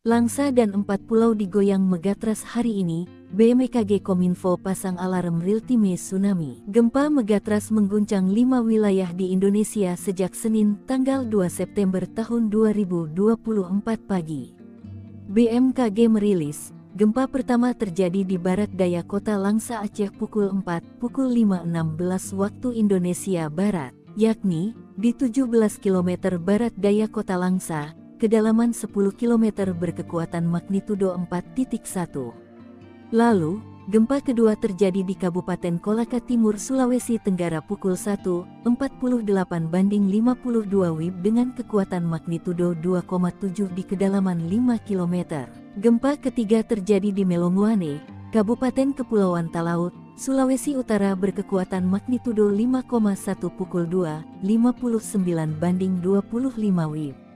Langsa dan 4 pulau digoyang megatrust hari ini. BMKG Kominfo pasang alarm real-time tsunami. Gempa megatrust mengguncang 5 wilayah di Indonesia sejak Senin, tanggal 2 September tahun 2024 pagi. BMKG merilis, gempa pertama terjadi di barat daya kota Langsa, Aceh pukul 5.16 waktu Indonesia Barat, yakni di 17 km barat daya kota Langsa, kedalaman 10 km berkekuatan magnitudo 4.1. Lalu, gempa kedua terjadi di Kabupaten Kolaka Timur, Sulawesi Tenggara pukul 1.48/52 WIB dengan kekuatan magnitudo 2,7 di kedalaman 5 km. Gempa ketiga terjadi di Melonguane, Kabupaten Kepulauan Talaut, Sulawesi Utara berkekuatan magnitudo 5,1 pukul 2.59/25 WIB.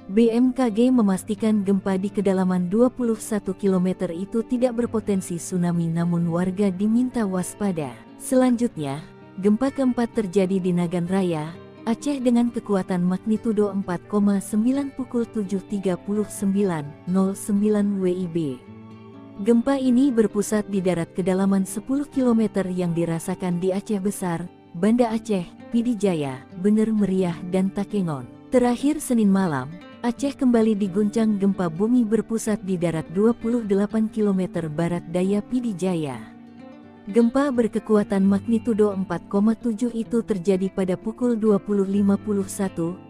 BMKG memastikan gempa di kedalaman 21 km itu tidak berpotensi tsunami, namun warga diminta waspada. Selanjutnya, gempa keempat terjadi di Nagan Raya, Aceh dengan kekuatan magnitudo 4,9 pukul 7.39.09 WIB. Gempa ini berpusat di darat kedalaman 10 km yang dirasakan di Aceh Besar, Banda Aceh, Pidi Jaya, Bener Meriah dan Takengon. Terakhir Senin malam, Aceh kembali diguncang gempa bumi berpusat di darat 28 km barat daya Pidi Jaya. Gempa berkekuatan magnitudo 4,7 itu terjadi pada pukul 20.51.28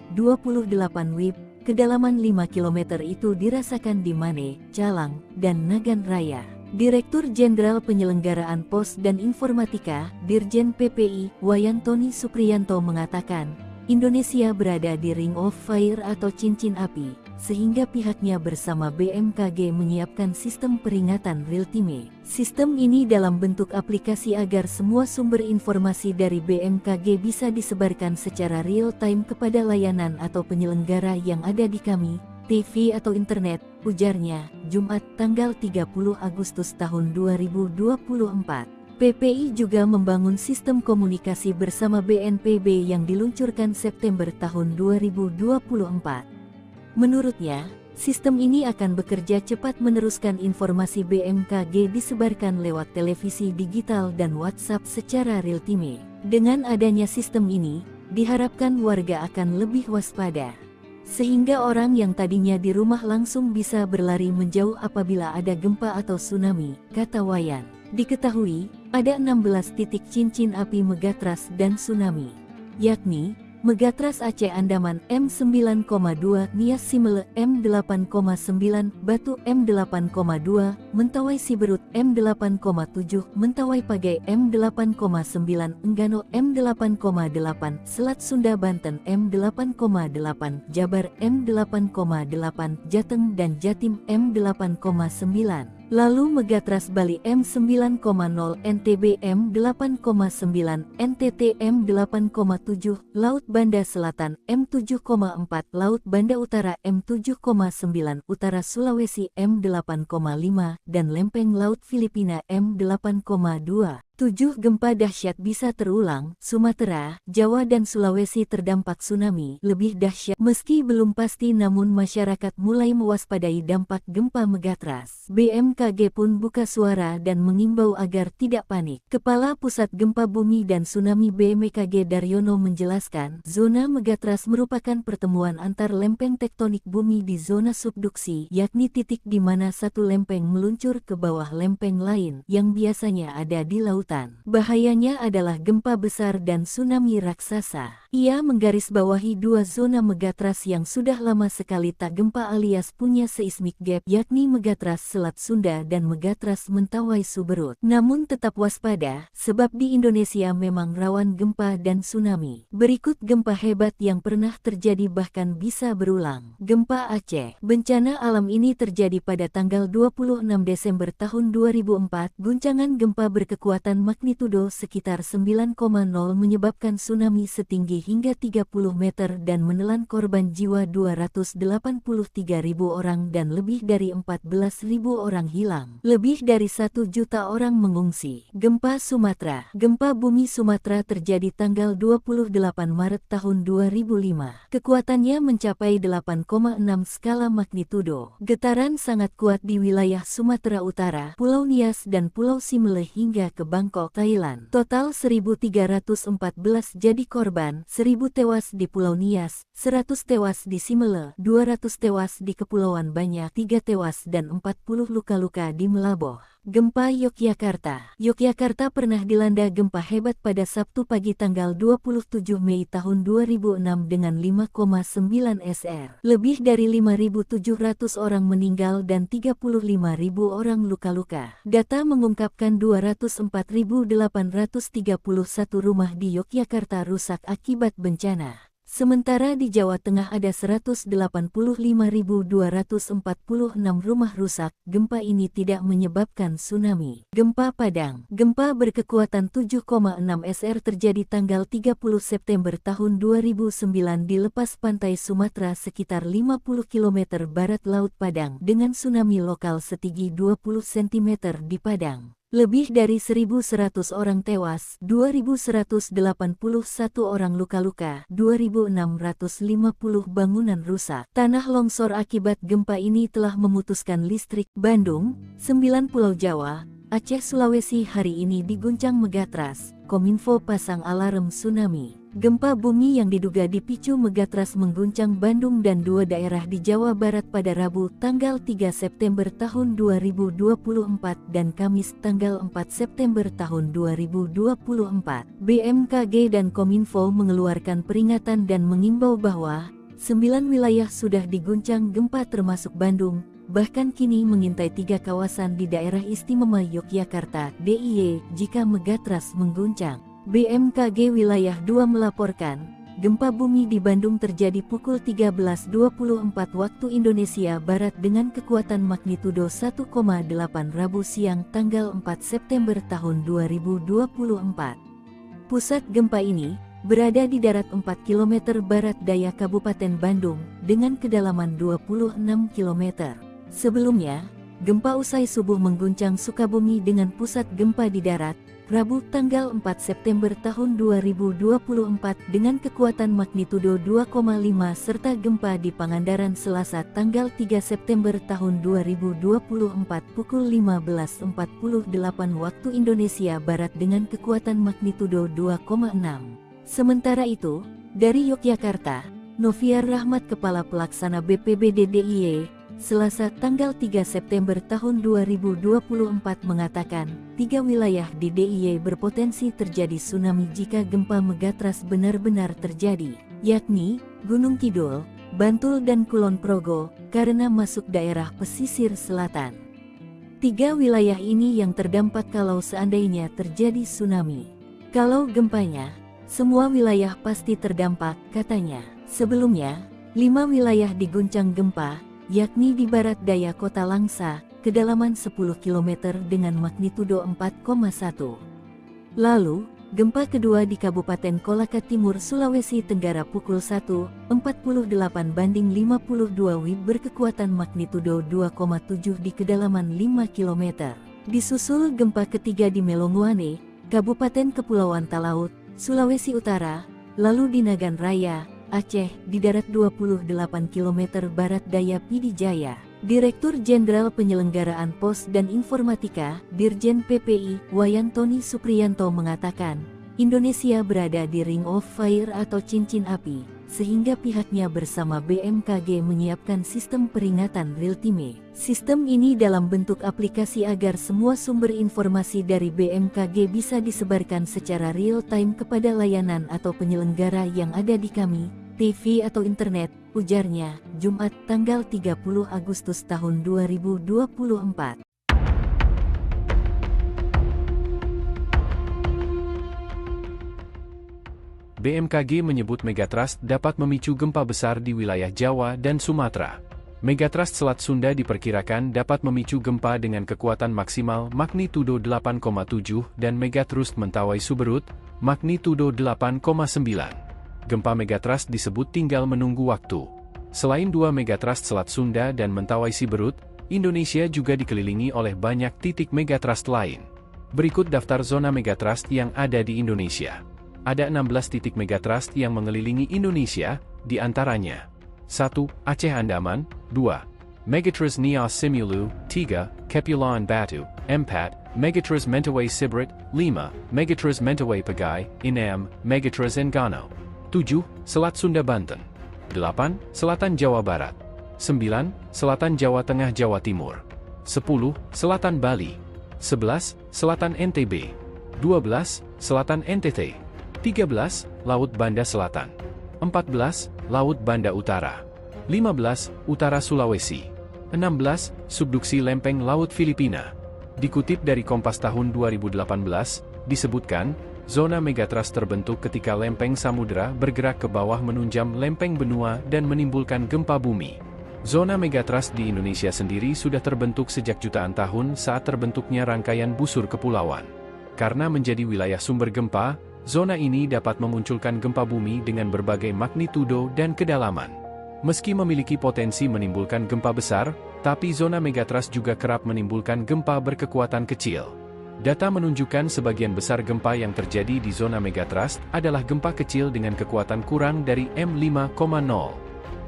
WIB, kedalaman 5 km itu dirasakan di Mane, Calang, dan Nagan Raya. Direktur Jenderal Penyelenggaraan Pos dan Informatika, Dirjen PPI, Wayantoni Supriyanto mengatakan, Indonesia berada di Ring of Fire atau cincin api, sehingga pihaknya bersama BMKG menyiapkan sistem peringatan real-time. Sistem ini dalam bentuk aplikasi agar semua sumber informasi dari BMKG bisa disebarkan secara real-time kepada layanan atau penyelenggara yang ada di kami, TV atau internet, ujarnya, Jumat tanggal 30 Agustus tahun 2024. PPI juga membangun sistem komunikasi bersama BNPB yang diluncurkan September tahun 2024. Menurutnya, sistem ini akan bekerja cepat meneruskan informasi BMKG disebarkan lewat televisi digital dan WhatsApp secara real-time. Dengan adanya sistem ini, diharapkan warga akan lebih waspada, sehingga orang yang tadinya di rumah langsung bisa berlari menjauh apabila ada gempa atau tsunami, kata Wayan. Diketahui, ada 16 titik cincin api megatrust dan tsunami, yakni Megatrust Aceh Andaman M9,2, Nias Simele M8,9, Batu M8,2, Mentawai Siberut M8,7, Mentawai Pagai M8,9, Enggano M8,8, Selat Sunda Banten M8,8, Jabar M8,8, Jateng dan Jatim M8,9. Lalu Megatrust Bali M9,0, NTB M8,9, NTT M8,7, Laut Banda Selatan M7,4, Laut Banda Utara M7,9, Utara Sulawesi M8,5, dan Lempeng Laut Filipina M8,2. 7 gempa dahsyat bisa terulang. Sumatera, Jawa dan Sulawesi terdampak tsunami lebih dahsyat. Meski belum pasti, namun masyarakat mulai mewaspadai dampak gempa megatrust. BMKG pun buka suara dan mengimbau agar tidak panik. Kepala Pusat Gempa Bumi dan Tsunami BMKG Daryono menjelaskan, zona megatrust merupakan pertemuan antar lempeng tektonik bumi di zona subduksi, yakni titik di mana satu lempeng meluncur ke bawah lempeng lain yang biasanya ada di laut. Bahayanya adalah gempa besar dan tsunami raksasa. Ia menggarisbawahi dua zona megatrust yang sudah lama sekali tak gempa alias punya seismic gap, yakni Megatrust Selat Sunda dan Megatrust Mentawai Siberut. Namun tetap waspada, sebab di Indonesia memang rawan gempa dan tsunami. Berikut gempa hebat yang pernah terjadi bahkan bisa berulang. Gempa Aceh. Bencana alam ini terjadi pada tanggal 26 Desember tahun 2004. Guncangan gempa berkekuatan berkekuatan magnitudo sekitar 9,0 menyebabkan tsunami setinggi hingga 30 meter dan menelan korban jiwa 283.000 orang dan lebih dari 14.000 orang hilang. Lebih dari 1 juta orang mengungsi. Gempa Sumatera. Gempa bumi Sumatera terjadi tanggal 28 Maret tahun 2005. Kekuatannya mencapai 8,6 skala magnitudo. Getaran sangat kuat di wilayah Sumatera Utara, Pulau Nias dan Pulau Simele hingga ke Bangkok, Thailand. Total 1.314 jadi korban, 1.000 tewas di Pulau Nias, 100 tewas di Simele, 200 tewas di Kepulauan Banyak, 3 tewas dan 40 luka-luka di Melaboh. Gempa Yogyakarta. Yogyakarta pernah dilanda gempa hebat pada Sabtu pagi tanggal 27 Mei tahun 2006 dengan 5,9 SR. Lebih dari 5.700 orang meninggal dan 35.000 orang luka-luka. Data mengungkapkan 204.831 rumah di Yogyakarta rusak akibat bencana. Sementara di Jawa Tengah ada 185.246 rumah rusak. Gempa ini tidak menyebabkan tsunami. Gempa Padang. Gempa berkekuatan 7,6 SR terjadi tanggal 30 September tahun 2009 di lepas pantai Sumatera sekitar 50 km barat Laut Padang dengan tsunami lokal setinggi 20 cm di Padang. Lebih dari 1.100 orang tewas, 2.181 orang luka-luka, 2.650 bangunan rusak. Tanah longsor akibat gempa ini telah memutuskan listrik. Bandung, 9 Pulau Jawa, Aceh, Sulawesi hari ini diguncang megatrust. Kominfo pasang alarm tsunami. Gempa bumi yang diduga dipicu megatrust mengguncang Bandung dan 2 daerah di Jawa Barat pada Rabu tanggal 3 September tahun 2024 dan Kamis tanggal 4 September tahun 2024. BMKG dan Kominfo mengeluarkan peringatan dan mengimbau bahwa 9 wilayah sudah diguncang gempa termasuk Bandung, bahkan kini mengintai 3 kawasan di daerah istimewa Yogyakarta (DIY) jika megatrust mengguncang. BMKG Wilayah 2 melaporkan, gempa bumi di Bandung terjadi pukul 13.24 waktu Indonesia Barat dengan kekuatan magnitudo 1,8 Rabu siang tanggal 4 September tahun 2024. Pusat gempa ini berada di darat 4 km barat daya Kabupaten Bandung dengan kedalaman 26 km. Sebelumnya, gempa usai subuh mengguncang Sukabumi dengan pusat gempa di darat, Rabu tanggal 4 September tahun 2024 dengan kekuatan magnitudo 2,5 serta gempa di Pangandaran Selasa tanggal 3 September tahun 2024 pukul 15.48 waktu Indonesia Barat dengan kekuatan magnitudo 2,6. Sementara itu, dari Yogyakarta, Noviar Rahmat Kepala Pelaksana BPBD DIY, Selasa tanggal 3 September tahun 2024 mengatakan, 3 wilayah di DIY berpotensi terjadi tsunami jika gempa megatrust benar-benar terjadi, yakni Gunung Kidul, Bantul dan Kulon Progo, karena masuk daerah pesisir selatan. 3 wilayah ini yang terdampak kalau seandainya terjadi tsunami. Kalau gempanya, semua wilayah pasti terdampak, katanya. Sebelumnya, 5 wilayah diguncang gempa, yakni di barat daya kota Langsa, kedalaman 10 km dengan magnitudo 4,1. Lalu, gempa kedua di Kabupaten Kolaka Timur, Sulawesi Tenggara pukul 1.48/52 WIB berkekuatan magnitudo 2,7 di kedalaman 5 km. Disusul gempa ketiga di Melonguane, Kabupaten Kepulauan Talaut, Sulawesi Utara, lalu di Nagan Raya, Aceh, di darat 28 km barat daya Pidijaya. Direktur Jenderal Penyelenggaraan Pos dan Informatika, Dirjen PPI, Wayantoni Supriyanto mengatakan, Indonesia berada di Ring of Fire atau cincin api, sehingga pihaknya bersama BMKG menyiapkan sistem peringatan real-time. Sistem ini dalam bentuk aplikasi agar semua sumber informasi dari BMKG bisa disebarkan secara real-time kepada layanan atau penyelenggara yang ada di kami, TV atau internet, ujarnya, Jumat tanggal 30 Agustus tahun 2024. BMKG menyebut megatrust dapat memicu gempa besar di wilayah Jawa dan Sumatera. Megatrust Selat Sunda diperkirakan dapat memicu gempa dengan kekuatan maksimal magnitudo 8,7 dan Megatrust Mentawai Suberut, magnitudo 8,9. Gempa Megatrust disebut tinggal menunggu waktu. Selain dua Megatrust Selat Sunda dan Mentawai Siberut, Indonesia juga dikelilingi oleh banyak titik Megatrust lain. Berikut daftar zona Megatrust yang ada di Indonesia. Ada 16 titik Megatrust yang mengelilingi Indonesia, di antaranya 1. Aceh Andaman, 2. Megatrust Nias Simulu, 3. Kepulauan Batu, 4. Megatrust Mentawai Siberut, 5. Megatrust Mentawai Pagai, 6. Megatrust Enggano, 7. Selat Sunda Banten, 8. Selatan Jawa Barat, 9. Selatan Jawa Tengah Jawa Timur, 10. Selatan Bali, 11. Selatan NTB, 12. Selatan NTT, 13. Laut Banda Selatan, 14. Laut Banda Utara, 15. Utara Sulawesi, 16. Subduksi Lempeng Laut Filipina. Dikutip dari Kompas tahun 2018, disebutkan, zona Megatrust terbentuk ketika lempeng samudera bergerak ke bawah menunjam lempeng benua dan menimbulkan gempa bumi. Zona Megatrust di Indonesia sendiri sudah terbentuk sejak jutaan tahun saat terbentuknya rangkaian busur kepulauan. Karena menjadi wilayah sumber gempa, zona ini dapat memunculkan gempa bumi dengan berbagai magnitudo dan kedalaman. Meski memiliki potensi menimbulkan gempa besar, tapi zona Megatrust juga kerap menimbulkan gempa berkekuatan kecil. Data menunjukkan sebagian besar gempa yang terjadi di zona Megatrust adalah gempa kecil dengan kekuatan kurang dari M5,0.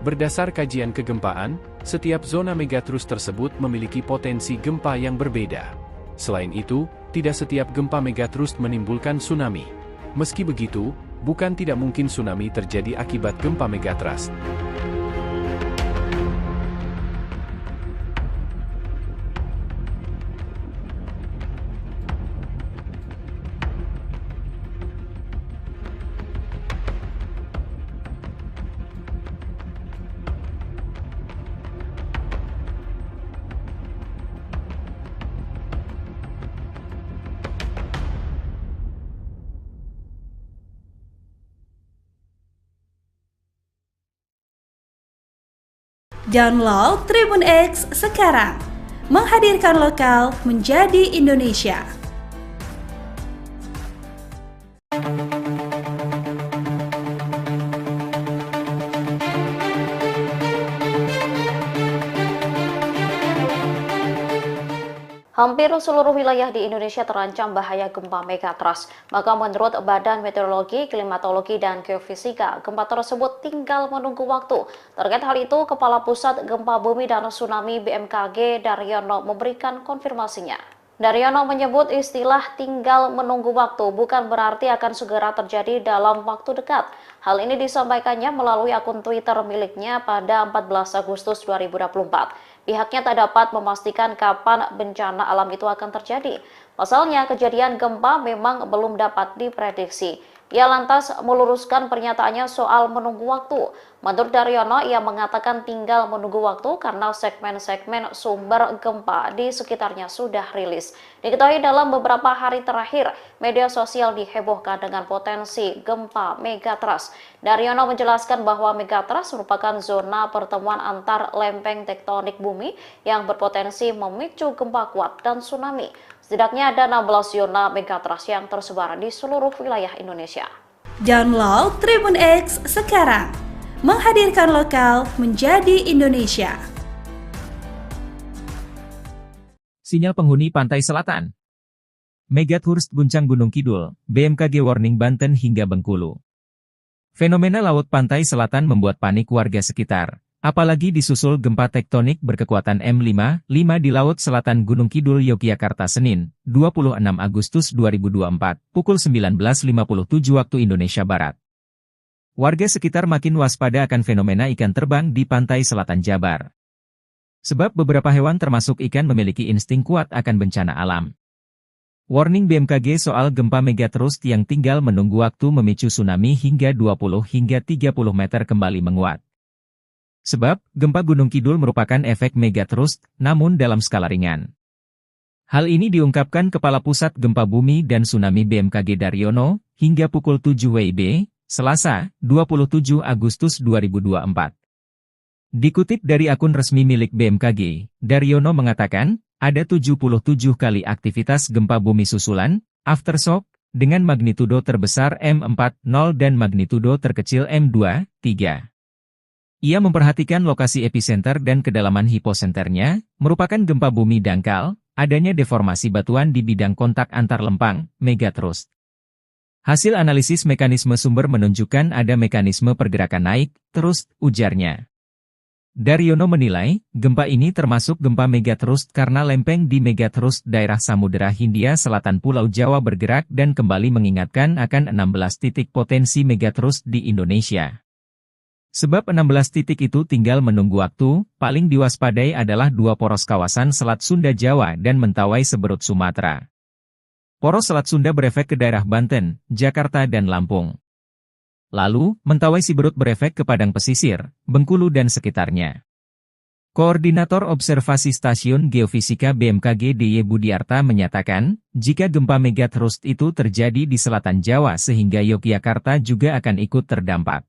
Berdasar kajian kegempaan, setiap zona Megatrust tersebut memiliki potensi gempa yang berbeda. Selain itu, tidak setiap gempa Megatrust menimbulkan tsunami. Meski begitu, bukan tidak mungkin tsunami terjadi akibat gempa Megatrust. Download Tribun X sekarang, menghadirkan lokal menjadi Indonesia. Hampir seluruh wilayah di Indonesia terancam bahaya gempa Megatrust. Maka menurut Badan Meteorologi, Klimatologi, dan Geofisika, gempa tersebut tinggal menunggu waktu. Terkait hal itu, Kepala Pusat Gempa Bumi dan Tsunami BMKG Daryono memberikan konfirmasinya. Daryono menyebut istilah tinggal menunggu waktu bukan berarti akan segera terjadi dalam waktu dekat. Hal ini disampaikannya melalui akun Twitter miliknya pada 14 Agustus 2024. Pihaknya tak dapat memastikan kapan bencana alam itu akan terjadi. Pasalnya, kejadian gempa memang belum dapat diprediksi. Ia lantas meluruskan pernyataannya soal menunggu waktu. Menurut Daryono, ia mengatakan tinggal menunggu waktu karena segmen-segmen sumber gempa di sekitarnya sudah rilis. Diketahui dalam beberapa hari terakhir, media sosial dihebohkan dengan potensi gempa Megatrust. Daryono menjelaskan bahwa Megatrust merupakan zona pertemuan antar lempeng tektonik bumi yang berpotensi memicu gempa kuat dan tsunami. Setidaknya ada 16 zona Megatrust yang tersebar di seluruh wilayah Indonesia. Download Tribun X sekarang, menghadirkan lokal menjadi Indonesia. Sinyal penghuni pantai selatan. Megatrust guncang Gunung Kidul, BMKG warning Banten hingga Bengkulu. Fenomena laut pantai selatan membuat panik warga sekitar. Apalagi disusul gempa tektonik berkekuatan M5 di Laut Selatan Gunung Kidul, Yogyakarta Senin, 26 Agustus 2024, pukul 19.57 waktu Indonesia Barat. Warga sekitar makin waspada akan fenomena ikan terbang di pantai selatan Jabar. Sebab beberapa hewan termasuk ikan memiliki insting kuat akan bencana alam. Warning BMKG soal gempa Megatrust yang tinggal menunggu waktu memicu tsunami hingga 20 hingga 30 meter kembali menguat. Sebab, gempa Gunung Kidul merupakan efek Megatrust, namun dalam skala ringan. Hal ini diungkapkan Kepala Pusat Gempa Bumi dan Tsunami BMKG Daryono, hingga pukul 7 WIB, Selasa, 27 Agustus 2024. Dikutip dari akun resmi milik BMKG, Daryono mengatakan, ada 77 kali aktivitas gempa bumi susulan, aftershock, dengan magnitudo terbesar M4.0 dan magnitudo terkecil M2.3. Ia memperhatikan lokasi epicenter dan kedalaman hiposenternya, merupakan gempa bumi dangkal, adanya deformasi batuan di bidang kontak antar lempang, megatrust. Hasil analisis mekanisme sumber menunjukkan ada mekanisme pergerakan naik, terus, ujarnya. Daryono menilai, gempa ini termasuk gempa megatrust karena lempeng di megatrust daerah Samudera Hindia Selatan Pulau Jawa bergerak dan kembali mengingatkan akan 16 titik potensi megatrust di Indonesia. Sebab 16 titik itu tinggal menunggu waktu, paling diwaspadai adalah dua poros kawasan Selat Sunda Jawa dan Mentawai Seberut Sumatera. Poros Selat Sunda berefek ke daerah Banten, Jakarta dan Lampung. Lalu, Mentawai Siberut berefek ke Padang Pesisir, Bengkulu dan sekitarnya. Koordinator Observasi Stasiun Geofisika BMKG DY Budiarta menyatakan, jika gempa megatrust itu terjadi di selatan Jawa sehingga Yogyakarta juga akan ikut terdampak.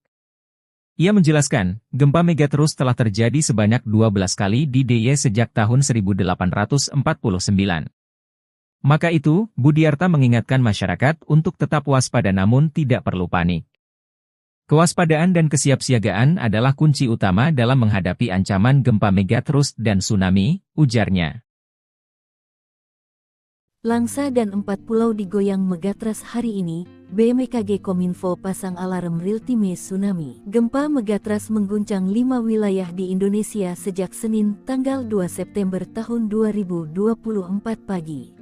Ia menjelaskan, gempa megatrust telah terjadi sebanyak 12 kali di DIY sejak tahun 1849. Maka itu, Budiarta mengingatkan masyarakat untuk tetap waspada namun tidak perlu panik. Kewaspadaan dan kesiapsiagaan adalah kunci utama dalam menghadapi ancaman gempa megatrust dan tsunami, ujarnya. Langsa dan 4 pulau digoyang megatrust hari ini, BMKG Kominfo pasang alarm real-time tsunami. Gempa megatrust mengguncang 5 wilayah di Indonesia sejak Senin, tanggal 2 September tahun 2024 pagi.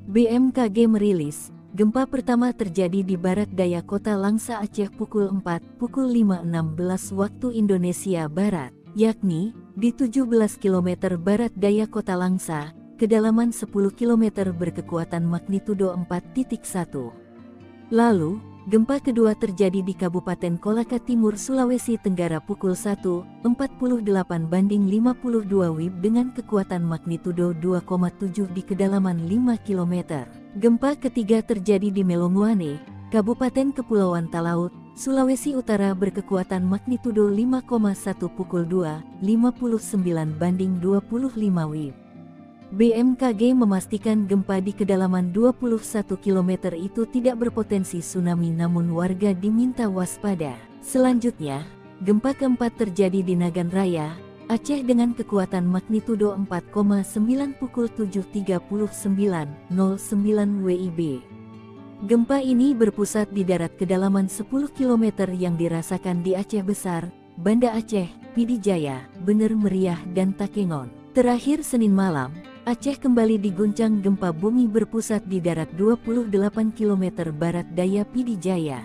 BMKG merilis, gempa pertama terjadi di barat daya kota Langsa Aceh pukul 5.16 waktu Indonesia Barat, yakni di 17 km barat daya kota Langsa, kedalaman 10 km berkekuatan magnitudo 4.1. Lalu, gempa kedua terjadi di Kabupaten Kolaka Timur, Sulawesi Tenggara pukul 1.48/52 WIB dengan kekuatan magnitudo 2,7 di kedalaman 5 km. Gempa ketiga terjadi di Melonguane, Kabupaten Kepulauan Talaut, Sulawesi Utara berkekuatan magnitudo 5,1 pukul 2.59/25 WIB. BMKG memastikan gempa di kedalaman 21 km itu tidak berpotensi tsunami namun warga diminta waspada. Selanjutnya, gempa keempat terjadi di Nagan Raya, Aceh dengan kekuatan magnitudo 4,9 pukul 7.39.09 WIB. Gempa ini berpusat di darat kedalaman 10 km yang dirasakan di Aceh Besar, Banda Aceh, Pidi Jaya, Bener Meriah dan Takengon. Terakhir Senin malam, Aceh kembali diguncang gempa bumi berpusat di darat 28 km barat daya Pidi Jaya.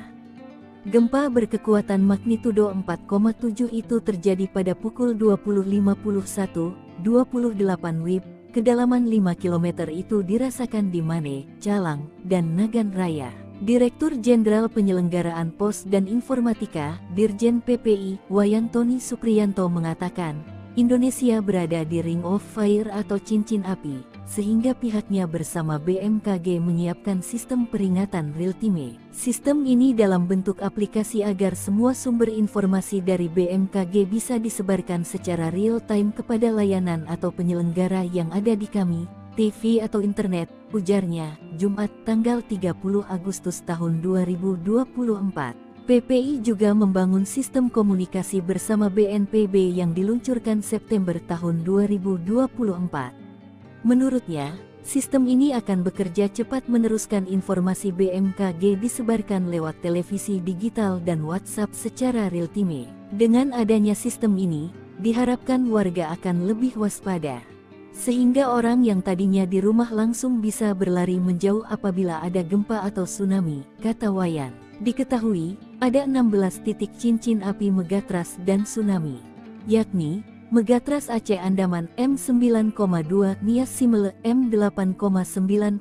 Gempa berkekuatan magnitudo 4,7 itu terjadi pada pukul 20.51.28 WIB, kedalaman 5 km itu dirasakan di Mane, Calang, dan Nagan Raya. Direktur Jenderal Penyelenggaraan Pos dan Informatika, Dirjen PPI, Wayantoni Supriyanto mengatakan, Indonesia berada di Ring of Fire atau cincin api, sehingga pihaknya bersama BMKG menyiapkan sistem peringatan real-time. Sistem ini dalam bentuk aplikasi agar semua sumber informasi dari BMKG bisa disebarkan secara real-time kepada layanan atau penyelenggara yang ada di kami, TV atau internet, ujarnya, Jumat tanggal 30 Agustus tahun 2024. PPI juga membangun sistem komunikasi bersama BNPB yang diluncurkan September tahun 2024. Menurutnya, sistem ini akan bekerja cepat meneruskan informasi BMKG disebarkan lewat televisi digital dan WhatsApp secara real-time. Dengan adanya sistem ini, diharapkan warga akan lebih waspada. Sehingga orang yang tadinya di rumah langsung bisa berlari menjauh apabila ada gempa atau tsunami, kata Wayan. Diketahui, ada 16 titik cincin api megatrust dan tsunami, yakni Megatrust Aceh Andaman M9,2, Nias Simele M8,9,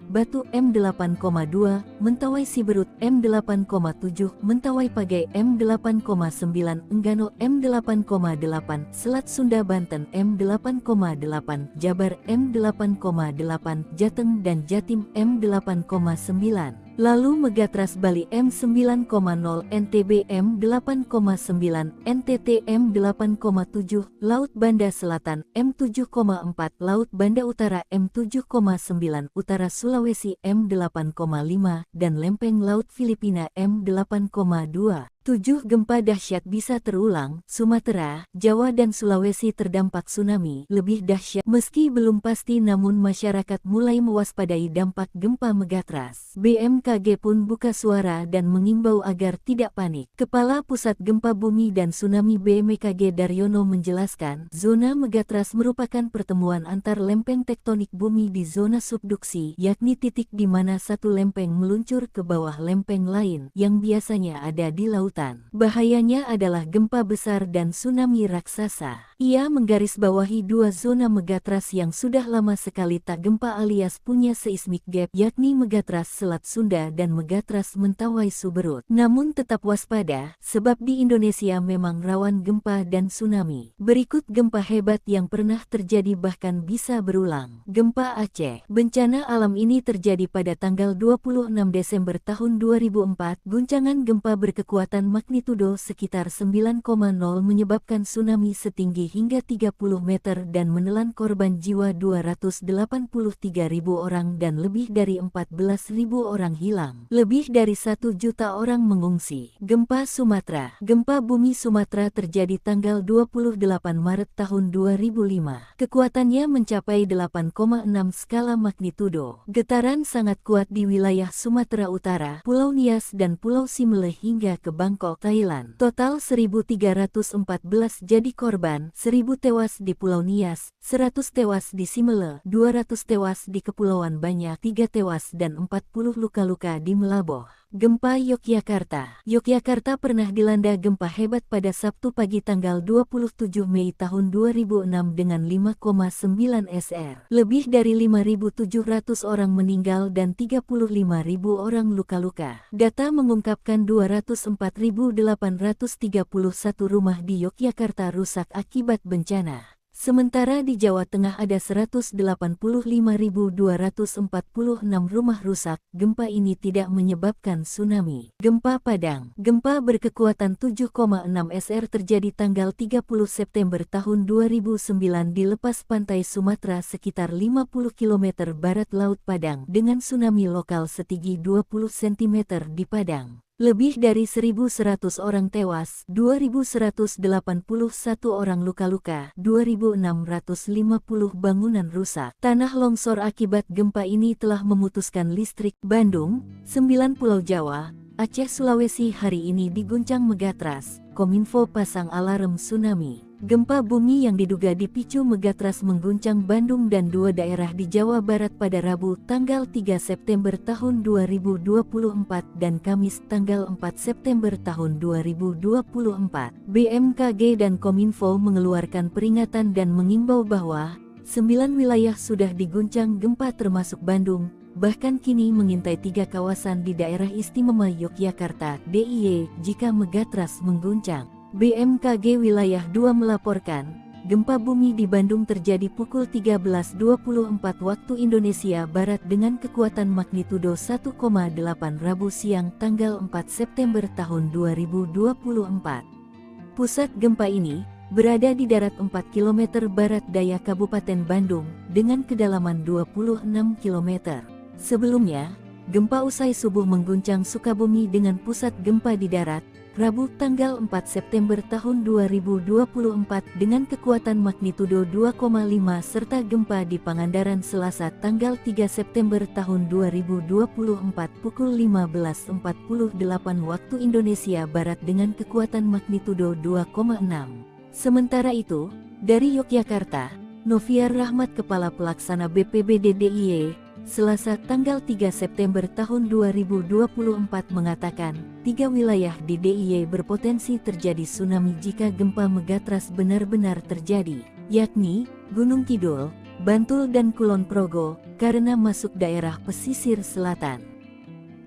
Batu M8,2, Mentawai Siberut M8,7, Mentawai Pagai M8,9, Enggano M8,8, Selat Sunda Banten M8,8, Jabar M8,8, Jateng dan Jatim M8,9. Lalu Megatras Bali M9,0 NTB M8,9 NTT M8,7 Laut Banda Selatan M7,4 Laut Banda Utara M7,9 Utara Sulawesi M8,5 dan Lempeng Laut Filipina M8,2. 7 gempa dahsyat bisa terulang. Sumatera, Jawa dan Sulawesi terdampak tsunami lebih dahsyat. Meski belum pasti namun masyarakat mulai mewaspadai dampak gempa Megatras. BMKG pun buka suara dan mengimbau agar tidak panik. Kepala Pusat Gempa Bumi dan Tsunami BMKG Daryono menjelaskan, zona Megatras merupakan pertemuan antar lempeng tektonik bumi di zona subduksi, yakni titik di mana satu lempeng meluncur ke bawah lempeng lain yang biasanya ada di laut. Bahayanya adalah gempa besar dan tsunami raksasa. Ia menggarisbawahi dua zona Megatras yang sudah lama sekali tak gempa alias punya seismic gap, yakni Megatras Selat Sunda dan Megatras Mentawai Suberut. Namun tetap waspada, sebab di Indonesia memang rawan gempa dan tsunami. Berikut gempa hebat yang pernah terjadi bahkan bisa berulang. Gempa Aceh. Bencana alam ini terjadi pada tanggal 26 Desember tahun 2004. Guncangan gempa berkekuatan magnitudo sekitar 9,0 menyebabkan tsunami setinggi hingga 30 meter dan menelan korban jiwa 283.000 orang dan lebih dari 14.000 orang hilang. Lebih dari 1 juta orang mengungsi. Gempa Sumatera. Gempa bumi Sumatera terjadi tanggal 28 Maret tahun 2005. Kekuatannya mencapai 8,6 skala magnitudo. Getaran sangat kuat di wilayah Sumatera Utara, Pulau Nias dan Pulau Simele hingga ke Bangkok, Thailand. Total 1.314 jadi korban, 1.000 tewas di Pulau Nias, 100 tewas di Simele, 200 tewas di Kepulauan Banyak, 3 tewas dan 40 luka-luka di Melaboh. Gempa Yogyakarta. Yogyakarta pernah dilanda gempa hebat pada Sabtu pagi tanggal 27 Mei tahun 2006 dengan 5,9 SR. Lebih dari 5.700 orang meninggal dan 35.000 orang luka-luka. Data mengungkapkan 204.831 rumah di Yogyakarta rusak akibat bencana. Sementara di Jawa Tengah ada 185.246 rumah rusak. Gempa ini tidak menyebabkan tsunami. Gempa Padang. Gempa berkekuatan 7,6 SR terjadi tanggal 30 September tahun 2009 di lepas pantai Sumatera sekitar 50 km barat Laut Padang dengan tsunami lokal setinggi 20 cm di Padang. Lebih dari 1.100 orang tewas, 2.181 orang luka-luka, 2.650 bangunan rusak. Tanah longsor akibat gempa ini telah memutuskan listrik. Bandung, 9 Pulau Jawa, Aceh, Sulawesi hari ini diguncang Megatras. Kominfo pasang alarm tsunami. Gempa bumi yang diduga dipicu Megatras mengguncang Bandung dan 2 daerah di Jawa Barat pada Rabu tanggal 3 September tahun 2024 dan Kamis tanggal 4 September tahun 2024. BMKG dan Kominfo mengeluarkan peringatan dan mengimbau bahwa 9 wilayah sudah diguncang gempa termasuk Bandung, bahkan kini mengintai 3 kawasan di daerah istimewa Yogyakarta (DIY) jika Megatras mengguncang. BMKG Wilayah 2 melaporkan, gempa bumi di Bandung terjadi pukul 13.24 waktu Indonesia Barat dengan kekuatan magnitudo 1,8 Rabu siang tanggal 4 September tahun 2024. Pusat gempa ini berada di darat 4 km barat daya Kabupaten Bandung dengan kedalaman 26 km. Sebelumnya, gempa usai subuh mengguncang Sukabumi dengan pusat gempa di darat, Rabu tanggal 4 September tahun 2024 dengan kekuatan magnitudo 2,5 serta gempa di Pangandaran Selasa tanggal 3 September tahun 2024 pukul 15.48 waktu Indonesia Barat dengan kekuatan magnitudo 2,6. Sementara itu, dari Yogyakarta, Noviar Rahmat Kepala Pelaksana BPBD DIY, Selasa tanggal 3 September tahun 2024 mengatakan, 3 wilayah di DIY berpotensi terjadi tsunami jika gempa Megatras benar-benar terjadi, yakni Gunung Kidul, Bantul dan Kulon Progo, karena masuk daerah pesisir selatan.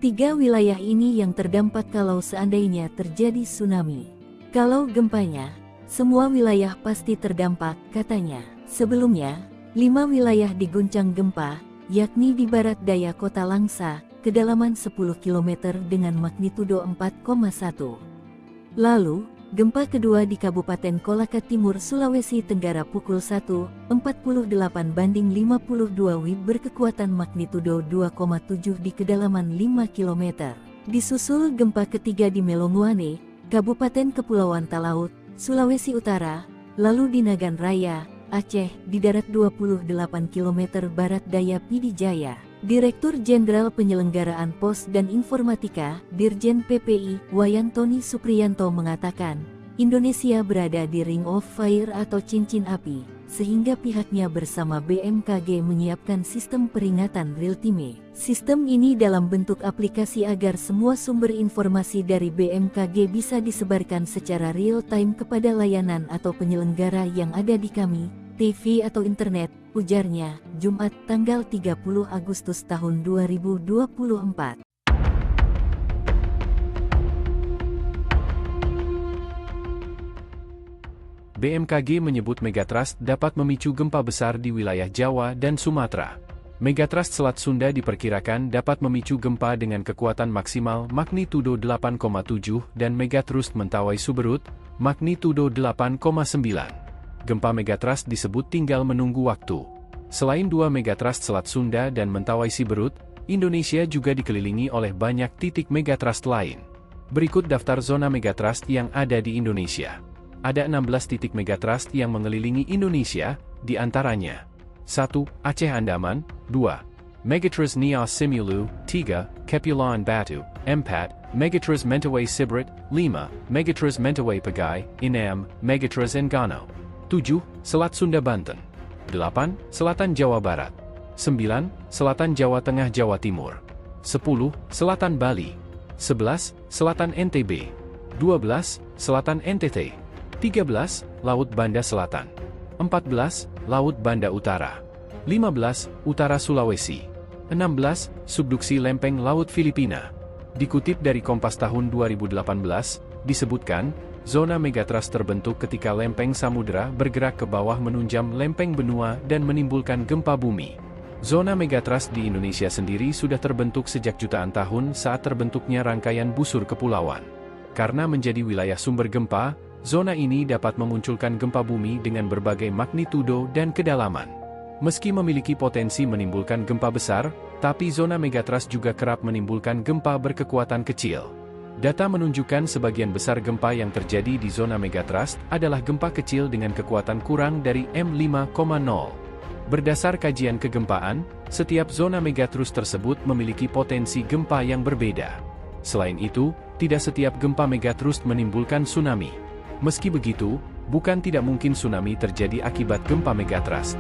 3 wilayah ini yang terdampak kalau seandainya terjadi tsunami. Kalau gempanya, semua wilayah pasti terdampak, katanya. Sebelumnya, 5 wilayah diguncang gempa, yakni di barat daya Kota Langsa, kedalaman 10 km dengan magnitudo 4,1. Lalu, gempa kedua di Kabupaten Kolaka Timur, Sulawesi Tenggara pukul 1.48/52 WIB berkekuatan magnitudo 2,7 di kedalaman 5 km. Disusul gempa ketiga di Melonguane, Kabupaten Kepulauan Talaut, Sulawesi Utara, lalu di Nagan Raya, Aceh, di darat 28 km barat daya Pidijaya. Direktur Jenderal Penyelenggaraan Pos dan Informatika, Dirjen PPI, Wayantoni Supriyanto mengatakan, Indonesia berada di Ring of Fire atau cincin api, sehingga pihaknya bersama BMKG menyiapkan sistem peringatan real-time. Sistem ini dalam bentuk aplikasi agar semua sumber informasi dari BMKG bisa disebarkan secara real-time kepada layanan atau penyelenggara yang ada di kami, TV atau internet, ujarnya, Jumat tanggal 30 Agustus tahun 2024. BMKG menyebut Megatrust dapat memicu gempa besar di wilayah Jawa dan Sumatera. Megatrust Selat Sunda diperkirakan dapat memicu gempa dengan kekuatan maksimal magnitudo 8,7 dan Megatrust Mentawai Suberut, magnitudo 8,9. Gempa Megatrust disebut tinggal menunggu waktu. Selain dua Megatrust Selat Sunda dan Mentawai Siberut, Indonesia juga dikelilingi oleh banyak titik Megatrust lain. Berikut daftar zona Megatrust yang ada di Indonesia. Ada 16 titik Megatrust yang mengelilingi Indonesia, di antaranya 1. Aceh Andaman, 2. Megatrust Nias Simulu, 3. Kepulauan Batu, 4. Megatrust Mentawai Siberut, 5. Megatrust Mentawai Pegai, 6. Megatrust Enggano. 7. Selat Sunda Banten. 8. Selatan Jawa Barat. 9. Selatan Jawa Tengah Jawa Timur. 10. Selatan Bali. 11. Selatan NTB. 12. Selatan NTT. 13. Laut Banda Selatan. 14. Laut Banda Utara. 15. Utara Sulawesi. 16. Subduksi Lempeng Laut Filipina. Dikutip dari Kompas tahun 2018, disebutkan, zona Megatrust terbentuk ketika lempeng samudera bergerak ke bawah menunjam lempeng benua dan menimbulkan gempa bumi. Zona Megatrust di Indonesia sendiri sudah terbentuk sejak jutaan tahun saat terbentuknya rangkaian busur kepulauan. Karena menjadi wilayah sumber gempa, zona ini dapat memunculkan gempa bumi dengan berbagai magnitudo dan kedalaman. Meski memiliki potensi menimbulkan gempa besar, tapi zona Megatrust juga kerap menimbulkan gempa berkekuatan kecil. Data menunjukkan sebagian besar gempa yang terjadi di zona Megatrust adalah gempa kecil dengan kekuatan kurang dari M5,0. Berdasar kajian kegempaan, setiap zona Megatrust tersebut memiliki potensi gempa yang berbeda. Selain itu, tidak setiap gempa Megatrust menimbulkan tsunami. Meski begitu, bukan tidak mungkin tsunami terjadi akibat gempa Megatrust.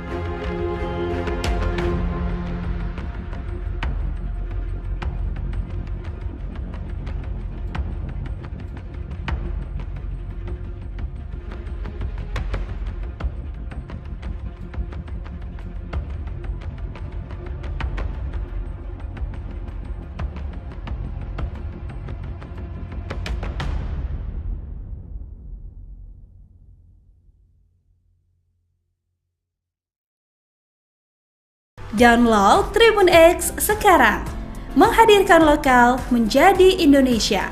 Download Tribun X sekarang, menghadirkan lokal menjadi Indonesia.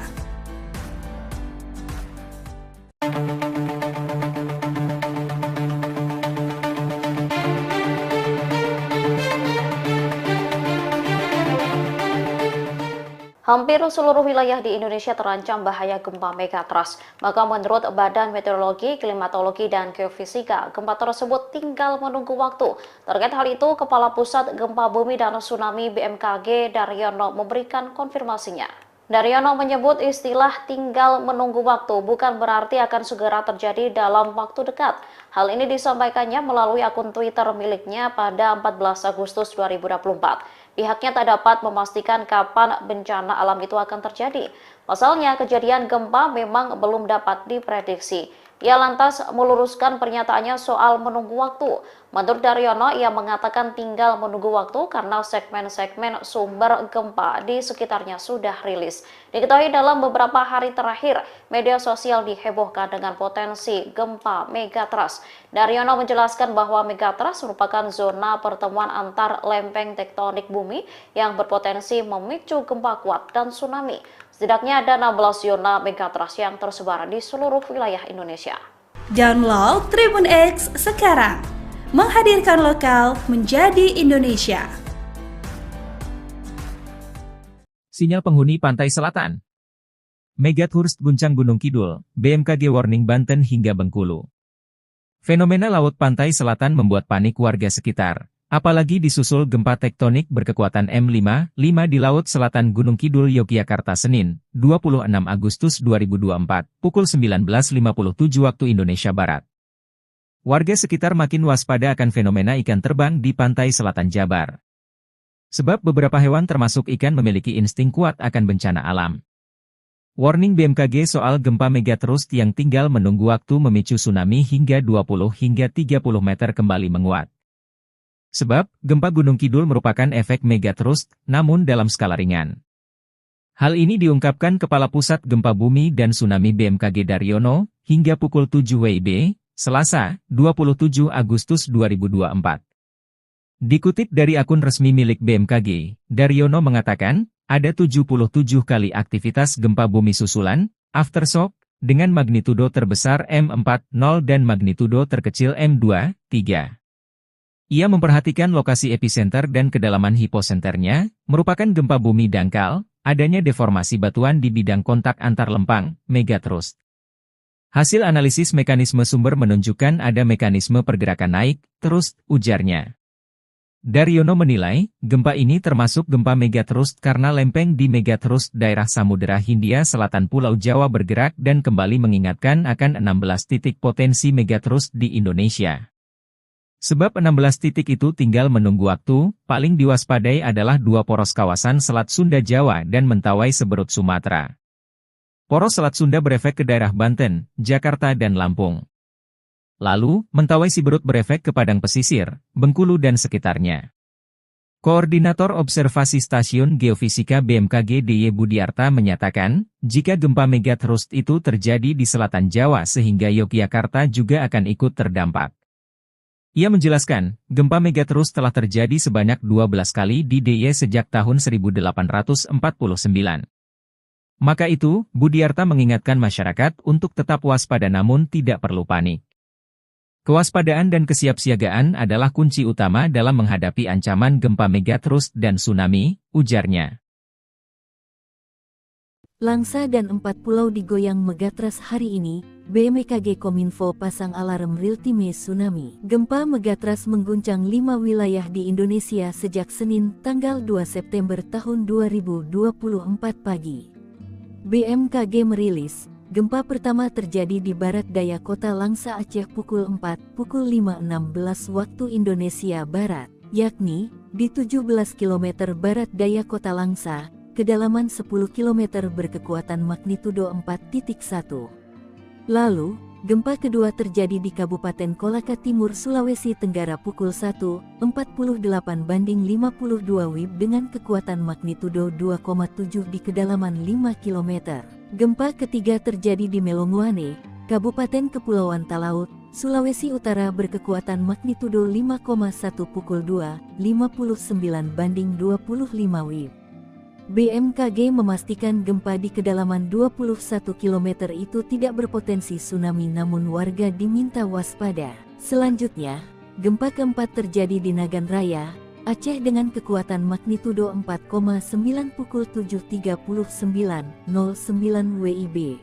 Hampir seluruh wilayah di Indonesia terancam bahaya gempa Megatrust. Maka menurut Badan Meteorologi, Klimatologi, dan Geofisika, gempa tersebut tinggal menunggu waktu. Terkait hal itu, Kepala Pusat Gempa Bumi dan Tsunami BMKG Daryono memberikan konfirmasinya. Daryono menyebut istilah tinggal menunggu waktu bukan berarti akan segera terjadi dalam waktu dekat. Hal ini disampaikannya melalui akun Twitter miliknya pada 14 Agustus 2024. Pihaknya tak dapat memastikan kapan bencana alam itu akan terjadi. Pasalnya, kejadian gempa memang belum dapat diprediksi. Ia lantas meluruskan pernyataannya soal menunggu waktu. Menurut Daryono, ia mengatakan tinggal menunggu waktu karena segmen-segmen sumber gempa di sekitarnya sudah rilis. Diketahui dalam beberapa hari terakhir, media sosial dihebohkan dengan potensi gempa megatrust. Daryono menjelaskan bahwa megatrust merupakan zona pertemuan antar lempeng tektonik bumi yang berpotensi memicu gempa kuat dan tsunami. Setidaknya ada 16 zona megatrust yang tersebar di seluruh wilayah Indonesia. Download Tribun X sekarang, menghadirkan lokal menjadi Indonesia. Sinyal penghuni pantai selatan. Megatrust guncang Gunung Kidul, BMKG warning Banten hingga Bengkulu. Fenomena laut pantai selatan membuat panik warga sekitar. Apalagi disusul gempa tektonik berkekuatan M5 di Laut Selatan Gunung Kidul, Yogyakarta Senin, 26 Agustus 2024, pukul 19.57 waktu Indonesia Barat. Warga sekitar makin waspada akan fenomena ikan terbang di pantai selatan Jabar. Sebab beberapa hewan termasuk ikan memiliki insting kuat akan bencana alam. Warning BMKG soal gempa megatrust yang tinggal menunggu waktu memicu tsunami hingga 20 hingga 30 meter kembali menguat. Sebab, gempa Gunung Kidul merupakan efek megatrust, namun dalam skala ringan. Hal ini diungkapkan Kepala Pusat Gempa Bumi dan Tsunami BMKG Daryono, hingga pukul 7 WIB, Selasa, 27 Agustus 2024. Dikutip dari akun resmi milik BMKG, Daryono mengatakan, ada 77 kali aktivitas gempa bumi susulan, aftershock, dengan magnitudo terbesar M4.0 dan magnitudo terkecil M2.3. Ia memperhatikan lokasi epicenter dan kedalaman hiposenternya, merupakan gempa bumi dangkal, adanya deformasi batuan di bidang kontak antar lempang, megatrust. Hasil analisis mekanisme sumber menunjukkan ada mekanisme pergerakan naik, terus, ujarnya. Daryono menilai, gempa ini termasuk gempa megatrust karena lempeng di megatrust daerah Samudera Hindia Selatan Pulau Jawa bergerak dan kembali mengingatkan akan 16 titik potensi megatrust di Indonesia. Sebab 16 titik itu tinggal menunggu waktu, paling diwaspadai adalah dua poros kawasan Selat Sunda Jawa dan Mentawai Seberut Sumatera. Poros Selat Sunda berefek ke daerah Banten, Jakarta dan Lampung. Lalu, Mentawai Siberut berefek ke Padang Pesisir, Bengkulu dan sekitarnya. Koordinator Observasi Stasiun Geofisika BMKG DY Budiarta menyatakan, jika gempa megatrust itu terjadi di selatan Jawa sehingga Yogyakarta juga akan ikut terdampak. Ia menjelaskan, gempa megatrust telah terjadi sebanyak 12 kali di DIY sejak tahun 1849. Maka itu, Budiarta mengingatkan masyarakat untuk tetap waspada namun tidak perlu panik. Kewaspadaan dan kesiapsiagaan adalah kunci utama dalam menghadapi ancaman gempa megatrust dan tsunami, ujarnya. Langsa dan 4 pulau digoyang megatrust hari ini, BMKG Kominfo pasang alarm real-time tsunami. Gempa megatrust mengguncang 5 wilayah di Indonesia sejak Senin, tanggal 2 September tahun 2024 pagi. BMKG merilis, gempa pertama terjadi di barat daya kota Langsa Aceh pukul 5.16 waktu Indonesia Barat, yakni di 17 km barat daya kota Langsa, kedalaman 10 km berkekuatan magnitudo 4.1. Lalu, gempa kedua terjadi di Kabupaten Kolaka Timur, Sulawesi Tenggara pukul 1.48 banding 52 WIB dengan kekuatan magnitudo 2,7 di kedalaman 5 km. Gempa ketiga terjadi di Melonguane, Kabupaten Kepulauan Talaut, Sulawesi Utara berkekuatan magnitudo 5,1 pukul 2.59 banding 25 WIB. BMKG memastikan gempa di kedalaman 21 km itu tidak berpotensi tsunami namun warga diminta waspada. Selanjutnya, gempa keempat terjadi di Nagan Raya, Aceh dengan kekuatan magnitudo 4,9 pukul 7.39.09 WIB.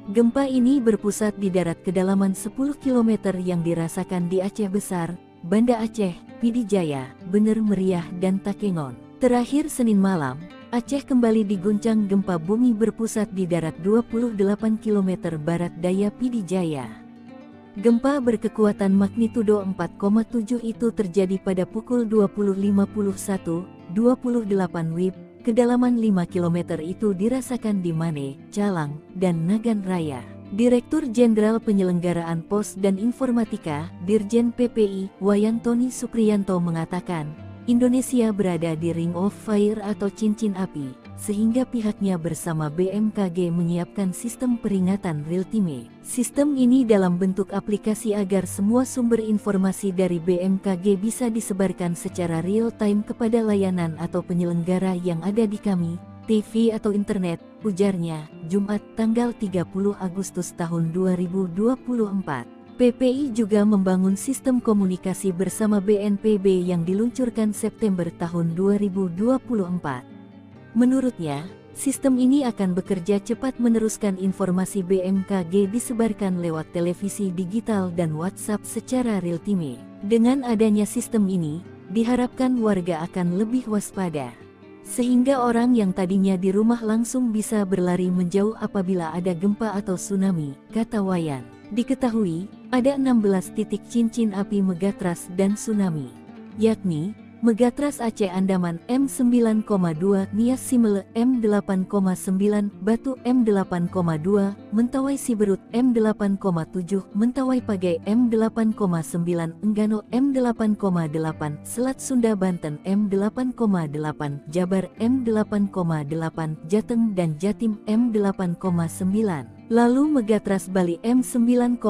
Gempa ini berpusat di darat kedalaman 10 km yang dirasakan di Aceh Besar, Banda Aceh, Pidijaya, Bener Meriah dan Takengon. Terakhir Senin malam, Aceh kembali diguncang gempa bumi berpusat di darat 28 km barat daya Pidijaya. Gempa berkekuatan magnitudo 4,7 itu terjadi pada pukul 20.51, 28 WIB, kedalaman 5 km itu dirasakan di Mane, Calang, dan Nagan Raya. Direktur Jenderal Penyelenggaraan Pos dan Informatika, Dirjen PPI, Wayantoni Sukriyanto mengatakan, Indonesia berada di Ring of Fire atau cincin api, sehingga pihaknya bersama BMKG menyiapkan sistem peringatan real-time. Sistem ini dalam bentuk aplikasi agar semua sumber informasi dari BMKG bisa disebarkan secara real-time kepada layanan atau penyelenggara yang ada di kami, TV atau internet, ujarnya, Jumat tanggal 30 Agustus tahun 2024. PPI juga membangun sistem komunikasi bersama BNPB yang diluncurkan September tahun 2024. Menurutnya, sistem ini akan bekerja cepat meneruskan informasi BMKG disebarkan lewat televisi digital dan WhatsApp secara real-time. Dengan adanya sistem ini, diharapkan warga akan lebih waspada, sehingga orang yang tadinya di rumah langsung bisa berlari menjauh apabila ada gempa atau tsunami, kata Wayan. Diketahui, ada 16 titik cincin api megatras dan tsunami, yakni Megatras Aceh Andaman M9,2, Nias Simele M8,9, Batu M8,2, Mentawai Siberut M8,7, Mentawai Pagai M8,9, Enggano M8,8, Selat Sunda Banten M8,8, Jabar M8,8, Jateng dan Jatim M8,9. Lalu Megatras Bali M9,0,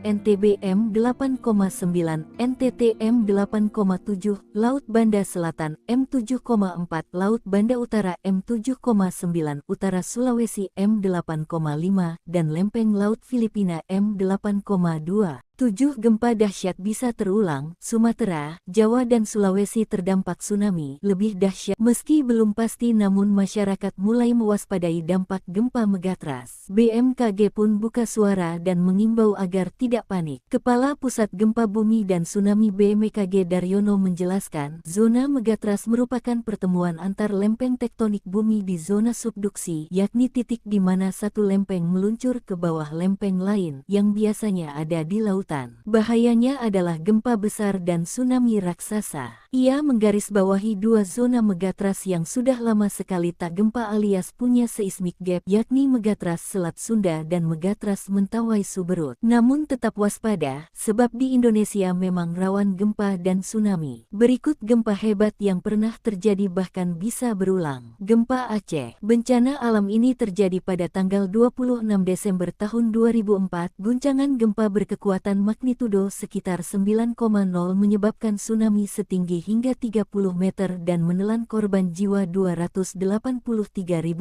NTB M8,9, NTT M8,7, Laut Banda Selatan M7,4, Laut Banda Utara M7,9, Utara Sulawesi M8,5, dan Lempeng Laut Filipina M8,2. 7 gempa dahsyat bisa terulang. Sumatera, Jawa dan Sulawesi terdampak tsunami lebih dahsyat. Meski belum pasti namun masyarakat mulai mewaspadai dampak gempa megatras. BMKG pun buka suara dan mengimbau agar tidak panik. Kepala Pusat Gempa Bumi dan Tsunami BMKG Daryono menjelaskan, zona megatras merupakan pertemuan antar lempeng tektonik bumi di zona subduksi, yakni titik di mana satu lempeng meluncur ke bawah lempeng lain yang biasanya ada di lautan. Bahayanya adalah gempa besar dan tsunami raksasa. Ia menggarisbawahi dua zona megatras yang sudah lama sekali tak gempa alias punya seismic gap, yakni Megatras Selat Sunda dan Megatras Mentawai Suberut. Namun tetap waspada, sebab di Indonesia memang rawan gempa dan tsunami. Berikut gempa hebat yang pernah terjadi bahkan bisa berulang. Gempa Aceh. Bencana alam ini terjadi pada tanggal 26 Desember tahun 2004. Guncangan gempa berkekuatan magnitudo sekitar 9,0 menyebabkan tsunami setinggi hingga 30 meter dan menelan korban jiwa 283.000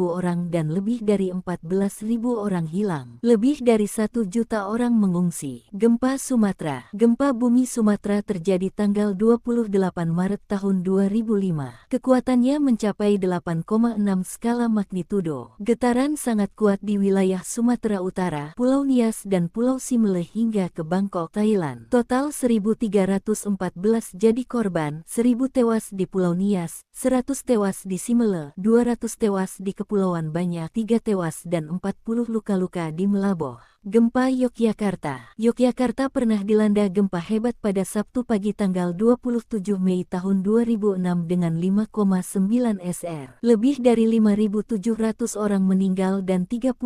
orang dan lebih dari 14.000 orang hilang. Lebih dari 1 juta orang mengungsi. Gempa Sumatera. Gempa bumi Sumatera terjadi tanggal 28 Maret tahun 2005. Kekuatannya mencapai 8,6 skala magnitudo. Getaran sangat kuat di wilayah Sumatera Utara, Pulau Nias dan Pulau Simele hingga ke Bangkok, Thailand. Total 1.314 jadi korban, 1.000 tewas di Pulau Nias, 100 tewas di Simele, 200 tewas di Kepulauan Banyak, 3 tewas dan 40 luka-luka di Melaboh. Gempa Yogyakarta. Yogyakarta pernah dilanda gempa hebat pada Sabtu pagi tanggal 27 Mei tahun 2006 dengan 5,9 SR. Lebih dari 5.700 orang meninggal dan 35.000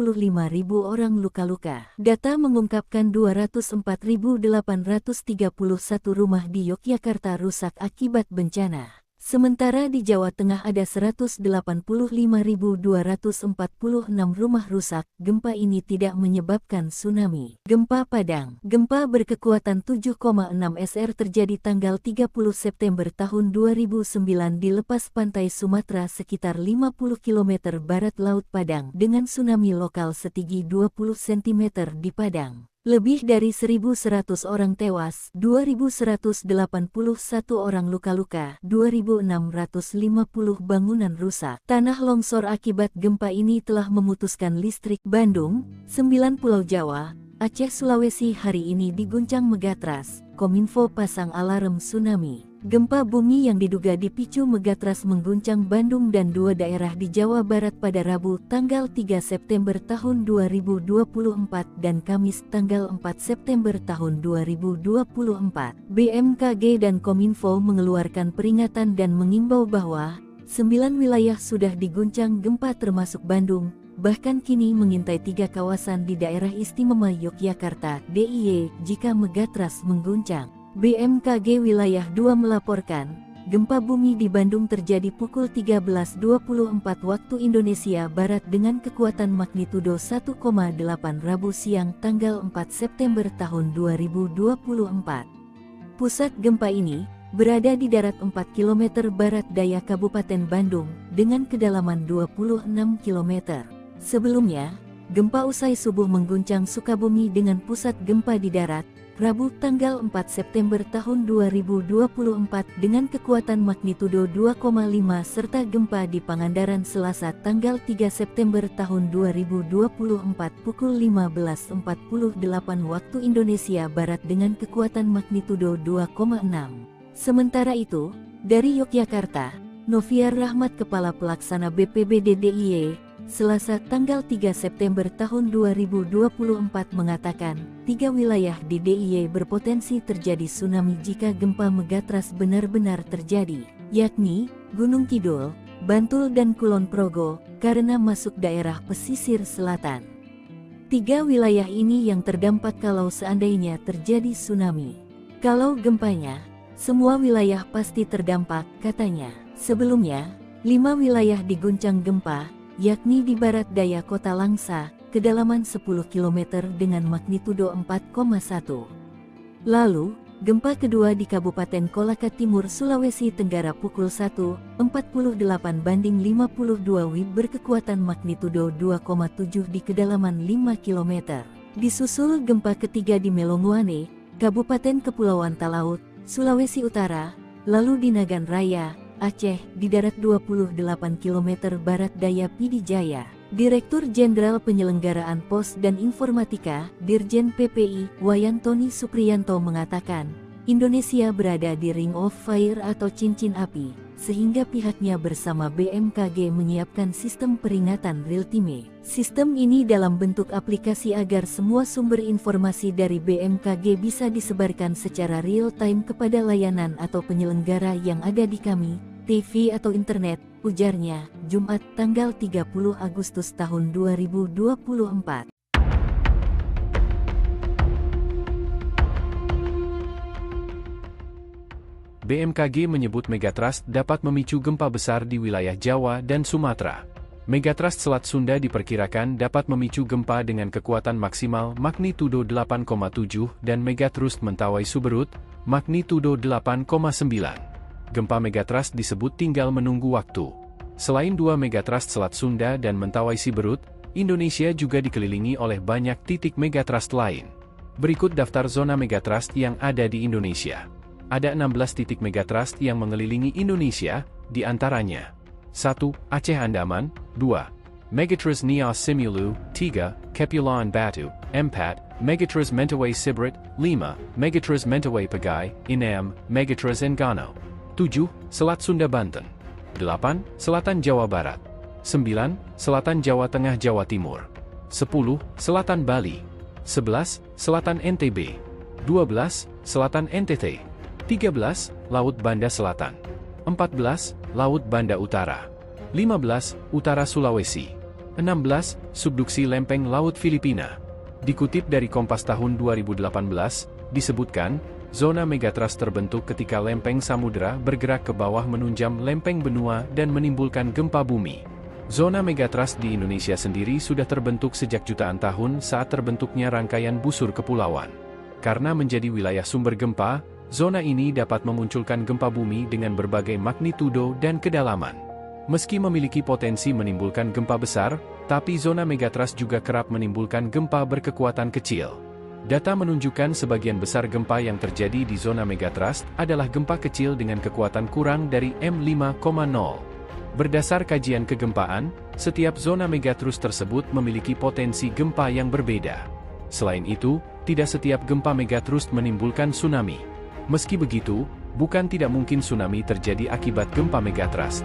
orang luka-luka. Data mengungkapkan 204.831 rumah di Yogyakarta rusak akibat bencana. Sementara di Jawa Tengah ada 185.246 rumah rusak. Gempa ini tidak menyebabkan tsunami. Gempa Padang. Gempa berkekuatan 7,6 SR terjadi tanggal 30 September tahun 2009 di lepas pantai Sumatera sekitar 50 km barat Laut Padang dengan tsunami lokal setinggi 20 cm di Padang. Lebih dari 1.100 orang tewas, 2.181 orang luka-luka, 2.650 bangunan rusak. Tanah longsor akibat gempa ini telah memutuskan listrik. Bandung, 9 Pulau Jawa, Aceh, Sulawesi hari ini diguncang megatras. Kominfo pasang alarm tsunami. Gempa bumi yang diduga dipicu megatras mengguncang Bandung dan 2 daerah di Jawa Barat pada Rabu tanggal 3 September tahun 2024 dan Kamis tanggal 4 September tahun 2024. BMKG dan Kominfo mengeluarkan peringatan dan mengimbau bahwa 9 wilayah sudah diguncang gempa termasuk Bandung, bahkan kini mengintai 3 kawasan di daerah istimewa Yogyakarta (DIY) jika megatrust mengguncang. BMKG Wilayah 2 melaporkan, gempa bumi di Bandung terjadi pukul 13.24 waktu Indonesia Barat dengan kekuatan magnitudo 1,8 Rabu siang tanggal 4 September tahun 2024. Pusat gempa ini berada di darat 4 km barat daya Kabupaten Bandung dengan kedalaman 26 km. Sebelumnya, gempa usai subuh mengguncang Sukabumi dengan pusat gempa di darat, Rabu tanggal 4 September tahun 2024 dengan kekuatan magnitudo 2,5 serta gempa di Pangandaran Selasa tanggal 3 September tahun 2024 pukul 15.48 waktu Indonesia Barat dengan kekuatan magnitudo 2,6. Sementara itu, dari Yogyakarta, Noviar Rahmat Kepala Pelaksana BPBD DIY, Selasa tanggal 3 September tahun 2024 mengatakan, 3 wilayah di DIY berpotensi terjadi tsunami jika gempa megatrust benar-benar terjadi, yakni Gunung Kidul, Bantul dan Kulon Progo, karena masuk daerah pesisir selatan. 3 wilayah ini yang terdampak kalau seandainya terjadi tsunami. Kalau gempanya, semua wilayah pasti terdampak, katanya. Sebelumnya, 5 wilayah diguncang gempa, yakni di barat daya kota Langsa, kedalaman 10 km dengan magnitudo 4,1. Lalu, gempa kedua di Kabupaten Kolaka Timur, Sulawesi Tenggara pukul 1.48/52 WIB berkekuatan magnitudo 2,7 di kedalaman 5 km. Disusul gempa ketiga di Melonguane, Kabupaten Kepulauan Talaut, Sulawesi Utara, lalu di Nagan Raya, Aceh, di darat 28 km barat daya Pidijaya. Direktur Jenderal Penyelenggaraan Pos dan Informatika, Dirjen PPI, Wayantoni Supriyanto mengatakan, Indonesia berada di Ring of Fire atau cincin api, sehingga pihaknya bersama BMKG menyiapkan sistem peringatan real-time. Sistem ini dalam bentuk aplikasi agar semua sumber informasi dari BMKG bisa disebarkan secara real-time kepada layanan atau penyelenggara yang ada di kami, TV atau internet, ujarnya, Jumat tanggal 30 Agustus tahun 2024. BMKG menyebut megatrust dapat memicu gempa besar di wilayah Jawa dan Sumatera. Megatrust Selat Sunda diperkirakan dapat memicu gempa dengan kekuatan maksimal magnitudo 8,7 dan megatrust Mentawai Suberut, magnitudo 8,9. Gempa megatrust disebut tinggal menunggu waktu. Selain 2 megatrust Selat Sunda dan Mentawai Siberut, Indonesia juga dikelilingi oleh banyak titik megatrust lain. Berikut daftar zona megatrust yang ada di Indonesia. Ada 16 titik megatrust yang mengelilingi Indonesia, di antaranya 1. Aceh Andaman, 2. Megatrust Nias Simulu, 3. Kepulauan Batu, 4. Megatrust Mentawai Siberut, 5. Megatrust Mentawai Pagai, 6. Megatrust Enggano, 7. Selat Sunda Banten, 8. Selatan Jawa Barat, 9. Selatan Jawa Tengah Jawa Timur, 10. Selatan Bali, 11. Selatan NTB, 12. Selatan NTT, 13. Laut Banda Selatan, 14. Laut Banda Utara, 15. Utara Sulawesi, 16. Subduksi Lempeng Laut Filipina. Dikutip dari Kompas tahun 2018, disebutkan, zona megatrust terbentuk ketika lempeng samudera bergerak ke bawah menunjam lempeng benua dan menimbulkan gempa bumi. Zona megatrust di Indonesia sendiri sudah terbentuk sejak jutaan tahun saat terbentuknya rangkaian busur kepulauan. Karena menjadi wilayah sumber gempa, zona ini dapat memunculkan gempa bumi dengan berbagai magnitudo dan kedalaman. Meski memiliki potensi menimbulkan gempa besar, tapi zona megatrust juga kerap menimbulkan gempa berkekuatan kecil. Data menunjukkan sebagian besar gempa yang terjadi di zona megatrust adalah gempa kecil dengan kekuatan kurang dari M5,0. Berdasar kajian kegempaan, setiap zona megatrust tersebut memiliki potensi gempa yang berbeda. Selain itu, tidak setiap gempa megatrust menimbulkan tsunami. Meski begitu, bukan tidak mungkin tsunami terjadi akibat gempa megatrust.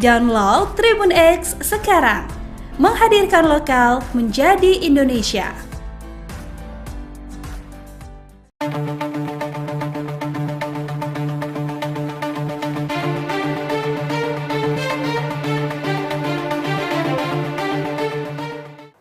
Download Tribun X sekarang, menghadirkan lokal menjadi Indonesia.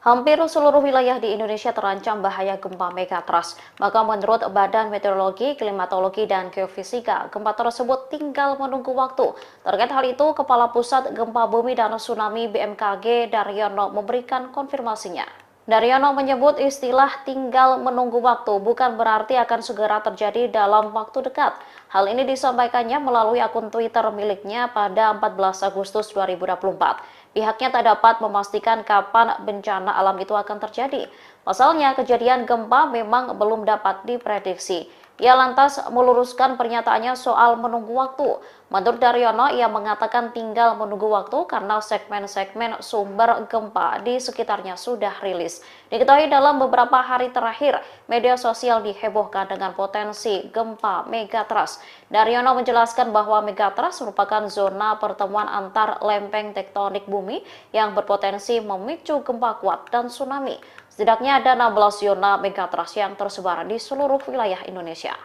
Hampir seluruh wilayah di Indonesia terancam bahaya gempa megatrust. Maka menurut Badan Meteorologi, Klimatologi, dan Geofisika, gempa tersebut tinggal menunggu waktu. Terkait hal itu, Kepala Pusat Gempa Bumi dan Tsunami BMKG Daryono memberikan konfirmasinya. Daryono menyebut istilah tinggal menunggu waktu bukan berarti akan segera terjadi dalam waktu dekat. Hal ini disampaikannya melalui akun Twitter miliknya pada 14 Agustus 2024. Pihaknya tak dapat memastikan kapan bencana alam itu akan terjadi. Pasalnya, kejadian gempa memang belum dapat diprediksi. Ia lantas meluruskan pernyataannya soal menunggu waktu. Menurut Daryono, ia mengatakan tinggal menunggu waktu karena segmen-segmen sumber gempa di sekitarnya sudah rilis. Diketahui dalam beberapa hari terakhir, media sosial dihebohkan dengan potensi gempa megatrust. Daryono menjelaskan bahwa megatrust merupakan zona pertemuan antar lempeng tektonik bumi yang berpotensi memicu gempa kuat dan tsunami. Setidaknya ada 16 zona megatrust yang tersebar di seluruh wilayah Indonesia.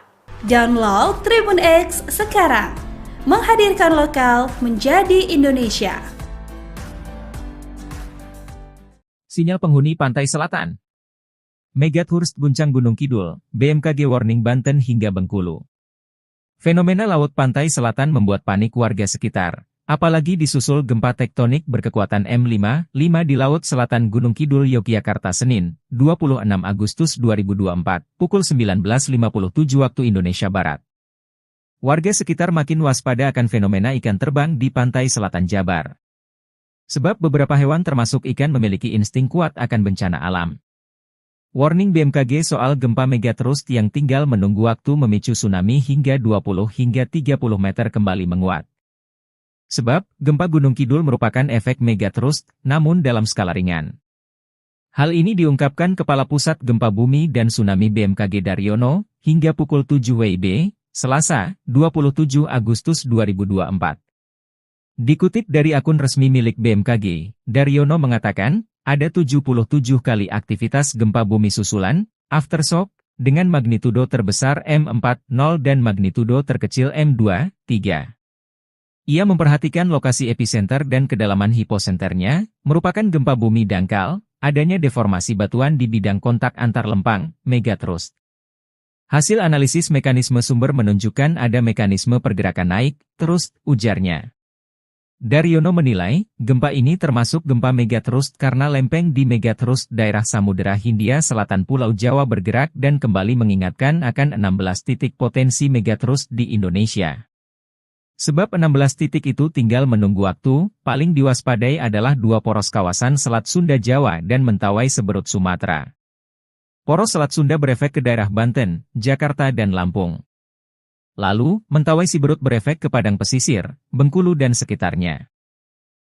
Download Tribun X sekarang, menghadirkan lokal menjadi Indonesia. Sinyal penghuni pantai selatan. Megatrust guncang Gunung Kidul, BMKG warning Banten hingga Bengkulu. Fenomena laut pantai selatan membuat panik warga sekitar. Apalagi disusul gempa tektonik berkekuatan M5 di Laut Selatan Gunung Kidul, Yogyakarta Senin, 26 Agustus 2024, pukul 19.57 waktu Indonesia Barat. Warga sekitar makin waspada akan fenomena ikan terbang di pantai selatan Jabar. Sebab beberapa hewan termasuk ikan memiliki insting kuat akan bencana alam. Warning BMKG soal gempa megatrust yang tinggal menunggu waktu memicu tsunami hingga 20 hingga 30 meter kembali menguat. Sebab, gempa Gunung Kidul merupakan efek megatrust, namun dalam skala ringan. Hal ini diungkapkan Kepala Pusat Gempa Bumi dan Tsunami BMKG Daryono, hingga pukul 7 WIB, Selasa, 27 Agustus 2024. Dikutip dari akun resmi milik BMKG, Daryono mengatakan, ada 77 kali aktivitas gempa bumi susulan, aftershock, dengan magnitudo terbesar M4.0 dan magnitudo terkecil M2.3. Ia memperhatikan lokasi epicenter dan kedalaman hiposenternya, merupakan gempa bumi dangkal, adanya deformasi batuan di bidang kontak antar lempang, megatrust. Hasil analisis mekanisme sumber menunjukkan ada mekanisme pergerakan naik, terus, ujarnya. Daryono menilai, gempa ini termasuk gempa megatrust karena lempeng di megatrust daerah Samudera Hindia Selatan Pulau Jawa bergerak dan kembali mengingatkan akan 16 titik potensi megatrust di Indonesia. Sebab 16 titik itu tinggal menunggu waktu, paling diwaspadai adalah dua poros kawasan Selat Sunda Jawa dan Mentawai Seberut Sumatera. Poros Selat Sunda berefek ke daerah Banten, Jakarta dan Lampung. Lalu, Mentawai Siberut berefek ke Padang Pesisir, Bengkulu dan sekitarnya.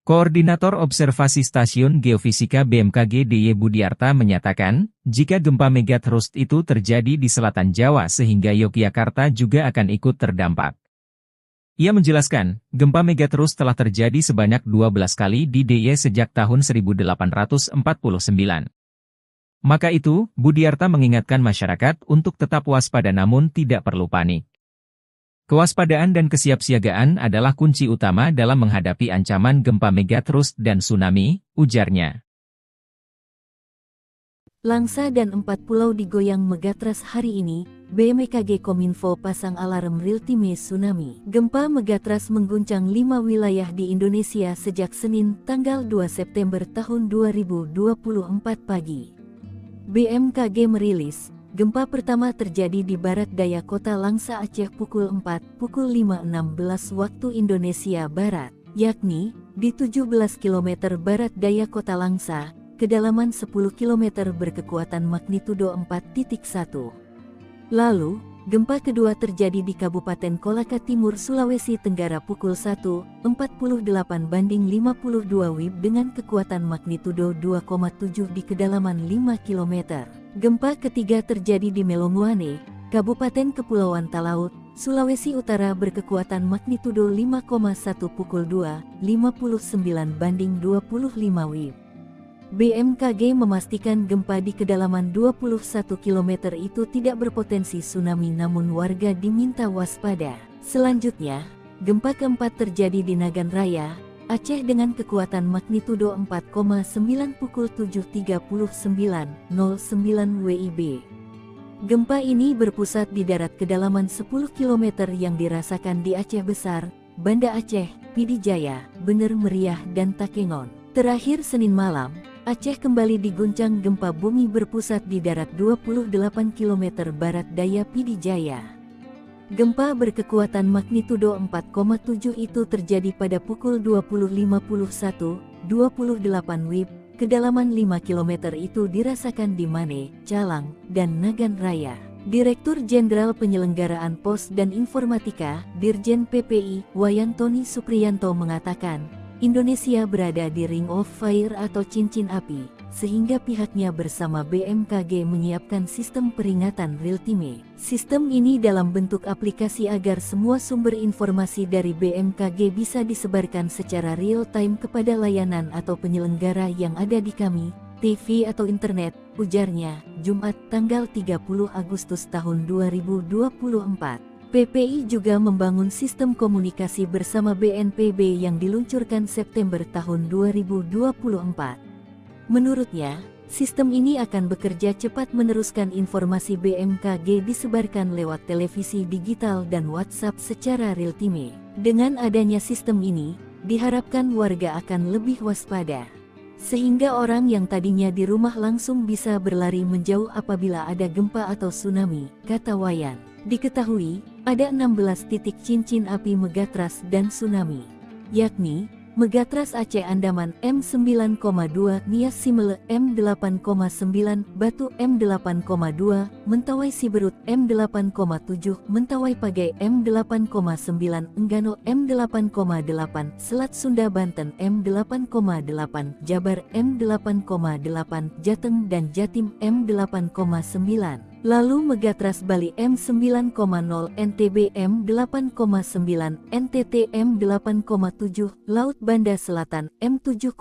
Koordinator Observasi Stasiun Geofisika BMKG DY Budiarta menyatakan, jika gempa megatrust itu terjadi di selatan Jawa sehingga Yogyakarta juga akan ikut terdampak. Ia menjelaskan, gempa megatrust telah terjadi sebanyak 12 kali di DIY sejak tahun 1849. Maka itu, Budiarta mengingatkan masyarakat untuk tetap waspada namun tidak perlu panik. Kewaspadaan dan kesiapsiagaan adalah kunci utama dalam menghadapi ancaman gempa megatrust dan tsunami, ujarnya. Langsa dan 4 pulau digoyang megatrust hari ini, BMKG Kominfo pasang alarm real-time tsunami. Gempa megatrust mengguncang 5 wilayah di Indonesia sejak Senin, tanggal 2 September tahun 2024 pagi. BMKG merilis, gempa pertama terjadi di barat daya kota Langsa Aceh pukul 5.16 waktu Indonesia Barat, yakni di 17 km barat daya kota Langsa, kedalaman 10 km berkekuatan magnitudo 4.1. Lalu, gempa kedua terjadi di Kabupaten Kolaka Timur, Sulawesi Tenggara pukul 1.48 banding 52 WIB dengan kekuatan magnitudo 2,7 di kedalaman 5 km. Gempa ketiga terjadi di Melonguane, Kabupaten Kepulauan Talaut, Sulawesi Utara berkekuatan magnitudo 5,1 pukul 2:59 WIB. BMKG memastikan gempa di kedalaman 21 km itu tidak berpotensi tsunami, namun warga diminta waspada. Selanjutnya, gempa keempat terjadi di Nagan Raya, Aceh dengan kekuatan magnitudo 4,9 pukul 7.39:09 WIB. Gempa ini berpusat di darat kedalaman 10 km yang dirasakan di Aceh Besar, Banda Aceh, Pidi Jaya, Bener Meriah dan Takengon. Terakhir Senin malam, Aceh kembali diguncang gempa bumi berpusat di darat 28 km barat daya Pidi Jaya. Gempa berkekuatan magnitudo 4,7 itu terjadi pada pukul 20.51:28 WIB. Kedalaman 5 km itu dirasakan di Mane, Calang, dan Nagan Raya. Direktur Jenderal Penyelenggaraan Pos dan Informatika, Dirjen PPI, Wayantoni Supriyanto mengatakan, Indonesia berada di Ring of Fire atau cincin api, sehingga pihaknya bersama BMKG menyiapkan sistem peringatan real-time. Sistem ini dalam bentuk aplikasi agar semua sumber informasi dari BMKG bisa disebarkan secara real-time kepada layanan atau penyelenggara yang ada di kami, TV atau internet, ujarnya, Jumat tanggal 30 Agustus tahun 2024. PPI juga membangun sistem komunikasi bersama BNPB yang diluncurkan September tahun 2024. Menurutnya, sistem ini akan bekerja cepat meneruskan informasi BMKG disebarkan lewat televisi digital dan WhatsApp secara real-time. Dengan adanya sistem ini, diharapkan warga akan lebih waspada, sehingga orang yang tadinya di rumah langsung bisa berlari menjauh apabila ada gempa atau tsunami, kata Wayan. Diketahui, ada 16 titik cincin api megatras dan tsunami, yakni Megatras Aceh Andaman M9,2, Nias Simele M8,9, Batu M8,2, Mentawai Siberut M8,7, Mentawai Pagai M8,9, Enggano M8,8, Selat Sunda Banten M8,8, Jabar M8,8, Jateng dan Jatim M8,9. Lalu Megatras Bali M9,0, NTB M8,9, NTT M8,7, Laut Banda Selatan M7,4,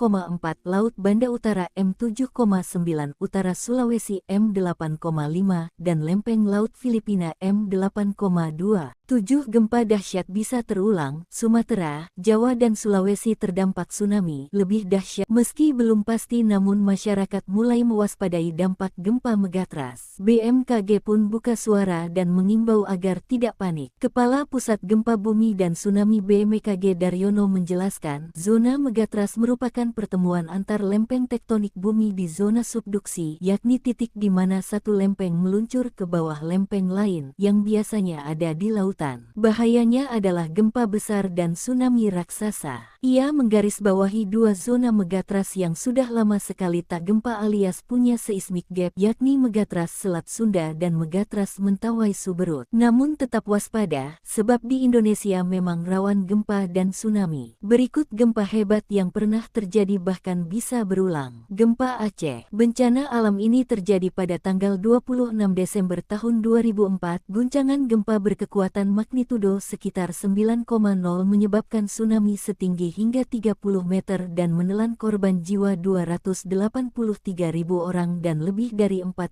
Laut Banda Utara M7,9, Utara Sulawesi M8,5, dan Lempeng Laut Filipina M8,2. 7 gempa dahsyat bisa terulang. Sumatera, Jawa dan Sulawesi terdampak tsunami lebih dahsyat. Meski belum pasti, namun masyarakat mulai mewaspadai dampak gempa megatras. BMKG pun buka suara dan mengimbau agar tidak panik. Kepala Pusat Gempa Bumi dan Tsunami BMKG Daryono menjelaskan, zona megatras merupakan pertemuan antar lempeng tektonik bumi di zona subduksi, yakni titik di mana satu lempeng meluncur ke bawah lempeng lain yang biasanya ada di lautan. Bahayanya adalah gempa besar dan tsunami raksasa. Ia menggarisbawahi dua zona megatras yang sudah lama sekali tak gempa alias punya seismic gap, yakni Megatras Selat Sunda dan Megatras Mentawai Suberut. Namun tetap waspada, sebab di Indonesia memang rawan gempa dan tsunami. Berikut gempa hebat yang pernah terjadi bahkan bisa berulang. Gempa Aceh. Bencana alam ini terjadi pada tanggal 26 Desember tahun 2004. Guncangan gempa berkekuatan magnitudo sekitar 9,0 menyebabkan tsunami setinggi hingga 30 meter dan menelan korban jiwa 283.000 orang dan lebih dari 14.000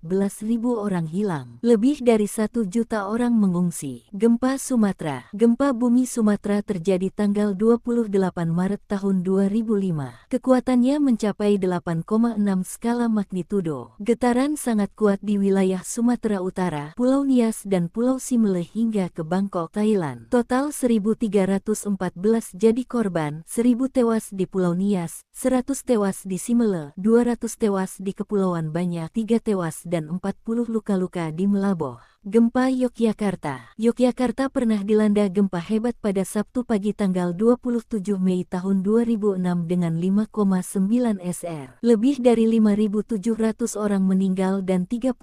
orang hilang. Lebih dari 1 juta orang mengungsi. Gempa Sumatera. Gempa bumi Sumatera terjadi tanggal 28 Maret tahun 2005. Kekuatannya mencapai 8,6 skala magnitudo. Getaran sangat kuat di wilayah Sumatera Utara, Pulau Nias dan Pulau Simele hingga ke Bangkok, Thailand. Total 1.314 jadi korban, 1.000 tewas di Pulau Nias, 100 tewas di Simele, 200 tewas di Kepulauan Banyak, 3 tewas dan 40 luka-luka di Melaboh. Gempa Yogyakarta. Yogyakarta pernah dilanda gempa hebat pada Sabtu pagi tanggal 27 Mei tahun 2006 dengan 5,9 SR. Lebih dari 5.700 orang meninggal dan 35.000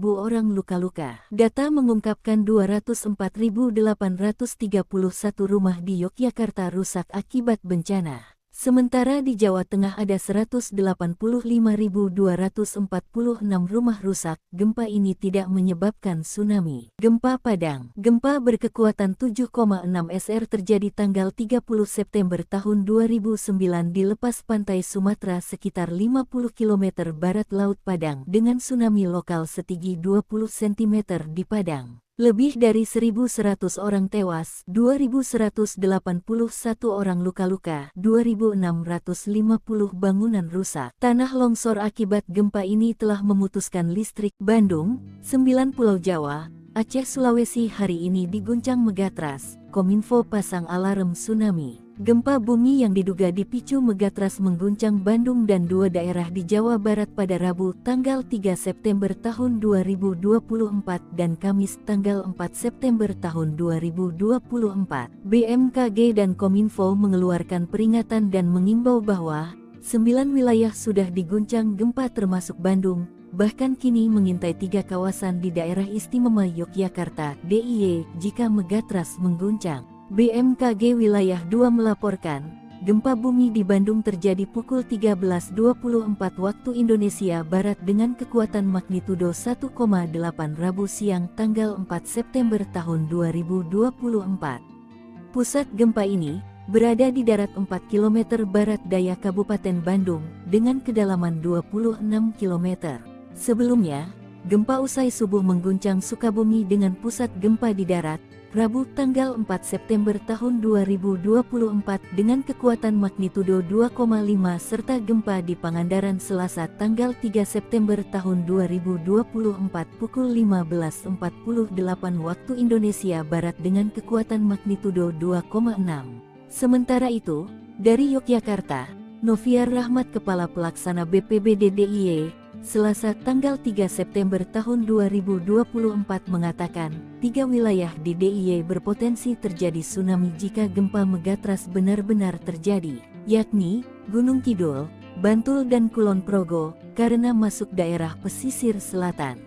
orang luka-luka. Data mengungkapkan 204.831 rumah di Yogyakarta rusak akibat bencana. Sementara di Jawa Tengah ada 185.246 rumah rusak. Gempa ini tidak menyebabkan tsunami. Gempa Padang. Gempa berkekuatan 7,6 SR terjadi tanggal 30 September tahun 2009 di lepas pantai Sumatera sekitar 50 km barat Laut Padang dengan tsunami lokal setinggi 20 cm di Padang. Lebih dari 1.100 orang tewas, 2.181 orang luka-luka, 2.650 bangunan rusak. Tanah longsor akibat gempa ini telah memutuskan listrik. Bandung, 9 Pulau Jawa, Aceh, Sulawesi hari ini diguncang megatrust. Kominfo pasang alarm tsunami. Gempa bumi yang diduga dipicu megatrust mengguncang Bandung dan 2 daerah di Jawa Barat pada Rabu tanggal 3 September tahun 2024 dan Kamis tanggal 4 September tahun 2024. BMKG dan Kominfo mengeluarkan peringatan dan mengimbau bahwa 9 wilayah sudah diguncang gempa termasuk Bandung, bahkan kini mengintai 3 kawasan di daerah istimewa Yogyakarta (DIY) jika megatrust mengguncang. BMKG Wilayah 2 melaporkan, gempa bumi di Bandung terjadi pukul 13.24 waktu Indonesia Barat dengan kekuatan magnitudo 1,8 Rabu siang tanggal 4 September tahun 2024. Pusat gempa ini berada di darat 4 km barat daya Kabupaten Bandung dengan kedalaman 26 km. Sebelumnya, gempa usai subuh mengguncang Sukabumi dengan pusat gempa di darat, Rabu tanggal 4 September tahun 2024 dengan kekuatan magnitudo 2,5 serta gempa di Pangandaran Selasa tanggal 3 September tahun 2024 pukul 15.48 waktu Indonesia Barat dengan kekuatan magnitudo 2,6. Sementara itu, dari Yogyakarta, Noviar Rahmat Kepala Pelaksana BPBD DIY, Selasa tanggal 3 September tahun 2024 mengatakan, 3 wilayah di DIY berpotensi terjadi tsunami jika gempa megatrust benar-benar terjadi, yakni Gunung Kidul, Bantul dan Kulon Progo, karena masuk daerah pesisir selatan.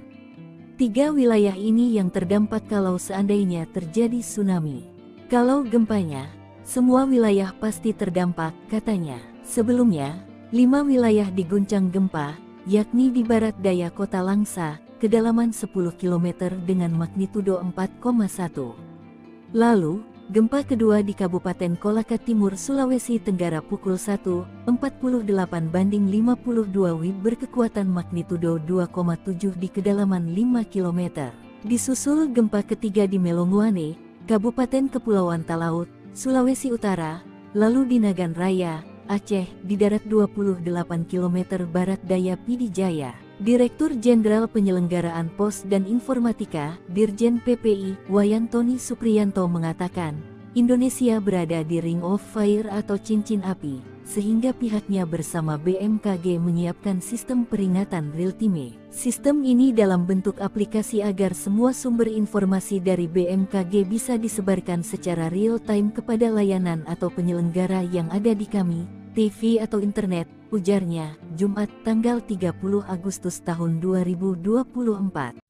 3 wilayah ini yang terdampak kalau seandainya terjadi tsunami. Kalau gempanya, semua wilayah pasti terdampak, katanya. Sebelumnya, 5 wilayah diguncang gempa, yakni di barat daya kota Langsa, kedalaman 10 km dengan magnitudo 4,1. Lalu, gempa kedua di Kabupaten Kolaka Timur, Sulawesi Tenggara pukul 1.48/52 WIB berkekuatan magnitudo 2,7 di kedalaman 5 km. Disusul gempa ketiga di Melonguane, Kabupaten Kepulauan Talaut, Sulawesi Utara, lalu di Nagan Raya, Aceh, di darat 28 km barat daya Pidijaya. Direktur Jenderal Penyelenggaraan Pos dan Informatika, Dirjen PPI, Wayantoni Supriyanto mengatakan, Indonesia berada di Ring of Fire atau cincin api, sehingga pihaknya bersama BMKG menyiapkan sistem peringatan real-time. Sistem ini dalam bentuk aplikasi agar semua sumber informasi dari BMKG bisa disebarkan secara real-time kepada layanan atau penyelenggara yang ada di kami, TV atau internet, ujarnya, Jumat tanggal 30 Agustus tahun 2024.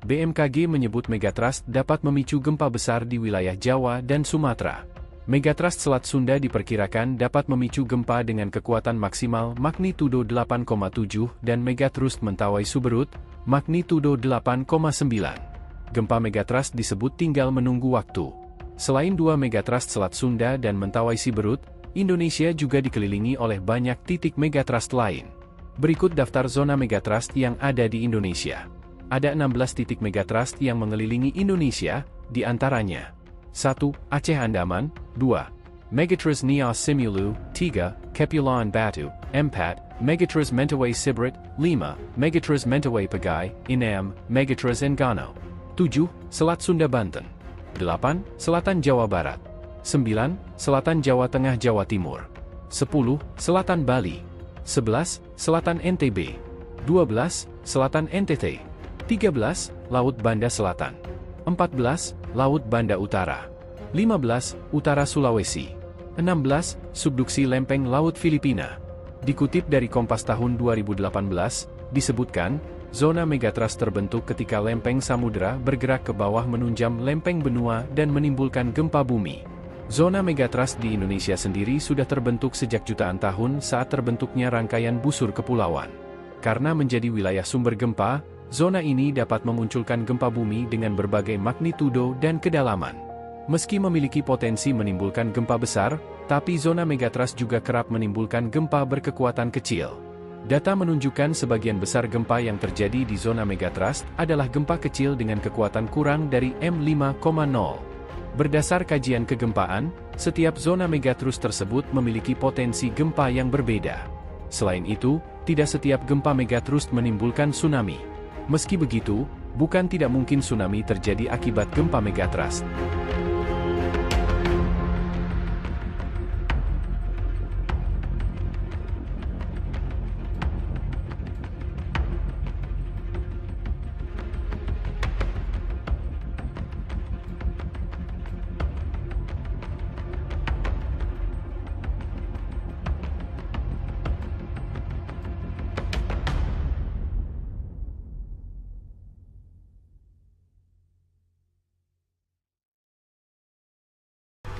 BMKG menyebut megatrust dapat memicu gempa besar di wilayah Jawa dan Sumatera. Megatrust Selat Sunda diperkirakan dapat memicu gempa dengan kekuatan maksimal magnitudo 8,7 dan megatrust Mentawai Suberut, magnitudo 8,9. Gempa megatrust disebut tinggal menunggu waktu. Selain 2 megatrust Selat Sunda dan Mentawai Siberut, Indonesia juga dikelilingi oleh banyak titik megatrust lain. Berikut daftar zona megatrust yang ada di Indonesia. Ada 16 titik megatrust yang mengelilingi Indonesia, di antaranya 1. Aceh Andaman, 2. Megatrust Nias Simulu, 3. Kepulauan Batu, 4. Megatrust Mentawai Siberut, 5. Megatrust Mentawai Pagai, 6. Megatrust Enggano. 7. Selat Sunda Banten. 8. Selatan Jawa Barat. 9. Selatan Jawa Tengah Jawa Timur. 10. Selatan Bali. 11. Selatan NTB. 12. Selatan NTT. 13. Laut Banda Selatan. 14. Laut Banda Utara. 15. Utara Sulawesi. 16. Subduksi Lempeng Laut Filipina. Dikutip dari Kompas tahun 2018, disebutkan, Zona megatrust terbentuk ketika lempeng samudera bergerak ke bawah menunjam lempeng benua dan menimbulkan gempa bumi. Zona megatrust di Indonesia sendiri sudah terbentuk sejak jutaan tahun saat terbentuknya rangkaian busur kepulauan. Karena menjadi wilayah sumber gempa, zona ini dapat memunculkan gempa bumi dengan berbagai magnitudo dan kedalaman. Meski memiliki potensi menimbulkan gempa besar, tapi zona megatrust juga kerap menimbulkan gempa berkekuatan kecil. Data menunjukkan sebagian besar gempa yang terjadi di zona megatrust adalah gempa kecil dengan kekuatan kurang dari M5,0. Berdasar kajian kegempaan, setiap zona megatrust tersebut memiliki potensi gempa yang berbeda. Selain itu, tidak setiap gempa megatrust menimbulkan tsunami. Meski begitu, bukan tidak mungkin tsunami terjadi akibat gempa megatrust.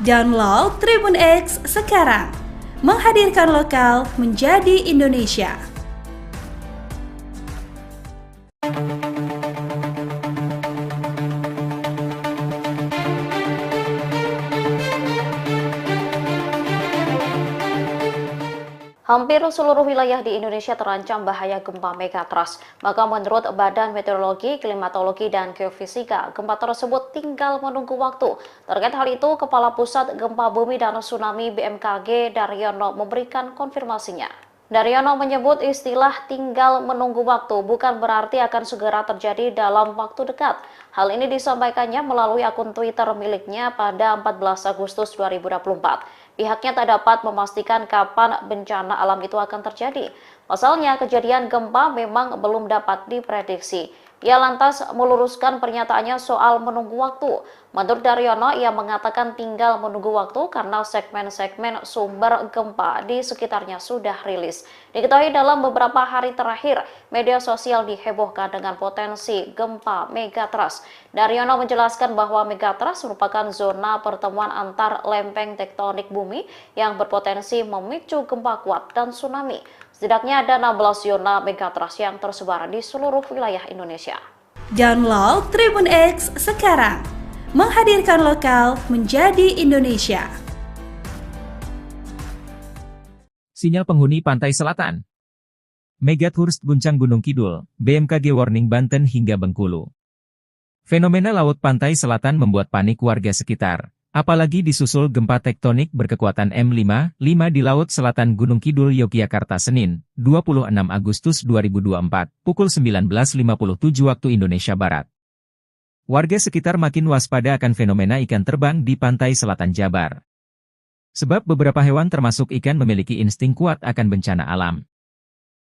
Download Tribun X sekarang, menghadirkan lokal menjadi Indonesia. Hampir seluruh wilayah di Indonesia terancam bahaya gempa megatrust. Maka menurut Badan Meteorologi, Klimatologi, dan Geofisika, gempa tersebut tinggal menunggu waktu. Terkait hal itu, Kepala Pusat Gempa Bumi dan Tsunami BMKG Daryono memberikan konfirmasinya. Daryono menyebut istilah tinggal menunggu waktu bukan berarti akan segera terjadi dalam waktu dekat. Hal ini disampaikannya melalui akun Twitter miliknya pada 14 Agustus 2024. Pihaknya tak dapat memastikan kapan bencana alam itu akan terjadi. Pasalnya, kejadian gempa memang belum dapat diprediksi. Ia lantas meluruskan pernyataannya soal menunggu waktu. Menurut Daryono, ia mengatakan tinggal menunggu waktu karena segmen-segmen sumber gempa di sekitarnya sudah rilis. Diketahui dalam beberapa hari terakhir, media sosial dihebohkan dengan potensi gempa megatrust. Daryono menjelaskan bahwa megatrust merupakan zona pertemuan antar lempeng tektonik bumi yang berpotensi memicu gempa kuat dan tsunami. Setidaknya ada 16 zona megatrust yang tersebar di seluruh wilayah Indonesia. Download Tribun X sekarang, menghadirkan lokal menjadi Indonesia. Sinyal penghuni pantai selatan. Megatrust guncang Gunung Kidul, BMKG warning Banten hingga Bengkulu. Fenomena laut pantai selatan membuat panik warga sekitar. Apalagi disusul gempa tektonik berkekuatan M5 di Laut Selatan Gunung Kidul, Yogyakarta Senin, 26 Agustus 2024, pukul 19.57 waktu Indonesia Barat. Warga sekitar makin waspada akan fenomena ikan terbang di pantai selatan Jabar. Sebab beberapa hewan termasuk ikan memiliki insting kuat akan bencana alam.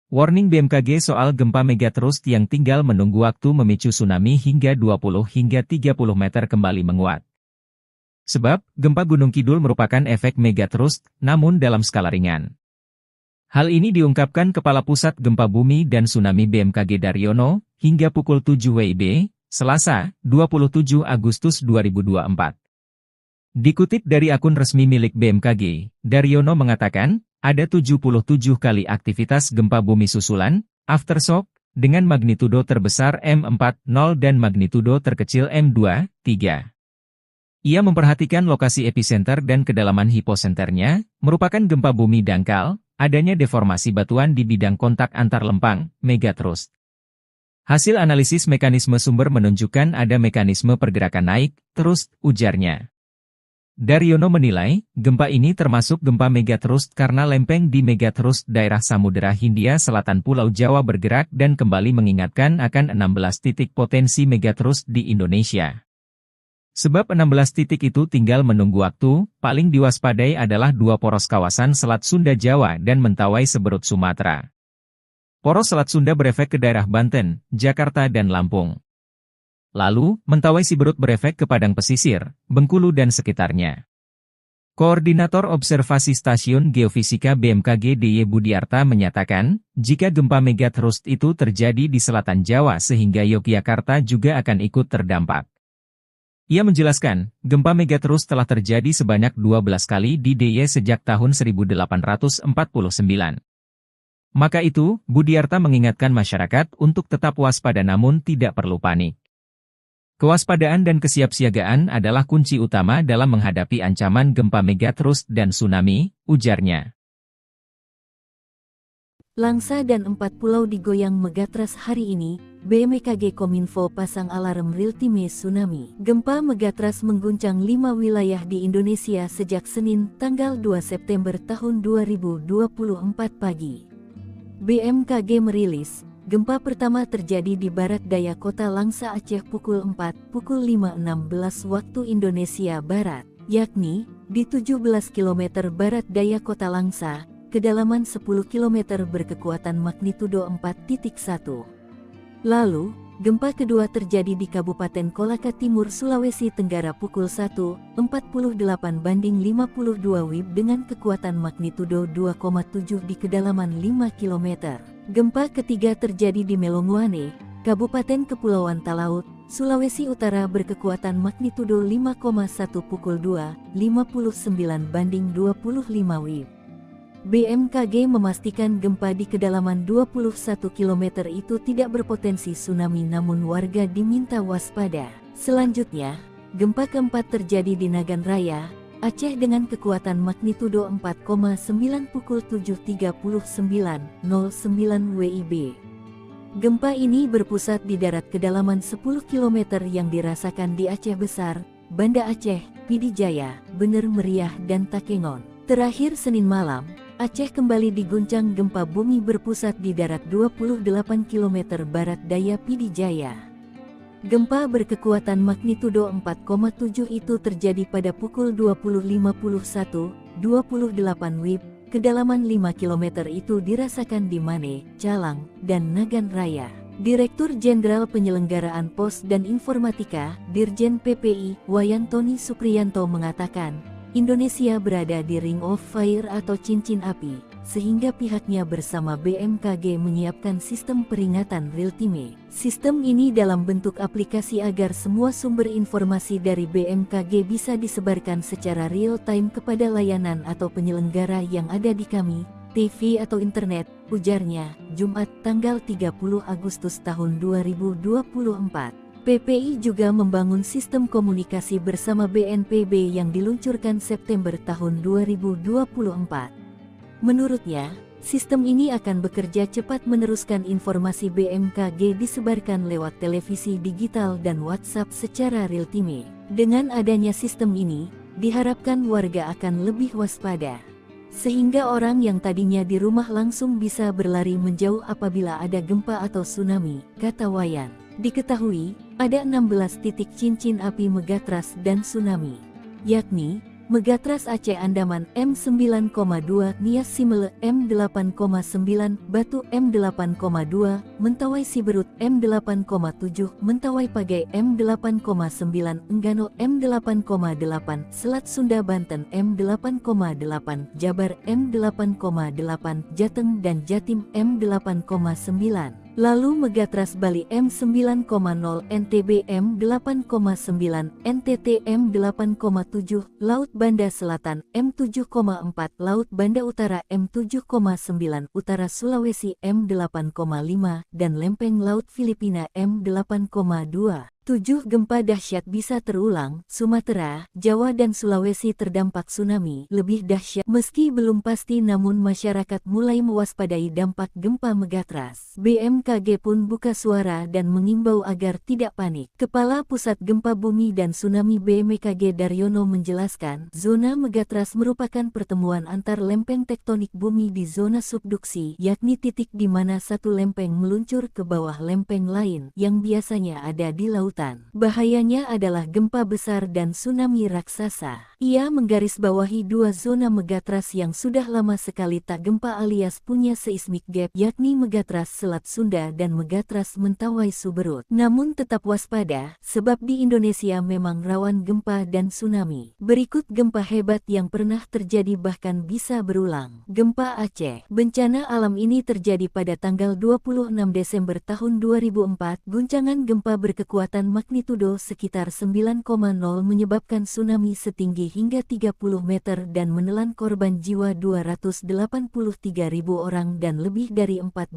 Warning BMKG soal gempa megatrust yang tinggal menunggu waktu memicu tsunami hingga 20 hingga 30 meter kembali menguat. Sebab, gempa Gunung Kidul merupakan efek megatrust, namun dalam skala ringan. Hal ini diungkapkan Kepala Pusat Gempa Bumi dan Tsunami BMKG Daryono, hingga pukul 7 WIB, Selasa, 27 Agustus 2024. Dikutip dari akun resmi milik BMKG, Daryono mengatakan, ada 77 kali aktivitas gempa bumi susulan, aftershock, dengan magnitudo terbesar M4,0 dan magnitudo terkecil M2,3. Ia memperhatikan lokasi epicenter dan kedalaman hiposenternya, merupakan gempa bumi dangkal, adanya deformasi batuan di bidang kontak antar lempang, megatrust. Hasil analisis mekanisme sumber menunjukkan ada mekanisme pergerakan naik, terus, ujarnya. Daryono menilai, gempa ini termasuk gempa megatrust karena lempeng di megatrust daerah Samudera Hindia Selatan Pulau Jawa bergerak dan kembali mengingatkan akan 16 titik potensi megatrust di Indonesia. Sebab 16 titik itu tinggal menunggu waktu, paling diwaspadai adalah dua poros kawasan Selat Sunda Jawa dan Mentawai Seberut Sumatera. Poros Selat Sunda berefek ke daerah Banten, Jakarta dan Lampung. Lalu, Mentawai Siberut berefek ke Padang Pesisir, Bengkulu dan sekitarnya. Koordinator Observasi Stasiun Geofisika BMKG DY Budiarta menyatakan, jika gempa megathrust itu terjadi di selatan Jawa sehingga Yogyakarta juga akan ikut terdampak. Ia menjelaskan, gempa megathrust telah terjadi sebanyak 12 kali di DIY sejak tahun 1849. Maka itu, Budiarta mengingatkan masyarakat untuk tetap waspada namun tidak perlu panik. Kewaspadaan dan kesiapsiagaan adalah kunci utama dalam menghadapi ancaman gempa megathrust dan tsunami, ujarnya. Langsa dan 4 pulau digoyang megathrust hari ini, BMKG Kominfo pasang alarm real-time tsunami. Gempa megathrust mengguncang 5 wilayah di Indonesia sejak Senin, tanggal 2 September tahun 2024 pagi. BMKG merilis, gempa pertama terjadi di barat daya kota Langsa Aceh pukul 5.16 waktu Indonesia Barat, yakni di 17 km barat daya kota Langsa, kedalaman 10 km berkekuatan magnitudo 4.1. Lalu, gempa kedua terjadi di Kabupaten Kolaka Timur, Sulawesi Tenggara pukul 1.48 banding 52 WIB dengan kekuatan magnitudo 2,7 di kedalaman 5 km. Gempa ketiga terjadi di Melonguane, Kabupaten Kepulauan Talaut, Sulawesi Utara berkekuatan magnitudo 5,1 pukul 2.59 banding 25 WIB. BMKG memastikan gempa di kedalaman 21 km itu tidak berpotensi tsunami namun warga diminta waspada. Selanjutnya, gempa keempat terjadi di Nagan Raya, Aceh dengan kekuatan magnitudo 4,9 pukul 7.39.09 WIB. Gempa ini berpusat di darat kedalaman 10 km yang dirasakan di Aceh Besar, Banda Aceh, Pidijaya, Bener Meriah dan Takengon. Terakhir Senin malam, Aceh kembali diguncang gempa bumi berpusat di darat 28 km barat daya Pidijaya. Gempa berkekuatan magnitudo 4,7 itu terjadi pada pukul 20.51, 28 WIB, kedalaman 5 km itu dirasakan di Mane, Calang, dan Nagan Raya. Direktur Jenderal Penyelenggaraan Pos dan Informatika, Dirjen PPI, Wayantoni Supriyanto mengatakan, Indonesia berada di Ring of Fire atau cincin api, sehingga pihaknya bersama BMKG menyiapkan sistem peringatan real-time. Sistem ini dalam bentuk aplikasi agar semua sumber informasi dari BMKG bisa disebarkan secara real-time kepada layanan atau penyelenggara yang ada di kami, TV atau internet, ujarnya, Jumat tanggal 30 Agustus tahun 2024. PPI juga membangun sistem komunikasi bersama BNPB yang diluncurkan September tahun 2024. Menurutnya, sistem ini akan bekerja cepat meneruskan informasi BMKG disebarkan lewat televisi digital dan WhatsApp secara real-time. Dengan adanya sistem ini, diharapkan warga akan lebih waspada. Sehingga orang yang tadinya di rumah langsung bisa berlari menjauh apabila ada gempa atau tsunami, kata Wayan. Diketahui, ada 16 titik cincin api megathrust dan tsunami, yakni Megathrust Aceh Andaman M9,2, Nias Simele M8,9, Batu M8,2, Mentawai Siberut M8,7, Mentawai Pagai M8,9, Enggano M8,8, Selat Sunda Banten M8,8, Jabar M8,8, Jateng dan Jatim M8,9. Lalu Megathrust Bali M9,0, NTB M8,9, NTT M8,7, Laut Banda Selatan M7,4, Laut Banda Utara M7,9, Utara Sulawesi M8,5, dan Lempeng Laut Filipina M8,2. 7 gempa dahsyat bisa terulang, Sumatera, Jawa dan Sulawesi terdampak tsunami lebih dahsyat. Meski belum pasti namun masyarakat mulai mewaspadai dampak gempa megathrust. BMKG pun buka suara dan mengimbau agar tidak panik. Kepala Pusat Gempa Bumi dan Tsunami BMKG Daryono menjelaskan, zona megathrust merupakan pertemuan antar lempeng tektonik bumi di zona subduksi, yakni titik di mana satu lempeng meluncur ke bawah lempeng lain yang biasanya ada di lautan. ketakutan. Bahayanya adalah gempa besar dan tsunami raksasa. Ia menggarisbawahi dua zona megatrust yang sudah lama sekali tak gempa alias punya seismic gap, yakni megatrust Selat Sunda dan megatrust Mentawai Suberut. Namun tetap waspada, sebab di Indonesia memang rawan gempa dan tsunami. Berikut gempa hebat yang pernah terjadi bahkan bisa berulang. Gempa Aceh. Bencana alam ini terjadi pada tanggal 26 Desember tahun 2004. Guncangan gempa berkekuatan magnitudo sekitar 9,0 menyebabkan tsunami setinggi hingga 30 meter dan menelan korban jiwa 283.000 orang dan lebih dari 14.000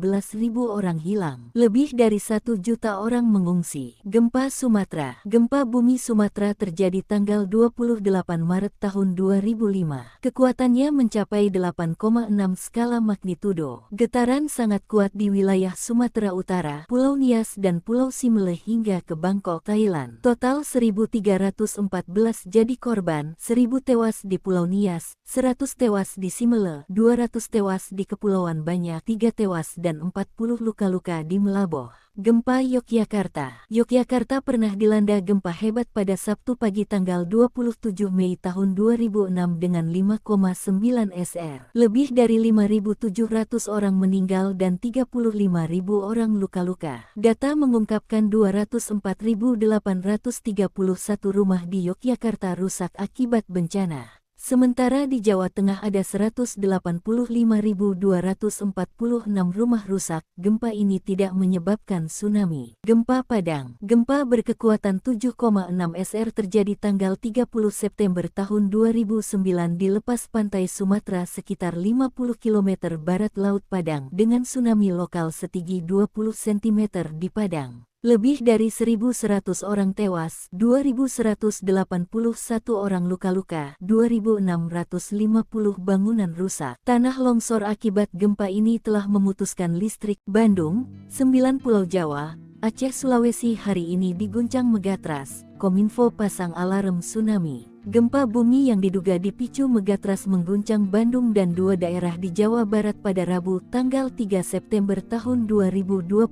orang hilang. Lebih dari 1 juta orang mengungsi. Gempa Sumatera. Gempa bumi Sumatera terjadi tanggal 28 Maret tahun 2005. Kekuatannya mencapai 8,6 skala magnitudo. Getaran sangat kuat di wilayah Sumatera Utara, Pulau Nias dan Pulau Simele hingga ke Bangkok, Thailand. Total 1.314 jadi korban, 1.000 tewas di Pulau Nias, 100 tewas di Simele, 200 tewas di Kepulauan Banyak, 3 tewas dan 40 luka-luka di Melaboh. Gempa Yogyakarta. Yogyakarta pernah dilanda gempa hebat pada Sabtu pagi tanggal 27 Mei tahun 2006 dengan 5,9 SR. Lebih dari 5.700 orang meninggal dan 35.000 orang luka-luka. Data mengungkapkan 204.831 rumah di Yogyakarta rusak akibat bencana. Sementara di Jawa Tengah ada 185.246 rumah rusak. Gempa ini tidak menyebabkan tsunami. Gempa Padang. Gempa berkekuatan 7,6 SR terjadi tanggal 30 September tahun 2009 di lepas pantai Sumatera sekitar 50 km barat Laut Padang dengan tsunami lokal setinggi 20 cm di Padang. Lebih dari 1.100 orang tewas, 2.181 orang luka-luka, 2.650 bangunan rusak. Tanah longsor akibat gempa ini telah memutuskan listrik. Bandung, 9 Pulau Jawa, Aceh, Sulawesi hari ini diguncang megatrust. Kominfo pasang alarm tsunami. Gempa bumi yang diduga dipicu megatrust mengguncang Bandung dan 2 daerah di Jawa Barat pada Rabu tanggal 3 September tahun 2024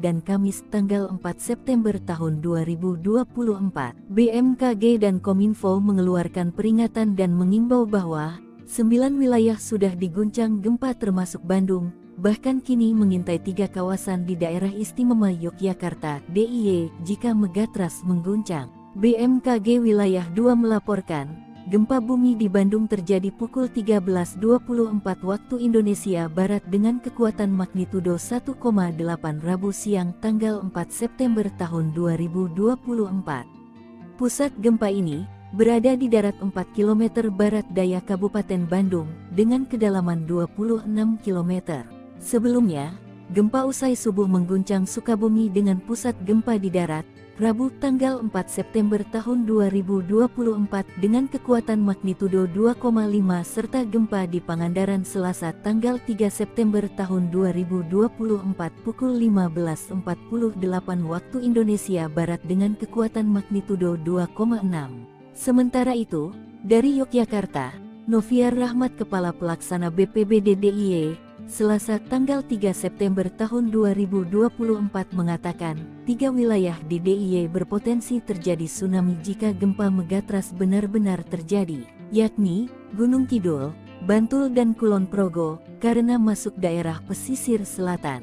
dan Kamis tanggal 4 September tahun 2024. BMKG dan Kominfo mengeluarkan peringatan dan mengimbau bahwa 9 wilayah sudah diguncang gempa termasuk Bandung, bahkan kini mengintai 3 kawasan di daerah istimewa Yogyakarta (DIY) jika megatrust mengguncang. BMKG Wilayah 2 melaporkan, gempa bumi di Bandung terjadi pukul 13.24 waktu Indonesia Barat dengan kekuatan magnitudo 1,8 Rabu siang tanggal 4 September tahun 2024. Pusat gempa ini berada di darat 4 km barat daya Kabupaten Bandung dengan kedalaman 26 km. Sebelumnya, gempa usai subuh mengguncang Sukabumi dengan pusat gempa di darat, Rabu tanggal 4 September tahun 2024 dengan kekuatan magnitudo 2,5 serta gempa di Pangandaran Selasa tanggal 3 September tahun 2024 pukul 15.48 waktu Indonesia Barat dengan kekuatan magnitudo 2,6. Sementara itu, dari Yogyakarta, Noviar Rahmat Kepala Pelaksana BPBD DIY, Selasa tanggal 3 September tahun 2024 mengatakan, 3 wilayah di DIY berpotensi terjadi tsunami jika gempa megatrust benar-benar terjadi, yakni Gunung Kidul, Bantul dan Kulon Progo, karena masuk daerah pesisir selatan.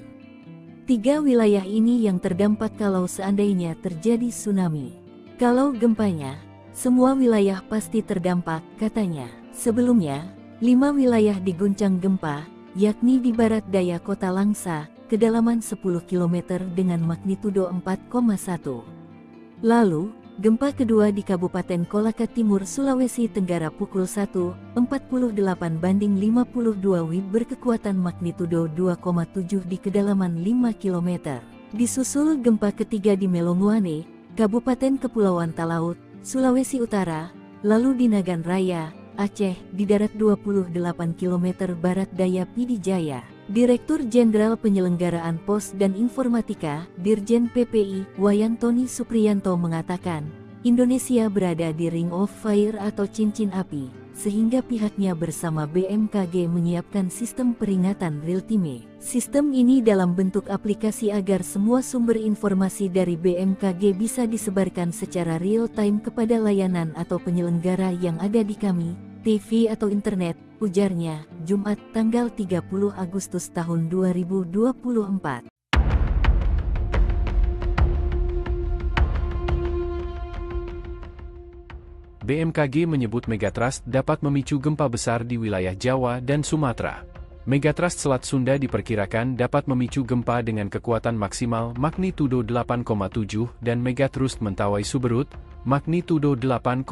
3 wilayah ini yang terdampak kalau seandainya terjadi tsunami. Kalau gempanya, semua wilayah pasti terdampak, katanya. Sebelumnya, 5 wilayah diguncang gempa, yakni di barat daya kota Langsa, kedalaman 10 km dengan magnitudo 4,1. Lalu, gempa kedua di Kabupaten Kolaka Timur, Sulawesi Tenggara pukul 1.48/52 WIB berkekuatan magnitudo 2,7 di kedalaman 5 km. Disusul gempa ketiga di Melonguane, Kabupaten Kepulauan Talaut, Sulawesi Utara, lalu di Nagan Raya, Aceh, di darat 28 km barat daya Pidijaya. Direktur Jenderal Penyelenggaraan Pos dan Informatika, Dirjen PPI, Wayantoni Supriyanto mengatakan, Indonesia berada di Ring of Fire atau cincin api. sehingga pihaknya bersama BMKG menyiapkan sistem peringatan real-time. Sistem ini dalam bentuk aplikasi agar semua sumber informasi dari BMKG bisa disebarkan secara real-time kepada layanan atau penyelenggara yang ada di kami, TV atau internet, ujarnya, Jumat tanggal 30 Agustus tahun 2024. BMKG menyebut Megatrust dapat memicu gempa besar di wilayah Jawa dan Sumatera. Megatrust Selat Sunda diperkirakan dapat memicu gempa dengan kekuatan maksimal magnitudo 8,7 dan Megatrust Mentawai Suberut, magnitudo 8,9.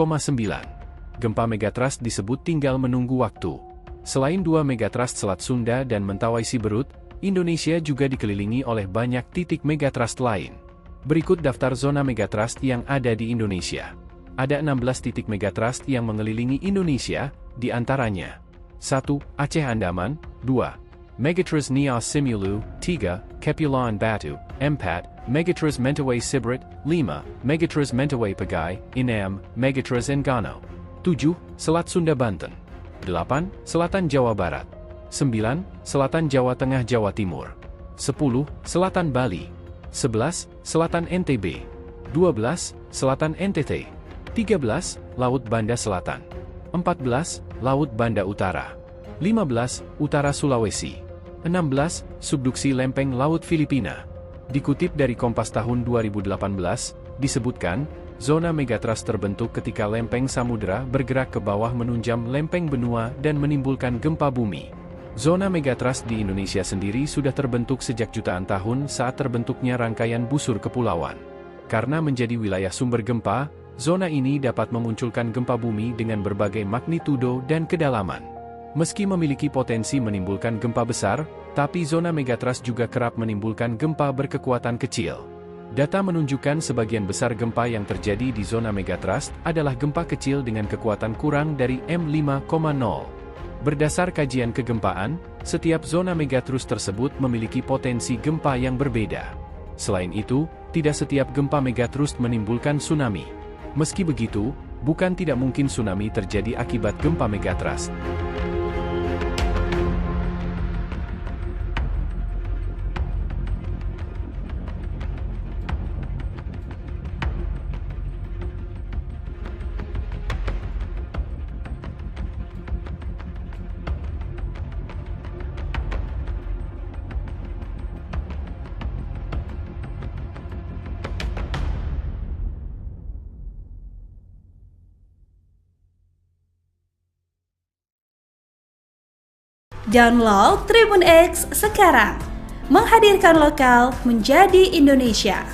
Gempa Megatrust disebut tinggal menunggu waktu. Selain dua Megatrust Selat Sunda dan Mentawai Siberut, Indonesia juga dikelilingi oleh banyak titik Megatrust lain. Berikut daftar zona Megatrust yang ada di Indonesia. Ada 16 titik Megatrust yang mengelilingi Indonesia, di antaranya 1. Aceh Andaman, 2. Megatrust Nias Simulu, 3. Kepulauan Batu, 4. Megatrust Mentawai Siberut, 5. Megatrust Mentawai Pagai, 6. Megatrust Enggano, 7. Selat Sunda Banten, 8. Selatan Jawa Barat, 9. Selatan Jawa Tengah Jawa Timur, 10. Selatan Bali, 11. Selatan NTB, 12. Selatan NTT, 13. Laut Banda Selatan, 14. Laut Banda Utara, 15. Utara Sulawesi, 16. Subduksi Lempeng Laut Filipina. Dikutip dari Kompas tahun 2018, disebutkan, zona Megatrust terbentuk ketika lempeng samudera bergerak ke bawah menunjam lempeng benua dan menimbulkan gempa bumi. Zona Megatrust di Indonesia sendiri sudah terbentuk sejak jutaan tahun saat terbentuknya rangkaian busur kepulauan. Karena menjadi wilayah sumber gempa, zona ini dapat memunculkan gempa bumi dengan berbagai magnitudo dan kedalaman. Meski memiliki potensi menimbulkan gempa besar, tapi zona Megatrust juga kerap menimbulkan gempa berkekuatan kecil. Data menunjukkan sebagian besar gempa yang terjadi di zona Megatrust adalah gempa kecil dengan kekuatan kurang dari M5,0. Berdasar kajian kegempaan, setiap zona Megatrust tersebut memiliki potensi gempa yang berbeda. Selain itu, tidak setiap gempa Megatrust menimbulkan tsunami. Meski begitu, bukan tidak mungkin tsunami terjadi akibat gempa Megatrust. Download Tribun X sekarang, menghadirkan lokal menjadi Indonesia.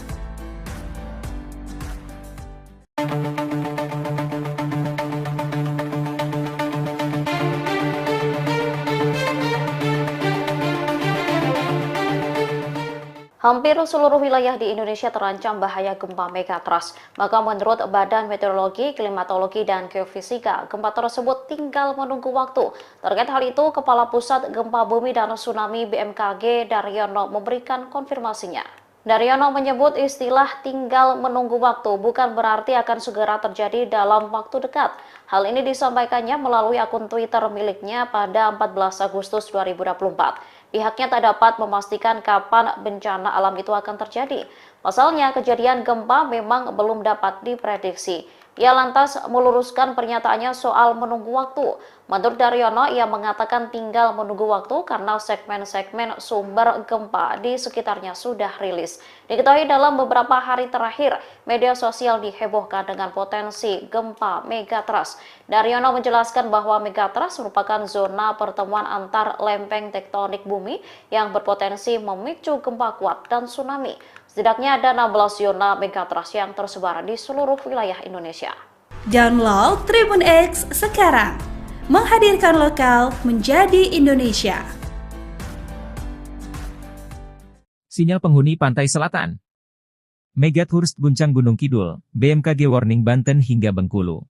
Hampir seluruh wilayah di Indonesia terancam bahaya gempa Megatrust. Maka menurut Badan Meteorologi, Klimatologi, dan Geofisika, gempa tersebut tinggal menunggu waktu. Terkait hal itu, Kepala Pusat Gempa Bumi dan Tsunami BMKG Daryono memberikan konfirmasinya. Daryono menyebut istilah tinggal menunggu waktu bukan berarti akan segera terjadi dalam waktu dekat. Hal ini disampaikannya melalui akun Twitter miliknya pada 14 Agustus 2024. Pihaknya tak dapat memastikan kapan bencana alam itu akan terjadi. Pasalnya, kejadian gempa memang belum dapat diprediksi. Ia lantas meluruskan pernyataannya soal menunggu waktu. Menurut Daryono, ia mengatakan tinggal menunggu waktu karena segmen-segmen sumber gempa di sekitarnya sudah rilis. Diketahui dalam beberapa hari terakhir, media sosial dihebohkan dengan potensi gempa Megatrust. Daryono menjelaskan bahwa Megatrust merupakan zona pertemuan antar lempeng tektonik bumi yang berpotensi memicu gempa kuat dan tsunami. Setidaknya ada 16 zona Megatrust yang tersebar di seluruh wilayah Indonesia. Download Tribun X sekarang, menghadirkan lokal menjadi Indonesia. Sinyal penghuni pantai selatan. Megatrust guncang Gunung Kidul, BMKG warning Banten hingga Bengkulu.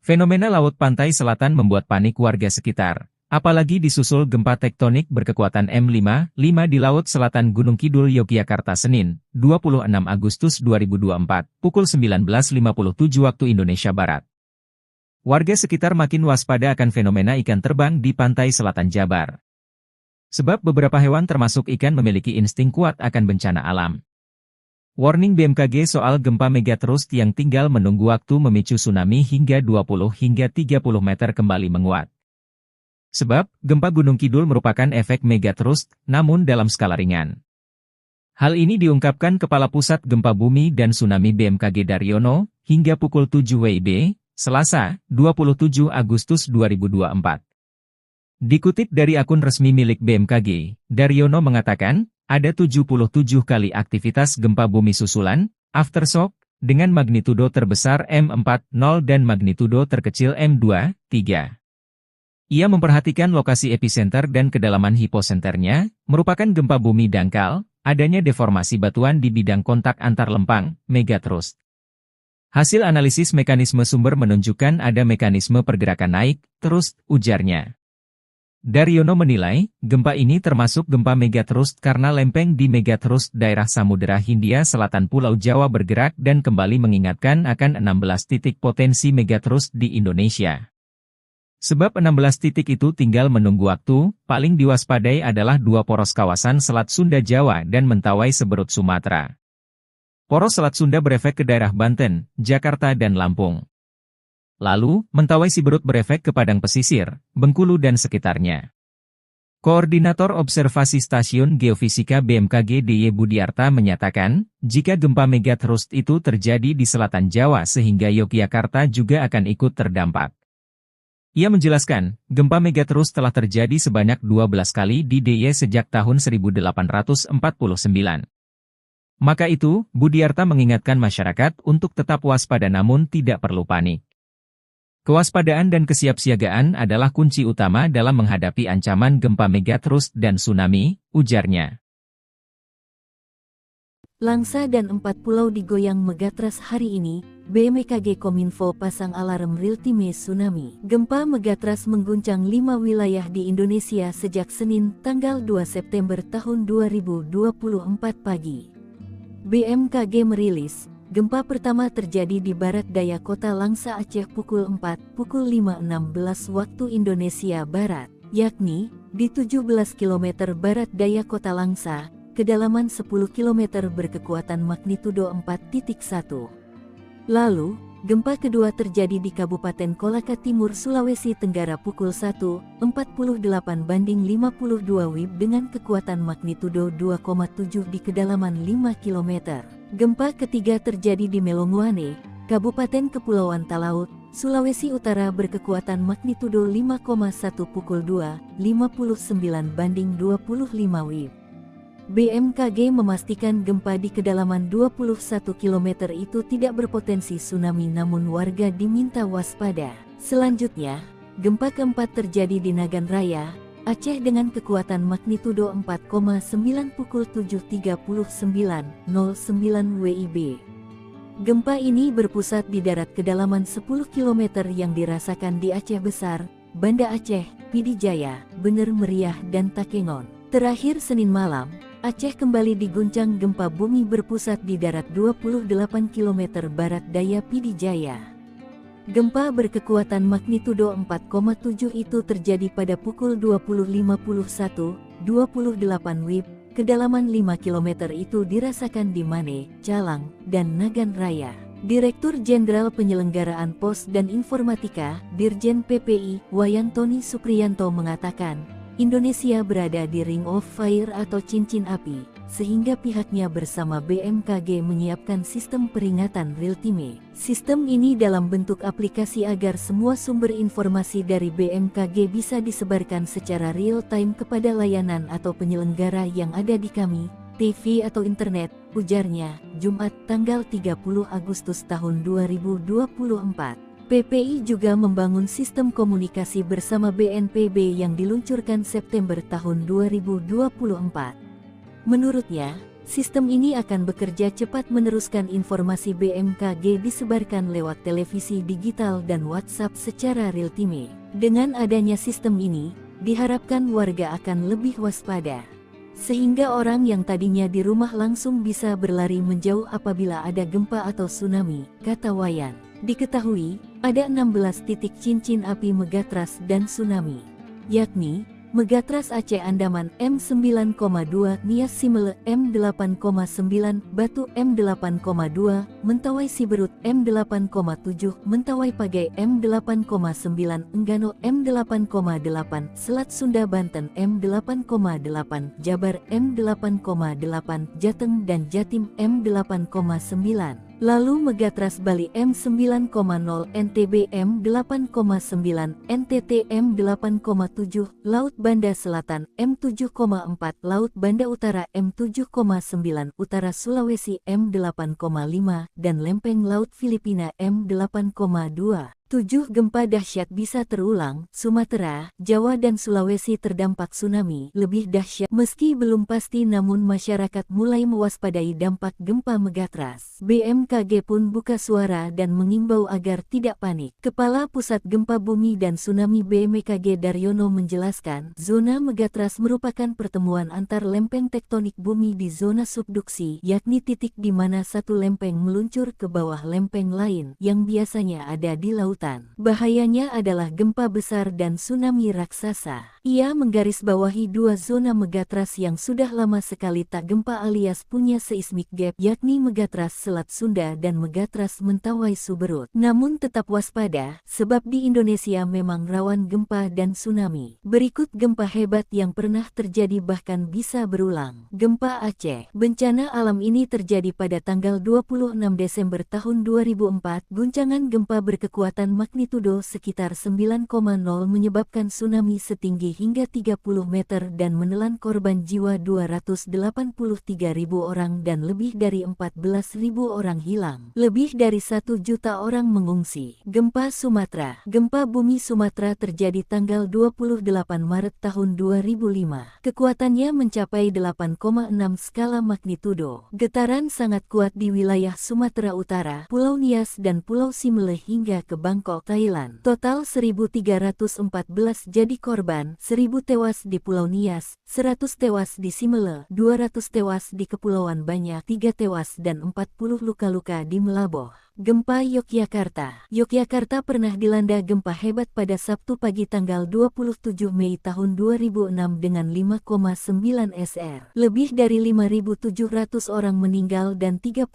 Fenomena laut pantai selatan membuat panik warga sekitar. Apalagi disusul gempa tektonik berkekuatan M5 di Laut Selatan Gunung Kidul, Yogyakarta Senin, 26 Agustus 2024, pukul 19.57 waktu Indonesia Barat. Warga sekitar makin waspada akan fenomena ikan terbang di pantai selatan Jabar. Sebab beberapa hewan termasuk ikan memiliki insting kuat akan bencana alam. Warning BMKG soal gempa megatrust yang tinggal menunggu waktu memicu tsunami hingga 20 hingga 30 meter kembali menguat. Sebab, gempa Gunung Kidul merupakan efek megatrust, namun dalam skala ringan. Hal ini diungkapkan Kepala Pusat Gempa Bumi dan Tsunami BMKG Daryono, hingga pukul 7 WIB, Selasa, 27 Agustus 2024. Dikutip dari akun resmi milik BMKG, Daryono mengatakan, ada 77 kali aktivitas gempa bumi susulan, aftershock, dengan magnitudo terbesar M4.0 dan magnitudo terkecil M2.3. Ia memperhatikan lokasi epicenter dan kedalaman hiposenternya, merupakan gempa bumi dangkal, adanya deformasi batuan di bidang kontak antar lempang, megatrust. Hasil analisis mekanisme sumber menunjukkan ada mekanisme pergerakan naik, terus, ujarnya. Daryono menilai, gempa ini termasuk gempa megatrust karena lempeng di megatrust daerah Samudera Hindia Selatan Pulau Jawa bergerak dan kembali mengingatkan akan 16 titik potensi megatrust di Indonesia. Sebab 16 titik itu tinggal menunggu waktu, paling diwaspadai adalah dua poros kawasan Selat Sunda Jawa dan Mentawai Seberut Sumatera. Poros Selat Sunda berefek ke daerah Banten, Jakarta dan Lampung. Lalu, Mentawai Siberut berefek ke Padang Pesisir, Bengkulu dan sekitarnya. Koordinator Observasi Stasiun Geofisika BMKG D.Y. Budiarta menyatakan, jika gempa megatrust itu terjadi di selatan Jawa sehingga Yogyakarta juga akan ikut terdampak. Ia menjelaskan, gempa megatrust telah terjadi sebanyak 12 kali di D.Y. sejak tahun 1849. Maka itu, Budiarta mengingatkan masyarakat untuk tetap waspada namun tidak perlu panik. Kewaspadaan dan kesiapsiagaan adalah kunci utama dalam menghadapi ancaman gempa megatrust dan tsunami, ujarnya. Langsa dan 4 pulau digoyang megatrust hari ini, BMKG Kominfo pasang alarm real-time tsunami. Gempa megatrust mengguncang 5 wilayah di Indonesia sejak Senin, tanggal 2 September tahun 2024 pagi. BMKG merilis, gempa pertama terjadi di barat daya kota Langsa Aceh pukul 5.16 waktu Indonesia Barat, yakni di 17 km barat daya kota Langsa, kedalaman 10 km berkekuatan magnitudo 4.1. Lalu, gempa kedua terjadi di Kabupaten Kolaka Timur, Sulawesi Tenggara pukul 1.48 banding 52 WIB dengan kekuatan magnitudo 2,7 di kedalaman 5 km. Gempa ketiga terjadi di Melonguane, Kabupaten Kepulauan Talaut, Sulawesi Utara berkekuatan magnitudo 5,1 pukul 2.59 banding 25 WIB. BMKG memastikan gempa di kedalaman 21 km itu tidak berpotensi tsunami namun warga diminta waspada. Selanjutnya, gempa keempat terjadi di Nagan Raya, Aceh dengan kekuatan magnitudo 4,9 pukul 7.39.09 WIB. Gempa ini berpusat di darat kedalaman 10 km yang dirasakan di Aceh Besar, Banda Aceh, Pidijaya, Bener Meriah dan Takengon. Terakhir Senin malam, Aceh kembali diguncang gempa bumi berpusat di darat 28 km barat daya Pidijaya. Gempa berkekuatan magnitudo 4,7 itu terjadi pada pukul 20.51, 28 WIB, kedalaman 5 km itu dirasakan di Mane, Calang, dan Nagan Raya. Direktur Jenderal Penyelenggaraan Pos dan Informatika, Dirjen PPI, Wayantoni Supriyanto mengatakan, Indonesia berada di Ring of Fire atau cincin api, sehingga pihaknya bersama BMKG menyiapkan sistem peringatan real-time. Sistem ini dalam bentuk aplikasi agar semua sumber informasi dari BMKG bisa disebarkan secara real-time kepada layanan atau penyelenggara yang ada di kami, TV atau internet, ujarnya, Jumat tanggal 30 Agustus tahun 2024. PPI juga membangun sistem komunikasi bersama BNPB yang diluncurkan September tahun 2024. Menurutnya, sistem ini akan bekerja cepat meneruskan informasi BMKG disebarkan lewat televisi digital dan WhatsApp secara real-time. Dengan adanya sistem ini, diharapkan warga akan lebih waspada. Sehingga orang yang tadinya di rumah langsung bisa berlari menjauh apabila ada gempa atau tsunami, kata Wayan. Diketahui, Ada 16 titik cincin api megatrust dan tsunami, yakni Megatras Aceh Andaman M9,2, Nias Simele M8,9, Batu M8,2, Mentawai Siberut M8,7, Mentawai Pagai M8,9, Enggano M8,8, Selat Sunda Banten M8,8, Jabar M8,8, Jateng dan Jatim M8,9. Lalu Megatras Bali M9,0, NTB M8,9, NTT M8,7, Laut Banda Selatan M7,4, Laut Banda Utara M7,9, Utara Sulawesi M8,5, dan Lempeng Laut Filipina M8,2. 7 gempa dahsyat bisa terulang. Sumatera, Jawa dan Sulawesi terdampak tsunami lebih dahsyat. Meski belum pasti namun masyarakat mulai mewaspadai dampak gempa megatras. BMKG pun buka suara dan mengimbau agar tidak panik. Kepala Pusat Gempa Bumi dan Tsunami BMKG Daryono menjelaskan, zona megatras merupakan pertemuan antar lempeng tektonik bumi di zona subduksi, yakni titik di mana satu lempeng meluncur ke bawah lempeng lain yang biasanya ada di lautan. Bahayanya adalah gempa besar dan tsunami raksasa. Ia menggarisbawahi dua zona megatras yang sudah lama sekali tak gempa alias punya seismic gap, yakni Megatras Selat Sunda dan Megatras Mentawai Suberut. Namun tetap waspada, sebab di Indonesia memang rawan gempa dan tsunami. Berikut gempa hebat yang pernah terjadi bahkan bisa berulang. Gempa Aceh. Bencana alam ini terjadi pada tanggal 26 Desember tahun 2004. Guncangan gempa berkekuatan magnitudo sekitar 9,0 menyebabkan tsunami setinggi hingga 30 meter dan menelan korban jiwa 283.000 orang dan lebih dari 14.000 orang hilang. Lebih dari 1 juta orang mengungsi. Gempa Sumatera. Gempa bumi Sumatera terjadi tanggal 28 Maret tahun 2005. Kekuatannya mencapai 8,6 skala magnitudo. Getaran sangat kuat di wilayah Sumatera Utara, Pulau Nias dan Pulau Simele hingga ke Bangkok, Thailand. Total 1.314 jadi korban, 1.000 tewas di Pulau Nias, 100 tewas di Simele, 200 tewas di Kepulauan Banyak, 3 tewas dan 40 luka-luka di Melaboh. Gempa Yogyakarta. Yogyakarta pernah dilanda gempa hebat pada Sabtu pagi tanggal 27 Mei tahun 2006 dengan 5,9 SR. Lebih dari 5.700 orang meninggal dan 35.000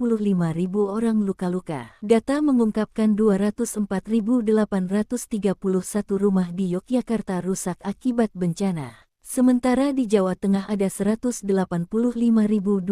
orang luka-luka. Data mengungkapkan 204.831 rumah di Yogyakarta rusak akibat bencana. Sementara di Jawa Tengah ada 185.246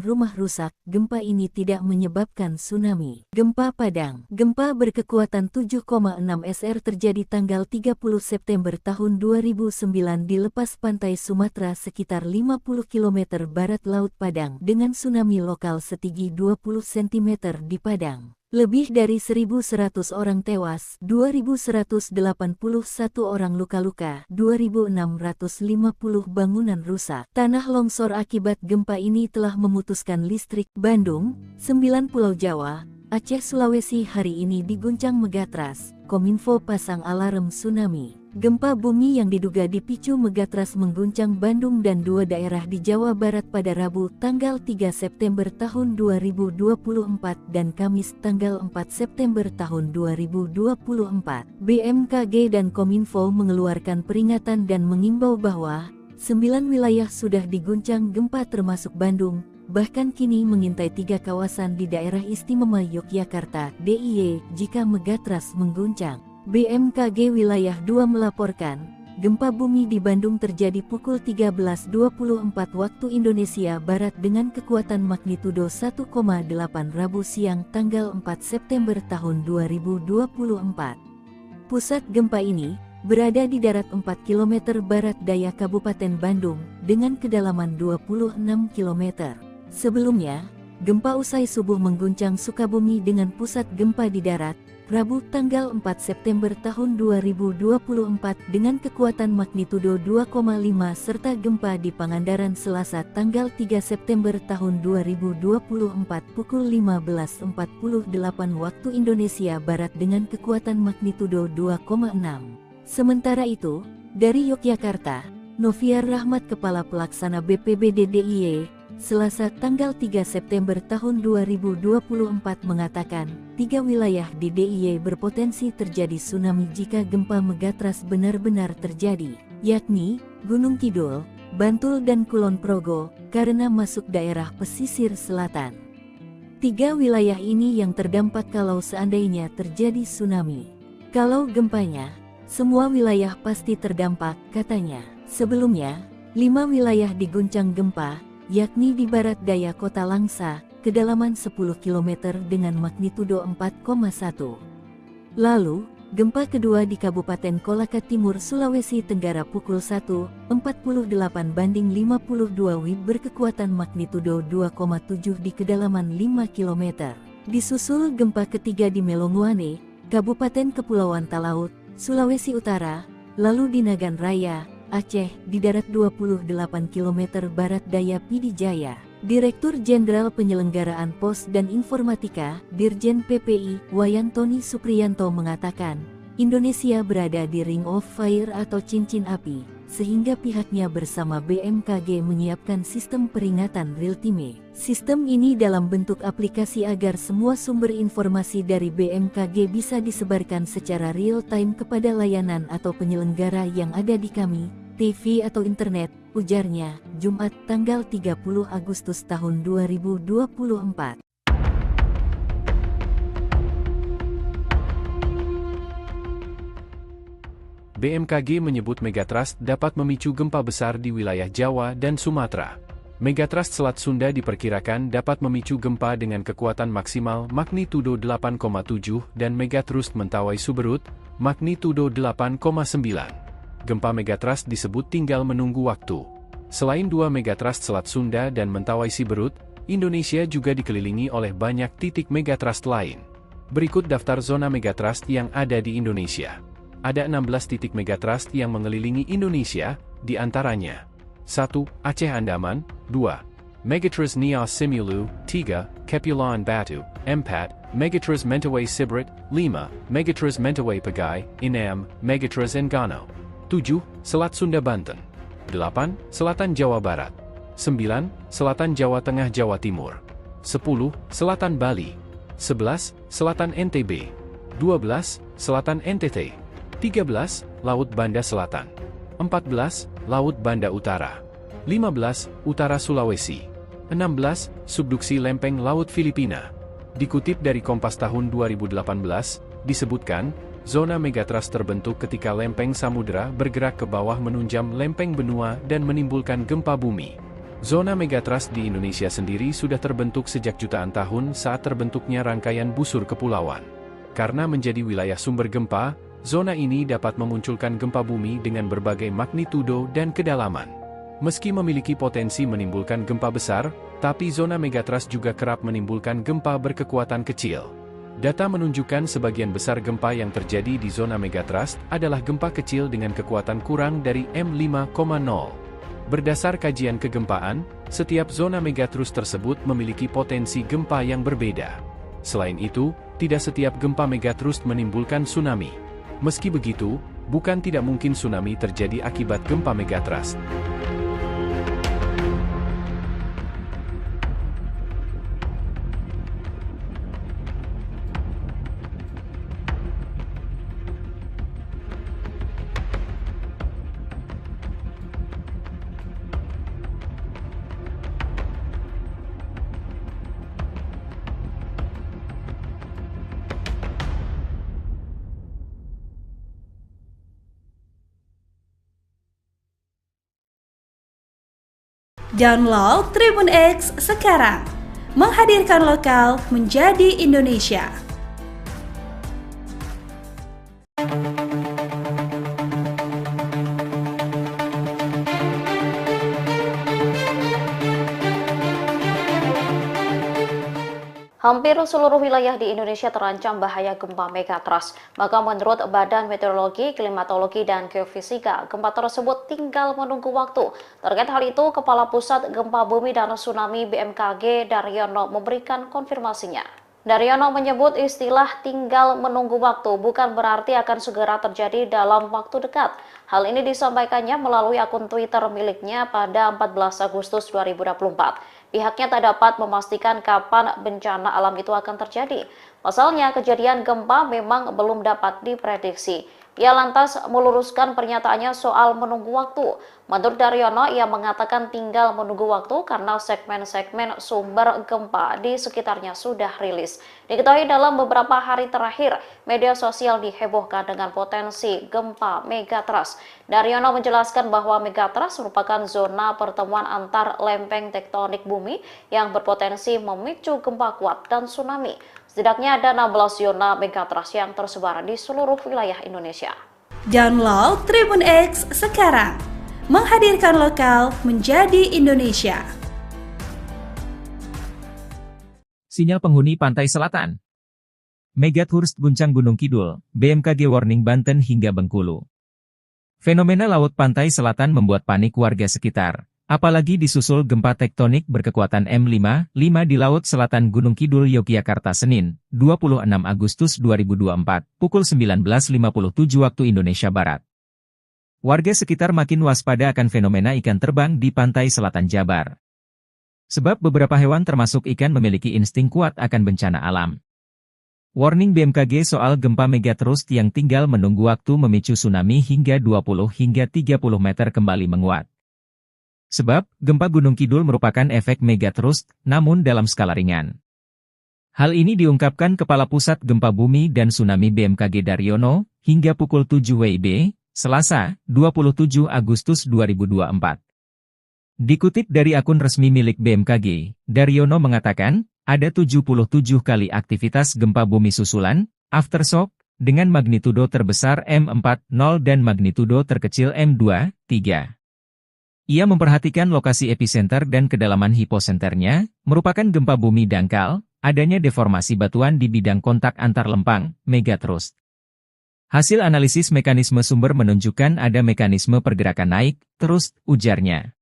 rumah rusak. Gempa ini tidak menyebabkan tsunami. Gempa Padang. Gempa berkekuatan 7,6 SR terjadi tanggal 30 September tahun 2009 di lepas pantai Sumatera sekitar 50 km barat Laut Padang dengan tsunami lokal setinggi 20 cm di Padang. Lebih dari 1.100 orang tewas, 2.181 orang luka-luka, 2.650 bangunan rusak. Tanah longsor akibat gempa ini telah memutuskan listrik. Bandung, 9 Pulau Jawa, Aceh, Sulawesi hari ini diguncang megatras. Kominfo pasang alarm tsunami. Gempa bumi yang diduga dipicu megatras mengguncang Bandung dan 2 daerah di Jawa Barat pada Rabu tanggal 3 September tahun 2024 dan Kamis tanggal 4 September tahun 2024. BMKG dan Kominfo mengeluarkan peringatan dan mengimbau bahwa 9 wilayah sudah diguncang gempa termasuk Bandung, bahkan kini mengintai 3 kawasan di daerah istimewa Yogyakarta (DIY) jika megatras mengguncang. BMKG Wilayah 2 melaporkan, gempa bumi di Bandung terjadi pukul 13.24 waktu Indonesia Barat dengan kekuatan magnitudo 1,8 Rabu siang tanggal 4 September tahun 2024. Pusat gempa ini berada di darat 4 km barat daya Kabupaten Bandung dengan kedalaman 26 km. Sebelumnya, gempa usai subuh mengguncang Sukabumi dengan pusat gempa di darat, Rabu tanggal 4 September tahun 2024 dengan kekuatan magnitudo 2,5 serta gempa di Pangandaran Selasa tanggal 3 September tahun 2024 pukul 15.48 waktu Indonesia Barat dengan kekuatan magnitudo 2,6. Sementara itu, dari Yogyakarta, Noviar Rahmat Kepala Pelaksana BPBD DIY, Selasa tanggal 3 September tahun 2024 mengatakan, 3 wilayah di DIY berpotensi terjadi tsunami jika gempa megatrust benar-benar terjadi, yakni Gunung Kidul, Bantul dan Kulon Progo, karena masuk daerah pesisir selatan. 3 wilayah ini yang terdampak kalau seandainya terjadi tsunami. Kalau gempanya, semua wilayah pasti terdampak, katanya. Sebelumnya, 5 wilayah diguncang gempa, yakni di barat daya kota Langsa, kedalaman 10 km dengan magnitudo 4,1. Lalu, gempa kedua di Kabupaten Kolaka Timur, Sulawesi Tenggara pukul 1.48/52 WIB berkekuatan magnitudo 2,7 di kedalaman 5 km. Disusul gempa ketiga di Melonguane, Kabupaten Kepulauan Talaut, Sulawesi Utara, lalu di Nagan Raya, Aceh di darat 28 km barat daya Pidijaya. Direktur Jenderal Penyelenggaraan Pos dan Informatika, Dirjen PPI, Wayantoni Supriyanto mengatakan, Indonesia berada di Ring of Fire atau cincin api, sehingga pihaknya bersama BMKG menyiapkan sistem peringatan real-time. Sistem ini dalam bentuk aplikasi agar semua sumber informasi dari BMKG bisa disebarkan secara real-time kepada layanan atau penyelenggara yang ada di kami, TV atau internet, ujarnya, Jumat tanggal 30 Agustus tahun 2024. BMKG menyebut megatrust dapat memicu gempa besar di wilayah Jawa dan Sumatera. Megatrust Selat Sunda diperkirakan dapat memicu gempa dengan kekuatan maksimal magnitudo 8,7 dan megatrust Mentawai Suberut, magnitudo 8,9. Gempa megatrust disebut tinggal menunggu waktu. Selain 2 megatrust Selat Sunda dan Mentawai Siberut, Indonesia juga dikelilingi oleh banyak titik megatrust lain. Berikut daftar zona megatrust yang ada di Indonesia. Ada 16 titik megatrust yang mengelilingi Indonesia, di antaranya 1. Aceh Andaman, 2. Megatrust Nias Simulu, 3. Kepulauan Batu, 4. Megatrust Mentawai Siberut, 5. Megatrust Mentawai Pagai, 6. Megatrust Enggano. 7. Selat Sunda Banten. 8. Selatan Jawa Barat. 9. Selatan Jawa Tengah Jawa Timur. 10. Selatan Bali. 11. Selatan NTB. 12. Selatan NTT. 13. Laut Banda Selatan. 14. Laut Banda Utara. 15. Utara Sulawesi. 16. Subduksi Lempeng Laut Filipina. Dikutip dari Kompas tahun 2018, disebutkan, zona megatrust terbentuk ketika lempeng samudera bergerak ke bawah menunjam lempeng benua dan menimbulkan gempa bumi. Zona megatrust di Indonesia sendiri sudah terbentuk sejak jutaan tahun saat terbentuknya rangkaian busur kepulauan. Karena menjadi wilayah sumber gempa, zona ini dapat memunculkan gempa bumi dengan berbagai magnitudo dan kedalaman. Meski memiliki potensi menimbulkan gempa besar, tapi zona megatrust juga kerap menimbulkan gempa berkekuatan kecil. Data menunjukkan sebagian besar gempa yang terjadi di zona megatrust adalah gempa kecil dengan kekuatan kurang dari M5,0. Berdasar kajian kegempaan, setiap zona megatrust tersebut memiliki potensi gempa yang berbeda. Selain itu, tidak setiap gempa megatrust menimbulkan tsunami. Meski begitu, bukan tidak mungkin tsunami terjadi akibat gempa megatrust. Download Tribun X sekarang, menghadirkan lokal menjadi Indonesia. Hampir seluruh wilayah di Indonesia terancam bahaya gempa megatrust. Maka menurut Badan Meteorologi, Klimatologi, dan Geofisika, gempa tersebut tinggal menunggu waktu. Terkait hal itu, Kepala Pusat Gempa Bumi dan Tsunami BMKG Daryono memberikan konfirmasinya. Daryono menyebut istilah tinggal menunggu waktu bukan berarti akan segera terjadi dalam waktu dekat. Hal ini disampaikannya melalui akun Twitter miliknya pada 14 Agustus 2024. pihaknya tak dapat memastikan kapan bencana alam itu akan terjadi. Pasalnya, kejadian gempa memang belum dapat diprediksi. Ia lantas meluruskan pernyataannya soal menunggu waktu. Menurut Daryono, ia mengatakan tinggal menunggu waktu karena segmen-segmen sumber gempa di sekitarnya sudah rilis. Diketahui dalam beberapa hari terakhir, media sosial dihebohkan dengan potensi gempa megatrust. Daryono menjelaskan bahwa megatrust merupakan zona pertemuan antar lempeng tektonik bumi yang berpotensi memicu gempa kuat dan tsunami. Setidaknya ada 16 zona megatrust yang tersebar di seluruh wilayah Indonesia. Download Tribun X sekarang, menghadirkan lokal menjadi Indonesia. Sinyal penghuni pantai selatan. Megatrust guncang Gunung Kidul, BMKG warning Banten hingga Bengkulu. Fenomena laut pantai selatan membuat panik warga sekitar. Apalagi disusul gempa tektonik berkekuatan M5 di Laut Selatan Gunung Kidul, Yogyakarta Senin, 26 Agustus 2024, pukul 19.57 waktu Indonesia Barat. Warga sekitar makin waspada akan fenomena ikan terbang di pantai selatan Jabar. Sebab beberapa hewan termasuk ikan memiliki insting kuat akan bencana alam. Warning BMKG soal gempa megatrust yang tinggal menunggu waktu memicu tsunami hingga 20 hingga 30 meter kembali menguat. Sebab, gempa Gunung Kidul merupakan efek megatrust, namun dalam skala ringan. Hal ini diungkapkan Kepala Pusat Gempa Bumi dan Tsunami BMKG Daryono, hingga pukul 7 WIB, Selasa, 27 Agustus 2024. Dikutip dari akun resmi milik BMKG, Daryono mengatakan, ada 77 kali aktivitas gempa bumi susulan, aftershock, dengan magnitudo terbesar M4.0 dan magnitudo terkecil M2.3. Ia memperhatikan lokasi epicenter dan kedalaman hiposenternya, merupakan gempa bumi dangkal, adanya deformasi batuan di bidang kontak antar lempang, megatrust. Hasil analisis mekanisme sumber menunjukkan ada mekanisme pergerakan naik, terus, ujarnya.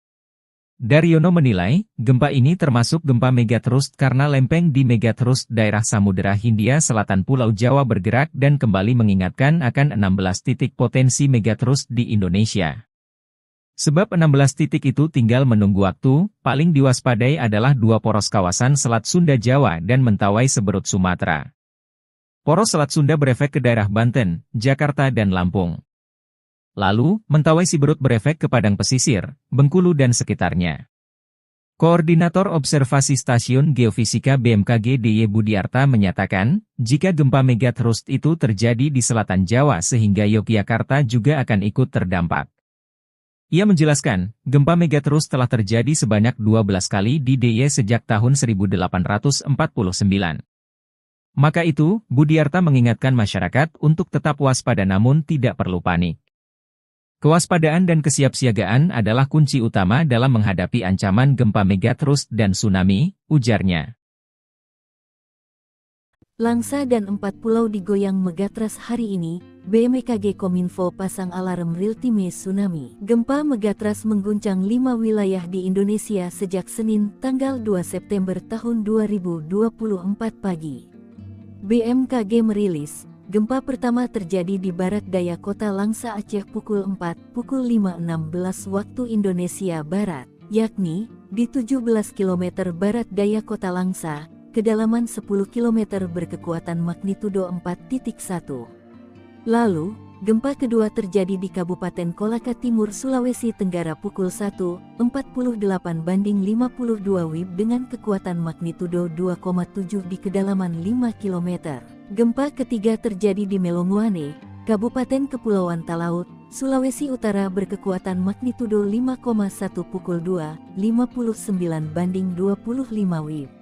Daryono menilai, gempa ini termasuk gempa megatrust karena lempeng di megatrust daerah Samudera Hindia Selatan Pulau Jawa bergerak dan kembali mengingatkan akan 16 titik potensi megatrust di Indonesia. Sebab 16 titik itu tinggal menunggu waktu, paling diwaspadai adalah dua poros kawasan Selat Sunda Jawa dan Mentawai Seberut Sumatera. Poros Selat Sunda berefek ke daerah Banten, Jakarta dan Lampung. Lalu, Mentawai Siberut berefek ke Padang Pesisir, Bengkulu dan sekitarnya. Koordinator Observasi Stasiun Geofisika BMKG DY Budiarta menyatakan, jika gempa megatrust itu terjadi di selatan Jawa sehingga Yogyakarta juga akan ikut terdampak. Ia menjelaskan, gempa megatrust telah terjadi sebanyak 12 kali di DIY sejak tahun 1849. Maka itu, Budiarta mengingatkan masyarakat untuk tetap waspada namun tidak perlu panik. Kewaspadaan dan kesiapsiagaan adalah kunci utama dalam menghadapi ancaman gempa megatrust dan tsunami, ujarnya. Langsa dan 4 pulau digoyang megatrust hari ini, BMKG Kominfo pasang alarm real-time tsunami. Gempa megatrust mengguncang 5 wilayah di Indonesia sejak Senin, tanggal 2 September tahun 2024 pagi. BMKG merilis, gempa pertama terjadi di barat daya kota Langsa Aceh pukul 5.16 waktu Indonesia Barat, yakni di 17 km barat daya kota Langsa, kedalaman 10 km berkekuatan magnitudo 4.1. Lalu, gempa kedua terjadi di Kabupaten Kolaka Timur, Sulawesi Tenggara pukul 1.48 banding 52 WIB dengan kekuatan magnitudo 2,7 di kedalaman 5 km. Gempa ketiga terjadi di Melonguane, Kabupaten Kepulauan Talaut, Sulawesi Utara berkekuatan magnitudo 5,1 pukul 2.59 banding 25 WIB.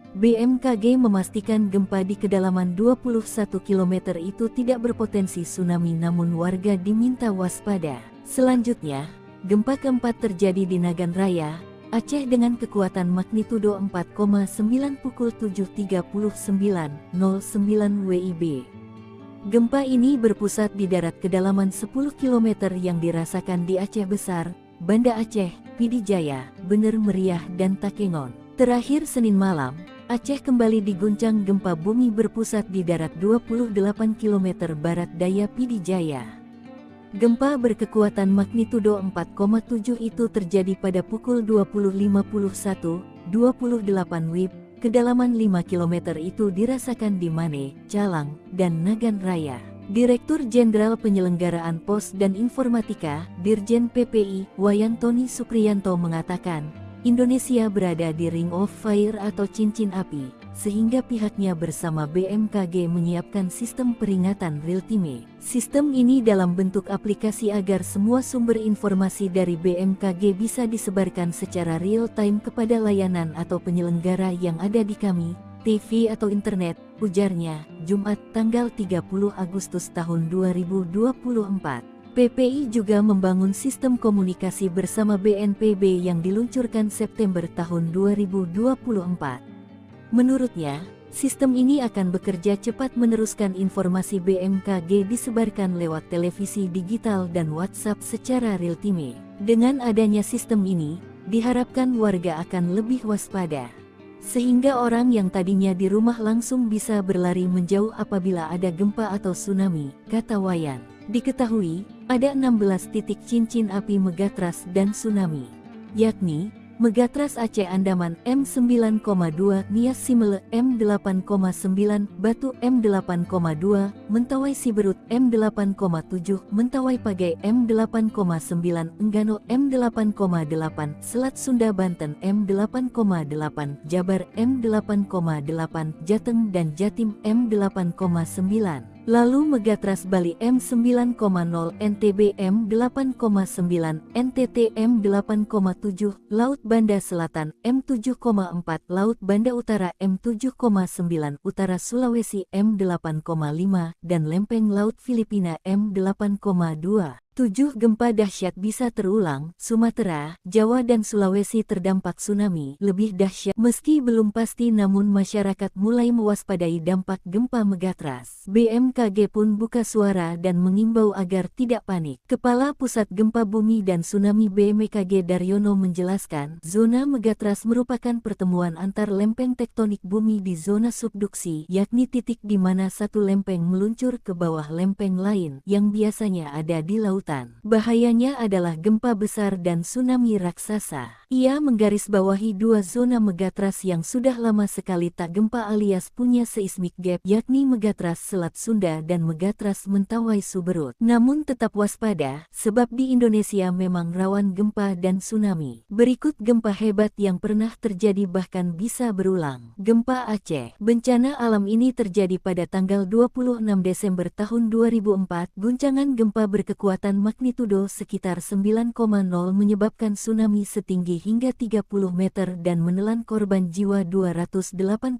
BMKG memastikan gempa di kedalaman 21 km itu tidak berpotensi tsunami namun warga diminta waspada. Selanjutnya, gempa keempat terjadi di Nagan Raya, Aceh dengan kekuatan magnitudo 4,9 pukul 7.39.09 WIB. Gempa ini berpusat di darat kedalaman 10 km yang dirasakan di Aceh Besar, Banda Aceh, Pidijaya, Bener Meriah dan Takengon. Terakhir Senin malam, Aceh kembali diguncang gempa bumi berpusat di darat 28 km barat daya Pidijaya. Gempa berkekuatan magnitudo 4,7 itu terjadi pada pukul 20.51 28 WIB, kedalaman 5 km itu dirasakan di Mane, Calang, dan Nagan Raya. Direktur Jenderal Penyelenggaraan Pos dan Informatika, Dirjen PPI, Wayantoni Sukriyanto mengatakan, Indonesia berada di Ring of Fire atau cincin api, sehingga pihaknya bersama BMKG menyiapkan sistem peringatan real-time. Sistem ini dalam bentuk aplikasi agar semua sumber informasi dari BMKG bisa disebarkan secara real-time kepada layanan atau penyelenggara yang ada di kami, TV atau internet, ujarnya, Jumat tanggal 30 Agustus tahun 2024. PPI juga membangun sistem komunikasi bersama BNPB yang diluncurkan September tahun 2024. Menurutnya, sistem ini akan bekerja cepat meneruskan informasi BMKG disebarkan lewat televisi digital dan WhatsApp secara real-time. Dengan adanya sistem ini, diharapkan warga akan lebih waspada, sehingga orang yang tadinya di rumah langsung bisa berlari menjauh apabila ada gempa atau tsunami, kata Wayan. Diketahui, ada 16 titik cincin api megatrust dan tsunami, yakni Megatras Aceh Andaman M9,2, Nias Simele M8,9, Batu M8,2, Mentawai Siberut M8,7, Mentawai Pagai M8,9, Enggano M8,8, Selat Sunda Banten M8,8, Jabar M8,8, Jateng dan Jatim M8,9. Lalu Megatras Bali M9,0, NTB M8,9, NTT M8,7, Laut Banda Selatan M7,4, Laut Banda Utara M7,9, Utara Sulawesi M8,5, dan Lempeng Laut Filipina M8,2. 7 gempa dahsyat bisa terulang. Sumatera, Jawa dan Sulawesi terdampak tsunami lebih dahsyat. Meski belum pasti namun masyarakat mulai mewaspadai dampak gempa megatras. BMKG pun buka suara dan mengimbau agar tidak panik. Kepala Pusat Gempa Bumi dan Tsunami BMKG Daryono menjelaskan, zona megatras merupakan pertemuan antar lempeng tektonik bumi di zona subduksi, yakni titik di mana satu lempeng meluncur ke bawah lempeng lain yang biasanya ada di lautan. Bahayanya adalah gempa besar dan tsunami raksasa. Ia menggarisbawahi dua zona megatras yang sudah lama sekali tak gempa alias punya seismic gap, yakni Megatras Selat Sunda dan Megatras Mentawai Suberut. Namun tetap waspada, sebab di Indonesia memang rawan gempa dan tsunami. Berikut gempa hebat yang pernah terjadi bahkan bisa berulang. Gempa Aceh. Bencana alam ini terjadi pada tanggal 26 Desember tahun 2004. Guncangan gempa berkekuatan magnitudo sekitar 9,0 menyebabkan tsunami setinggi hingga 30 meter dan menelan korban jiwa 283.000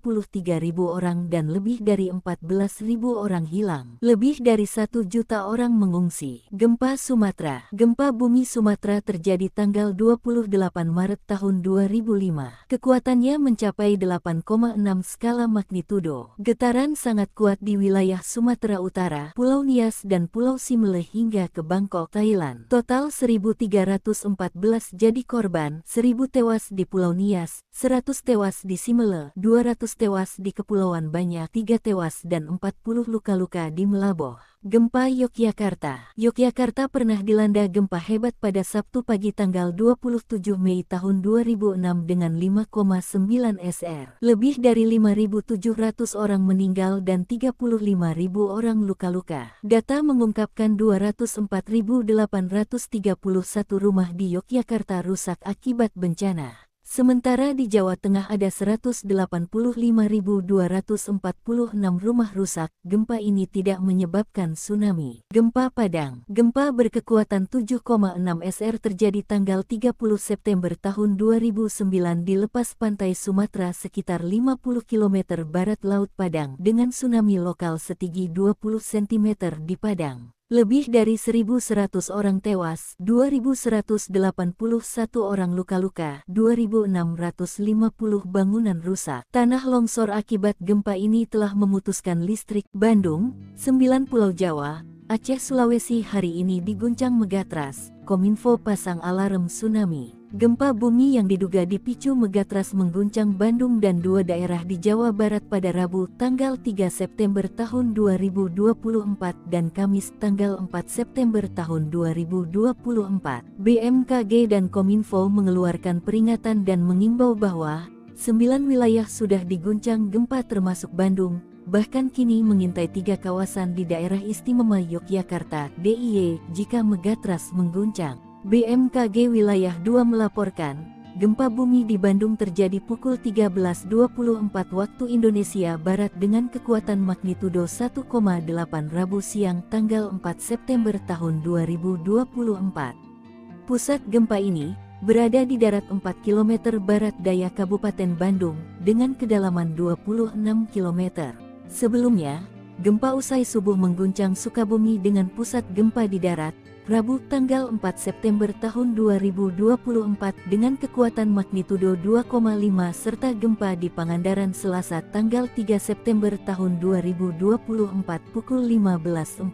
orang dan lebih dari 14.000 orang hilang. Lebih dari 1 juta orang mengungsi. Gempa Sumatera. Gempa bumi Sumatera terjadi tanggal 28 Maret tahun 2005. Kekuatannya mencapai 8,6 skala magnitudo. Getaran sangat kuat di wilayah Sumatera Utara, Pulau Nias dan Pulau Simele hingga ke Bangkok, Thailand. Total 1.314 jadi korban, 1.000 tewas di Pulau Nias, 100 tewas di Simele, 200 tewas di Kepulauan Banyak, 3 tewas dan 40 luka-luka di Melaboh. Gempa Yogyakarta. Yogyakarta pernah dilanda gempa hebat pada Sabtu pagi tanggal 27 Mei tahun 2006 dengan 5,9 SR. Lebih dari 5.700 orang meninggal dan 35.000 orang luka-luka. Data mengungkapkan 204.831 rumah di Yogyakarta rusak akibat bencana. Sementara di Jawa Tengah ada 185.246 rumah rusak. Gempa ini tidak menyebabkan tsunami. Gempa Padang. Gempa berkekuatan 7,6 SR terjadi tanggal 30 September tahun 2009 di lepas pantai Sumatera sekitar 50 km barat Laut Padang dengan tsunami lokal setinggi 20 cm di Padang. Lebih dari 1.100 orang tewas, 2.181 orang luka-luka, 2.650 bangunan rusak. Tanah longsor akibat gempa ini telah memutuskan listrik. Bandung, 9 Pulau Jawa, Aceh, Sulawesi hari ini diguncang megatras. Kominfo pasang alarm tsunami. Gempa bumi yang diduga dipicu megatras mengguncang Bandung dan 2 daerah di Jawa Barat pada Rabu tanggal 3 September tahun 2024 dan Kamis tanggal 4 September tahun 2024. BMKG dan Kominfo mengeluarkan peringatan dan mengimbau bahwa 9 wilayah sudah diguncang gempa termasuk Bandung, bahkan kini mengintai 3 kawasan di daerah istimewa Yogyakarta (DIY) jika megatrust mengguncang. BMKG Wilayah 2 melaporkan, gempa bumi di Bandung terjadi pukul 13.24 waktu Indonesia Barat dengan kekuatan magnitudo 1,8 Rabu siang tanggal 4 September tahun 2024. Pusat gempa ini berada di darat 4 km barat daya Kabupaten Bandung dengan kedalaman 26 km. Sebelumnya, gempa usai subuh mengguncang Sukabumi dengan pusat gempa di darat, Rabu tanggal 4 September tahun 2024 dengan kekuatan magnitudo 2,5 serta gempa di Pangandaran Selasa tanggal 3 September tahun 2024 pukul 15.48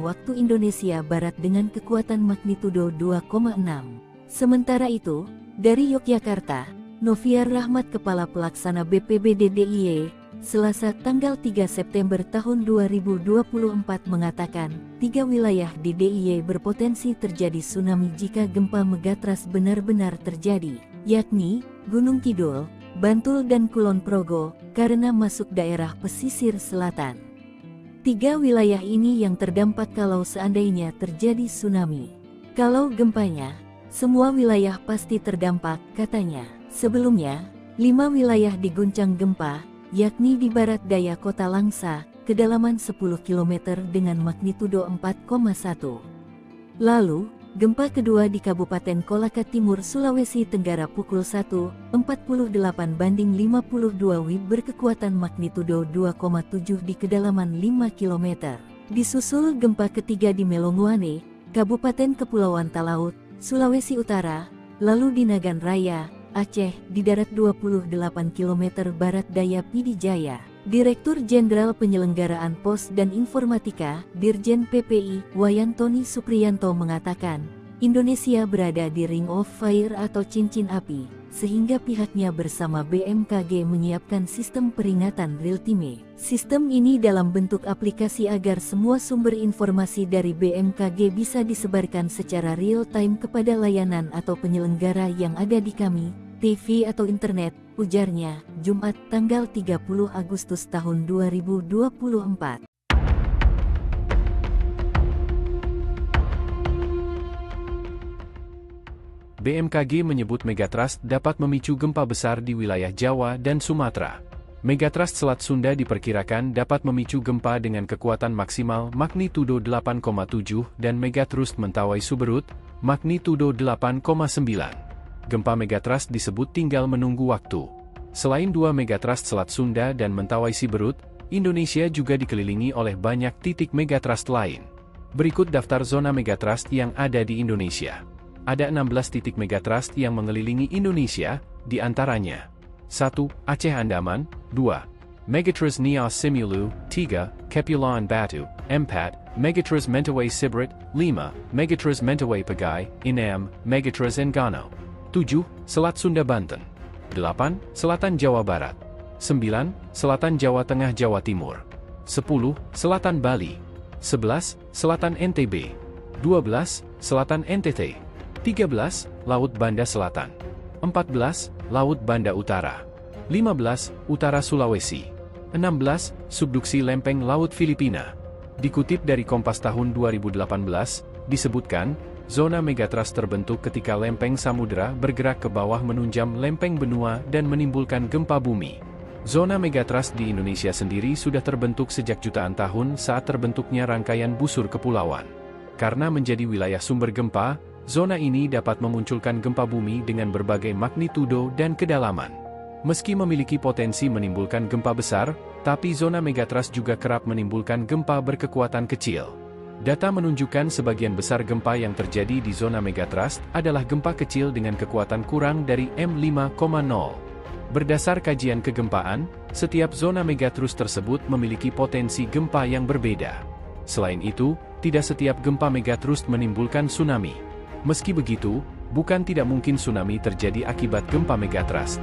waktu Indonesia Barat dengan kekuatan magnitudo 2,6. Sementara itu, dari Yogyakarta, Noviar Rahmat Kepala Pelaksana BPBD DIY, Selasa tanggal 3 September tahun 2024 mengatakan, 3 wilayah di DIY berpotensi terjadi tsunami jika gempa megatrust benar-benar terjadi, yakni Gunung Kidul, Bantul dan Kulon Progo, karena masuk daerah pesisir selatan. 3 wilayah ini yang terdampak kalau seandainya terjadi tsunami. Kalau gempanya, semua wilayah pasti terdampak, katanya. Sebelumnya, 5 wilayah diguncang gempa, yakni di barat daya kota Langsa, kedalaman 10 km dengan magnitudo 4,1. Lalu, gempa kedua di Kabupaten Kolaka Timur, Sulawesi Tenggara pukul 1.48 banding 52 WIB berkekuatan magnitudo 2,7 di kedalaman 5 km. Disusul gempa ketiga di Melonguane, Kabupaten Kepulauan Talaut, Sulawesi Utara, lalu di Nagan Raya, Aceh, di darat 28 km barat daya Pidijaya. Direktur Jenderal Penyelenggaraan Pos dan Informatika, Dirjen PPI, Wayantoni Supriyanto mengatakan, Indonesia berada di Ring of Fire atau cincin api, sehingga pihaknya bersama BMKG menyiapkan sistem peringatan real-time. Sistem ini dalam bentuk aplikasi agar semua sumber informasi dari BMKG bisa disebarkan secara real-time kepada layanan atau penyelenggara yang ada di kami, TV atau internet, ujarnya, Jumat tanggal 30 Agustus tahun 2024. BMKG menyebut megatrust dapat memicu gempa besar di wilayah Jawa dan Sumatera. Megatrust Selat Sunda diperkirakan dapat memicu gempa dengan kekuatan maksimal magnitudo 8,7 dan megatrust Mentawai Suberut, magnitudo 8,9. Gempa megatrust disebut tinggal menunggu waktu. Selain 2 megatrust Selat Sunda dan Mentawai Siberut, Indonesia juga dikelilingi oleh banyak titik megatrust lain. Berikut daftar zona megatrust yang ada di Indonesia. Ada 16 titik megatrust yang mengelilingi Indonesia, di antaranya 1. Aceh Andaman, 2. Megatrust Nias Simulu, 3. Kepulauan Batu, 4. Megatrust Mentawai Siberut, 5. Megatrust Mentawai Pagai, 6. Megatrust Enggano, 7. Selat Sunda Banten, 8. Selatan Jawa Barat, 9. Selatan Jawa Tengah Jawa Timur, 10. Selatan Bali, 11. Selatan NTB, 12. Selatan NTT, 13. Laut Banda Selatan, 14. Laut Banda Utara, 15. Utara Sulawesi, 16. Subduksi Lempeng Laut Filipina. Dikutip dari Kompas tahun 2018, disebutkan, zona megatrust terbentuk ketika lempeng samudera bergerak ke bawah menunjam lempeng benua dan menimbulkan gempa bumi. Zona megatrust di Indonesia sendiri sudah terbentuk sejak jutaan tahun saat terbentuknya rangkaian busur kepulauan. Karena menjadi wilayah sumber gempa, zona ini dapat memunculkan gempa bumi dengan berbagai magnitudo dan kedalaman. Meski memiliki potensi menimbulkan gempa besar, tapi zona megatrust juga kerap menimbulkan gempa berkekuatan kecil. Data menunjukkan sebagian besar gempa yang terjadi di zona megatrust adalah gempa kecil dengan kekuatan kurang dari M5,0. Berdasar kajian kegempaan, setiap zona megatrust tersebut memiliki potensi gempa yang berbeda. Selain itu, tidak setiap gempa megatrust menimbulkan tsunami. Meski begitu, bukan tidak mungkin tsunami terjadi akibat gempa megatrust.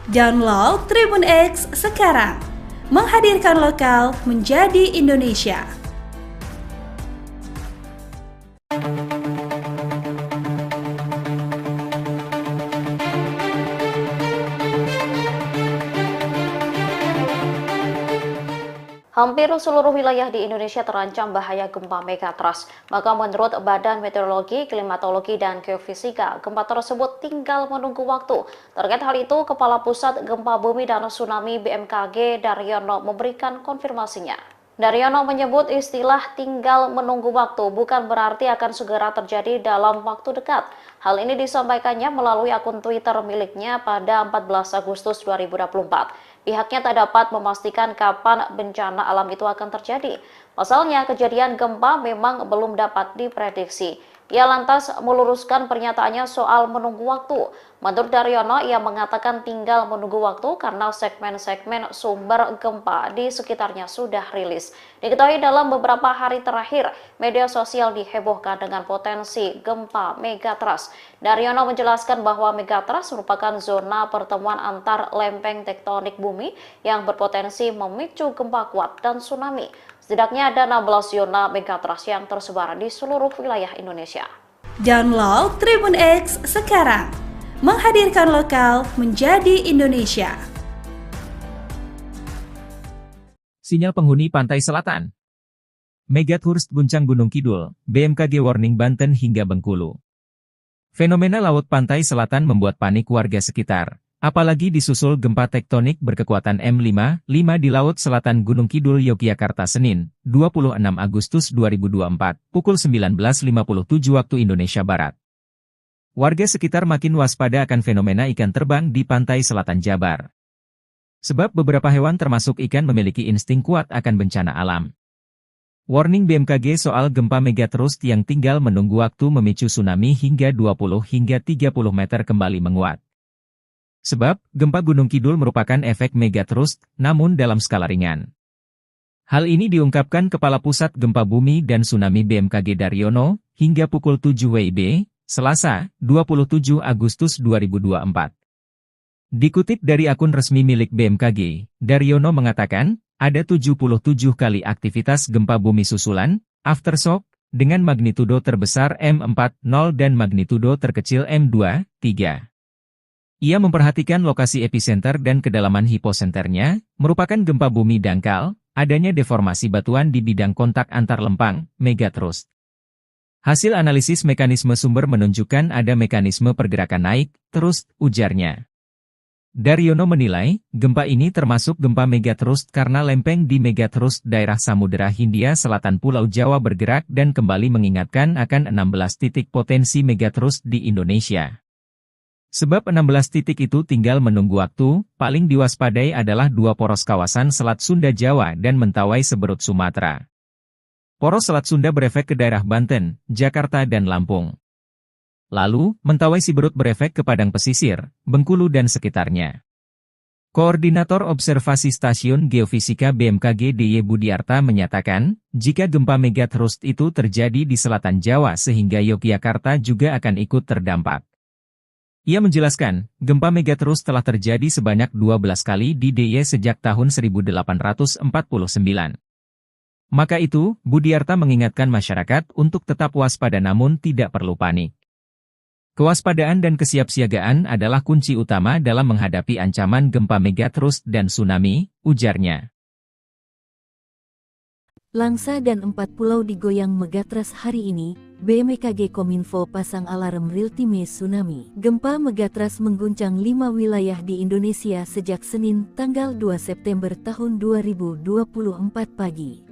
Download Tribun X sekarang. Menghadirkan lokal menjadi Indonesia. Hampir seluruh wilayah di Indonesia terancam bahaya gempa megatrust. Maka menurut Badan Meteorologi, Klimatologi, dan Geofisika, gempa tersebut tinggal menunggu waktu. Terkait hal itu, Kepala Pusat Gempa Bumi dan Tsunami BMKG Daryono memberikan konfirmasinya. Daryono menyebut istilah tinggal menunggu waktu bukan berarti akan segera terjadi dalam waktu dekat. Hal ini disampaikannya melalui akun Twitter miliknya pada 14 Agustus 2024. Pihaknya tak dapat memastikan kapan bencana alam itu akan terjadi. Pasalnya, kejadian gempa memang belum dapat diprediksi. Ia lantas meluruskan pernyataannya soal menunggu waktu. Menurut Daryono, ia mengatakan tinggal menunggu waktu karena segmen-segmen sumber gempa di sekitarnya sudah rilis. Diketahui dalam beberapa hari terakhir, media sosial dihebohkan dengan potensi gempa megatrust. Daryono menjelaskan bahwa megatrust merupakan zona pertemuan antar lempeng tektonik bumi yang berpotensi memicu gempa kuat dan tsunami. Setidaknya ada 16 zona megatrust yang tersebar di seluruh wilayah Indonesia. Download Tribun X sekarang. Menghadirkan lokal menjadi Indonesia. Sinyal penghuni pantai selatan. Megatrust guncang Gunung Kidul, BMKG warning Banten hingga Bengkulu. Fenomena laut pantai selatan membuat panik warga sekitar. Apalagi disusul gempa tektonik berkekuatan M5 di Laut Selatan Gunung Kidul, Yogyakarta Senin, 26 Agustus 2024, pukul 19.57 waktu Indonesia Barat. Warga sekitar makin waspada akan fenomena ikan terbang di pantai selatan Jabar. Sebab beberapa hewan termasuk ikan memiliki insting kuat akan bencana alam. Warning BMKG soal gempa megatrust yang tinggal menunggu waktu memicu tsunami hingga 20 hingga 30 meter kembali menguat. Sebab, gempa Gunung Kidul merupakan efek megatrust, namun dalam skala ringan. Hal ini diungkapkan Kepala Pusat Gempa Bumi dan Tsunami BMKG Daryono, hingga pukul 7 WIB, Selasa, 27 Agustus 2024. Dikutip dari akun resmi milik BMKG, Daryono mengatakan, ada 77 kali aktivitas gempa bumi susulan, aftershock, dengan magnitudo terbesar M4.0 dan magnitudo terkecil M2.3. Ia memperhatikan lokasi epicenter dan kedalaman hiposenternya, merupakan gempa bumi dangkal, adanya deformasi batuan di bidang kontak antar lempang, megatrust. Hasil analisis mekanisme sumber menunjukkan ada mekanisme pergerakan naik, terus, ujarnya. Daryono menilai, gempa ini termasuk gempa megatrust karena lempeng di megatrust daerah Samudera Hindia Selatan Pulau Jawa bergerak dan kembali mengingatkan akan 16 titik potensi megatrust di Indonesia. Sebab 16 titik itu tinggal menunggu waktu, paling diwaspadai adalah dua poros kawasan Selat Sunda Jawa dan Mentawai Seberut Sumatera. Poros Selat Sunda berefek ke daerah Banten, Jakarta dan Lampung. Lalu, Mentawai Siberut berefek ke Padang Pesisir, Bengkulu dan sekitarnya. Koordinator Observasi Stasiun Geofisika BMKG DY Budiarta menyatakan, jika gempa megatrust itu terjadi di selatan Jawa sehingga Yogyakarta juga akan ikut terdampak. Ia menjelaskan, gempa megatrust telah terjadi sebanyak 12 kali di DIY sejak tahun 1849. Maka itu, Budiarta mengingatkan masyarakat untuk tetap waspada namun tidak perlu panik. Kewaspadaan dan kesiapsiagaan adalah kunci utama dalam menghadapi ancaman gempa megatrust dan tsunami, ujarnya. Langsa dan 4 pulau digoyang megatrust hari ini, BMKG Kominfo pasang alarm real-time tsunami. Gempa megatrust mengguncang 5 wilayah di Indonesia sejak Senin, tanggal 2 September tahun 2024 pagi.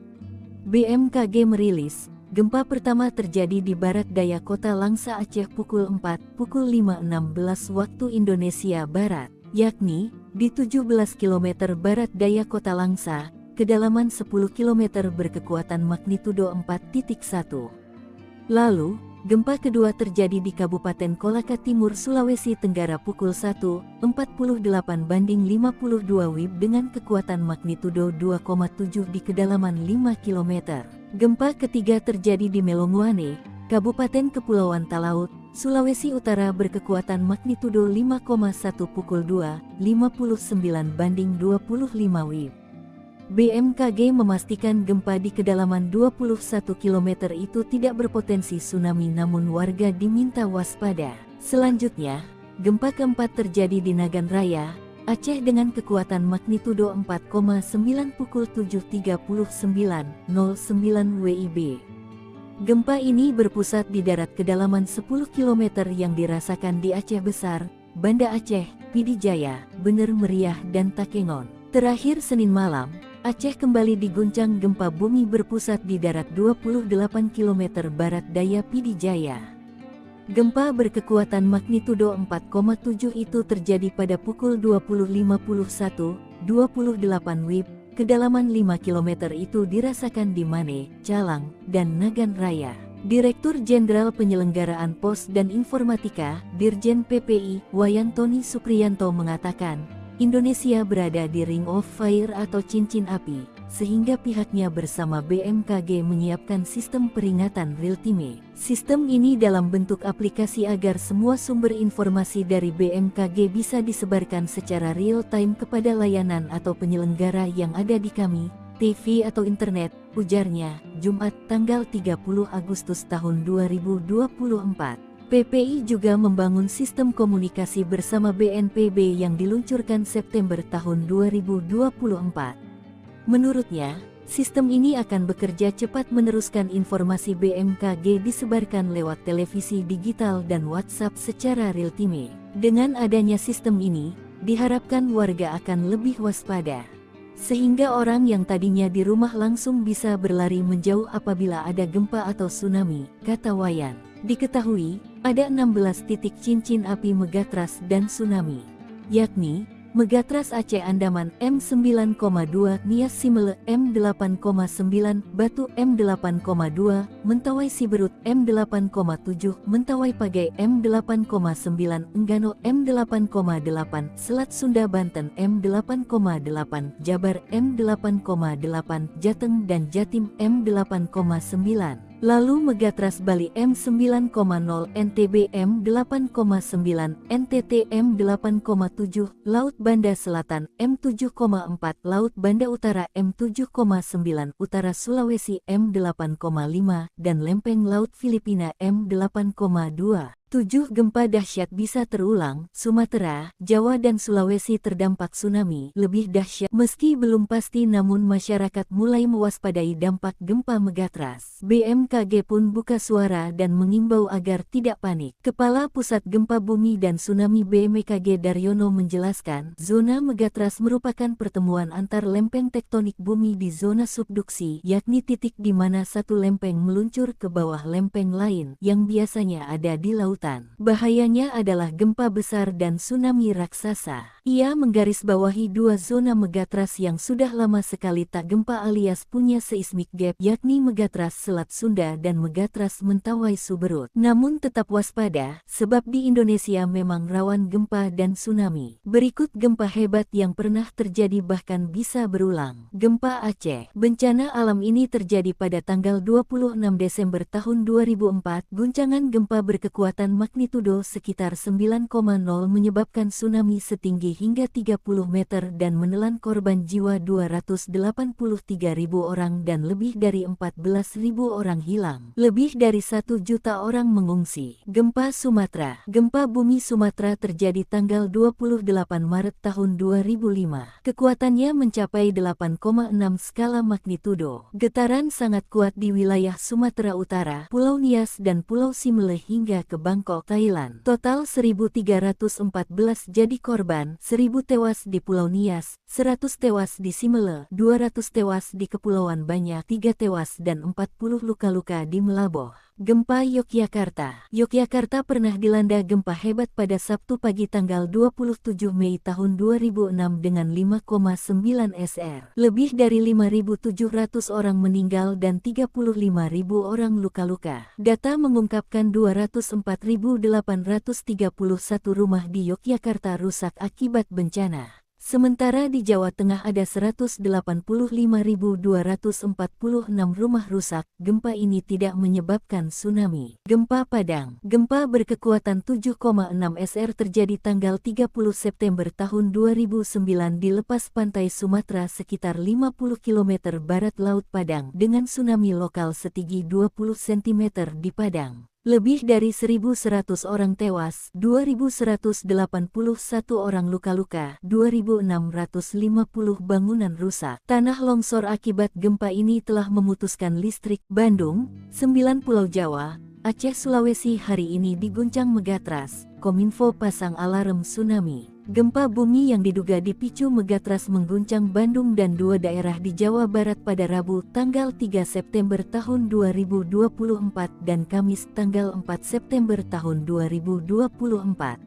BMKG merilis, gempa pertama terjadi di barat daya kota Langsa Aceh pukul 5.16 waktu Indonesia Barat, yakni di 17 km barat daya kota Langsa, kedalaman 10 km berkekuatan magnitudo 4.1. Lalu, gempa kedua terjadi di Kabupaten Kolaka Timur, Sulawesi Tenggara pukul 1.48 banding 52 WIB dengan kekuatan magnitudo 2,7 di kedalaman 5 km. Gempa ketiga terjadi di Melonguane, Kabupaten Kepulauan Talaut, Sulawesi Utara berkekuatan magnitudo 5,1 pukul 2:59 banding 25 WIB. BMKG memastikan gempa di kedalaman 21 km itu tidak berpotensi tsunami, namun warga diminta waspada. Selanjutnya, gempa keempat terjadi di Nagan Raya, Aceh dengan kekuatan magnitudo 4,9 pukul 7.39:09 WIB. Gempa ini berpusat di darat kedalaman 10 km yang dirasakan di Aceh Besar, Banda Aceh, Pidi Jaya, Bener Meriah dan Takengon. Terakhir Senin malam, Aceh kembali diguncang gempa bumi berpusat di darat 28 km barat daya Pidi Jaya. Gempa berkekuatan magnitudo 4,7 itu terjadi pada pukul 20.51:28 WIB. Kedalaman 5 km itu dirasakan di Mane, Calang, dan Nagan Raya. Direktur Jenderal Penyelenggaraan Pos dan Informatika, Dirjen PPI, Wayantoni Supriyanto mengatakan, Indonesia berada di Ring of Fire atau cincin api, sehingga pihaknya bersama BMKG menyiapkan sistem peringatan real-time. Sistem ini dalam bentuk aplikasi agar semua sumber informasi dari BMKG bisa disebarkan secara real-time kepada layanan atau penyelenggara yang ada di kami, TV atau internet, ujarnya, Jumat tanggal 30 Agustus tahun 2024. PPI juga membangun sistem komunikasi bersama BNPB yang diluncurkan September tahun 2024. Menurutnya, sistem ini akan bekerja cepat meneruskan informasi BMKG disebarkan lewat televisi digital dan WhatsApp secara real-time. Dengan adanya sistem ini, diharapkan warga akan lebih waspada, sehingga orang yang tadinya di rumah langsung bisa berlari menjauh apabila ada gempa atau tsunami, kata Wayan. Diketahui, ada 16 titik cincin api megatras dan tsunami, yakni Megatras Aceh Andaman M9,2, Nias Simele M8,9, Batu M8,2, Mentawai Siberut M8,7, Mentawai Pagai M8,9, Enggano M8,8, Selat Sunda Banten M8,8, Jabar M8,8, Jateng dan Jatim M8,9. Lalu Megatras Bali M9,0, NTB M8,9, NTT M8,7, Laut Banda Selatan M7,4, Laut Banda Utara M7,9, Utara Sulawesi M8,5, dan Lempeng Laut Filipina M8,2. 7 gempa dahsyat bisa terulang. Sumatera, Jawa dan Sulawesi terdampak tsunami lebih dahsyat. Meski belum pasti, namun masyarakat mulai mewaspadai dampak gempa megatras. BMKG pun buka suara dan mengimbau agar tidak panik. Kepala Pusat Gempa Bumi dan Tsunami BMKG Daryono menjelaskan, zona megatras merupakan pertemuan antar lempeng tektonik bumi di zona subduksi, yakni titik di mana satu lempeng meluncur ke bawah lempeng lain yang biasanya ada di lautan. Bahayanya adalah gempa besar dan tsunami raksasa. Ia menggarisbawahi dua zona megatras yang sudah lama sekali tak gempa alias punya seismic gap, yakni Megatras Selat Sunda dan Megatras Mentawai Suberut. Namun tetap waspada, sebab di Indonesia memang rawan gempa dan tsunami. Berikut gempa hebat yang pernah terjadi bahkan bisa berulang. Gempa Aceh. Bencana alam ini terjadi pada tanggal 26 Desember tahun 2004. Guncangan gempa berkekuatan magnitudo sekitar 9,0 menyebabkan tsunami setinggi hingga 30 meter dan menelan korban jiwa 283.000 orang dan lebih dari 14.000 orang hilang. Lebih dari 1 juta orang mengungsi. Gempa Sumatera. Gempa bumi Sumatera terjadi tanggal 28 Maret tahun 2005. Kekuatannya mencapai 8,6 skala magnitudo. Getaran sangat kuat di wilayah Sumatera Utara, Pulau Nias dan Pulau Simele hingga ke Bangkok, Thailand. Total 1.314 jadi korban, 1.000 tewas di Pulau Nias, 100 tewas di Simele, 200 tewas di Kepulauan Banyak, 3 tewas dan 40 luka-luka di Melaboh. Gempa Yogyakarta. Yogyakarta pernah dilanda gempa hebat pada Sabtu pagi tanggal 27 Mei tahun 2006 dengan 5,9 SR. Lebih dari 5.700 orang meninggal dan 35.000 orang luka-luka. Data mengungkapkan 204.831 rumah di Yogyakarta rusak akibat bencana. Sementara di Jawa Tengah ada 185.246 rumah rusak. Gempa ini tidak menyebabkan tsunami. Gempa Padang. Gempa berkekuatan 7,6 SR terjadi tanggal 30 September tahun 2009 di lepas pantai Sumatera sekitar 50 km barat Laut Padang dengan tsunami lokal setinggi 20 cm di Padang. Lebih dari 1.100 orang tewas, 2.181 orang luka-luka, 2.650 bangunan rusak. Tanah longsor akibat gempa ini telah memutuskan listrik. Bandung, 9 Pulau Jawa, Aceh, Sulawesi hari ini diguncang megatrust. Kominfo pasang alarm tsunami. Gempa bumi yang diduga dipicu megatrust mengguncang Bandung dan 2 daerah di Jawa Barat pada Rabu tanggal 3 September tahun 2024 dan Kamis tanggal 4 September tahun 2024.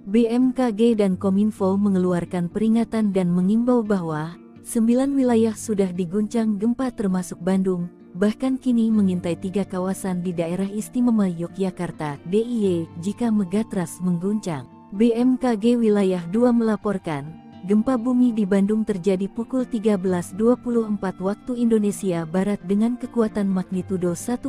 BMKG dan Kominfo mengeluarkan peringatan dan mengimbau bahwa 9 wilayah sudah diguncang gempa termasuk Bandung, bahkan kini mengintai 3 kawasan di daerah istimewa Yogyakarta (DIY) jika megatrust mengguncang. BMKG Wilayah 2 melaporkan, gempa bumi di Bandung terjadi pukul 13.24 waktu Indonesia Barat dengan kekuatan magnitudo 1,8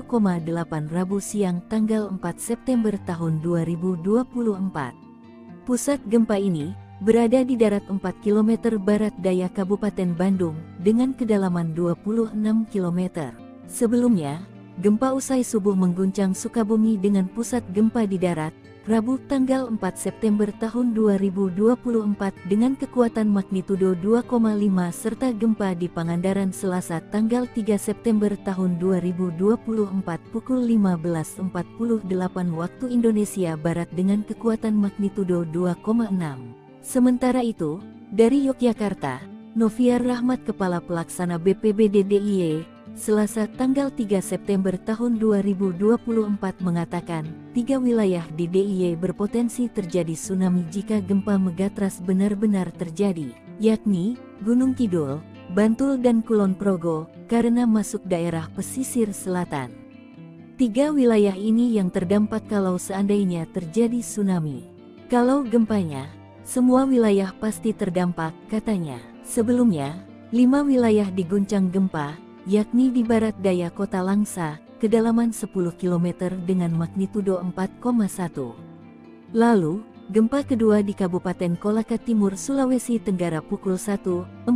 Rabu siang tanggal 4 September tahun 2024. Pusat gempa ini berada di darat 4 km barat daya Kabupaten Bandung dengan kedalaman 26 km. Sebelumnya, gempa usai subuh mengguncang Sukabumi dengan pusat gempa di darat, Rabu tanggal 4 September tahun 2024 dengan kekuatan magnitudo 2,5 serta gempa di Pangandaran Selasa tanggal 3 September tahun 2024 pukul 15.48 waktu Indonesia Barat dengan kekuatan magnitudo 2,6. Sementara itu, dari Yogyakarta, Noviar Rahmat Kepala Pelaksana BPBD DIY, Selasa tanggal 3 September tahun 2024 mengatakan, 3 wilayah di DIY berpotensi terjadi tsunami jika gempa megatrust benar-benar terjadi, yakni Gunung Kidul, Bantul dan Kulon Progo, karena masuk daerah pesisir selatan. 3 wilayah ini yang terdampak kalau seandainya terjadi tsunami. Kalau gempanya, semua wilayah pasti terdampak, katanya. Sebelumnya, 5 wilayah diguncang gempa, yakni di barat daya kota Langsa, kedalaman 10 km dengan magnitudo 4,1. Lalu, gempa kedua di Kabupaten Kolaka Timur, Sulawesi Tenggara pukul 1.48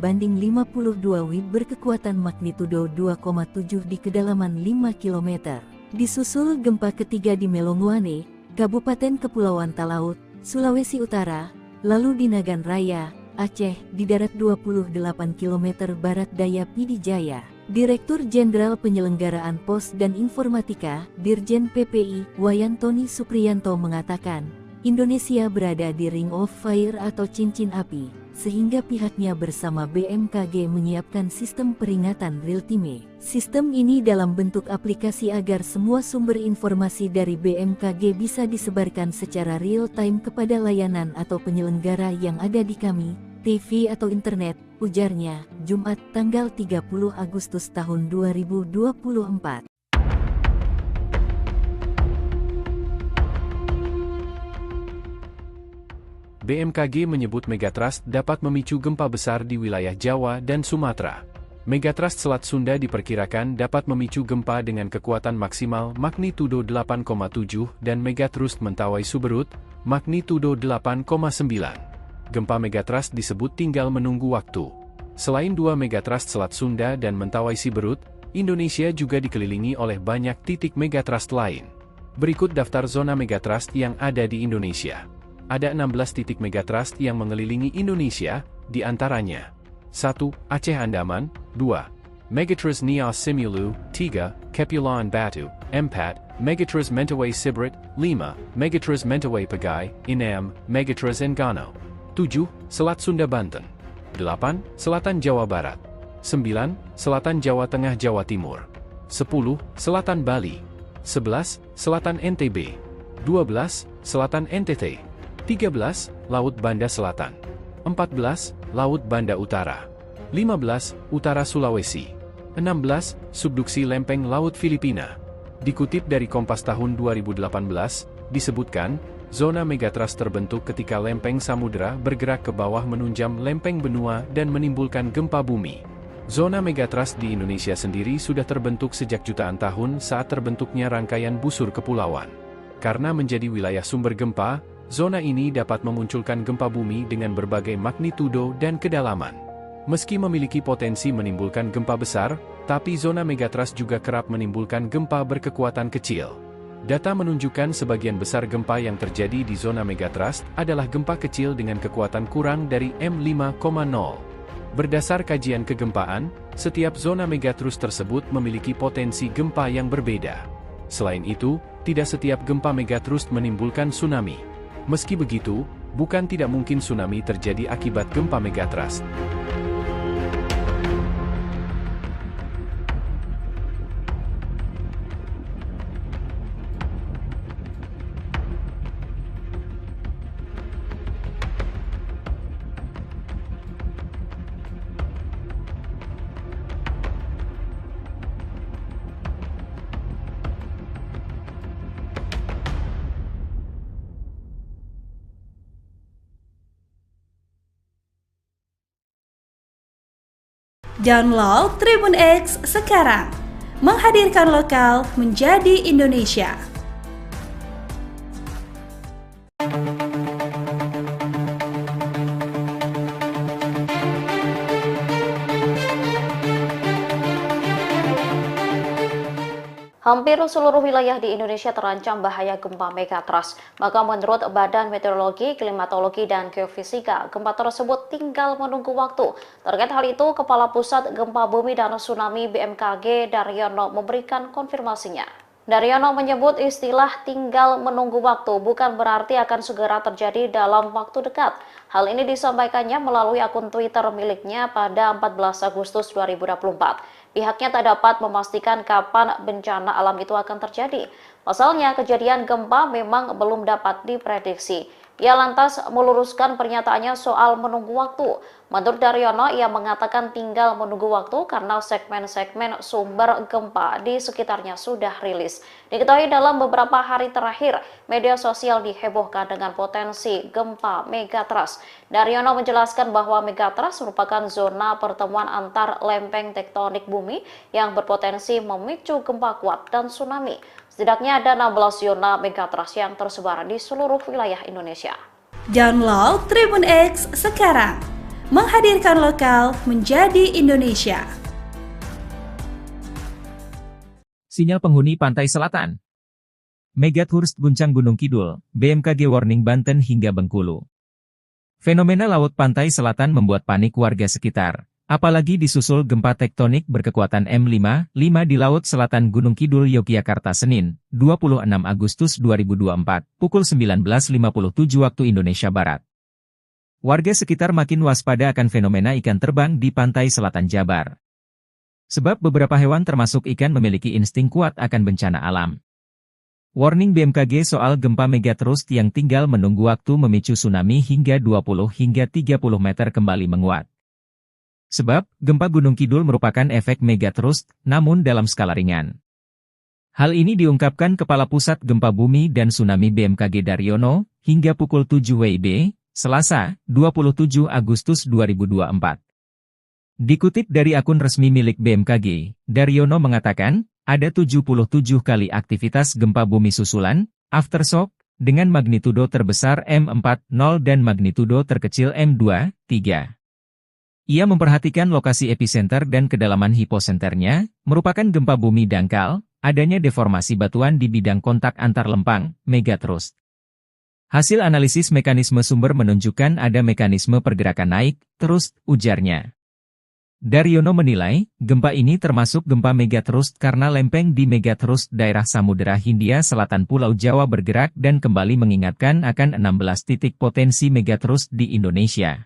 banding 52 WIB berkekuatan magnitudo 2,7 di kedalaman 5 km. Disusul gempa ketiga di Melonguane, Kabupaten Kepulauan Talaut, Sulawesi Utara, lalu di Nagan Raya, Aceh, di darat 28 km barat daya Pidijaya. Direktur Jenderal Penyelenggaraan Pos dan Informatika, Dirjen PPI, Wayantoni Supriyanto mengatakan, Indonesia berada di Ring of Fire atau cincin api, sehingga pihaknya bersama BMKG menyiapkan sistem peringatan real-time. Sistem ini dalam bentuk aplikasi agar semua sumber informasi dari BMKG bisa disebarkan secara real-time kepada layanan atau penyelenggara yang ada di kami, TV atau internet, ujarnya, Jumat tanggal 30 Agustus tahun 2024. BMKG menyebut megatrust dapat memicu gempa besar di wilayah Jawa dan Sumatera. Megatrust Selat Sunda diperkirakan dapat memicu gempa dengan kekuatan maksimal magnitudo 8,7 dan megatrust Mentawai Suberut, magnitudo 8,9. Gempa megatrust disebut tinggal menunggu waktu. Selain 2 megatrust Selat Sunda dan Mentawai Siberut, Indonesia juga dikelilingi oleh banyak titik megatrust lain. Berikut daftar zona megatrust yang ada di Indonesia. Ada 16 titik megatrust yang mengelilingi Indonesia, di antaranya 1. Aceh Andaman, 2. Megatrust Nias Simulu, 3. Kepulauan Batu, 4. Megatrust Mentawai Siberut, 5. Megatrust Mentawai Pagai, 6. Megatrust Enggano. 7. Selat Sunda Banten. 8. Selatan Jawa Barat. 9. Selatan Jawa Tengah Jawa Timur. 10. Selatan Bali. 11. Selatan NTB. 12. Selatan NTT. 13. Laut Banda Selatan. 14. Laut Banda Utara. 15. Utara Sulawesi. 16. Subduksi Lempeng Laut Filipina. Dikutip dari Kompas tahun 2018, disebutkan, Zona megatrust terbentuk ketika lempeng samudera bergerak ke bawah menunjam lempeng benua dan menimbulkan gempa bumi. Zona megatrust di Indonesia sendiri sudah terbentuk sejak jutaan tahun saat terbentuknya rangkaian busur kepulauan. Karena menjadi wilayah sumber gempa, zona ini dapat memunculkan gempa bumi dengan berbagai magnitudo dan kedalaman. Meski memiliki potensi menimbulkan gempa besar, tapi zona megatrust juga kerap menimbulkan gempa berkekuatan kecil. Data menunjukkan sebagian besar gempa yang terjadi di zona megatrust adalah gempa kecil dengan kekuatan kurang dari M5,0. Berdasar kajian kegempaan, setiap zona megatrust tersebut memiliki potensi gempa yang berbeda. Selain itu, tidak setiap gempa megatrust menimbulkan tsunami. Meski begitu, bukan tidak mungkin tsunami terjadi akibat gempa megatrust. Download Tribun X sekarang, menghadirkan lokal menjadi Indonesia. Hampir seluruh wilayah di Indonesia terancam bahaya gempa megatrust. Maka menurut Badan Meteorologi, Klimatologi, dan Geofisika, gempa tersebut tinggal menunggu waktu. Terkait hal itu, Kepala Pusat Gempa Bumi dan Tsunami BMKG Daryono memberikan konfirmasinya. Daryono menyebut istilah tinggal menunggu waktu bukan berarti akan segera terjadi dalam waktu dekat. Hal ini disampaikannya melalui akun Twitter miliknya pada 14 Agustus 2024. Pihaknya tak dapat memastikan kapan bencana alam itu akan terjadi. Pasalnya, kejadian gempa memang belum dapat diprediksi. Ia lantas meluruskan pernyataannya soal menunggu waktu. Menurut Daryono, ia mengatakan tinggal menunggu waktu karena segmen-segmen sumber gempa di sekitarnya sudah rilis. Diketahui dalam beberapa hari terakhir, media sosial dihebohkan dengan potensi gempa megatrust. Daryono menjelaskan bahwa megatrust merupakan zona pertemuan antar lempeng tektonik bumi yang berpotensi memicu gempa kuat dan tsunami. Setidaknya ada 16 zona megatrust yang tersebar di seluruh wilayah Indonesia. Download Tribun X sekarang, menghadirkan lokal menjadi Indonesia. Sinyal penghuni pantai selatan. Megatrust guncang Gunung Kidul, BMKG warning Banten hingga Bengkulu. Fenomena laut pantai selatan membuat panik warga sekitar. Apalagi disusul gempa tektonik berkekuatan M5,5 di Laut Selatan Gunung Kidul, Yogyakarta Senin, 26 Agustus 2024, pukul 19.57 waktu Indonesia Barat. Warga sekitar makin waspada akan fenomena ikan terbang di pantai selatan Jabar. Sebab beberapa hewan termasuk ikan memiliki insting kuat akan bencana alam. Warning BMKG soal gempa megatrust yang tinggal menunggu waktu memicu tsunami hingga 20 hingga 30 meter kembali menguat. Sebab, gempa Gunung Kidul merupakan efek megatrust, namun dalam skala ringan. Hal ini diungkapkan Kepala Pusat Gempa Bumi dan Tsunami BMKG Daryono, hingga pukul 7 WIB, Selasa, 27 Agustus 2024. Dikutip dari akun resmi milik BMKG, Daryono mengatakan, ada 77 kali aktivitas gempa bumi susulan, aftershock, dengan magnitudo terbesar M4,0 dan magnitudo terkecil M2,3. Ia memperhatikan lokasi epicenter dan kedalaman hiposenternya, merupakan gempa bumi dangkal, adanya deformasi batuan di bidang kontak antar lempang, megatrust. Hasil analisis mekanisme sumber menunjukkan ada mekanisme pergerakan naik, terus, ujarnya. Daryono menilai, gempa ini termasuk gempa megatrust karena lempeng di megatrust daerah Samudera Hindia Selatan Pulau Jawa bergerak dan kembali mengingatkan akan 16 titik potensi megatrust di Indonesia.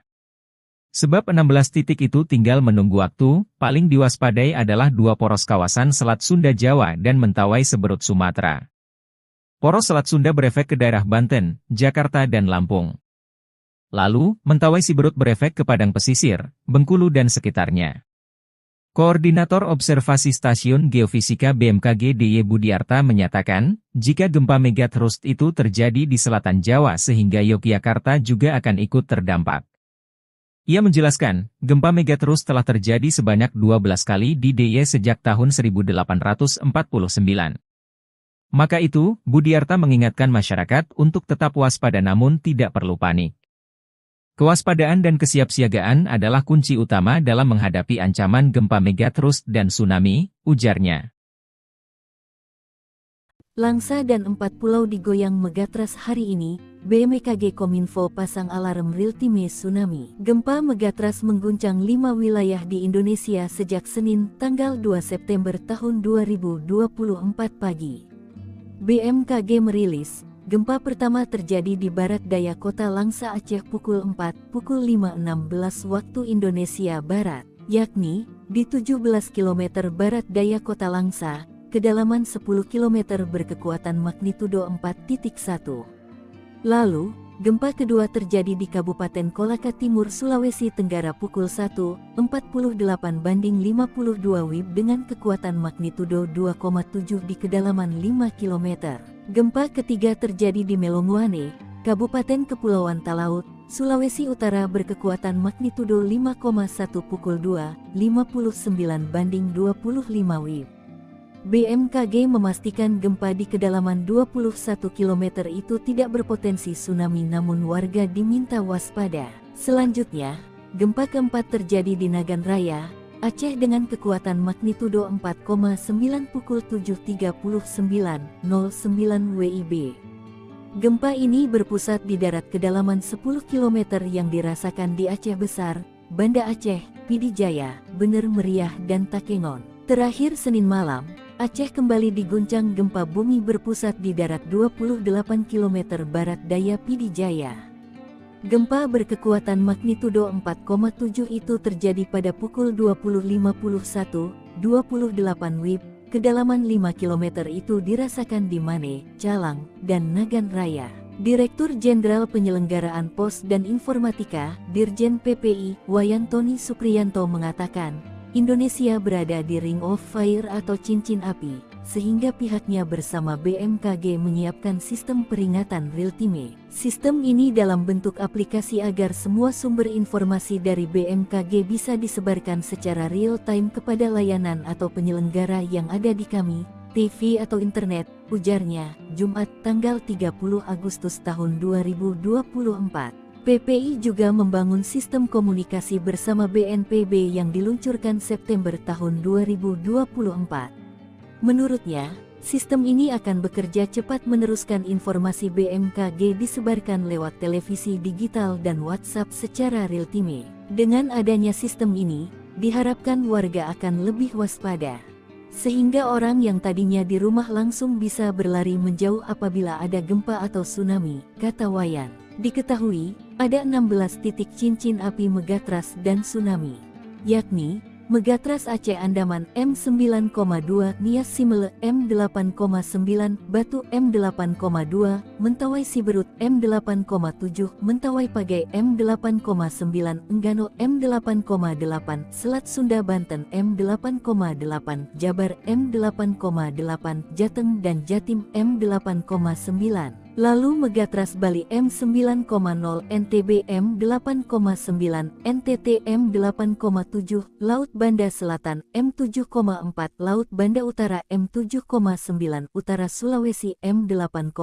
Sebab 16 titik itu tinggal menunggu waktu, paling diwaspadai adalah dua poros kawasan Selat Sunda Jawa dan Mentawai Seberut Sumatera. Poros Selat Sunda berefek ke daerah Banten, Jakarta dan Lampung. Lalu, Mentawai Siberut berefek ke Padang Pesisir, Bengkulu dan sekitarnya. Koordinator Observasi Stasiun Geofisika BMKG DY Budiarta menyatakan, jika gempa megathrust itu terjadi di selatan Jawa sehingga Yogyakarta juga akan ikut terdampak. Ia menjelaskan, gempa megathrust telah terjadi sebanyak 12 kali di DIY sejak tahun 1849. Maka itu, Budiarta mengingatkan masyarakat untuk tetap waspada namun tidak perlu panik. Kewaspadaan dan kesiapsiagaan adalah kunci utama dalam menghadapi ancaman gempa megathrust dan tsunami, ujarnya. Langsa dan 4 pulau digoyang megathrust hari ini, BMKG Kominfo pasang alarm real-time tsunami. Gempa megathrust mengguncang 5 wilayah di Indonesia sejak Senin, tanggal 2 September tahun 2024 pagi. BMKG merilis, gempa pertama terjadi di barat daya kota Langsa Aceh pukul 5.16 waktu Indonesia Barat, yakni di 17 km barat daya kota Langsa, kedalaman 10 km berkekuatan magnitudo 4.1. Lalu, gempa kedua terjadi di Kabupaten Kolaka Timur, Sulawesi Tenggara pukul 1.48 banding 52 WIB dengan kekuatan magnitudo 2,7 di kedalaman 5 km. Gempa ketiga terjadi di Melonguane, Kabupaten Kepulauan Talaut, Sulawesi Utara berkekuatan magnitudo 5,1 pukul 2.59 banding 25 WIB. BMKG memastikan gempa di kedalaman 21 km itu tidak berpotensi tsunami namun warga diminta waspada. Selanjutnya, gempa keempat terjadi di Nagan Raya, Aceh dengan kekuatan magnitudo 4,9 pukul 7.39.09 WIB. Gempa ini berpusat di darat kedalaman 10 km yang dirasakan di Aceh Besar, Banda Aceh, Pidijaya, Bener Meriah dan Takengon. Terakhir Senin malam, Aceh kembali diguncang gempa bumi berpusat di darat 28 km barat daya Pidijaya. Gempa berkekuatan magnitudo 4,7 itu terjadi pada pukul 20.51, 28 WIB, kedalaman 5 km itu dirasakan di Mane, Calang, dan Nagan Raya. Direktur Jenderal Penyelenggaraan Pos dan Informatika, Dirjen PPI, Wayantoni Supriyanto mengatakan, Indonesia berada di Ring of Fire atau cincin api, sehingga pihaknya bersama BMKG menyiapkan sistem peringatan real-time. Sistem ini dalam bentuk aplikasi agar semua sumber informasi dari BMKG bisa disebarkan secara real-time kepada layanan atau penyelenggara yang ada di kami, TV atau internet, ujarnya, Jumat tanggal 30 Agustus tahun 2024. PPI juga membangun sistem komunikasi bersama BNPB yang diluncurkan September tahun 2024. Menurutnya, sistem ini akan bekerja cepat meneruskan informasi BMKG disebarkan lewat televisi digital dan WhatsApp secara real-time. Dengan adanya sistem ini, diharapkan warga akan lebih waspada. Sehingga orang yang tadinya di rumah langsung bisa berlari menjauh apabila ada gempa atau tsunami, kata Wayan. Diketahui, ada 16 titik cincin api megathrust dan tsunami, yakni Megathrust Aceh Andaman M9,2, Nias Simele M8,9, Batu M8,2, Mentawai Siberut M8,7, Mentawai Pagai M8,9, Enggano M8,8, Selat Sunda Banten M8,8, Jabar M8,8, Jateng dan Jatim M8,9. Lalu Megathrust Bali M9,0, NTB M8,9, NTT M8,7, Laut Banda Selatan M7,4, Laut Banda Utara M7,9, Utara Sulawesi M8,5,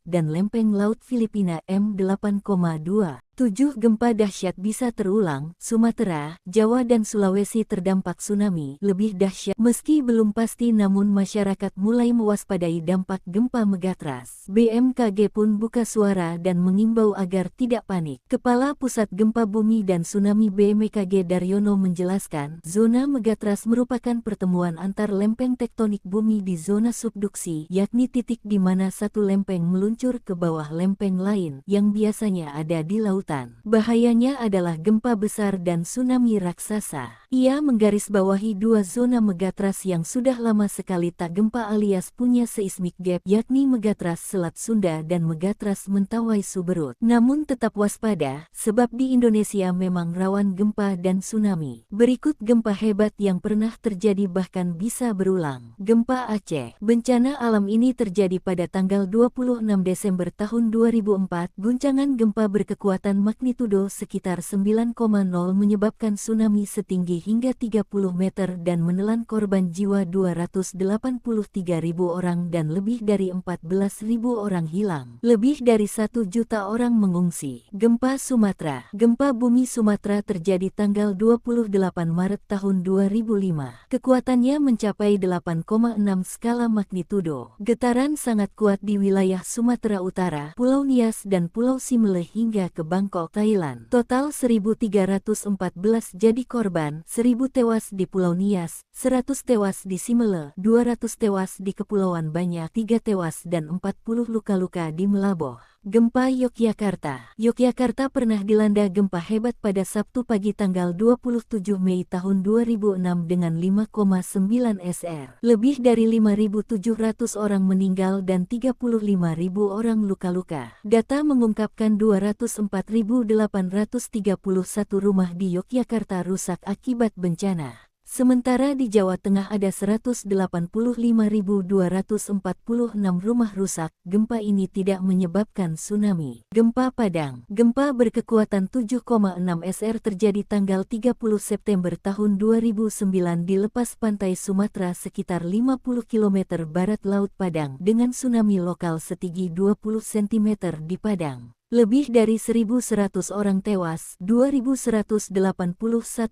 dan Lempeng Laut Filipina M8,2. 7 gempa dahsyat bisa terulang, Sumatera, Jawa dan Sulawesi terdampak tsunami lebih dahsyat. Meski belum pasti namun masyarakat mulai mewaspadai dampak gempa megathrust. BMKG pun buka suara dan mengimbau agar tidak panik. Kepala Pusat Gempa Bumi dan Tsunami BMKG Daryono menjelaskan, zona megathrust merupakan pertemuan antar lempeng tektonik bumi di zona subduksi, yakni titik di mana satu lempeng meluncur ke bawah lempeng lain yang biasanya ada di Laut lautan. Bahayanya adalah gempa besar dan tsunami raksasa. Ia menggarisbawahi dua zona megatrust yang sudah lama sekali tak gempa alias punya seismic gap, yakni megatrust Selat Sunda dan megatrust Mentawai Suberut. Namun tetap waspada, sebab di Indonesia memang rawan gempa dan tsunami. Berikut gempa hebat yang pernah terjadi bahkan bisa berulang. Gempa Aceh. Bencana alam ini terjadi pada tanggal 26 Desember tahun 2004. Guncangan gempa berkekuatan magnitudo sekitar 9,0 menyebabkan tsunami setinggi hingga 30 meter dan menelan korban jiwa 283.000 orang dan lebih dari 14.000 orang hilang. Lebih dari 1 juta orang mengungsi. Gempa Sumatera. Gempa bumi Sumatera terjadi tanggal 28 Maret tahun 2005. Kekuatannya mencapai 8,6 skala magnitudo. Getaran sangat kuat di wilayah Sumatera Utara, Pulau Nias dan Pulau Simele hingga ke Bangkok, Thailand. Total 1.314 jadi korban, 1.000 tewas di Pulau Nias, 100 tewas di Simele, 200 tewas di Kepulauan Banyak, 3 tewas dan 40 luka-luka di Melaboh. Gempa Yogyakarta. Yogyakarta pernah dilanda gempa hebat pada Sabtu pagi tanggal 27 Mei tahun 2006 dengan 5,9 SR. Lebih dari 5.700 orang meninggal dan 35.000 orang luka-luka. Data mengungkapkan 204.831 rumah di Yogyakarta rusak akibat bencana. Sementara di Jawa Tengah ada 185.246 rumah rusak. Gempa ini tidak menyebabkan tsunami. Gempa Padang. Gempa berkekuatan 7,6 SR terjadi tanggal 30 September tahun 2009 di lepas pantai Sumatera sekitar 50 km barat Laut Padang dengan tsunami lokal setinggi 20 cm di Padang. Lebih dari 1.100 orang tewas, 2.181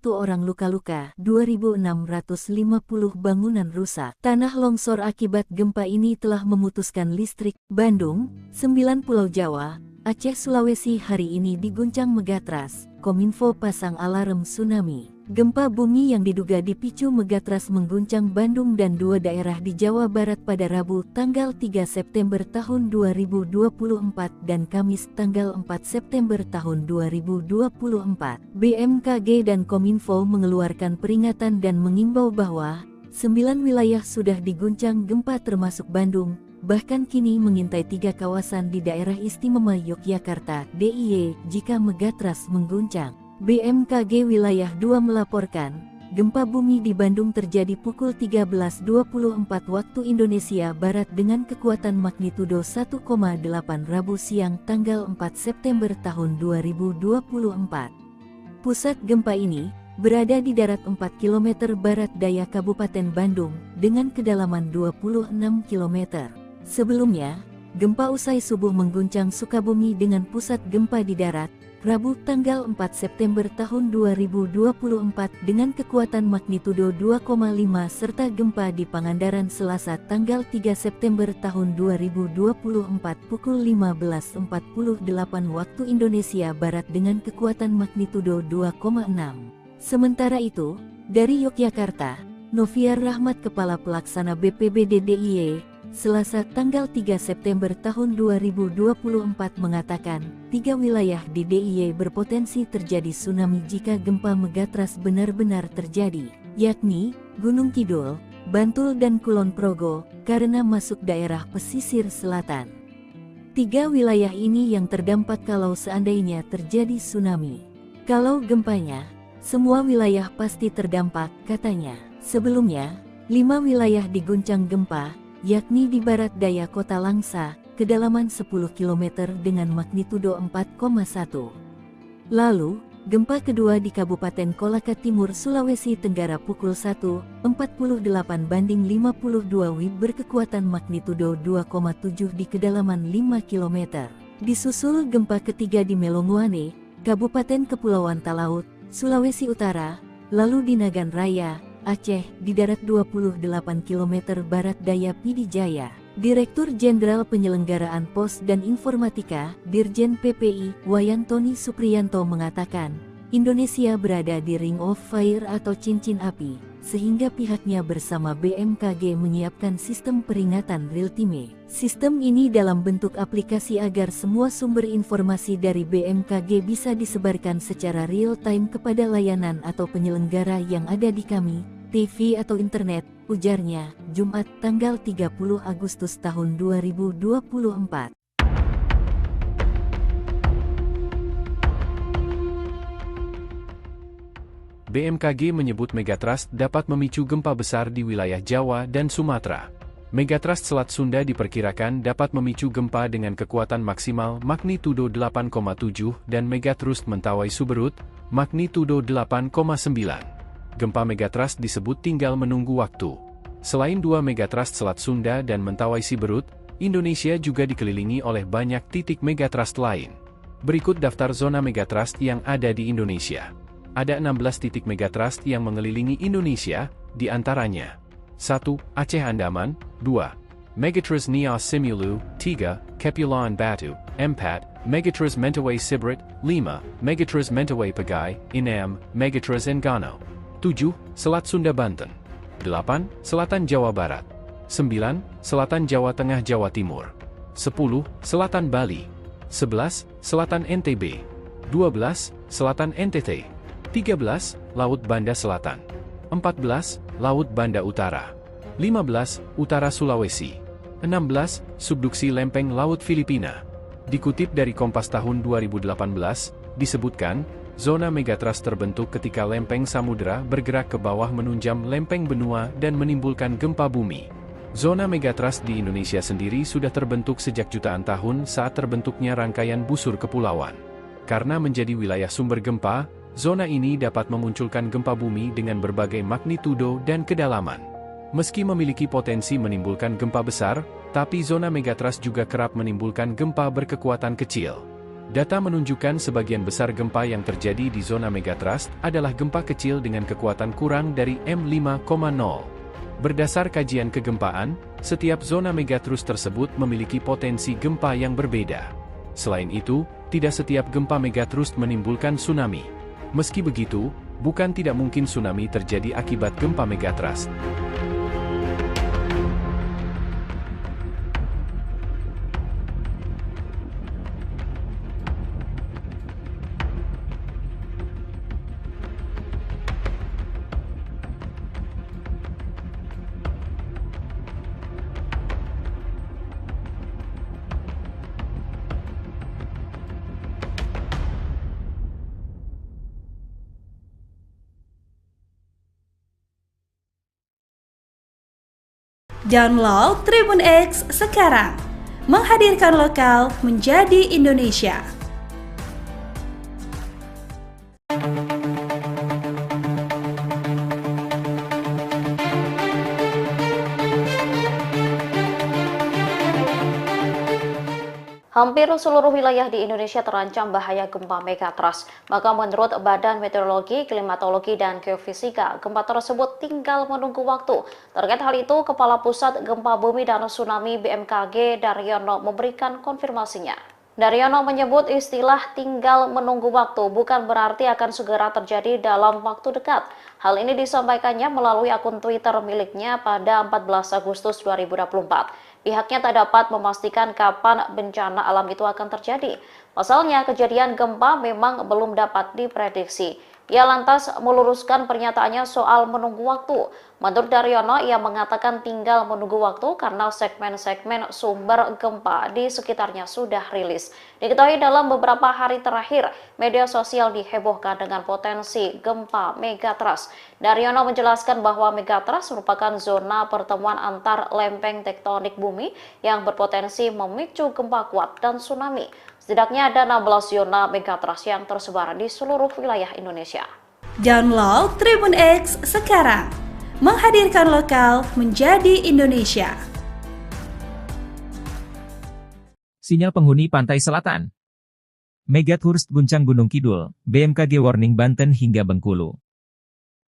orang luka-luka, 2.650 bangunan rusak. Tanah longsor akibat gempa ini telah memutuskan listrik. Bandung, 9 Pulau Jawa, Aceh, Sulawesi hari ini diguncang megatrust. Kominfo pasang alarm tsunami. Gempa bumi yang diduga dipicu megatrust mengguncang Bandung dan 2 daerah di Jawa Barat pada Rabu tanggal 3 September tahun 2024 dan Kamis tanggal 4 September tahun 2024. BMKG dan Kominfo mengeluarkan peringatan dan mengimbau bahwa 9 wilayah sudah diguncang gempa termasuk Bandung, bahkan kini mengintai 3 kawasan di daerah istimewa Yogyakarta (DIY) jika megatrust mengguncang. BMKG Wilayah 2 melaporkan, gempa bumi di Bandung terjadi pukul 13.24 waktu Indonesia Barat dengan kekuatan magnitudo 1,8 Rabu siang tanggal 4 September tahun 2024. Pusat gempa ini berada di darat 4 km barat daya Kabupaten Bandung dengan kedalaman 26 km. Sebelumnya, gempa usai subuh mengguncang Sukabumi dengan pusat gempa di darat, Rabu tanggal 4 September tahun 2024 dengan kekuatan magnitudo 2,5 serta gempa di Pangandaran Selasa tanggal 3 September tahun 2024 pukul 15.48 waktu Indonesia Barat dengan kekuatan magnitudo 2,6. Sementara itu, dari Yogyakarta, Noviar Rahmat Kepala Pelaksana BPBD DIY, Selasa tanggal 3 September tahun 2024 mengatakan, 3 wilayah di DIY berpotensi terjadi tsunami jika gempa megatrust benar-benar terjadi, yakni Gunung Kidul, Bantul dan Kulon Progo, karena masuk daerah pesisir selatan. 3 wilayah ini yang terdampak kalau seandainya terjadi tsunami. Kalau gempanya, semua wilayah pasti terdampak, katanya. Sebelumnya, 5 wilayah diguncang gempa, yakni di barat daya kota Langsa, kedalaman 10 km dengan magnitudo 4,1. Lalu, gempa kedua di Kabupaten Kolaka Timur, Sulawesi Tenggara pukul 1.48 banding 52 WIB berkekuatan magnitudo 2,7 di kedalaman 5 km. Disusul gempa ketiga di Melonguane, Kabupaten Kepulauan Talaut, Sulawesi Utara, lalu di Nagan Raya, Aceh, di darat 28 km barat daya Pidijaya. Direktur Jenderal Penyelenggaraan Pos dan Informatika, Dirjen PPI, Wayan Tony Supriyanto mengatakan, Indonesia berada di Ring of Fire atau cincin api. sehingga pihaknya bersama BMKG menyiapkan sistem peringatan real-time. Sistem ini dalam bentuk aplikasi agar semua sumber informasi dari BMKG bisa disebarkan secara real-time kepada layanan atau penyelenggara yang ada di kami, TV atau internet, ujarnya, Jumat tanggal 30 Agustus tahun 2024. BMKG menyebut megatrust dapat memicu gempa besar di wilayah Jawa dan Sumatera. Megatrust Selat Sunda diperkirakan dapat memicu gempa dengan kekuatan maksimal magnitudo 8,7 dan megatrust Mentawai Suberut, magnitudo 8,9. Gempa megatrust disebut tinggal menunggu waktu. Selain dua megatrust Selat Sunda dan Mentawai Siberut, Indonesia juga dikelilingi oleh banyak titik megatrust lain. Berikut daftar zona megatrust yang ada di Indonesia. Ada 16 titik megatrust yang mengelilingi Indonesia, di antaranya 1. Aceh Andaman, 2. Megatrust Nias Simulu, 3. Kepulauan Batu, 4. Megatrust Mentawai Siberut, 5. Megatrust Mentawai Pagai, 6. Megatrust Enggano, 7. Selat Sunda Banten, 8. Selatan Jawa Barat, 9. Selatan Jawa Tengah Jawa Timur, 10. Selatan Bali, 11. Selatan NTB, 12. Selatan NTT, 13. Laut Banda Selatan, 14. Laut Banda Utara, 15. Utara Sulawesi, 16. Subduksi Lempeng Laut Filipina. Dikutip dari Kompas tahun 2018, disebutkan, zona megatrust terbentuk ketika lempeng samudera bergerak ke bawah menunjam lempeng benua dan menimbulkan gempa bumi. Zona megatrust di Indonesia sendiri sudah terbentuk sejak jutaan tahun saat terbentuknya rangkaian busur kepulauan. Karena menjadi wilayah sumber gempa, zona ini dapat memunculkan gempa bumi dengan berbagai magnitudo dan kedalaman. Meski memiliki potensi menimbulkan gempa besar, tapi zona megatrust juga kerap menimbulkan gempa berkekuatan kecil. Data menunjukkan sebagian besar gempa yang terjadi di zona megatrust adalah gempa kecil dengan kekuatan kurang dari M5,0. Berdasar kajian kegempaan, setiap zona megatrust tersebut memiliki potensi gempa yang berbeda. Selain itu, tidak setiap gempa megatrust menimbulkan tsunami. Meski begitu, bukan tidak mungkin tsunami terjadi akibat gempa megatrust. Download Tribun X sekarang, menghadirkan lokal menjadi Indonesia. Hampir seluruh wilayah di Indonesia terancam bahaya gempa megatrust. Maka menurut Badan Meteorologi, Klimatologi, dan Geofisika, gempa tersebut tinggal menunggu waktu. Terkait hal itu, Kepala Pusat Gempa Bumi dan Tsunami BMKG Daryono memberikan konfirmasinya. Daryono menyebut istilah tinggal menunggu waktu bukan berarti akan segera terjadi dalam waktu dekat. Hal ini disampaikannya melalui akun Twitter miliknya pada 14 Agustus 2024. Pihaknya tak dapat memastikan kapan bencana alam itu akan terjadi. Pasalnya, kejadian gempa memang belum dapat diprediksi. Ia lantas meluruskan pernyataannya soal menunggu waktu. Menurut Daryono, ia mengatakan tinggal menunggu waktu karena segmen-segmen sumber gempa di sekitarnya sudah rilis. Diketahui dalam beberapa hari terakhir, media sosial dihebohkan dengan potensi gempa megatrust. Daryono menjelaskan bahwa megatrust merupakan zona pertemuan antar lempeng tektonik bumi yang berpotensi memicu gempa kuat dan tsunami. Setidaknya ada 16 zona megatrust yang tersebar di seluruh wilayah Indonesia. Download Tribun X sekarang, menghadirkan lokal menjadi Indonesia. Sinyal penghuni pantai selatan. Megatrust guncang Gunung Kidul, BMKG warning Banten hingga Bengkulu.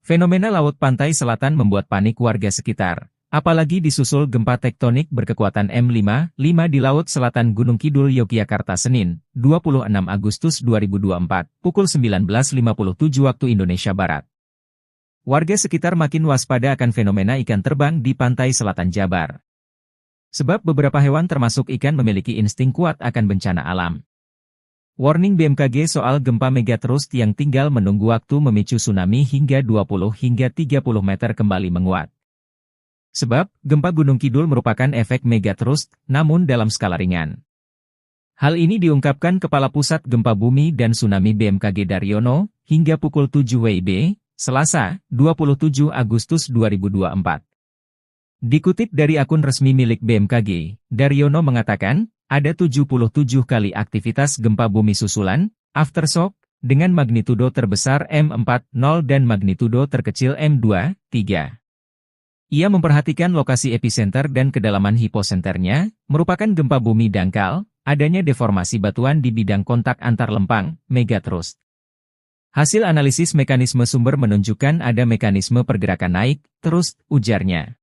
Fenomena laut pantai selatan membuat panik warga sekitar. Apalagi disusul gempa tektonik berkekuatan M5,5 di Laut Selatan Gunung Kidul, Yogyakarta Senin, 26 Agustus 2024, pukul 19.57 waktu Indonesia Barat. Warga sekitar makin waspada akan fenomena ikan terbang di pantai selatan Jabar. Sebab beberapa hewan termasuk ikan memiliki insting kuat akan bencana alam. Warning BMKG soal gempa megatrust yang tinggal menunggu waktu memicu tsunami hingga 20 hingga 30 meter kembali menguat. Sebab, gempa Gunung Kidul merupakan efek megatrust, namun dalam skala ringan. Hal ini diungkapkan Kepala Pusat Gempa Bumi dan Tsunami BMKG Daryono, hingga pukul 7 WIB, Selasa, 27 Agustus 2024. Dikutip dari akun resmi milik BMKG, Daryono mengatakan, ada 77 kali aktivitas gempa bumi susulan, aftershock, dengan magnitudo terbesar M4.0 dan magnitudo terkecil M2.3. Ia memperhatikan lokasi epicenter dan kedalaman hiposenternya, merupakan gempa bumi dangkal, adanya deformasi batuan di bidang kontak antar lempang, megatrust. Hasil analisis mekanisme sumber menunjukkan ada mekanisme pergerakan naik, terus, ujarnya.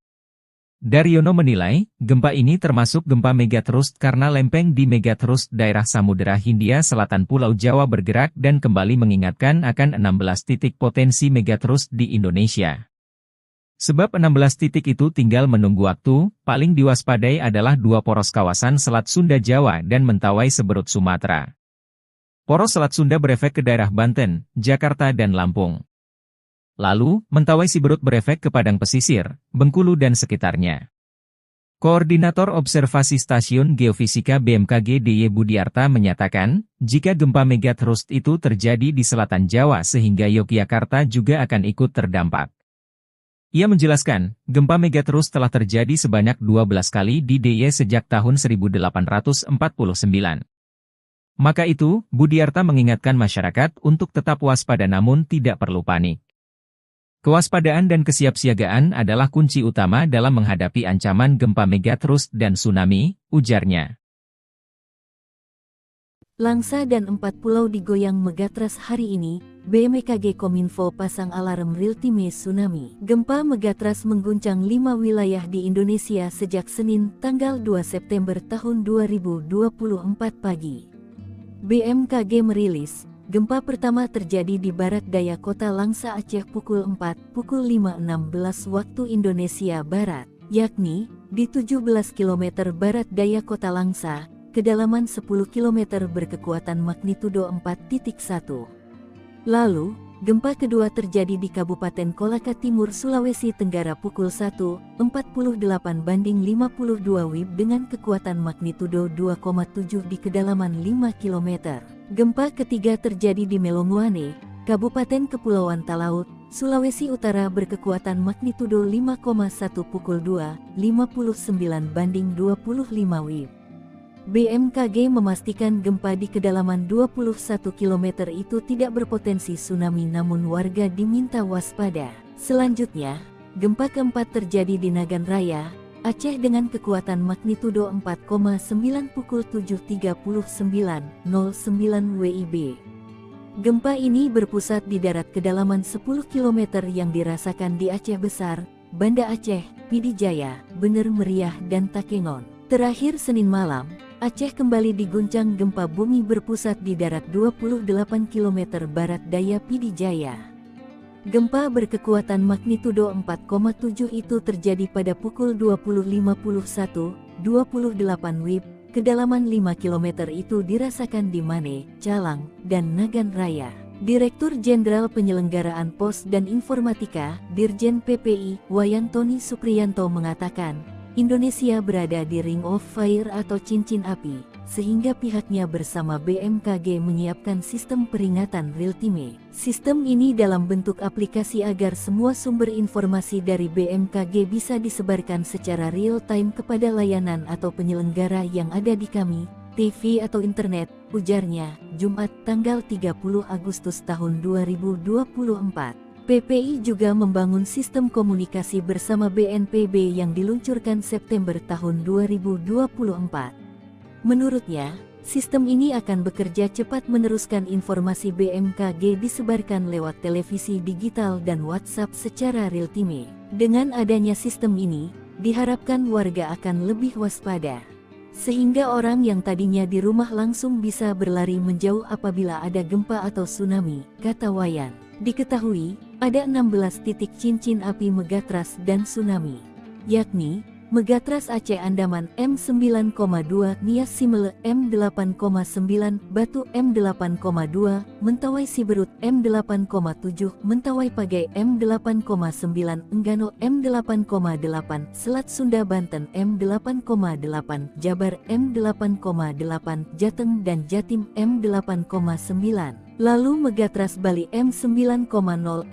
Daryono menilai, gempa ini termasuk gempa megatrust karena lempeng di megatrust daerah Samudera Hindia Selatan Pulau Jawa bergerak dan kembali mengingatkan akan 16 titik potensi megatrust di Indonesia. Sebab 16 titik itu tinggal menunggu waktu, paling diwaspadai adalah dua poros kawasan Selat Sunda Jawa dan Mentawai Seberut Sumatera. Poros Selat Sunda berefek ke daerah Banten, Jakarta dan Lampung. Lalu, Mentawai Siberut berefek ke Padang Pesisir, Bengkulu dan sekitarnya. Koordinator Observasi Stasiun Geofisika BMKG DY Budiarta menyatakan, jika gempa megatrust itu terjadi di selatan Jawa sehingga Yogyakarta juga akan ikut terdampak. Ia menjelaskan, gempa megatrust telah terjadi sebanyak 12 kali di DIY sejak tahun 1849. Maka itu, Budiarta mengingatkan masyarakat untuk tetap waspada namun tidak perlu panik. Kewaspadaan dan kesiapsiagaan adalah kunci utama dalam menghadapi ancaman gempa megatrust dan tsunami, ujarnya. Langsa dan 4 pulau digoyang megatrust hari ini, BMKG Kominfo pasang alarm real-time tsunami. Gempa megatrust mengguncang 5 wilayah di Indonesia sejak Senin, tanggal 2 September tahun 2024 pagi. BMKG merilis, gempa pertama terjadi di barat daya kota Langsa Aceh pukul 5.16 waktu Indonesia Barat, yakni di 17 km barat daya kota Langsa, kedalaman 10 km berkekuatan magnitudo 4.1. Lalu, gempa kedua terjadi di Kabupaten Kolaka Timur, Sulawesi Tenggara pukul 1.48 banding 52 WIB dengan kekuatan magnitudo 2,7 di kedalaman 5 km. Gempa ketiga terjadi di Melonguane, Kabupaten Kepulauan Talaut, Sulawesi Utara berkekuatan magnitudo 5,1 pukul 2.59 banding 25 WIB. BMKG memastikan gempa di kedalaman 21 km itu tidak berpotensi tsunami namun warga diminta waspada. Selanjutnya, gempa keempat terjadi di Nagan Raya, Aceh dengan kekuatan magnitudo 4,9 pukul 7.39.09 WIB. Gempa ini berpusat di darat kedalaman 10 km yang dirasakan di Aceh Besar, Banda Aceh, Pidijaya, Bener Meriah dan Takengon. Terakhir Senin malam, Aceh kembali diguncang gempa bumi berpusat di darat 28 km barat daya Pidijaya. Gempa berkekuatan magnitudo 4,7 itu terjadi pada pukul 20.51, 28 WIB, kedalaman 5 km itu dirasakan di Mane, Calang, dan Nagan Raya. Direktur Jenderal Penyelenggaraan Pos dan Informatika, Dirjen PPI, Wayantoni Supriyanto mengatakan, Indonesia berada di Ring of Fire atau cincin api, sehingga pihaknya bersama BMKG menyiapkan sistem peringatan real-time. Sistem ini dalam bentuk aplikasi agar semua sumber informasi dari BMKG bisa disebarkan secara real-time kepada layanan atau penyelenggara yang ada di kami, TV atau internet, ujarnya, Jumat tanggal 30 Agustus tahun 2024. PPI juga membangun sistem komunikasi bersama BNPB yang diluncurkan September tahun 2024. Menurutnya, sistem ini akan bekerja cepat meneruskan informasi BMKG disebarkan lewat televisi digital dan WhatsApp secara real-time. Dengan adanya sistem ini, diharapkan warga akan lebih waspada. Sehingga orang yang tadinya di rumah langsung bisa berlari menjauh apabila ada gempa atau tsunami, kata Wayan. Diketahui, Ada 16 titik cincin api megatrust dan tsunami, yakni Megatrust Aceh Andaman M9,2, Nias Simele M8,9, Batu M8,2, Mentawai Siberut M8,7, Mentawai Pagai M8,9, Enggano M8,8, Selat Sunda Banten M8,8, Jabar M8,8, Jateng dan Jatim M8,9. Lalu Megatrust Bali M9,0,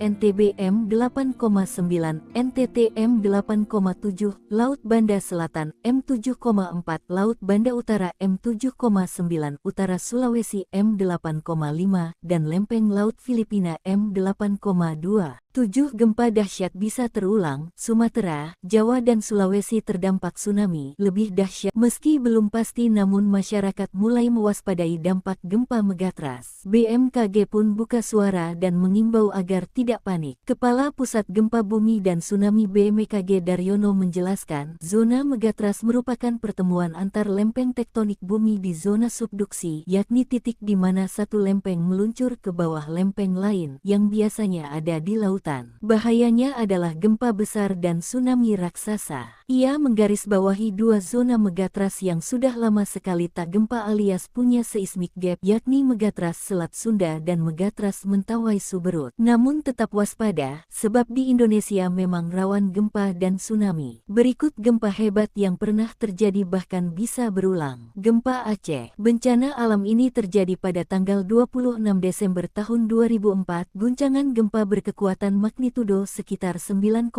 NTB M8,9, NTT M8,7, Laut Banda Selatan M7,4, Laut Banda Utara M7,9, Utara Sulawesi M8,5, dan Lempeng Laut Filipina M8,2. 7 gempa dahsyat bisa terulang. Sumatera, Jawa dan Sulawesi terdampak tsunami lebih dahsyat. Meski belum pasti namun masyarakat mulai mewaspadai dampak gempa megatrust. BMKG pun buka suara dan mengimbau agar tidak panik. Kepala Pusat Gempa Bumi dan Tsunami BMKG Daryono menjelaskan, zona megatrust merupakan pertemuan antar lempeng tektonik bumi di zona subduksi, yakni titik di mana satu lempeng meluncur ke bawah lempeng lain yang biasanya ada di lautan. Bahayanya adalah gempa besar dan tsunami raksasa. Ia menggarisbawahi dua zona megatrust yang sudah lama sekali tak gempa alias punya seismic gap, yakni Megatrust Selat Sunda dan Megatrust Mentawai Suberut. Namun tetap waspada, sebab di Indonesia memang rawan gempa dan tsunami. Berikut gempa hebat yang pernah terjadi bahkan bisa berulang. Gempa Aceh. Bencana alam ini terjadi pada tanggal 26 Desember tahun 2004. Guncangan gempa berkekuatan magnitudo sekitar 9,0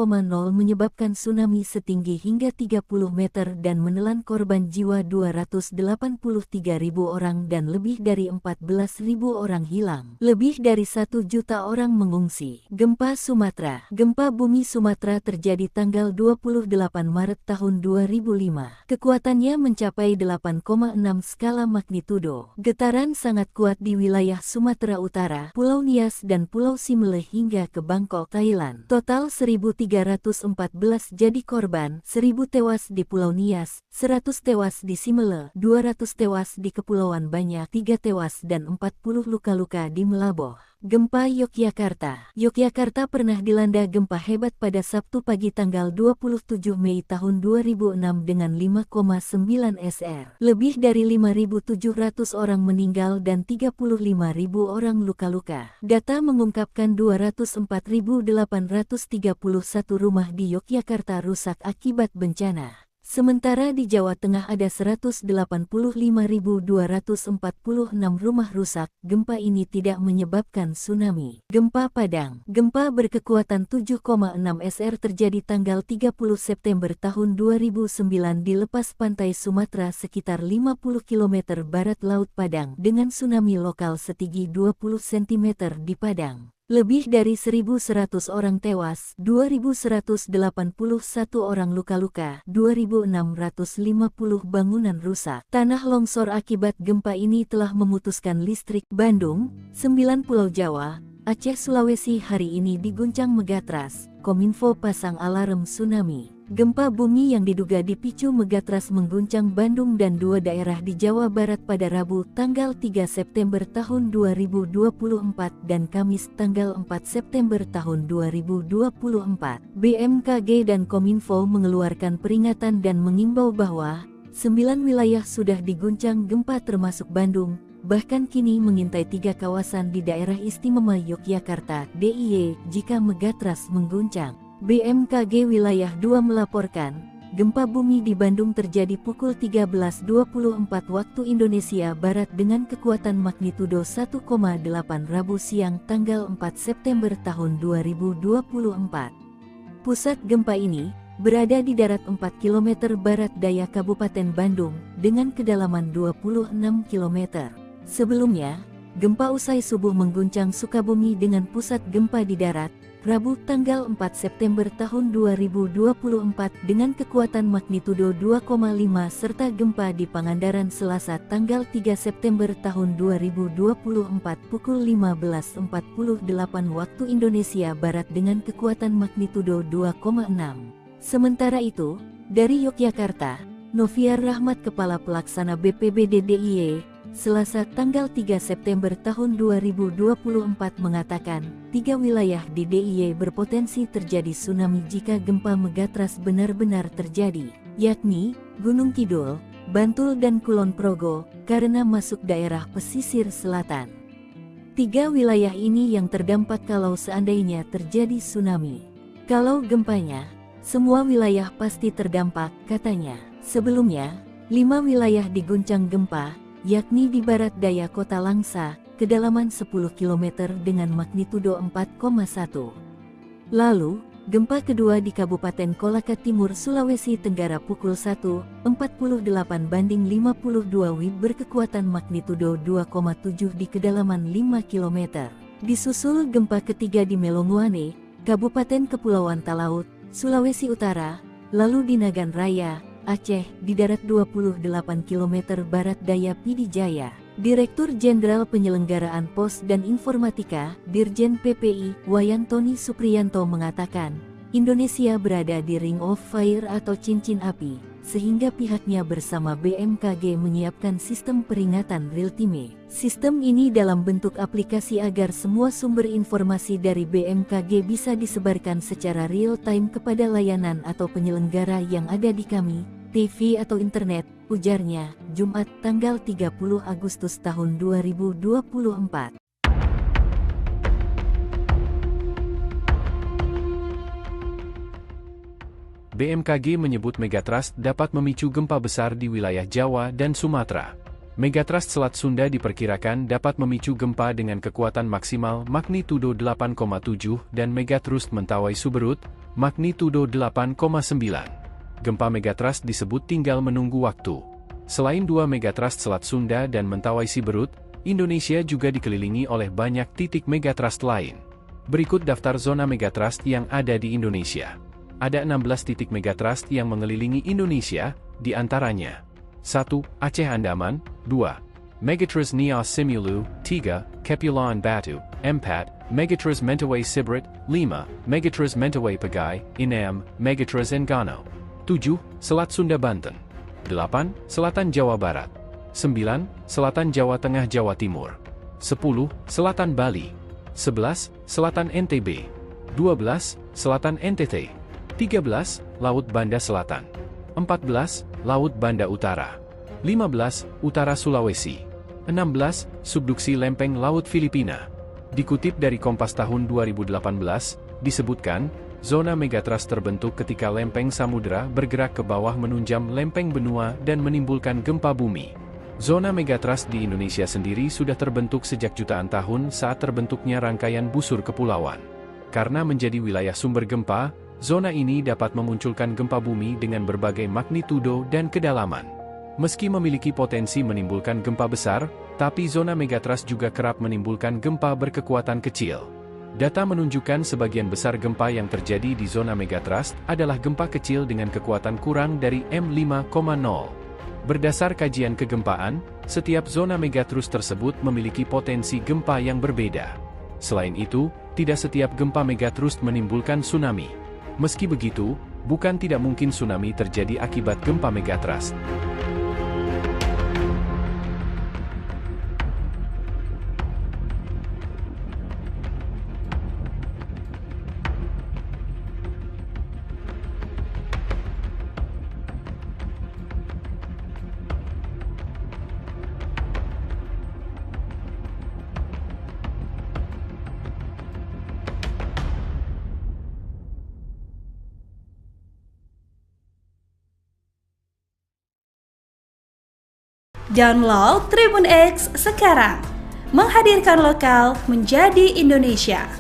menyebabkan tsunami setinggi hingga 30 meter dan menelan korban jiwa 283.000 orang dan lebih dari 14.000 orang hilang. Lebih dari 1 juta orang mengungsi. Gempa Sumatera. Gempa bumi Sumatera terjadi tanggal 28 Maret tahun 2005. Kekuatannya mencapai 8,6 skala magnitudo. Getaran sangat kuat di wilayah Sumatera Utara, Pulau Nias dan Pulau Simele hingga ke Bangkok, Thailand. Total 1.314 jadi korban, 1.000 tewas di Pulau Nias, 100 tewas di Simele, 200 tewas di Kepulauan Banyak, 3 tewas dan 40 luka-luka di Melaboh. Gempa Yogyakarta. Yogyakarta pernah dilanda gempa hebat pada Sabtu pagi tanggal 27 Mei tahun 2006 dengan 5,9 SR. Lebih dari 5.700 orang meninggal dan 35.000 orang luka-luka. Data mengungkapkan 204.831 rumah di Yogyakarta rusak akibat bencana. Sementara di Jawa Tengah ada 185.246 rumah rusak. Gempa ini tidak menyebabkan tsunami. Gempa Padang. Gempa berkekuatan 7,6 SR terjadi tanggal 30 September tahun 2009 di lepas pantai Sumatera sekitar 50 km barat Laut Padang dengan tsunami lokal setinggi 20 cm di Padang. Lebih dari 1.100 orang tewas, 2.181 orang luka-luka, 2.650 bangunan rusak. Tanah longsor akibat gempa ini telah memutuskan listrik. Bandung, 9 Pulau Jawa, Aceh, Sulawesi hari ini diguncang megatrust. Kominfo pasang alarm tsunami. Gempa bumi yang diduga dipicu megatrust mengguncang Bandung dan 2 daerah di Jawa Barat pada Rabu tanggal 3 September tahun 2024 dan Kamis tanggal 4 September tahun 2024. BMKG dan Kominfo mengeluarkan peringatan dan mengimbau bahwa 9 wilayah sudah diguncang gempa termasuk Bandung, bahkan kini mengintai 3 kawasan di daerah istimewa Yogyakarta (DIY) jika megatrust mengguncang. BMKG Wilayah 2 melaporkan, gempa bumi di Bandung terjadi pukul 13.24 waktu Indonesia Barat dengan kekuatan magnitudo 1,8 Rabu siang tanggal 4 September tahun 2024. Pusat gempa ini berada di darat 4 km barat daya Kabupaten Bandung dengan kedalaman 26 km. Sebelumnya, gempa usai subuh mengguncang Sukabumi dengan pusat gempa di darat, Rabu tanggal 4 September tahun 2024 dengan kekuatan magnitudo 2,5 serta gempa di Pangandaran Selasa tanggal 3 September tahun 2024 pukul 15.48 waktu Indonesia Barat dengan kekuatan magnitudo 2,6. Sementara itu, dari Yogyakarta, Noviar Rahmat Kepala Pelaksana BPBD DIY, Selasa tanggal 3 September tahun 2024 mengatakan, 3 wilayah di DIY berpotensi terjadi tsunami jika gempa megatrust benar-benar terjadi, yakni Gunung Kidul, Bantul dan Kulon Progo, karena masuk daerah pesisir selatan. 3 wilayah ini yang terdampak kalau seandainya terjadi tsunami. Kalau gempanya, semua wilayah pasti terdampak, katanya. Sebelumnya, 5 wilayah diguncang gempa, yakni di barat daya kota Langsa, kedalaman 10 km dengan magnitudo 4,1. Lalu, gempa kedua di Kabupaten Kolaka Timur, Sulawesi Tenggara pukul 1.48/52 WIB berkekuatan magnitudo 2,7 di kedalaman 5 km. Disusul gempa ketiga di Melonguane, Kabupaten Kepulauan Talaut, Sulawesi Utara, lalu di Nagan Raya, Aceh, di darat 28 km barat daya Pidijaya. Direktur Jenderal Penyelenggaraan Pos dan Informatika, Dirjen PPI, Wayantoni Supriyanto mengatakan, Indonesia berada di Ring of Fire atau cincin api, sehingga pihaknya bersama BMKG menyiapkan sistem peringatan real-time. Sistem ini dalam bentuk aplikasi agar semua sumber informasi dari BMKG bisa disebarkan secara real-time kepada layanan atau penyelenggara yang ada di kami, TV atau internet, ujarnya, Jumat tanggal 30 Agustus tahun 2024. BMKG menyebut megatrust dapat memicu gempa besar di wilayah Jawa dan Sumatera. Megatrust Selat Sunda diperkirakan dapat memicu gempa dengan kekuatan maksimal magnitudo 8,7 dan megatrust Mentawai Suberut, magnitudo 8,9. Gempa megatrust disebut tinggal menunggu waktu. Selain 2 megatrust Selat Sunda dan Mentawai Siberut, Indonesia juga dikelilingi oleh banyak titik megatrust lain. Berikut daftar zona megatrust yang ada di Indonesia. Ada 16 titik megatrust yang mengelilingi Indonesia, di antaranya 1. Aceh Andaman, 2. Megatrust Nias Simulu, 3. Kepulauan Batu, 4. Megatrust Mentawai Siberut, 5. Megatrust Mentawai Pagai, 6. Megatrust Enggano, 7. Selat Sunda Banten, 8. Selatan Jawa Barat, 9. Selatan Jawa Tengah Jawa Timur, 10. Selatan Bali, 11. Selatan NTB, 12. Selatan NTT, 13. Laut Banda Selatan, 14. Laut Banda Utara, 15. Utara Sulawesi, 16. Subduksi Lempeng Laut Filipina. Dikutip dari Kompas tahun 2018, disebutkan, zona megatrust terbentuk ketika lempeng samudera bergerak ke bawah menunjam lempeng benua dan menimbulkan gempa bumi. Zona megatrust di Indonesia sendiri sudah terbentuk sejak jutaan tahun saat terbentuknya rangkaian busur kepulauan. Karena menjadi wilayah sumber gempa, zona ini dapat memunculkan gempa bumi dengan berbagai magnitudo dan kedalaman. Meski memiliki potensi menimbulkan gempa besar, tapi zona megatrust juga kerap menimbulkan gempa berkekuatan kecil. Data menunjukkan sebagian besar gempa yang terjadi di zona megatrust adalah gempa kecil dengan kekuatan kurang dari M5,0. Berdasar kajian kegempaan, setiap zona megatrust tersebut memiliki potensi gempa yang berbeda. Selain itu, tidak setiap gempa megatrust menimbulkan tsunami. Meski begitu, bukan tidak mungkin tsunami terjadi akibat gempa megatrust. Download Tribun X sekarang, menghadirkan lokal menjadi Indonesia.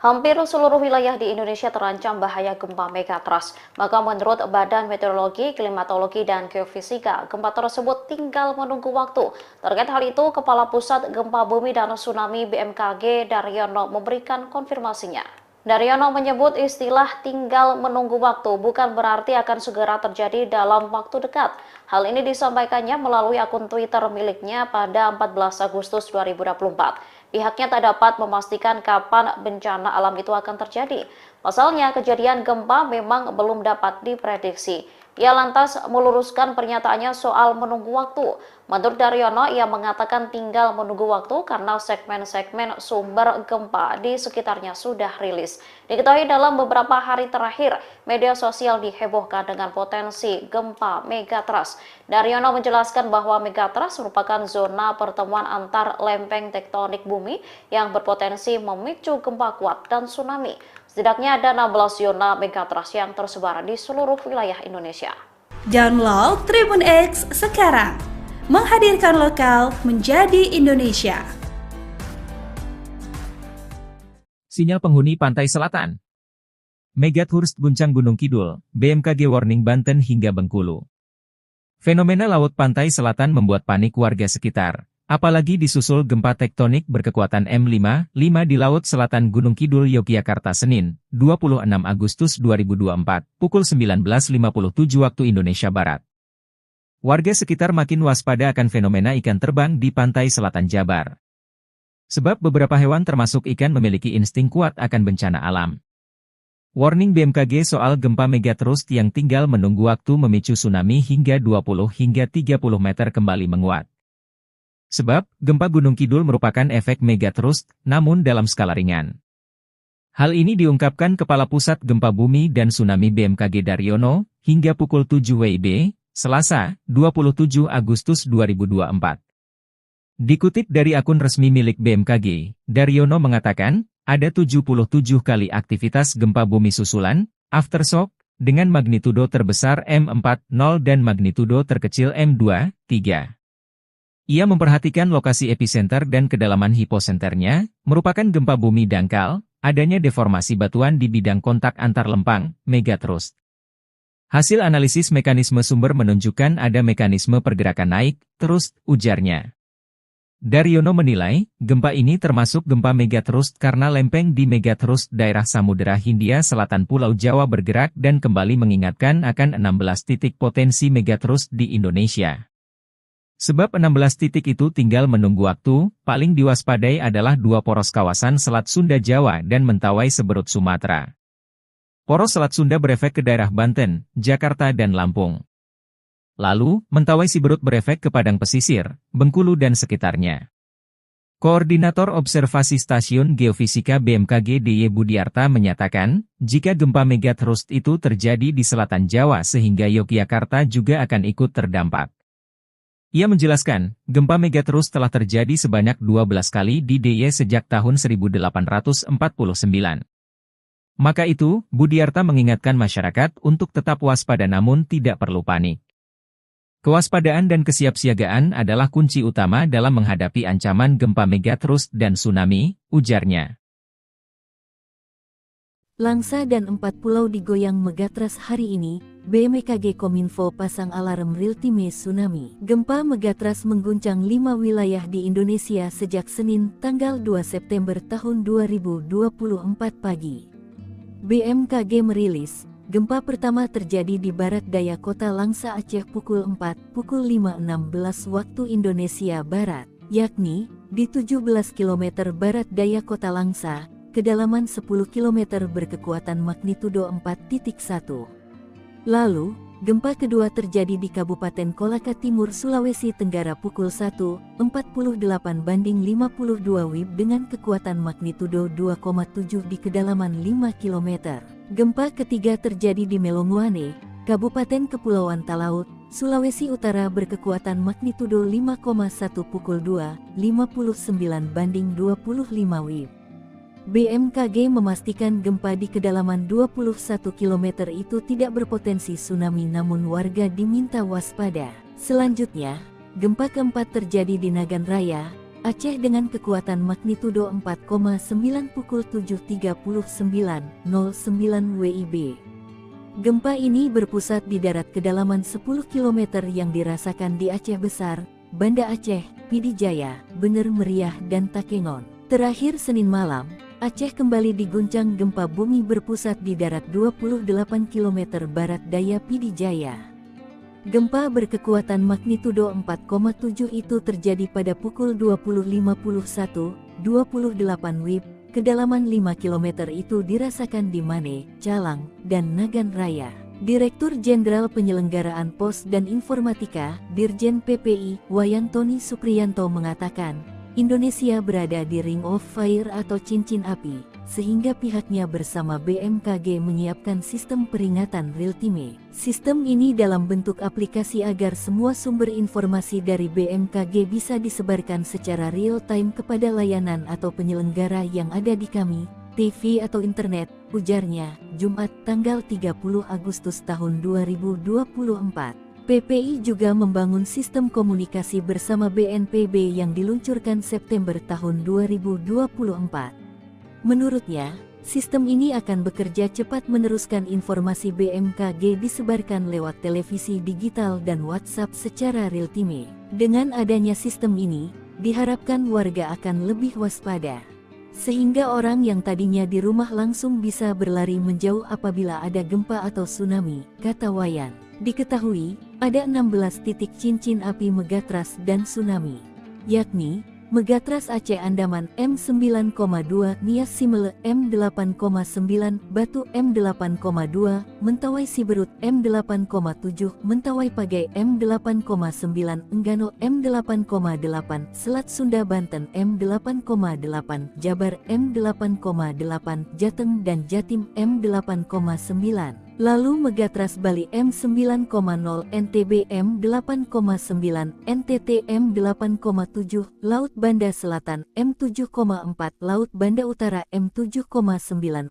Hampir seluruh wilayah di Indonesia terancam bahaya gempa megatrust. Maka menurut Badan Meteorologi, Klimatologi, dan Geofisika, gempa tersebut tinggal menunggu waktu. Terkait hal itu, Kepala Pusat Gempa Bumi dan Tsunami BMKG Daryono memberikan konfirmasinya. Daryono menyebut istilah tinggal menunggu waktu bukan berarti akan segera terjadi dalam waktu dekat. Hal ini disampaikannya melalui akun Twitter miliknya pada 14 Agustus 2024. Pihaknya tak dapat memastikan kapan bencana alam itu akan terjadi. Pasalnya, kejadian gempa memang belum dapat diprediksi. Ia lantas meluruskan pernyataannya soal menunggu waktu. Menurut Daryono, ia mengatakan tinggal menunggu waktu karena segmen-segmen sumber gempa di sekitarnya sudah rilis. Diketahui dalam beberapa hari terakhir, media sosial dihebohkan dengan potensi gempa megatrust. Daryono menjelaskan bahwa megatrust merupakan zona pertemuan antar lempeng tektonik bumi yang berpotensi memicu gempa kuat dan tsunami. Setidaknya ada 16 zona megatrust yang tersebar di seluruh wilayah Indonesia. Download Tribun X sekarang, menghadirkan lokal menjadi Indonesia. Sinyal penghuni pantai selatan. Megatrust guncang Gunung Kidul, BMKG warning Banten hingga Bengkulu. Fenomena laut pantai selatan membuat panik warga sekitar. Apalagi disusul gempa tektonik berkekuatan M5 di Laut Selatan Gunung Kidul, Yogyakarta Senin, 26 Agustus 2024, pukul 19.57 waktu Indonesia Barat. Warga sekitar makin waspada akan fenomena ikan terbang di pantai selatan Jabar. Sebab beberapa hewan termasuk ikan memiliki insting kuat akan bencana alam. Warning BMKG soal gempa megatrust yang tinggal menunggu waktu memicu tsunami hingga 20 hingga 30 meter kembali menguat. Sebab, gempa Gunung Kidul merupakan efek megatrust, namun dalam skala ringan. Hal ini diungkapkan Kepala Pusat Gempa Bumi dan Tsunami BMKG Daryono, hingga pukul 7 WIB, Selasa, 27 Agustus 2024. Dikutip dari akun resmi milik BMKG, Daryono mengatakan, ada 77 kali aktivitas gempa bumi susulan, aftershock, dengan magnitudo terbesar M4.0 dan magnitudo terkecil M2.3. Ia memperhatikan lokasi epicenter dan kedalaman hiposenternya, merupakan gempa bumi dangkal, adanya deformasi batuan di bidang kontak antar lempang, megatrust. Hasil analisis mekanisme sumber menunjukkan ada mekanisme pergerakan naik, terus, ujarnya. Daryono menilai, gempa ini termasuk gempa megatrust karena lempeng di megatrust daerah Samudera Hindia Selatan Pulau Jawa bergerak dan kembali mengingatkan akan 16 titik potensi megatrust di Indonesia. Sebab 16 titik itu tinggal menunggu waktu, paling diwaspadai adalah dua poros kawasan Selat Sunda Jawa dan Mentawai Seberut Sumatera. Poros Selat Sunda berefek ke daerah Banten, Jakarta dan Lampung. Lalu, Mentawai Siberut berefek ke Padang Pesisir, Bengkulu dan sekitarnya. Koordinator Observasi Stasiun Geofisika BMKG DY Budiarta menyatakan, jika gempa megatrust itu terjadi di selatan Jawa sehingga Yogyakarta juga akan ikut terdampak. Ia menjelaskan, gempa megatrust telah terjadi sebanyak 12 kali di DIY sejak tahun 1849. Maka itu, Budiarta mengingatkan masyarakat untuk tetap waspada namun tidak perlu panik. Kewaspadaan dan kesiapsiagaan adalah kunci utama dalam menghadapi ancaman gempa megatrust dan tsunami, ujarnya. Langsa dan 4 pulau digoyang megatrust hari ini, BMKG Kominfo pasang alarm real-time tsunami. Gempa megatrust mengguncang 5 wilayah di Indonesia sejak Senin, tanggal 2 September tahun 2024 pagi. BMKG merilis, gempa pertama terjadi di barat daya kota Langsa Aceh pukul 5.16 waktu Indonesia Barat, yakni di 17 km barat daya kota Langsa, kedalaman 10 km berkekuatan magnitudo 4.1. Lalu, gempa kedua terjadi di Kabupaten Kolaka Timur, Sulawesi Tenggara pukul 1.48/52 WIB dengan kekuatan magnitudo 2,7 di kedalaman 5 km. Gempa ketiga terjadi di Melonguane, Kabupaten Kepulauan Talaut, Sulawesi Utara berkekuatan magnitudo 5,1 pukul 2.59/25 WIB. BMKG memastikan gempa di kedalaman 21 km itu tidak berpotensi tsunami namun warga diminta waspada. Selanjutnya, gempa keempat terjadi di Nagan Raya, Aceh dengan kekuatan magnitudo 4,9 pukul 7.39.09 WIB. Gempa ini berpusat di darat kedalaman 10 km yang dirasakan di Aceh Besar, Banda Aceh, Pidijaya, Bener Meriah dan Takengon. Terakhir Senin malam, Aceh kembali diguncang gempa bumi berpusat di darat 28 km barat daya Pidijaya. Gempa berkekuatan magnitudo 4,7 itu terjadi pada pukul 20.51, 28 WIB, kedalaman 5 km itu dirasakan di Mane, Calang, dan Nagan Raya. Direktur Jenderal Penyelenggaraan Pos dan Informatika, Dirjen PPI, Wayantoni Supriyanto mengatakan, Indonesia berada di Ring of Fire atau cincin api, sehingga pihaknya bersama BMKG menyiapkan sistem peringatan real-time. Sistem ini dalam bentuk aplikasi agar semua sumber informasi dari BMKG bisa disebarkan secara real-time kepada layanan atau penyelenggara yang ada di kami, TV atau internet, ujarnya, Jumat tanggal 30 Agustus tahun 2024. PPI juga membangun sistem komunikasi bersama BNPB yang diluncurkan September tahun 2024. Menurutnya, sistem ini akan bekerja cepat meneruskan informasi BMKG disebarkan lewat televisi digital dan WhatsApp secara real-time. Dengan adanya sistem ini, diharapkan warga akan lebih waspada, sehingga orang yang tadinya di rumah langsung bisa berlari menjauh apabila ada gempa atau tsunami, kata Wayan. Diketahui, ada 16 titik cincin api megatras dan tsunami, yakni Megatras Aceh Andaman M9,2, Nias Simele M8,9, Batu M8,2, Mentawai Siberut M8,7, Mentawai Pagai M8,9, Enggano M8,8, Selat Sunda Banten M8,8, Jabar M8,8, Jateng dan Jatim M8,9. Lalu Megatras Bali M9,0, NTB M8,9, NTT M8,7, Laut Banda Selatan M7,4, Laut Banda Utara M7,9,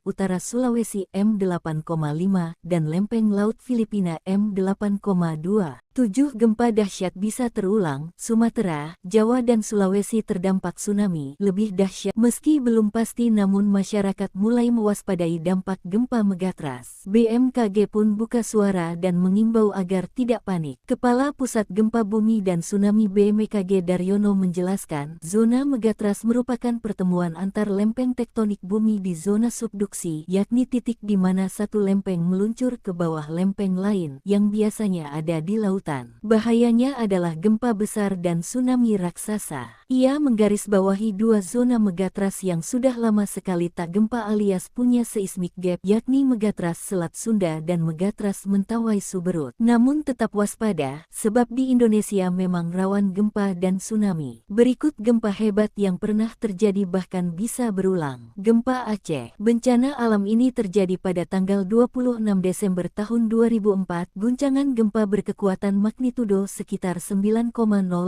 Utara Sulawesi M8,5, dan Lempeng Laut Filipina M8,2. 7 gempa dahsyat bisa terulang. Sumatera, Jawa dan Sulawesi terdampak tsunami lebih dahsyat. Meski belum pasti namun masyarakat mulai mewaspadai dampak gempa megatras. BMKG pun buka suara dan mengimbau agar tidak panik. Kepala Pusat Gempa Bumi dan Tsunami BMKG Daryono menjelaskan, zona megatras merupakan pertemuan antar lempeng tektonik bumi di zona subduksi, yakni titik di mana satu lempeng meluncur ke bawah lempeng lain yang biasanya ada di laut. Bahayanya adalah gempa besar dan tsunami raksasa. Ia menggarisbawahi 2 zona megatras yang sudah lama sekali tak gempa alias punya seismic gap, yakni Megatras Selat Sunda dan Megatras Mentawai Suberut. Namun tetap waspada, sebab di Indonesia memang rawan gempa dan tsunami. Berikut gempa hebat yang pernah terjadi bahkan bisa berulang. Gempa Aceh. Bencana alam ini terjadi pada tanggal 26 Desember tahun 2004. Guncangan gempa berkekuatan magnitudo sekitar 9,0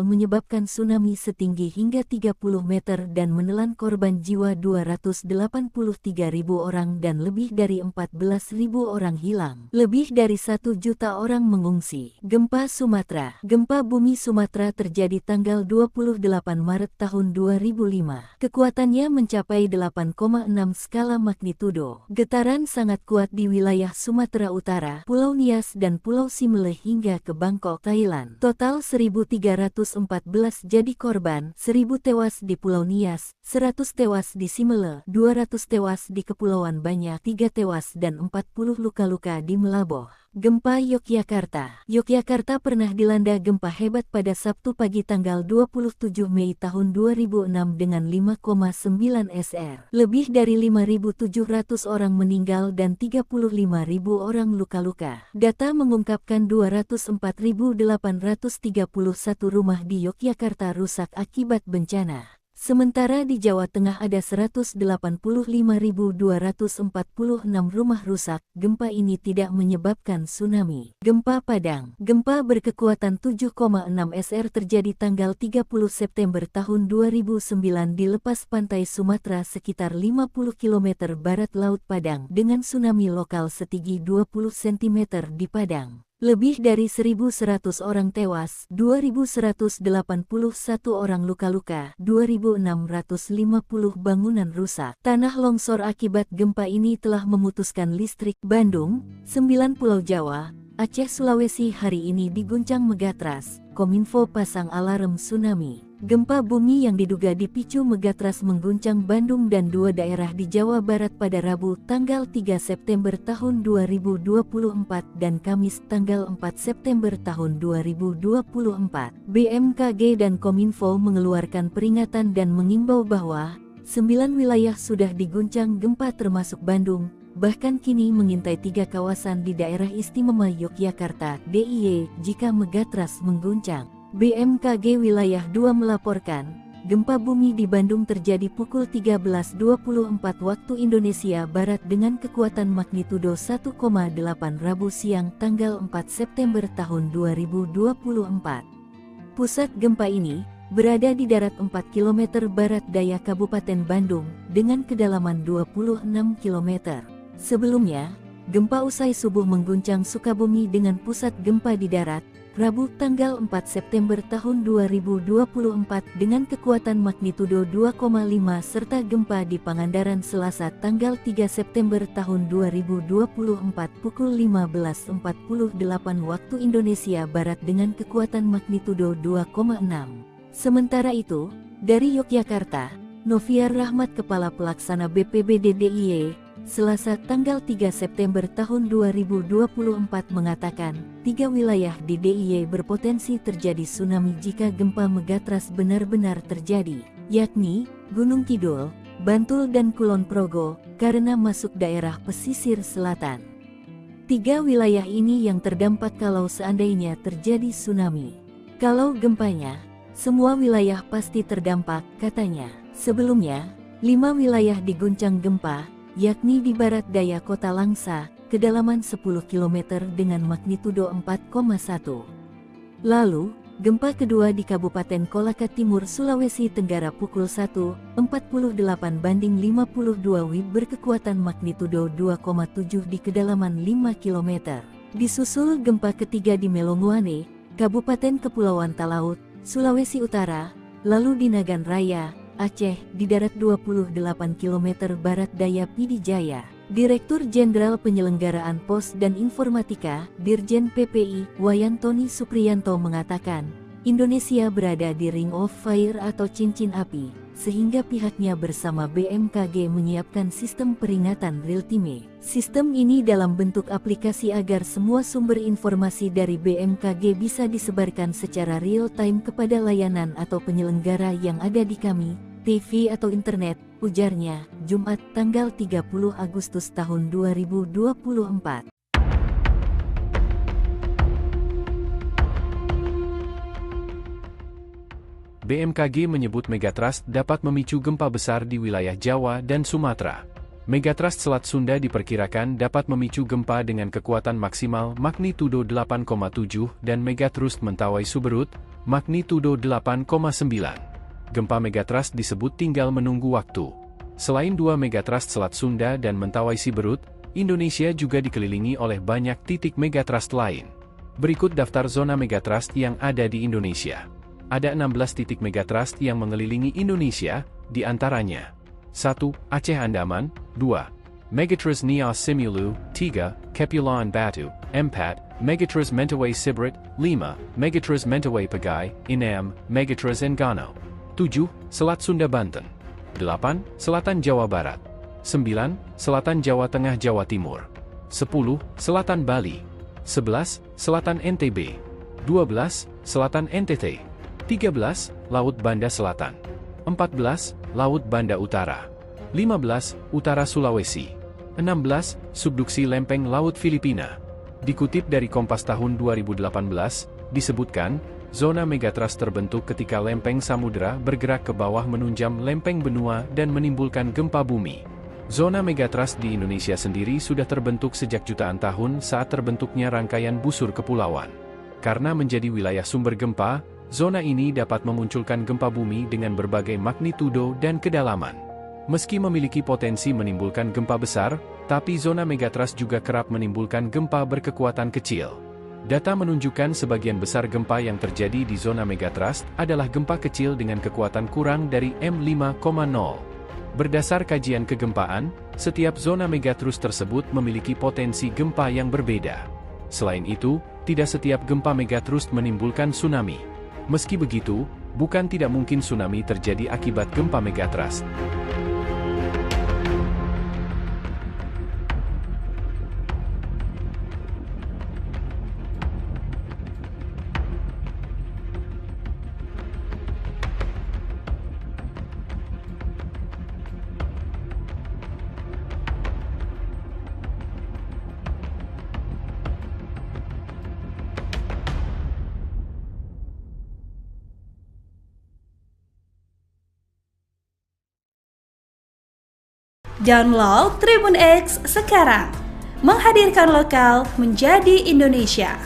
menyebabkan tsunami setinggi hingga 30 meter dan menelan korban jiwa 283.000 orang dan lebih dari 14.000 orang hilang. Lebih dari 1 juta orang mengungsi. Gempa Sumatera. Gempa bumi Sumatera terjadi tanggal 28 Maret tahun 2005. Kekuatannya mencapai 8,6 skala magnitudo. Getaran sangat kuat di wilayah Sumatera Utara, Pulau Nias dan Pulau Simele hingga ke Bangkok, Thailand. Total 1.314 jadi korban, 1.000 tewas di Pulau Nias, 100 tewas di Simele, 200 tewas di Kepulauan Banyak, 3 tewas dan 40 luka-luka di Melaboh. Gempa Yogyakarta. Yogyakarta pernah dilanda gempa hebat pada Sabtu pagi tanggal 27 Mei tahun 2006 dengan 5,9 SR. Lebih dari 5.700 orang meninggal dan 35.000 orang luka-luka. Data mengungkapkan 204.831 rumah di Yogyakarta rusak akibat bencana. Sementara di Jawa Tengah ada 185.246 rumah rusak. Gempa ini tidak menyebabkan tsunami. Gempa Padang. Gempa berkekuatan 7,6 SR terjadi tanggal 30 September tahun 2009 di lepas pantai Sumatera sekitar 50 km barat Laut Padang dengan tsunami lokal setinggi 20 cm di Padang. Lebih dari 1.100 orang tewas, 2.181 orang luka-luka, 2.650 bangunan rusak. Tanah longsor akibat gempa ini telah memutuskan listrik. Bandung, 9 Pulau Jawa, Aceh Sulawesi hari ini diguncang megatras. Kominfo pasang alarm tsunami. Gempa bumi yang diduga dipicu megatrust mengguncang Bandung dan 2 daerah di Jawa Barat pada Rabu tanggal 3 September tahun 2024 dan Kamis tanggal 4 September tahun 2024. BMKG dan Kominfo mengeluarkan peringatan dan mengimbau bahwa 9 wilayah sudah diguncang gempa termasuk Bandung, bahkan kini mengintai 3 kawasan di daerah istimewa Yogyakarta (DIY) jika megatrust mengguncang. BMKG Wilayah 2 melaporkan, gempa bumi di Bandung terjadi pukul 13.24 waktu Indonesia Barat dengan kekuatan magnitudo 1,8 Rabu siang tanggal 4 September tahun 2024. Pusat gempa ini berada di darat 4 km barat daya Kabupaten Bandung dengan kedalaman 26 km. Sebelumnya, gempa usai subuh mengguncang Sukabumi dengan pusat gempa di darat, Rabu tanggal 4 September tahun 2024 dengan kekuatan magnitudo 2,5 serta gempa di Pangandaran Selasa tanggal 3 September tahun 2024 pukul 15.48 waktu Indonesia Barat dengan kekuatan magnitudo 2,6. Sementara itu, dari Yogyakarta, Noviar Rahmat Kepala Pelaksana BPBD DIY, Selasa tanggal 3 September tahun 2024 mengatakan, 3 wilayah di DIY berpotensi terjadi tsunami jika gempa megatrust benar-benar terjadi, yakni Gunung Kidul, Bantul dan Kulon Progo, karena masuk daerah pesisir selatan. 3 wilayah ini yang terdampak kalau seandainya terjadi tsunami. Kalau gempanya, semua wilayah pasti terdampak, katanya. Sebelumnya, 5 wilayah diguncang gempa, yakni di barat daya kota Langsa, kedalaman 10 km dengan magnitudo 4,1. Lalu, gempa kedua di Kabupaten Kolaka Timur, Sulawesi Tenggara pukul 1.48 banding 52 WIB berkekuatan magnitudo 2,7 di kedalaman 5 km. Disusul gempa ketiga di Melonguane, Kabupaten Kepulauan Talaut, Sulawesi Utara, lalu di Nagan Raya, Aceh, di darat 28 km barat daya Pidijaya. Direktur Jenderal Penyelenggaraan Pos dan Informatika, Dirjen PPI, Wayantoni Supriyanto mengatakan, Indonesia berada di Ring of Fire atau cincin api, sehingga pihaknya bersama BMKG menyiapkan sistem peringatan real-time. Sistem ini dalam bentuk aplikasi agar semua sumber informasi dari BMKG bisa disebarkan secara real-time kepada layanan atau penyelenggara yang ada di kami, TV atau internet, ujarnya, Jumat tanggal 30 Agustus tahun 2024. BMKG menyebut megatrust dapat memicu gempa besar di wilayah Jawa dan Sumatera. Megatrust Selat Sunda diperkirakan dapat memicu gempa dengan kekuatan maksimal magnitudo 8,7 dan megatrust Mentawai Suberut, magnitudo 8,9. Gempa megatrust disebut tinggal menunggu waktu. Selain 2 megatrust Selat Sunda dan Mentawai Siberut, Indonesia juga dikelilingi oleh banyak titik megatrust lain. Berikut daftar zona megatrust yang ada di Indonesia. Ada 16 titik megatrust yang mengelilingi Indonesia, di antaranya 1. Aceh Andaman, 2. Megatrust Nias Simulu, 3. Kepulauan Batu, 4. Megatrust Mentawai Siberut, 5. Megatrust Mentawai Pagai, 6. Megatrust Enggano, 7. Selat Sunda Banten, 8. Selatan Jawa Barat, 9. Selatan Jawa Tengah Jawa Timur, 10. Selatan Bali, 11. Selatan NTB, 12. Selatan NTT, 13. Laut Banda Selatan, 14. Laut Banda Utara, 15. Utara Sulawesi, 16. Subduksi Lempeng Laut Filipina. Dikutip dari Kompas tahun 2018, disebutkan, zona megatrust terbentuk ketika lempeng samudera bergerak ke bawah menunjam lempeng benua dan menimbulkan gempa bumi. Zona megatrust di Indonesia sendiri sudah terbentuk sejak jutaan tahun saat terbentuknya rangkaian busur kepulauan. Karena menjadi wilayah sumber gempa, zona ini dapat memunculkan gempa bumi dengan berbagai magnitudo dan kedalaman. Meski memiliki potensi menimbulkan gempa besar, tapi zona megatrust juga kerap menimbulkan gempa berkekuatan kecil. Data menunjukkan sebagian besar gempa yang terjadi di zona megatrust adalah gempa kecil dengan kekuatan kurang dari M5,0. Berdasar kajian kegempaan, setiap zona megatrust tersebut memiliki potensi gempa yang berbeda. Selain itu, tidak setiap gempa megatrust menimbulkan tsunami. Meski begitu, bukan tidak mungkin tsunami terjadi akibat gempa megatrust. Download Tribun X sekarang, menghadirkan lokal menjadi Indonesia.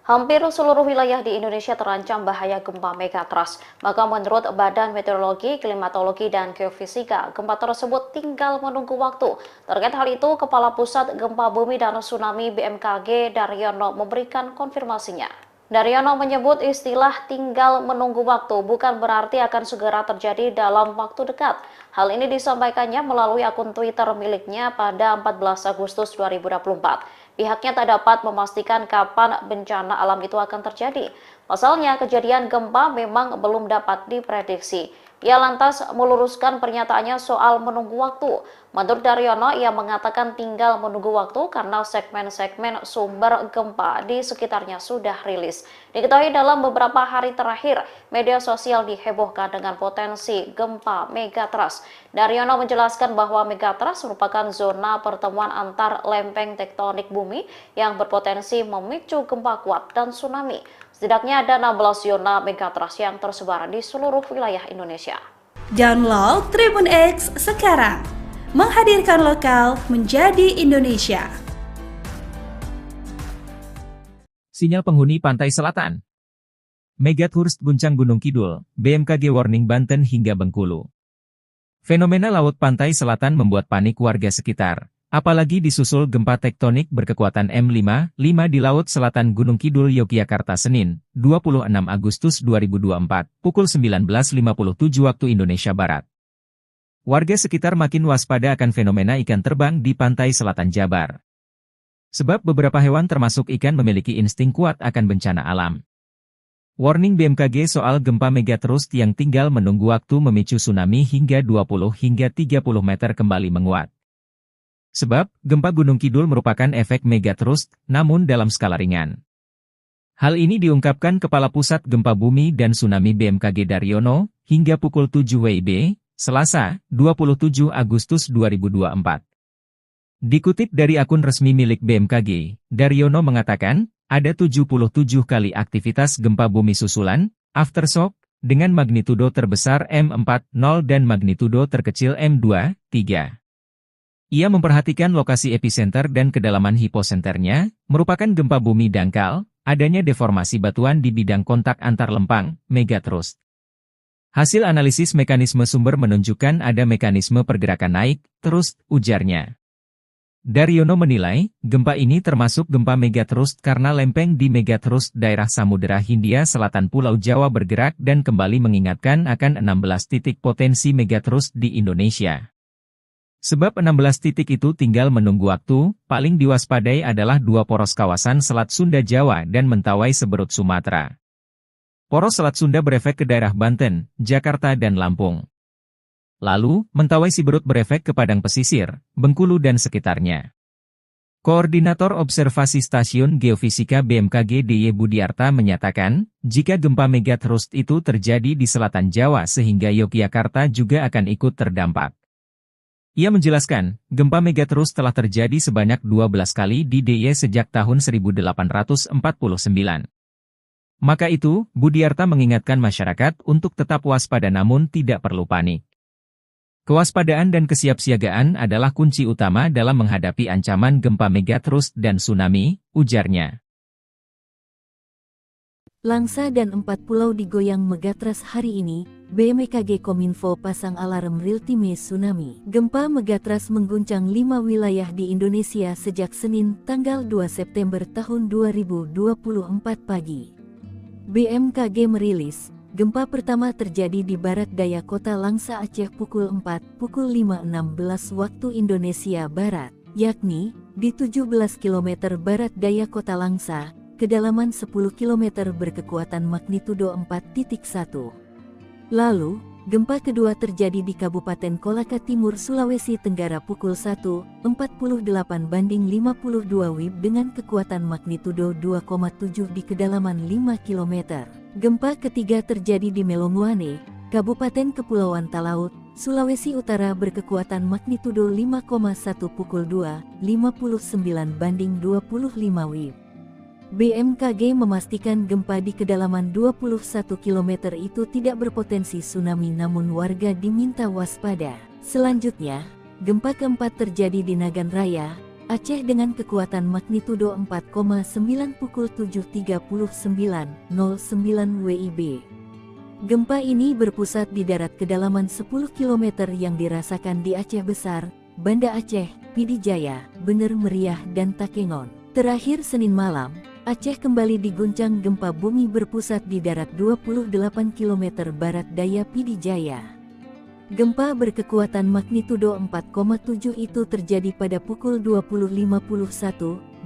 Hampir seluruh wilayah di Indonesia terancam bahaya gempa megatrust. Maka menurut Badan Meteorologi, Klimatologi, dan Geofisika, gempa tersebut tinggal menunggu waktu. Terkait hal itu, Kepala Pusat Gempa Bumi dan Tsunami BMKG Daryono memberikan konfirmasinya. Daryono menyebut istilah tinggal menunggu waktu bukan berarti akan segera terjadi dalam waktu dekat. Hal ini disampaikannya melalui akun Twitter miliknya pada 14 Agustus 2024. Pihaknya tak dapat memastikan kapan bencana alam itu akan terjadi. Pasalnya, kejadian gempa memang belum dapat diprediksi. Ia lantas meluruskan pernyataannya soal menunggu waktu. Menurut Daryono, ia mengatakan tinggal menunggu waktu karena segmen-segmen sumber gempa di sekitarnya sudah rilis. Diketahui dalam beberapa hari terakhir, media sosial dihebohkan dengan potensi gempa megatrust. Daryono menjelaskan bahwa megatrust merupakan zona pertemuan antar lempeng tektonik bumi yang berpotensi memicu gempa kuat dan tsunami. Setidaknya ada 16 zona megatrust yang tersebar di seluruh wilayah Indonesia. Download Tribun X sekarang, menghadirkan lokal menjadi Indonesia. Sinyal penghuni pantai selatan. Megatrust guncang Gunung Kidul, BMKG warning Banten hingga Bengkulu. Fenomena laut pantai selatan membuat panik warga sekitar. Apalagi disusul gempa tektonik berkekuatan M5 di Laut Selatan Gunung Kidul, Yogyakarta Senin, 26 Agustus 2024, pukul 19.57 waktu Indonesia Barat. Warga sekitar makin waspada akan fenomena ikan terbang di pantai selatan Jabar. Sebab beberapa hewan termasuk ikan memiliki insting kuat akan bencana alam. Warning BMKG soal gempa megatrust yang tinggal menunggu waktu memicu tsunami hingga 20 hingga 30 meter kembali menguat. Sebab, gempa Gunung Kidul merupakan efek megatrust, namun dalam skala ringan. Hal ini diungkapkan Kepala Pusat Gempa Bumi dan Tsunami BMKG Daryono, hingga pukul 7 WIB, Selasa, 27 Agustus 2024. Dikutip dari akun resmi milik BMKG, Daryono mengatakan, ada 77 kali aktivitas gempa bumi susulan, aftershock, dengan magnitudo terbesar M4.0 dan magnitudo terkecil M2.3. Ia memperhatikan lokasi epicenter dan kedalaman hiposenternya, merupakan gempa bumi dangkal, adanya deformasi batuan di bidang kontak antar lempang, megatrust. Hasil analisis mekanisme sumber menunjukkan ada mekanisme pergerakan naik, terus, ujarnya. Daryono menilai, gempa ini termasuk gempa megatrust karena lempeng di megatrust daerah Samudera Hindia Selatan Pulau Jawa bergerak dan kembali mengingatkan akan 16 titik potensi megatrust di Indonesia. Sebab 16 titik itu tinggal menunggu waktu, paling diwaspadai adalah dua poros kawasan Selat Sunda Jawa dan Mentawai Seberut Sumatera. Poros Selat Sunda berefek ke daerah Banten, Jakarta dan Lampung. Lalu, Mentawai Siberut berefek ke Padang Pesisir, Bengkulu dan sekitarnya. Koordinator Observasi Stasiun Geofisika BMKG DY Budiarta menyatakan, jika gempa megatrust itu terjadi di selatan Jawa sehingga Yogyakarta juga akan ikut terdampak. Ia menjelaskan, gempa megatrust telah terjadi sebanyak 12 kali di DIY sejak tahun 1849. Maka itu, Budiarta mengingatkan masyarakat untuk tetap waspada namun tidak perlu panik. Kewaspadaan dan kesiapsiagaan adalah kunci utama dalam menghadapi ancaman gempa megatrust dan tsunami, ujarnya. Langsa dan 4 pulau digoyang megatrust hari ini, BMKG Kominfo pasang alarm real-time tsunami. Gempa megatrust mengguncang 5 wilayah di Indonesia sejak Senin, tanggal 2 September tahun 2024 pagi. BMKG merilis, Gempa pertama terjadi di barat daya kota Langsa, Aceh pukul 5.16 waktu Indonesia Barat, yakni di 17 km barat daya kota Langsa, kedalaman 10 km berkekuatan magnitudo 4.1. Lalu, gempa kedua terjadi di Kabupaten Kolaka Timur, Sulawesi Tenggara pukul 1.48/52 WIB dengan kekuatan magnitudo 2,7 di kedalaman 5 km. Gempa ketiga terjadi di Melonguane, Kabupaten Kepulauan Talaut, Sulawesi Utara berkekuatan magnitudo 5,1 pukul 2.59/25 WIB. BMKG memastikan gempa di kedalaman 21 km itu tidak berpotensi tsunami, namun warga diminta waspada. Selanjutnya, gempa keempat terjadi di Nagan Raya, Aceh dengan kekuatan magnitudo 4,9 pukul 7.39.09 WIB. Gempa ini berpusat di darat kedalaman 10 km yang dirasakan di Aceh Besar, Banda Aceh, Pidi Jaya, Bener Meriah dan Takengon. Terakhir Senin malam, Aceh kembali diguncang gempa bumi berpusat di darat 28 km barat daya Pidi Jaya. Gempa berkekuatan magnitudo 4,7 itu terjadi pada pukul 20.51.28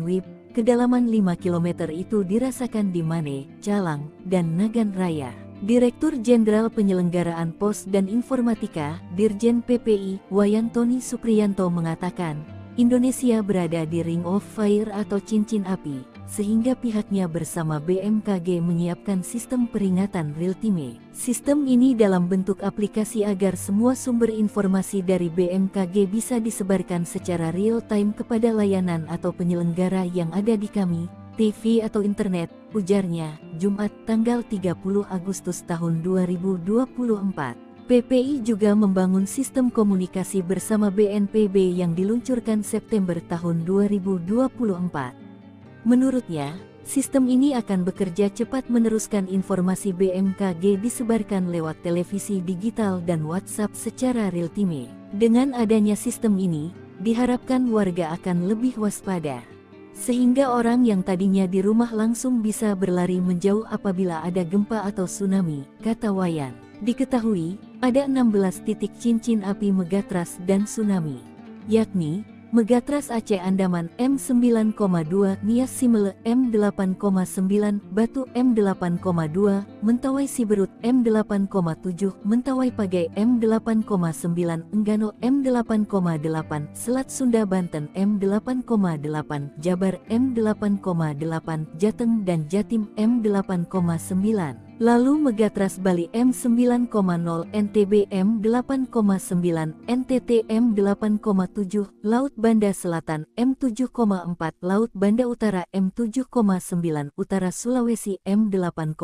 WIB, kedalaman 5 km itu dirasakan di Mane, Calang, dan Nagan Raya. Direktur Jenderal Penyelenggaraan Pos dan Informatika, Dirjen PPI, Wayantoni Supriyanto mengatakan, Indonesia berada di Ring of Fire atau cincin api, sehingga pihaknya bersama BMKG menyiapkan sistem peringatan real-time. Sistem ini dalam bentuk aplikasi agar semua sumber informasi dari BMKG bisa disebarkan secara real-time kepada layanan atau penyelenggara yang ada di kami, TV atau internet, ujarnya, Jumat tanggal 30 Agustus tahun 2024. PPI juga membangun sistem komunikasi bersama BNPB yang diluncurkan September tahun 2024. Menurutnya, sistem ini akan bekerja cepat meneruskan informasi BMKG disebarkan lewat televisi digital dan WhatsApp secara real-time. Dengan adanya sistem ini, diharapkan warga akan lebih waspada, sehingga orang yang tadinya di rumah langsung bisa berlari menjauh apabila ada gempa atau tsunami, kata Wayan. Diketahui, ada 16 titik cincin api megatras dan tsunami, yakni Megatras Aceh Andaman M9,2, Nias Simele M8,9, Batu M8,2, Mentawai Siberut M8,7, Mentawai Pagai M8,9, Enggano M8,8, Selat Sunda Banten M8,8, Jabar M8,8, Jateng dan Jatim M8,9. Lalu Megatras Bali M9,0, NTB M8,9, NTT M8,7, Laut Banda Selatan M7,4, Laut Banda Utara M7,9, Utara Sulawesi M8,5,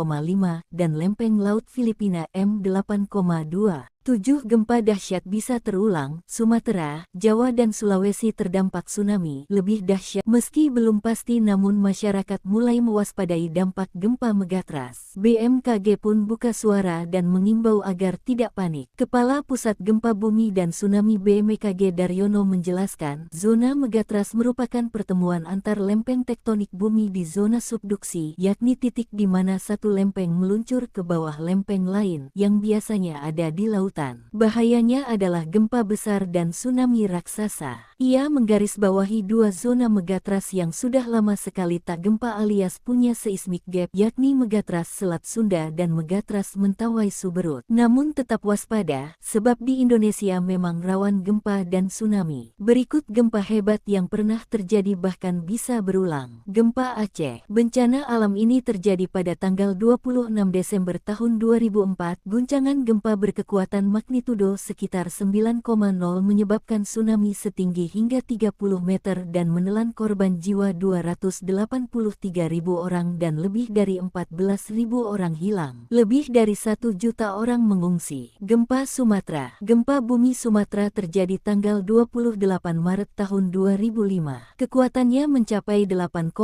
dan Lempeng Laut Filipina M8,2. 7 gempa dahsyat bisa terulang. Sumatera, Jawa dan Sulawesi terdampak tsunami lebih dahsyat. Meski belum pasti, namun masyarakat mulai mewaspadai dampak gempa megatras. BMKG pun buka suara dan mengimbau agar tidak panik. Kepala Pusat Gempa Bumi dan Tsunami BMKG Daryono menjelaskan, zona megatras merupakan pertemuan antar lempeng tektonik bumi di zona subduksi, yakni titik di mana satu lempeng meluncur ke bawah lempeng lain yang biasanya ada di lautan. Bahayanya adalah gempa besar dan tsunami raksasa. Ia menggarisbawahi dua zona megatras yang sudah lama sekali tak gempa alias punya seismic gap, yakni Megatras Selat Sunda dan Megatras Mentawai Suberut. Namun tetap waspada, sebab di Indonesia memang rawan gempa dan tsunami. Berikut gempa hebat yang pernah terjadi bahkan bisa berulang. Gempa Aceh. Bencana alam ini terjadi pada tanggal 26 Desember tahun 2004. Guncangan gempa berkekuatan magnitudo sekitar 9,0 menyebabkan tsunami setinggi hingga 30 meter dan menelan korban jiwa 283.000 orang dan lebih dari 14.000 orang hilang. Lebih dari 1 juta orang mengungsi. Gempa Sumatera. Gempa bumi Sumatera terjadi tanggal 28 Maret tahun 2005. Kekuatannya mencapai 8,6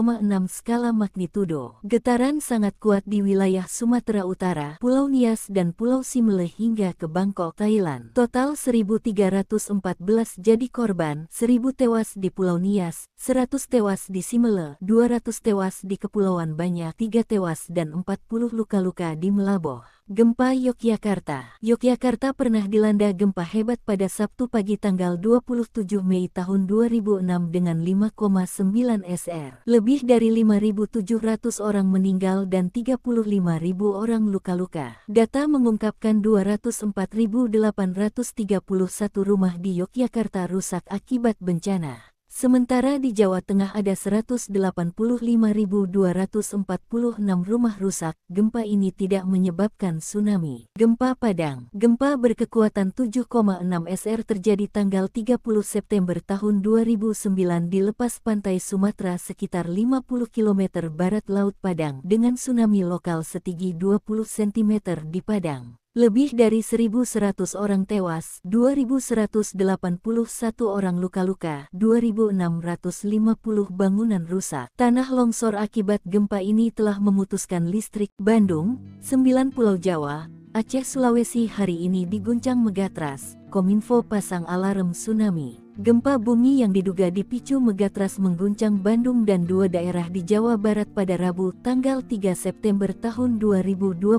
skala magnitudo. Getaran sangat kuat di wilayah Sumatera Utara, Pulau Nias dan Pulau Simele hingga ke Bangkok, Thailand. Total 1.314 jadi korban, 1000 tewas di Pulau Nias, 100 tewas di Simele, 200 tewas di Kepulauan Banyak, 3 tewas dan 40 luka-luka di Melaboh. Gempa Yogyakarta. Yogyakarta pernah dilanda gempa hebat pada Sabtu pagi tanggal 27 Mei tahun 2006 dengan 5,9 SR. Lebih dari 5.700 orang meninggal dan 35.000 orang luka-luka. Data mengungkapkan 204.831 rumah di Yogyakarta rusak akibat bencana. Sementara di Jawa Tengah ada 185.246 rumah rusak. Gempa ini tidak menyebabkan tsunami. Gempa Padang. Gempa berkekuatan 7,6 SR terjadi tanggal 30 September tahun 2009 di lepas pantai Sumatera sekitar 50 km barat Laut Padang dengan tsunami lokal setinggi 20 cm di Padang. Lebih dari 1.100 orang tewas, 2.181 orang luka-luka, 2.650 bangunan rusak. Tanah longsor akibat gempa ini telah memutuskan listrik. Bandung, 9 Pulau Jawa, Aceh, Sulawesi hari ini diguncang megatrust. Kominfo pasang alarm tsunami. Gempa bumi yang diduga dipicu megatrust mengguncang Bandung dan 2 daerah di Jawa Barat pada Rabu tanggal 3 September tahun 2024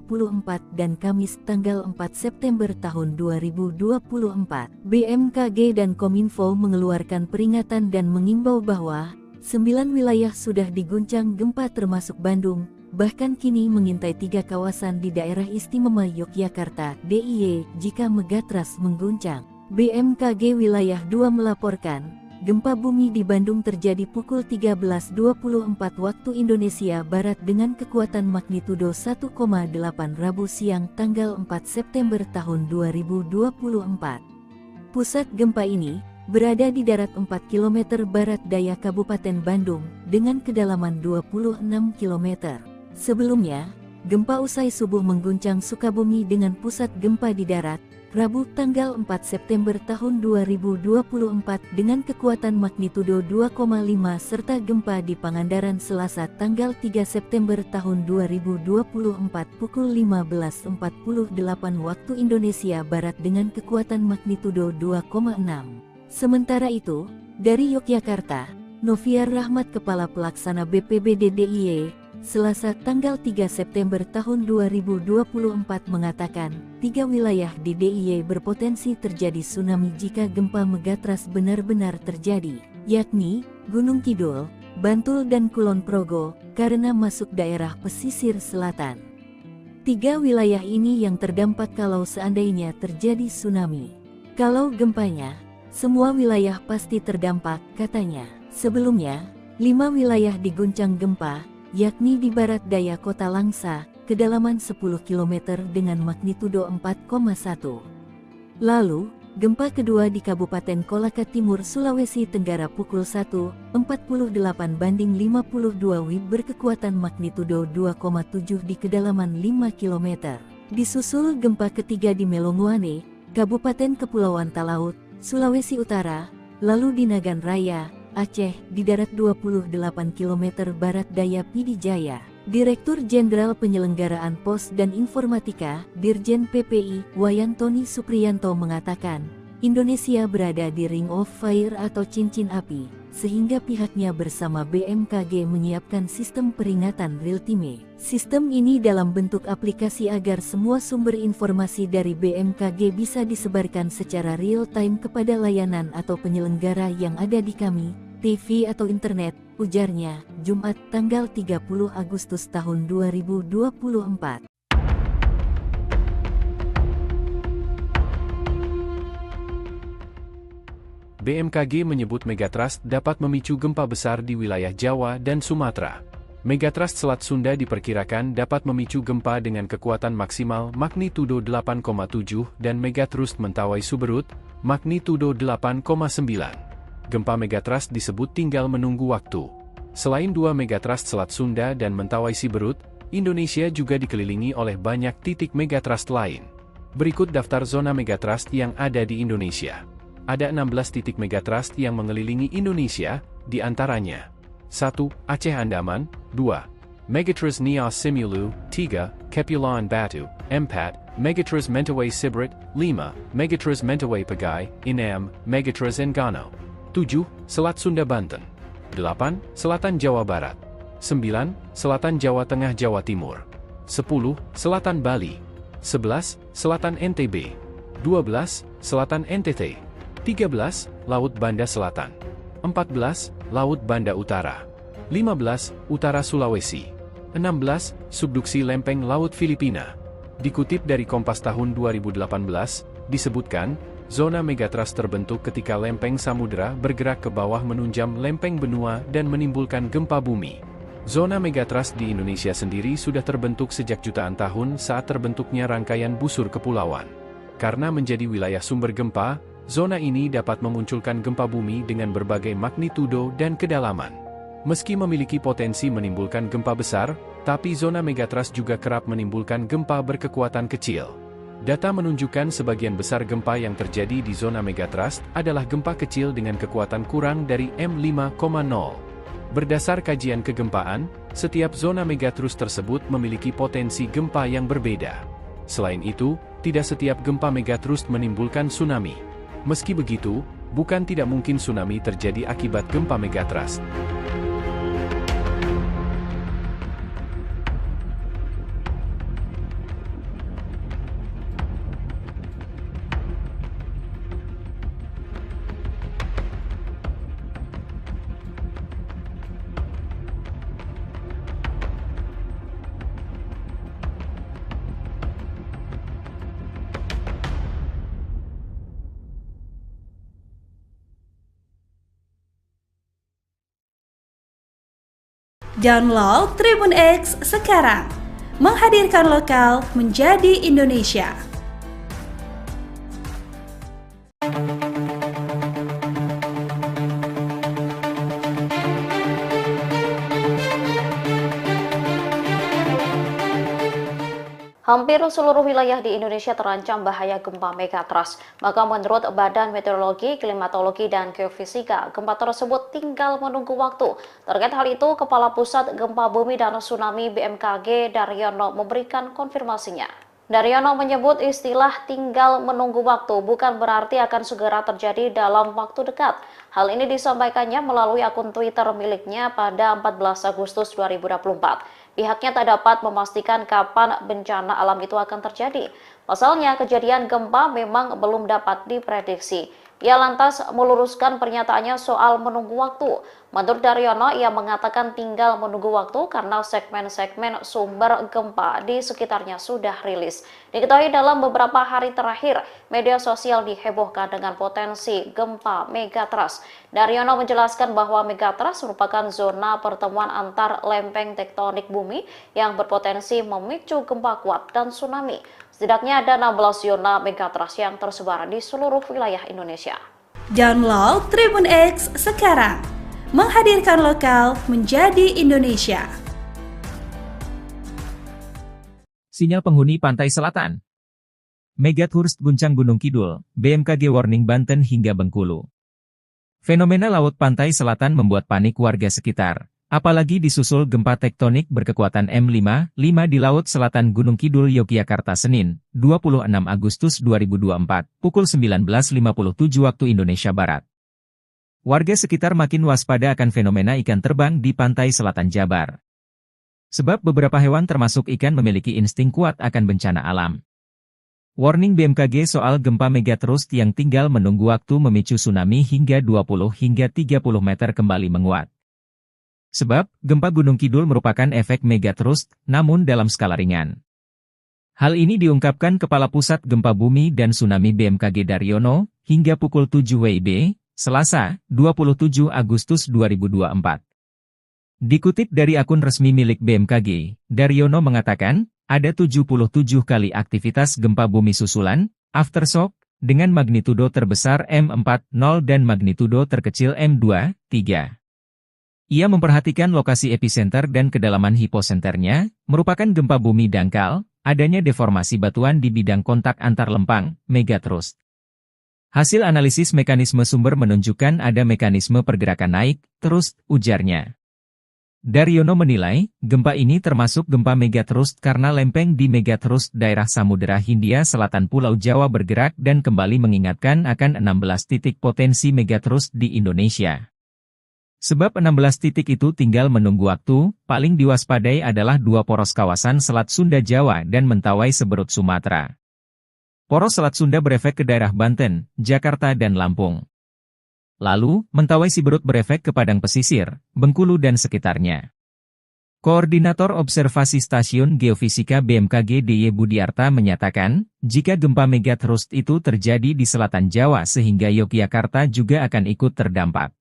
dan Kamis tanggal 4 September tahun 2024. BMKG dan Kominfo mengeluarkan peringatan dan mengimbau bahwa 9 wilayah sudah diguncang gempa termasuk Bandung, bahkan kini mengintai 3 kawasan di daerah istimewa Yogyakarta (DIY) jika megatrust mengguncang. BMKG Wilayah 2 melaporkan, gempa bumi di Bandung terjadi pukul 13.24 waktu Indonesia Barat dengan kekuatan magnitudo 1,8 Rabu siang tanggal 4 September tahun 2024. Pusat gempa ini berada di darat 4 km barat daya Kabupaten Bandung dengan kedalaman 26 km. Sebelumnya, gempa usai subuh mengguncang Sukabumi dengan pusat gempa di darat, Rabu tanggal 4 September tahun 2024 dengan kekuatan magnitudo 2,5 serta gempa di Pangandaran Selasa tanggal 3 September tahun 2024 pukul 15.48 waktu Indonesia Barat dengan kekuatan magnitudo 2,6. Sementara itu, dari Yogyakarta, Noviar Rahmat Kepala Pelaksana BPBD DIY, Selasa tanggal 3 September tahun 2024 mengatakan, 3 wilayah di DIY berpotensi terjadi tsunami jika gempa megatrust benar-benar terjadi, yakni Gunung Kidul, Bantul dan Kulon Progo, karena masuk daerah pesisir selatan. 3 wilayah ini yang terdampak kalau seandainya terjadi tsunami. Kalau gempanya, semua wilayah pasti terdampak, katanya. Sebelumnya, 5 wilayah diguncang gempa, yakni di barat daya kota Langsa, kedalaman 10 km dengan magnitudo 4,1. Lalu, gempa kedua di Kabupaten Kolaka Timur, Sulawesi Tenggara pukul 1.48/52 WIB berkekuatan magnitudo 2,7 di kedalaman 5 km. Disusul gempa ketiga di Melonguane, Kabupaten Kepulauan Talaut, Sulawesi Utara, lalu di Nagan Raya, Aceh, di darat 28 km barat daya Pidijaya. Direktur Jenderal Penyelenggaraan Pos dan Informatika, Dirjen PPI, Wayantoni Supriyanto mengatakan, Indonesia berada di Ring of Fire atau cincin api, sehingga pihaknya bersama BMKG menyiapkan sistem peringatan real-time. Sistem ini dalam bentuk aplikasi agar semua sumber informasi dari BMKG bisa disebarkan secara real-time kepada layanan atau penyelenggara yang ada di kami, TV atau internet, ujarnya, Jumat tanggal 30 Agustus tahun 2024. BMKG menyebut megatrust dapat memicu gempa besar di wilayah Jawa dan Sumatera. Megatrust Selat Sunda diperkirakan dapat memicu gempa dengan kekuatan maksimal magnitudo 8,7 dan megatrust Mentawai Suberut, magnitudo 8,9. Gempa megatrust disebut tinggal menunggu waktu. Selain 2 megatrust Selat Sunda dan Mentawai Siberut, Indonesia juga dikelilingi oleh banyak titik megatrust lain. Berikut daftar zona megatrust yang ada di Indonesia. Ada 16 titik megatrust yang mengelilingi Indonesia, di antaranya 1. Aceh Andaman, 2. Megatrust Nias Simulu, 3. Kepulauan Batu, 4. Megatrust Mentawai Siberut, 5. Megatrust Mentawai Pagai, 6. Megatrust Enggano, 7. Selat Sunda Banten. 8. Selatan Jawa Barat. 9. Selatan Jawa Tengah Jawa Timur. 10. Selatan Bali. 11. Selatan NTB. 12. Selatan NTT. 13. Laut Banda Selatan. 14. Laut Banda Utara. 15. Utara Sulawesi. 16. Subduksi lempeng Laut Filipina. Dikutip dari Kompas tahun 2018, disebutkan, zona megatrust terbentuk ketika lempeng samudera bergerak ke bawah menunjam lempeng benua dan menimbulkan gempa bumi. Zona megatrust di Indonesia sendiri sudah terbentuk sejak jutaan tahun saat terbentuknya rangkaian busur kepulauan. Karena menjadi wilayah sumber gempa, zona ini dapat memunculkan gempa bumi dengan berbagai magnitudo dan kedalaman. Meski memiliki potensi menimbulkan gempa besar, tapi zona megatrust juga kerap menimbulkan gempa berkekuatan kecil. Data menunjukkan sebagian besar gempa yang terjadi di zona megatrust adalah gempa kecil dengan kekuatan kurang dari M5,0. Berdasar kajian kegempaan, setiap zona megatrust tersebut memiliki potensi gempa yang berbeda. Selain itu, tidak setiap gempa megatrust menimbulkan tsunami. Meski begitu, bukan tidak mungkin tsunami terjadi akibat gempa megatrust. Download Tribun X sekarang, menghadirkan lokal menjadi Indonesia. Hampir seluruh wilayah di Indonesia terancam bahaya gempa megatrust. Maka menurut Badan Meteorologi, Klimatologi, dan Geofisika, gempa tersebut tinggal menunggu waktu. Terkait hal itu, Kepala Pusat Gempa Bumi dan Tsunami BMKG Daryono memberikan konfirmasinya. Daryono menyebut istilah tinggal menunggu waktu bukan berarti akan segera terjadi dalam waktu dekat. Hal ini disampaikannya melalui akun Twitter miliknya pada 14 Agustus 2024. Pihaknya tak dapat memastikan kapan bencana alam itu akan terjadi. Pasalnya, kejadian gempa memang belum dapat diprediksi. Ia lantas meluruskan pernyataannya soal menunggu waktu. Menurut Daryono, ia mengatakan tinggal menunggu waktu karena segmen-segmen sumber gempa di sekitarnya sudah rilis. Diketahui dalam beberapa hari terakhir, media sosial dihebohkan dengan potensi gempa megatrust. Daryono menjelaskan bahwa megatrust merupakan zona pertemuan antar lempeng tektonik bumi yang berpotensi memicu gempa kuat dan tsunami. Setidaknya ada 16 zona megatrust yang tersebar di seluruh wilayah Indonesia. Download Tribun X sekarang, menghadirkan lokal menjadi Indonesia. Sinyal penghuni pantai selatan. Megatrust guncang Gunung Kidul, BMKG warning Banten hingga Bengkulu. Fenomena laut pantai selatan membuat panik warga sekitar. Apalagi disusul gempa tektonik berkekuatan M5 di Laut Selatan Gunung Kidul, Yogyakarta Senin, 26 Agustus 2024, pukul 19.57 waktu Indonesia Barat. Warga sekitar makin waspada akan fenomena ikan terbang di pantai selatan Jabar. Sebab beberapa hewan termasuk ikan memiliki insting kuat akan bencana alam. Warning BMKG soal gempa megatrust yang tinggal menunggu waktu memicu tsunami hingga 20 hingga 30 meter kembali menguat. Sebab, gempa Gunung Kidul merupakan efek megatrust, namun dalam skala ringan. Hal ini diungkapkan Kepala Pusat Gempa Bumi dan Tsunami BMKG Daryono, hingga pukul 7 WIB, Selasa, 27 Agustus 2024. Dikutip dari akun resmi milik BMKG, Daryono mengatakan, ada 77 kali aktivitas gempa bumi susulan, aftershock, dengan magnitudo terbesar M4,0 dan magnitudo terkecil M2, 3. Ia memperhatikan lokasi epicenter dan kedalaman hiposenternya, merupakan gempa bumi dangkal, adanya deformasi batuan di bidang kontak antar lempang, megatrust. Hasil analisis mekanisme sumber menunjukkan ada mekanisme pergerakan naik, terus, ujarnya. Daryono menilai, gempa ini termasuk gempa megatrust karena lempeng di megatrust daerah Samudera Hindia Selatan Pulau Jawa bergerak dan kembali mengingatkan akan 16 titik potensi megatrust di Indonesia. Sebab 16 titik itu tinggal menunggu waktu, paling diwaspadai adalah dua poros kawasan Selat Sunda Jawa dan Mentawai Seberut Sumatera. Poros Selat Sunda berefek ke daerah Banten, Jakarta dan Lampung. Lalu, Mentawai Siberut berefek ke Padang Pesisir, Bengkulu dan sekitarnya. Koordinator Observasi Stasiun Geofisika BMKG DY Budiarta menyatakan, jika gempa megatrust itu terjadi di selatan Jawa sehingga Yogyakarta juga akan ikut terdampak.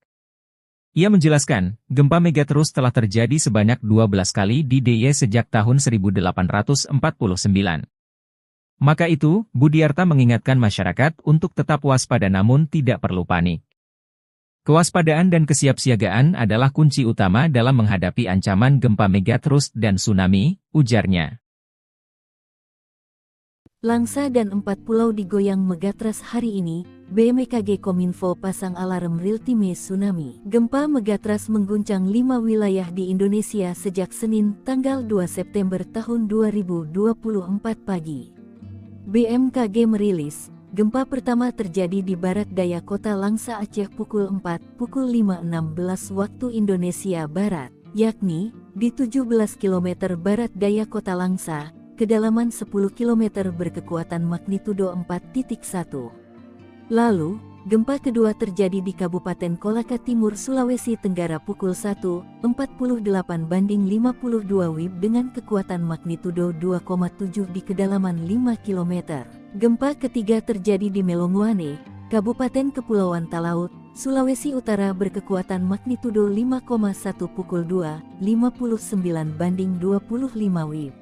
Ia menjelaskan, gempa megatrust telah terjadi sebanyak 12 kali di DIY sejak tahun 1849. Maka itu, Budiarta mengingatkan masyarakat untuk tetap waspada namun tidak perlu panik. Kewaspadaan dan kesiapsiagaan adalah kunci utama dalam menghadapi ancaman gempa megatrust dan tsunami, ujarnya. Langsa dan 4 pulau digoyang megatrust hari ini, BMKG Kominfo pasang alarm real-time tsunami. Gempa megatrust mengguncang 5 wilayah di Indonesia sejak Senin, tanggal 2 September tahun 2024 pagi. BMKG merilis, gempa pertama terjadi di barat daya kota Langsa Aceh pukul 5.16 waktu Indonesia Barat, yakni di 17 km barat daya kota Langsa, kedalaman 10 km berkekuatan magnitudo 4.1. Lalu, gempa kedua terjadi di Kabupaten Kolaka Timur, Sulawesi Tenggara pukul 1.48/52 WIB dengan kekuatan magnitudo 2,7 di kedalaman 5 km. Gempa ketiga terjadi di Melonguane, Kabupaten Kepulauan Talaut, Sulawesi Utara berkekuatan magnitudo 5,1 pukul 2.59/25 WIB.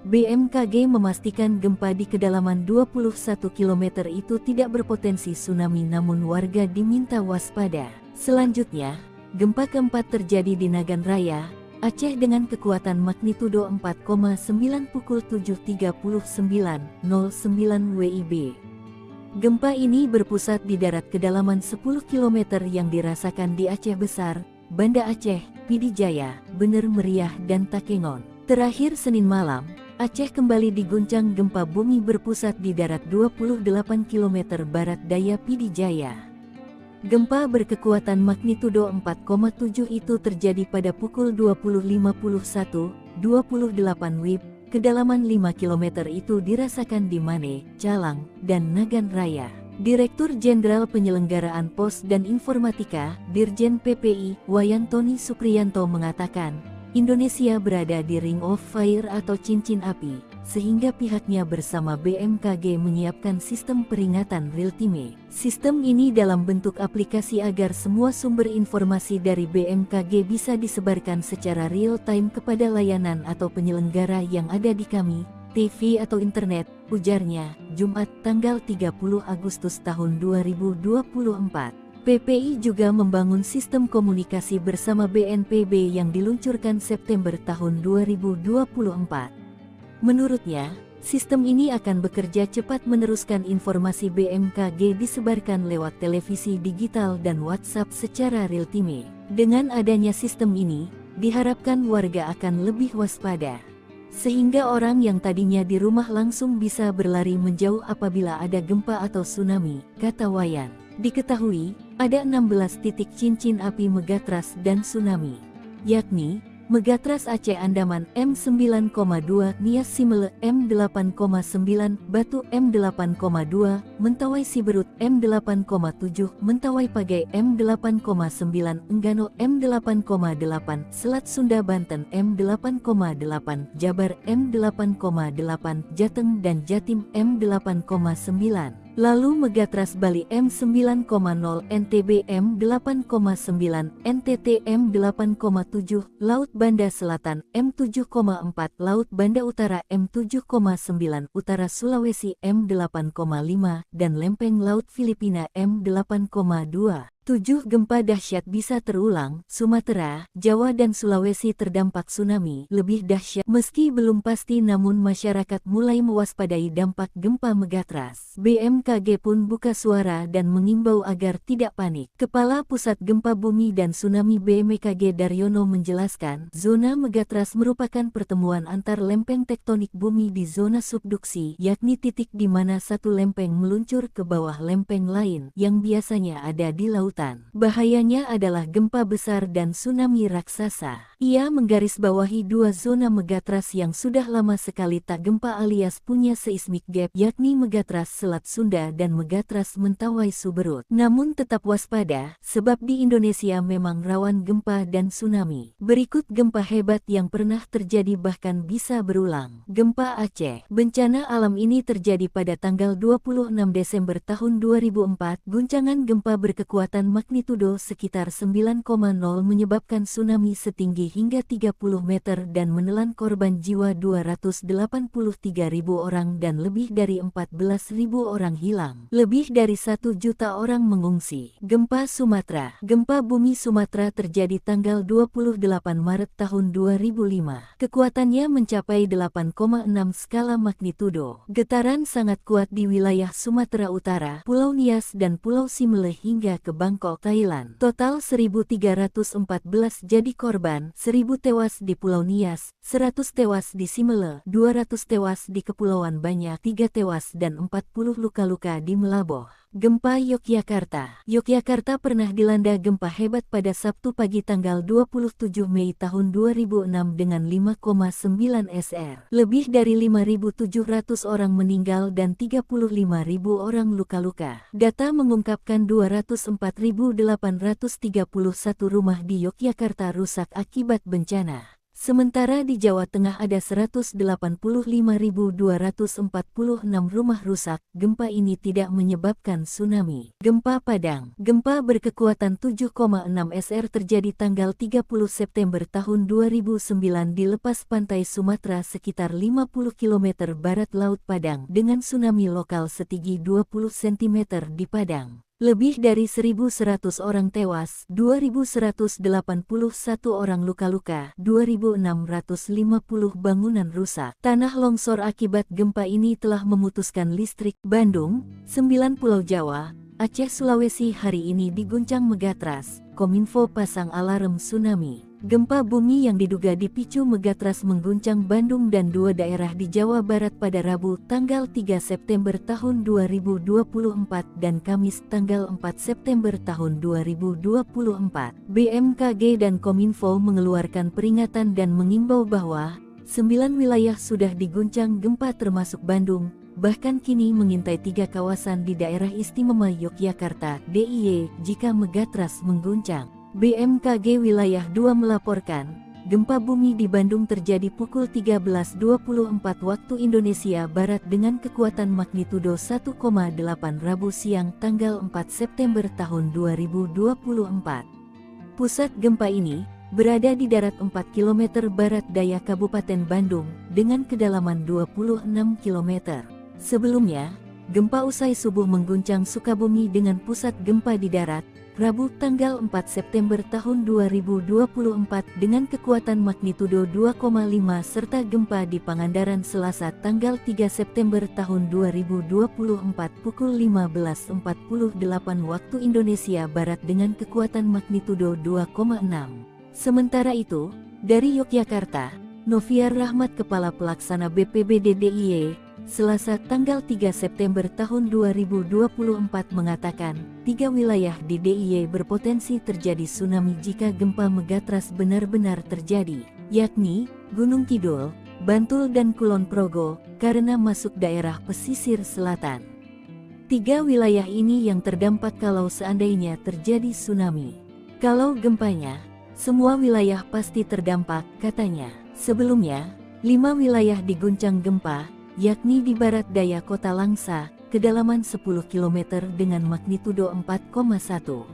BMKG memastikan gempa di kedalaman 21 km itu tidak berpotensi tsunami namun warga diminta waspada. Selanjutnya, gempa keempat terjadi di Nagan Raya, Aceh dengan kekuatan magnitudo 4,9 pukul 7.39.09 WIB. Gempa ini berpusat di darat kedalaman 10 km yang dirasakan di Aceh Besar, Banda Aceh, Pidi Jaya, Bener Meriah dan Takengon. Terakhir Senin malam, Aceh kembali diguncang gempa bumi berpusat di darat 28 km barat daya Pidi Jaya. Gempa berkekuatan magnitudo 4,7 itu terjadi pada pukul 20.51.28 WIB, kedalaman 5 km itu dirasakan di Mane, Calang, dan Nagan Raya. Direktur Jenderal Penyelenggaraan Pos dan Informatika, Dirjen PPI, Wayantoni Supriyanto mengatakan, Indonesia berada di Ring of Fire atau cincin api, sehingga pihaknya bersama BMKG menyiapkan sistem peringatan real-time. Sistem ini dalam bentuk aplikasi agar semua sumber informasi dari BMKG bisa disebarkan secara real-time kepada layanan atau penyelenggara yang ada di kami, TV atau internet, ujarnya, Jumat tanggal 30 Agustus tahun 2024. PPI juga membangun sistem komunikasi bersama BNPB yang diluncurkan September tahun 2024. Menurutnya, sistem ini akan bekerja cepat meneruskan informasi BMKG disebarkan lewat televisi digital dan WhatsApp secara real-time. Dengan adanya sistem ini, diharapkan warga akan lebih waspada. Sehingga orang yang tadinya di rumah langsung bisa berlari menjauh apabila ada gempa atau tsunami, kata Wayan. Diketahui, ada 16 titik cincin api megatrust dan tsunami, yakni Megatrust Aceh Andaman M9,2, Nias Simele M8,9, Batu M8,2, Mentawai Siberut M8,7, Mentawai Pagai M8,9, Enggano M8,8, Selat Sunda Banten M8,8, Jabar M8,8, Jateng dan Jatim M8,9. Lalu Megatrust Bali M9,0, NTB M8,9, NTT M8,7, Laut Banda Selatan M7,4, Laut Banda Utara M7,9, Utara Sulawesi M8,5, dan Lempeng Laut Filipina M8,2. 7 gempa dahsyat bisa terulang, Sumatera, Jawa dan Sulawesi terdampak tsunami lebih dahsyat. Meski belum pasti namun masyarakat mulai mewaspadai dampak gempa megatrust. BMKG pun buka suara dan mengimbau agar tidak panik. Kepala Pusat Gempa Bumi dan Tsunami BMKG Daryono menjelaskan, zona megatrust merupakan pertemuan antar lempeng tektonik bumi di zona subduksi, yakni titik di mana satu lempeng meluncur ke bawah lempeng lain yang biasanya ada di laut. Bahayanya adalah gempa besar dan tsunami raksasa. Ia menggarisbawahi dua zona megatrust yang sudah lama sekali tak gempa alias punya seismic gap, yakni megatrust Selat Sunda dan megatrust Mentawai Suberut. Namun tetap waspada, sebab di Indonesia memang rawan gempa dan tsunami. Berikut gempa hebat yang pernah terjadi bahkan bisa berulang. Gempa Aceh. Bencana alam ini terjadi pada tanggal 26 Desember tahun 2004. Guncangan gempa berkekuatan magnitudo sekitar 9,0 menyebabkan tsunami setinggi hingga 30 meter dan menelan korban jiwa 283.000 orang dan lebih dari 14.000 orang hilang. Lebih dari 1 juta orang mengungsi. Gempa Sumatera. Gempa bumi Sumatera terjadi tanggal 28 Maret tahun 2005. Kekuatannya mencapai 8,6 skala magnitudo. Getaran sangat kuat di wilayah Sumatera Utara, Pulau Nias dan Pulau Simele hingga ke Bangkok, Thailand. Total 1.314 jadi korban, 1.000 tewas di Pulau Nias, 100 tewas di Simele, 200 tewas di Kepulauan Banyak, 3 tewas dan 40 luka-luka di Melaboh. Gempa Yogyakarta. Yogyakarta pernah dilanda gempa hebat pada Sabtu pagi tanggal 27 Mei tahun 2006 dengan 5,9 SR. Lebih dari 5.700 orang meninggal dan 35.000 orang luka-luka. Data mengungkapkan 204.831 rumah di Yogyakarta rusak akibat bencana. Sementara di Jawa Tengah ada 185.246 rumah rusak. Gempa ini tidak menyebabkan tsunami. Gempa Padang. Gempa berkekuatan 7,6 SR terjadi tanggal 30 September tahun 2009 di lepas pantai Sumatera sekitar 50 km barat Laut Padang dengan tsunami lokal setinggi 20 cm di Padang. Lebih dari 1.100 orang tewas, 2.181 orang luka-luka, 2.650 bangunan rusak. Tanah longsor akibat gempa ini telah memutuskan listrik. Bandung, 9 Pulau Jawa, Aceh, Sulawesi hari ini diguncang megatrust. Kominfo pasang alarm tsunami. Gempa bumi yang diduga dipicu megatrust mengguncang Bandung dan 2 daerah di Jawa Barat pada Rabu tanggal 3 September tahun 2024 dan Kamis tanggal 4 September tahun 2024. BMKG dan Kominfo mengeluarkan peringatan dan mengimbau bahwa 9 wilayah sudah diguncang gempa termasuk Bandung, bahkan kini mengintai 3 kawasan di daerah istimewa Yogyakarta (DIY) jika megatrust mengguncang. BMKG Wilayah 2 melaporkan, gempa bumi di Bandung terjadi pukul 13.24 waktu Indonesia Barat dengan kekuatan magnitudo 1,8 Rabu siang tanggal 4 September tahun 2024. Pusat gempa ini berada di darat 4 km barat daya Kabupaten Bandung dengan kedalaman 26 km. Sebelumnya, gempa usai subuh mengguncang Sukabumi dengan pusat gempa di darat, Rabu tanggal 4 September tahun 2024 dengan kekuatan magnitudo 2,5 serta gempa di Pangandaran Selasa tanggal 3 September tahun 2024 pukul 15.48 waktu Indonesia Barat dengan kekuatan magnitudo 2,6. Sementara itu, dari Yogyakarta, Noviar Rahmat Kepala Pelaksana BPBD DIY, Selasa tanggal 3 September tahun 2024 mengatakan, 3 wilayah di DIY berpotensi terjadi tsunami jika gempa megatrust benar-benar terjadi, yakni Gunung Kidul, Bantul dan Kulon Progo, karena masuk daerah pesisir selatan. 3 wilayah ini yang terdampak kalau seandainya terjadi tsunami. Kalau gempanya, semua wilayah pasti terdampak, katanya. Sebelumnya, 5 wilayah diguncang gempa, yakni di barat daya kota Langsa, kedalaman 10 km dengan magnitudo 4,1.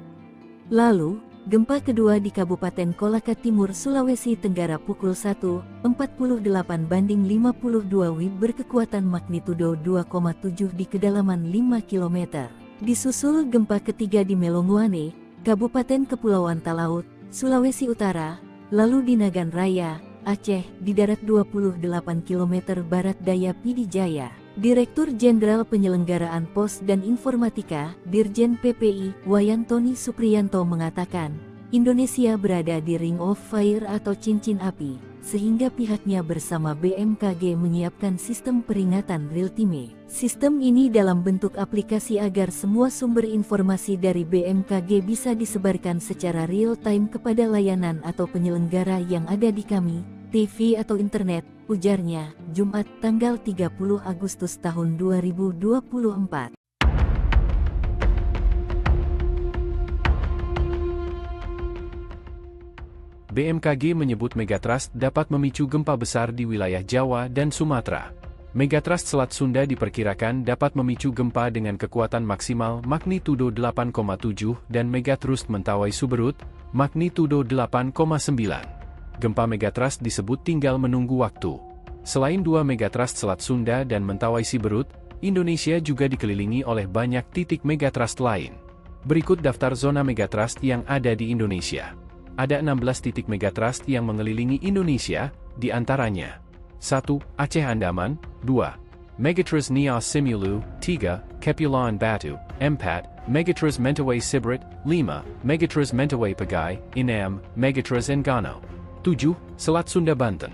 Lalu, gempa kedua di Kabupaten Kolaka Timur, Sulawesi Tenggara pukul 1.48/52 WIB berkekuatan magnitudo 2,7 di kedalaman 5 km. Disusul gempa ketiga di Melonguane, Kabupaten Kepulauan Talaut, Sulawesi Utara, lalu di Nagan Raya, Aceh, di darat 28 km barat daya Pidijaya. Direktur Jenderal Penyelenggaraan Pos dan Informatika, Dirjen PPI, Wayantoni Supriyanto mengatakan, Indonesia berada di Ring of Fire atau cincin api, sehingga pihaknya bersama BMKG menyiapkan sistem peringatan real-time. Sistem ini dalam bentuk aplikasi agar semua sumber informasi dari BMKG bisa disebarkan secara real-time kepada layanan atau penyelenggara yang ada di kami, TV atau internet, ujarnya, Jumat tanggal 30 Agustus tahun 2024. BMKG menyebut megatrust dapat memicu gempa besar di wilayah Jawa dan Sumatera. Megatrust Selat Sunda diperkirakan dapat memicu gempa dengan kekuatan maksimal magnitudo 8,7 dan megatrust Mentawai Suberut, magnitudo 8,9. Gempa megatrust disebut tinggal menunggu waktu. Selain dua megatrust Selat Sunda dan Mentawai Siberut, Indonesia juga dikelilingi oleh banyak titik megatrust lain. Berikut daftar zona megatrust yang ada di Indonesia. Ada 16 titik megatrust yang mengelilingi Indonesia, di antaranya 1. Aceh Andaman, 2. Megatrust Nias Simulu, 3. Kepulauan Batu, 4. Megatrust Mentawai Siberut, 5. Megatrust Mentawai Pagai, 6. Megatrust Enggano, 7. Selat Sunda Banten,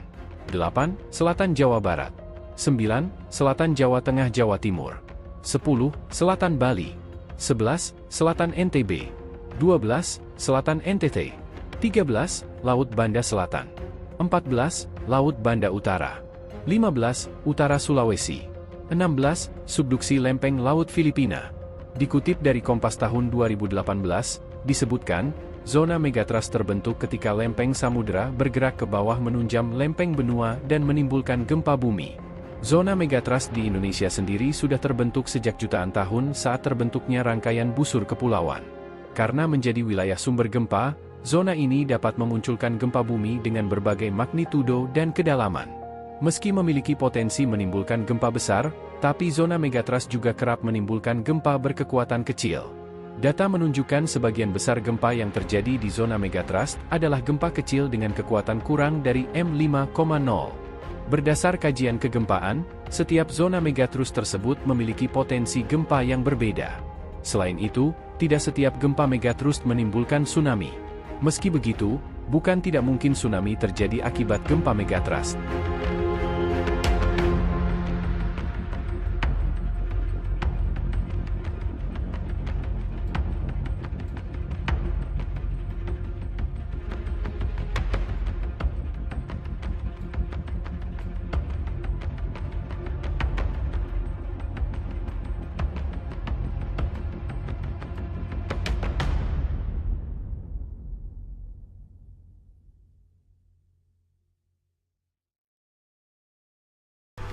8. Selatan Jawa Barat, 9. Selatan Jawa Tengah Jawa Timur, 10. Selatan Bali, 11. Selatan NTB, 12. Selatan NTT, 13. Laut Banda Selatan, 14. Laut Banda Utara, 15. Utara Sulawesi, 16. Subduksi Lempeng Laut Filipina. Dikutip dari Kompas tahun 2018, disebutkan, zona megatrust terbentuk ketika lempeng samudera bergerak ke bawah menunjam lempeng benua dan menimbulkan gempa bumi. Zona megatrust di Indonesia sendiri sudah terbentuk sejak jutaan tahun saat terbentuknya rangkaian busur kepulauan. Karena menjadi wilayah sumber gempa, zona ini dapat memunculkan gempa bumi dengan berbagai magnitudo dan kedalaman. Meski memiliki potensi menimbulkan gempa besar, tapi zona megatrust juga kerap menimbulkan gempa berkekuatan kecil. Data menunjukkan sebagian besar gempa yang terjadi di zona megatrust adalah gempa kecil dengan kekuatan kurang dari M5,0. Berdasar kajian kegempaan, setiap zona megatrust tersebut memiliki potensi gempa yang berbeda. Selain itu, tidak setiap gempa megatrust menimbulkan tsunami. Meski begitu, bukan tidak mungkin tsunami terjadi akibat gempa megatrust.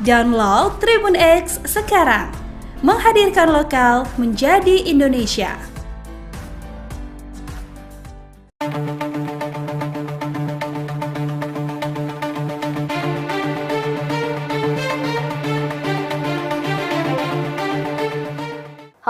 Download Tribun X sekarang, menghadirkan lokal menjadi Indonesia.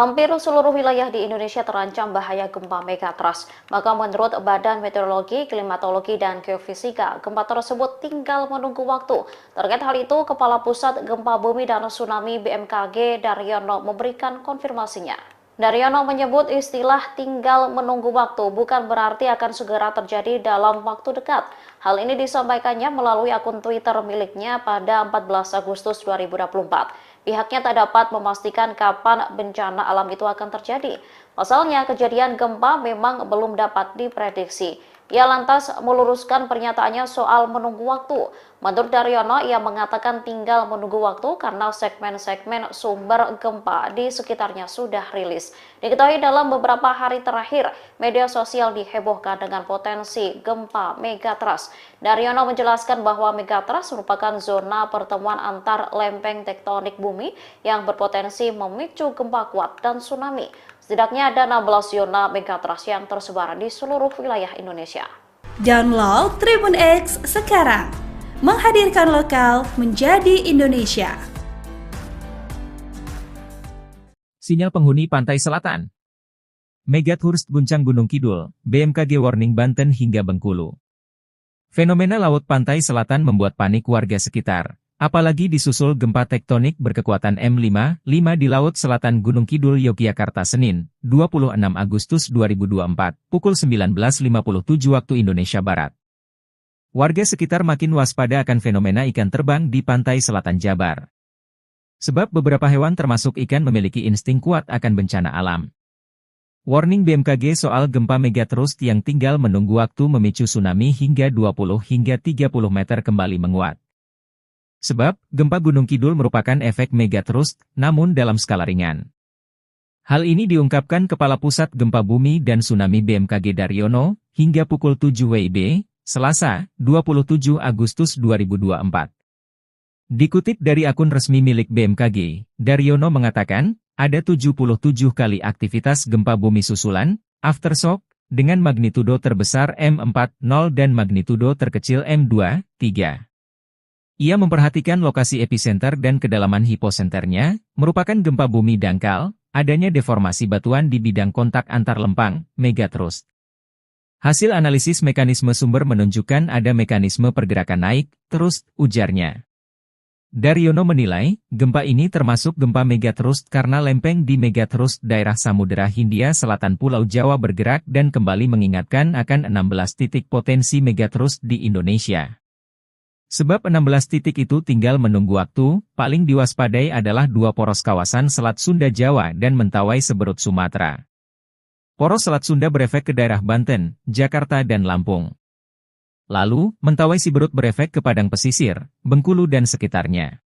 Hampir seluruh wilayah di Indonesia terancam bahaya gempa megatrust. Maka menurut Badan Meteorologi, Klimatologi, dan Geofisika, gempa tersebut tinggal menunggu waktu. Terkait hal itu, Kepala Pusat Gempa Bumi dan Tsunami BMKG Daryono memberikan konfirmasinya. Daryono menyebut istilah tinggal menunggu waktu bukan berarti akan segera terjadi dalam waktu dekat. Hal ini disampaikannya melalui akun Twitter miliknya pada 14 Agustus 2024. Pihaknya tak dapat memastikan kapan bencana alam itu akan terjadi. Pasalnya, kejadian gempa memang belum dapat diprediksi. Ia lantas meluruskan pernyataannya soal menunggu waktu. Menurut Daryono, ia mengatakan tinggal menunggu waktu karena segmen-segmen sumber gempa di sekitarnya sudah rilis. Diketahui dalam beberapa hari terakhir, media sosial dihebohkan dengan potensi gempa megatrust. Daryono menjelaskan bahwa megatrust merupakan zona pertemuan antar lempeng tektonik bumi yang berpotensi memicu gempa kuat dan tsunami. Setidaknya ada 16 zona megatrust yang tersebar di seluruh wilayah Indonesia. Download Tribun X sekarang, menghadirkan lokal menjadi Indonesia. Sinyal penghuni pantai selatan. Megathurst guncang Gunung Kidul, BMKG warning Banten hingga Bengkulu. Fenomena laut pantai selatan membuat panik warga sekitar, apalagi disusul gempa tektonik berkekuatan M5 di Laut Selatan Gunung Kidul, Yogyakarta Senin, 26 Agustus 2024, pukul 19.57 waktu Indonesia Barat. Warga sekitar makin waspada akan fenomena ikan terbang di pantai selatan Jabar. Sebab beberapa hewan termasuk ikan memiliki insting kuat akan bencana alam. Warning BMKG soal gempa Megathurst yang tinggal menunggu waktu memicu tsunami hingga 20 hingga 30 meter kembali menguat. Sebab, gempa Gunung Kidul merupakan efek Megathurst, namun dalam skala ringan. Hal ini diungkapkan Kepala Pusat Gempa Bumi dan Tsunami BMKG Daryono, hingga pukul 7 WIB, Selasa, 27 Agustus 2024. Dikutip dari akun resmi milik BMKG, Daryono mengatakan, ada 77 kali aktivitas gempa bumi susulan, aftershock, dengan magnitudo terbesar M4.0 dan magnitudo terkecil M2.3. Ia memperhatikan lokasi epicenter dan kedalaman hiposenternya, merupakan gempa bumi dangkal, adanya deformasi batuan di bidang kontak antar lempang, Megathurst. Hasil analisis mekanisme sumber menunjukkan ada mekanisme pergerakan naik, terus, ujarnya. Daryono menilai, gempa ini termasuk gempa Megathurst karena lempeng di Megathurst daerah Samudera Hindia Selatan Pulau Jawa bergerak dan kembali mengingatkan akan 16 titik potensi Megathurst di Indonesia. Sebab 16 titik itu tinggal menunggu waktu, paling diwaspadai adalah dua poros kawasan Selat Sunda Jawa dan Mentawai Seberut Sumatera. Poros Selat Sunda berefek ke daerah Banten, Jakarta dan Lampung. Lalu, Mentawai Siberut berefek ke Padang Pesisir, Bengkulu dan sekitarnya.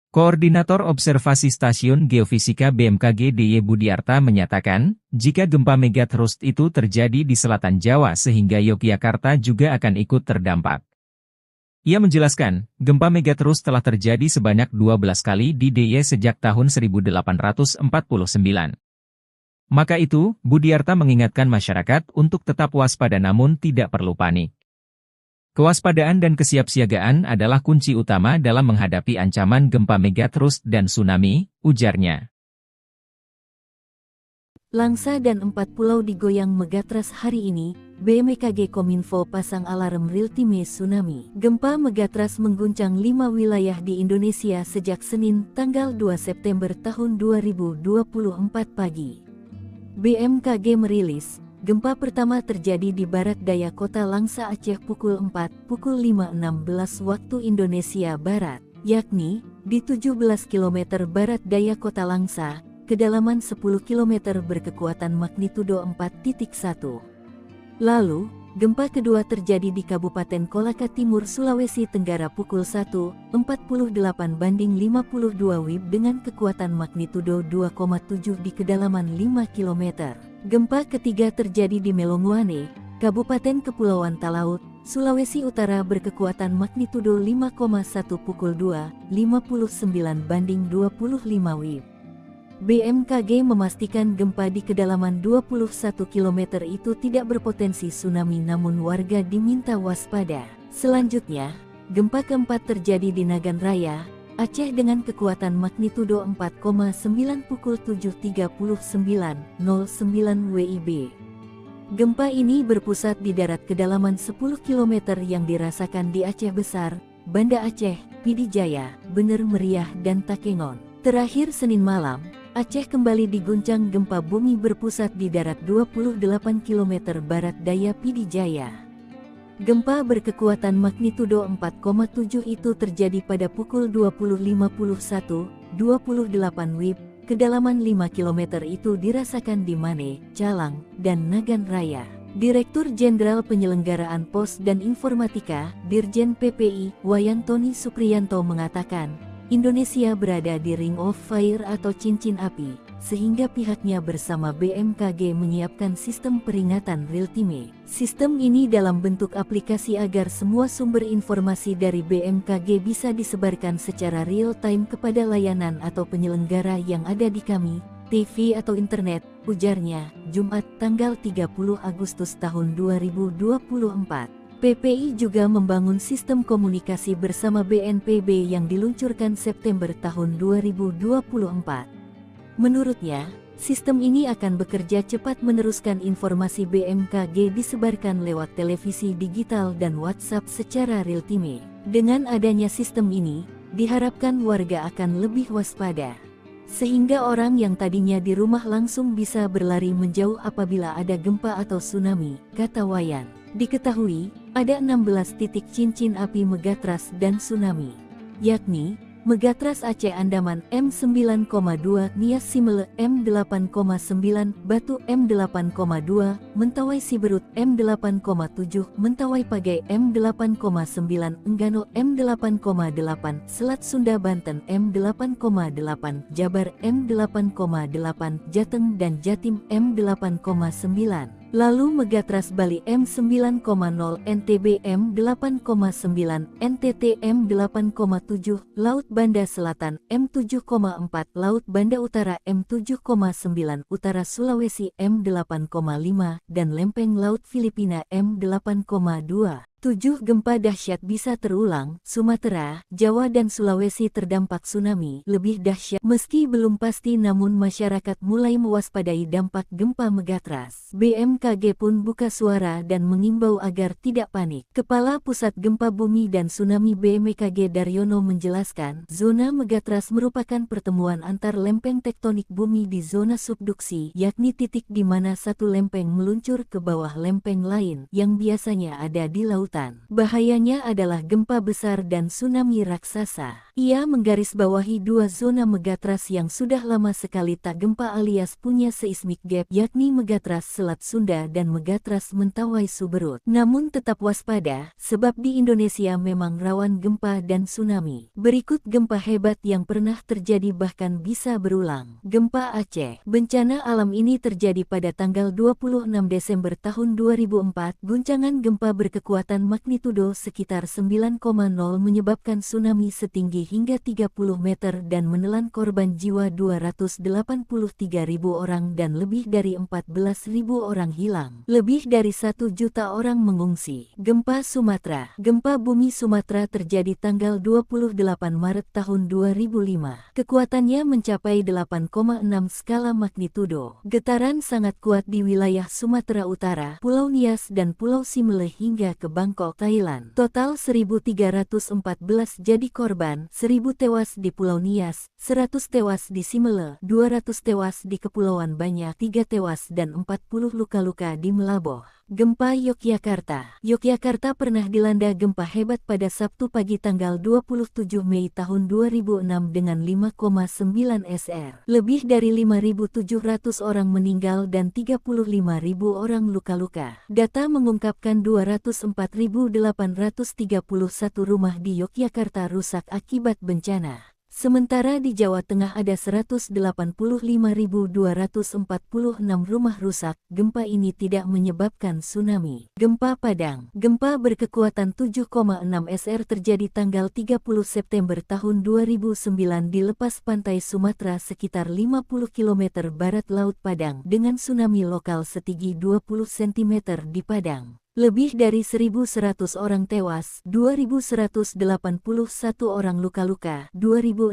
Koordinator Observasi Stasiun Geofisika BMKG DY Budiarta menyatakan, jika gempa Megathurst itu terjadi di selatan Jawa sehingga Yogyakarta juga akan ikut terdampak. Ia menjelaskan, gempa Megathurst telah terjadi sebanyak 12 kali di DIY sejak tahun 1849. Maka itu, Budiarta mengingatkan masyarakat untuk tetap waspada namun tidak perlu panik. Kewaspadaan dan kesiapsiagaan adalah kunci utama dalam menghadapi ancaman gempa Megathurst dan tsunami, ujarnya. Langsa dan 4 pulau digoyang Megathurst hari ini, BMKG Kominfo pasang alarm real-time tsunami. Gempa Megathurst mengguncang 5 wilayah di Indonesia sejak Senin, tanggal 2 September tahun 2024 pagi. BMKG merilis, gempa pertama terjadi di barat daya kota Langsa Aceh pukul 5.16 waktu Indonesia Barat, yakni di 17 km barat daya kota Langsa, kedalaman 10 km berkekuatan magnitudo 4.1. Lalu, gempa kedua terjadi di Kabupaten Kolaka Timur, Sulawesi Tenggara pukul 1.48 banding 52 WIB dengan kekuatan magnitudo 2,7 di kedalaman 5 km. Gempa ketiga terjadi di Melongwane, Kabupaten Kepulauan Talaut, Sulawesi Utara berkekuatan magnitudo 5,1 pukul 2.59 banding 25 WIB. BMKG memastikan gempa di kedalaman 21 km itu tidak berpotensi tsunami namun warga diminta waspada. Selanjutnya, gempa keempat terjadi di Nagan Raya, Aceh dengan kekuatan magnitudo 4,9 pukul 7.39.09 WIB. Gempa ini berpusat di darat kedalaman 10 km yang dirasakan di Aceh Besar, Banda Aceh, Pidi Jaya, Bener Meriah dan Takengon. Terakhir Senin malam, Aceh kembali diguncang gempa bumi berpusat di darat 28 km barat daya Pidi Jaya. Gempa berkekuatan magnitudo 4,7 itu terjadi pada pukul 20.51, 28 WIB, kedalaman 5 km itu dirasakan di Mane, Calang, dan Nagan Raya. Direktur Jenderal Penyelenggaraan Pos dan Informatika, Dirjen PPI, Wayantoni Supriyanto mengatakan, Indonesia berada di Ring of Fire atau cincin api, sehingga pihaknya bersama BMKG menyiapkan sistem peringatan real-time. Sistem ini dalam bentuk aplikasi agar semua sumber informasi dari BMKG bisa disebarkan secara real-time kepada layanan atau penyelenggara yang ada di kami, TV atau internet, ujarnya, Jumat tanggal 30 Agustus tahun 2024. PPI juga membangun sistem komunikasi bersama BNPB yang diluncurkan September tahun 2024. Menurutnya, Sistem ini akan bekerja cepat meneruskan informasi BMKG disebarkan lewat televisi digital dan WhatsApp secara real-time. Dengan adanya sistem ini, diharapkan warga akan lebih waspada. Sehingga orang yang tadinya di rumah langsung bisa berlari menjauh apabila ada gempa atau tsunami, kata Wayan. Diketahui, ada 16 titik cincin api megatras dan tsunami, yakni Megatras Aceh Andaman M9,2, Nias Simele M8,9, Batu M8,2, Mentawai Siberut M8,7, Mentawai Pagai M8,9, Enggano M8,8, Selat Sunda Banten M8,8, Jabar M8,8, Jateng dan Jatim M8,9. Lalu Megatras Bali M9,0, NTB M8,9, NTT M8,7, Laut Banda Selatan M7,4, Laut Banda Utara M7,9, Utara Sulawesi M8,5, dan Lempeng Laut Filipina M8,2. 7 gempa dahsyat bisa terulang. Sumatera, Jawa dan Sulawesi terdampak tsunami lebih dahsyat. Meski belum pasti namun masyarakat mulai mewaspadai dampak gempa megatras. BMKG pun buka suara dan mengimbau agar tidak panik. Kepala Pusat Gempa Bumi dan Tsunami BMKG Daryono menjelaskan, zona megatras merupakan pertemuan antar lempeng tektonik bumi di zona subduksi, yakni titik di mana satu lempeng meluncur ke bawah lempeng lain yang biasanya ada di laut. Bahayanya adalah gempa besar dan tsunami raksasa. Ia menggarisbawahi dua zona megatras yang sudah lama sekali tak gempa alias punya seismic gap, yakni Megatras Selat Sunda dan Megatras Mentawai Suberut. Namun tetap waspada, sebab di Indonesia memang rawan gempa dan tsunami. Berikut gempa hebat yang pernah terjadi bahkan bisa berulang. Gempa Aceh. Bencana alam ini terjadi pada tanggal 26 Desember tahun 2004. Guncangan gempa berkekuatan magnitudo sekitar 9,0 menyebabkan tsunami setinggi hingga 30 meter dan menelan korban jiwa 283.000 orang dan lebih dari 14.000 orang hilang. Lebih dari 1 juta orang mengungsi. Gempa Sumatera. Gempa bumi Sumatera terjadi tanggal 28 Maret tahun 2005. Kekuatannya mencapai 8,6 skala magnitudo. Getaran sangat kuat di wilayah Sumatera Utara, Pulau Nias dan Pulau Simele hingga ke Bangkok, Thailand. Total 1.314 jadi korban, 1.000 tewas di Pulau Nias, 100 tewas di Simele, 200 tewas di Kepulauan Banyak, 3 tewas dan 40 luka-luka di Melaboh. Gempa Yogyakarta. Yogyakarta pernah dilanda gempa hebat pada Sabtu pagi tanggal 27 Mei tahun 2006 dengan 5,9 SR. Lebih dari 5.700 orang meninggal dan 35.000 orang luka-luka. Data mengungkapkan 204.831 rumah di Yogyakarta rusak akibat bencana. Sementara di Jawa Tengah ada 185.246 rumah rusak. Gempa ini tidak menyebabkan tsunami. Gempa Padang. Gempa berkekuatan 7,6 SR terjadi tanggal 30 September tahun 2009 di lepas pantai Sumatera sekitar 50 km barat Laut Padang dengan tsunami lokal setinggi 20 cm di Padang. Lebih dari 1.100 orang tewas, 2.181 orang luka-luka, 2.650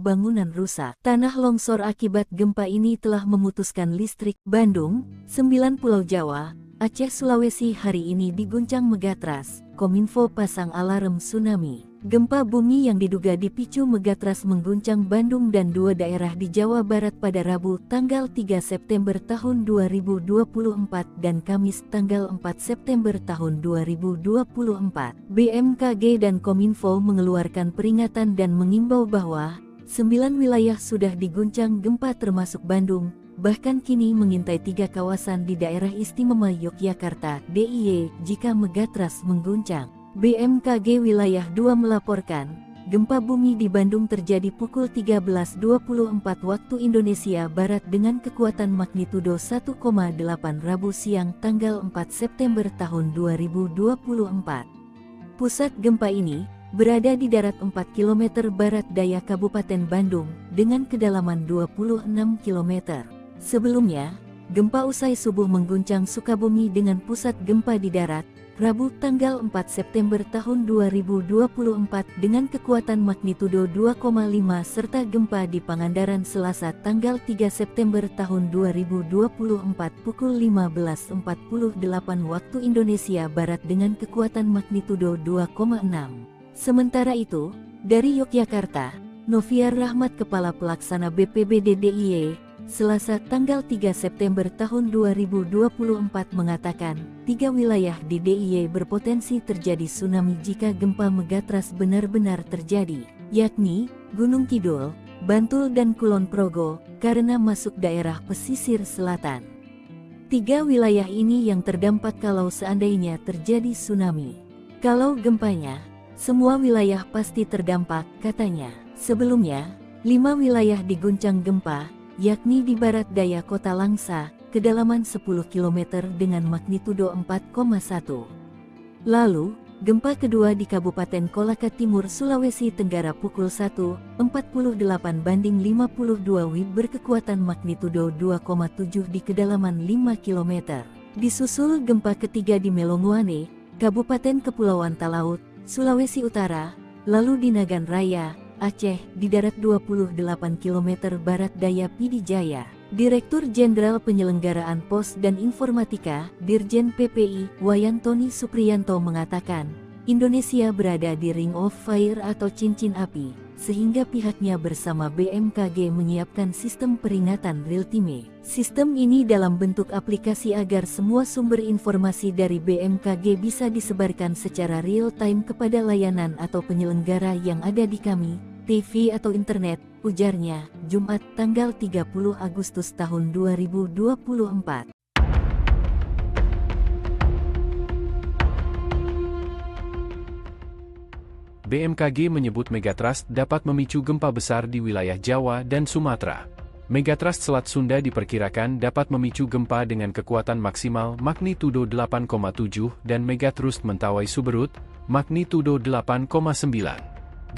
bangunan rusak. Tanah longsor akibat gempa ini telah memutuskan listrik. Bandung, 9 Pulau Jawa, Aceh, Sulawesi hari ini diguncang megatras. Kominfo pasang alarm tsunami. Gempa bumi yang diduga dipicu megatras mengguncang Bandung dan 2 daerah di Jawa Barat pada Rabu tanggal 3 September tahun 2024 dan Kamis tanggal 4 September tahun 2024. BMKG dan Kominfo mengeluarkan peringatan dan mengimbau bahwa 9 wilayah sudah diguncang gempa termasuk Bandung, bahkan kini mengintai 3 kawasan di daerah istimewa Yogyakarta (DIY) jika megatras mengguncang. BMKG Wilayah 2 melaporkan, gempa bumi di Bandung terjadi pukul 13.24 waktu Indonesia Barat dengan kekuatan magnitudo 1,8 Rabu siang tanggal 4 September tahun 2024. Pusat gempa ini berada di darat 4 km barat daya Kabupaten Bandung dengan kedalaman 26 km. Sebelumnya, gempa usai subuh mengguncang Sukabumi dengan pusat gempa di darat Rabu tanggal 4 September tahun 2024 dengan kekuatan magnitudo 2,5 serta gempa di Pangandaran Selasa tanggal 3 September tahun 2024 pukul 15.48 waktu Indonesia Barat dengan kekuatan magnitudo 2,6. Sementara itu, dari Yogyakarta, Noviar Rahmat Kepala Pelaksana BPBD DIY, Selasa tanggal 3 September tahun 2024 mengatakan, 3 wilayah di DIY berpotensi terjadi tsunami jika gempa megatrust benar-benar terjadi, yakni Gunung Kidul, Bantul dan Kulon Progo, karena masuk daerah pesisir selatan. 3 wilayah ini yang terdampak kalau seandainya terjadi tsunami. Kalau gempanya, semua wilayah pasti terdampak, katanya. Sebelumnya, 5 wilayah diguncang gempa, yakni di barat daya kota Langsa, kedalaman 10 km dengan magnitudo 4,1. Lalu, gempa kedua di Kabupaten Kolaka Timur, Sulawesi Tenggara pukul 1.48/52 WIB berkekuatan magnitudo 2,7 di kedalaman 5 km. Disusul gempa ketiga di Melonguane, Kabupaten Kepulauan Talaut, Sulawesi Utara, lalu di Nagan Raya, Aceh, di darat 28 km barat daya Pidijaya. Direktur Jenderal Penyelenggaraan Pos dan Informatika, Dirjen PPI, Wayantoni Supriyanto mengatakan, Indonesia berada di Ring of Fire atau cincin api, sehingga pihaknya bersama BMKG menyiapkan sistem peringatan real-time. Sistem ini dalam bentuk aplikasi agar semua sumber informasi dari BMKG bisa disebarkan secara real-time kepada layanan atau penyelenggara yang ada di kami, TV atau internet, ujarnya, Jumat tanggal 30 Agustus tahun 2024. BMKG menyebut megatrust dapat memicu gempa besar di wilayah Jawa dan Sumatera. Megatrust Selat Sunda diperkirakan dapat memicu gempa dengan kekuatan maksimal magnitudo 8,7 dan megatrust Mentawai Suberut, magnitudo 8,9.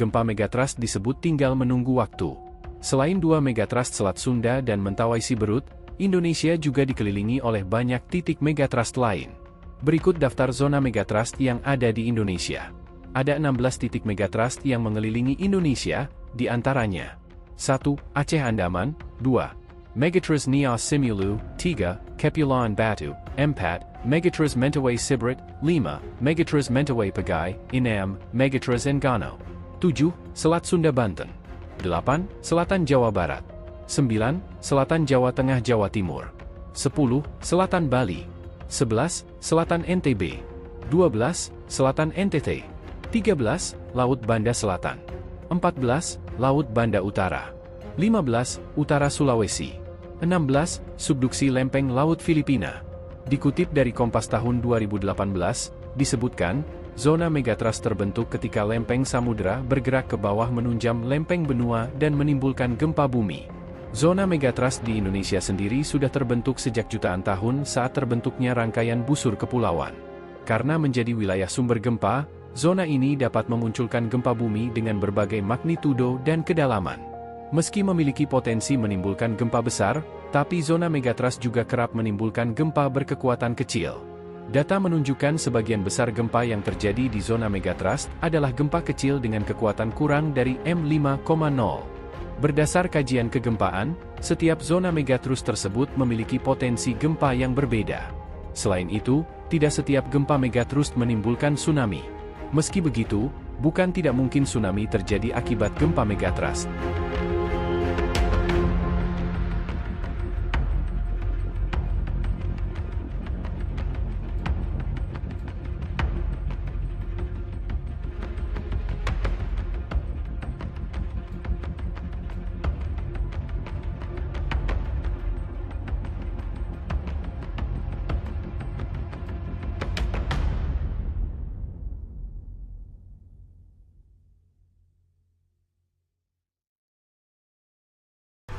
Gempa megatrust disebut tinggal menunggu waktu. Selain 2 megatrust Selat Sunda dan Mentawai Siberut, Indonesia juga dikelilingi oleh banyak titik megatrust lain. Berikut daftar zona megatrust yang ada di Indonesia. Ada 16 titik megatrust yang mengelilingi Indonesia, di antaranya 1. Aceh Andaman, 2. Megatrust Nias Simulu, 3. Kepulauan Batu, 4. Megatrust Mentawai Siberut, 5. Megatrust Mentawai Pagai, 6. Megatrust Enggano, 7. Selat Sunda Banten, 8. Selatan Jawa Barat, 9. Selatan Jawa Tengah Jawa Timur, 10. Selatan Bali, 11. Selatan NTB, 12. Selatan NTT, 13. Laut Banda Selatan, 14. Laut Banda Utara, 15. Utara Sulawesi, 16. Subduksi Lempeng Laut Filipina. Dikutip dari Kompas tahun 2018, disebutkan, zona megatrust terbentuk ketika lempeng samudera bergerak ke bawah menunjam lempeng benua dan menimbulkan gempa bumi. Zona megatrust di Indonesia sendiri sudah terbentuk sejak jutaan tahun saat terbentuknya rangkaian busur kepulauan. Karena menjadi wilayah sumber gempa, zona ini dapat memunculkan gempa bumi dengan berbagai magnitudo dan kedalaman. Meski memiliki potensi menimbulkan gempa besar, tapi zona megatrust juga kerap menimbulkan gempa berkekuatan kecil. Data menunjukkan sebagian besar gempa yang terjadi di zona megatrust adalah gempa kecil dengan kekuatan kurang dari M5,0. Berdasar kajian kegempaan, setiap zona megatrust tersebut memiliki potensi gempa yang berbeda. Selain itu, tidak setiap gempa megatrust menimbulkan tsunami. Meski begitu, bukan tidak mungkin tsunami terjadi akibat gempa megatrust.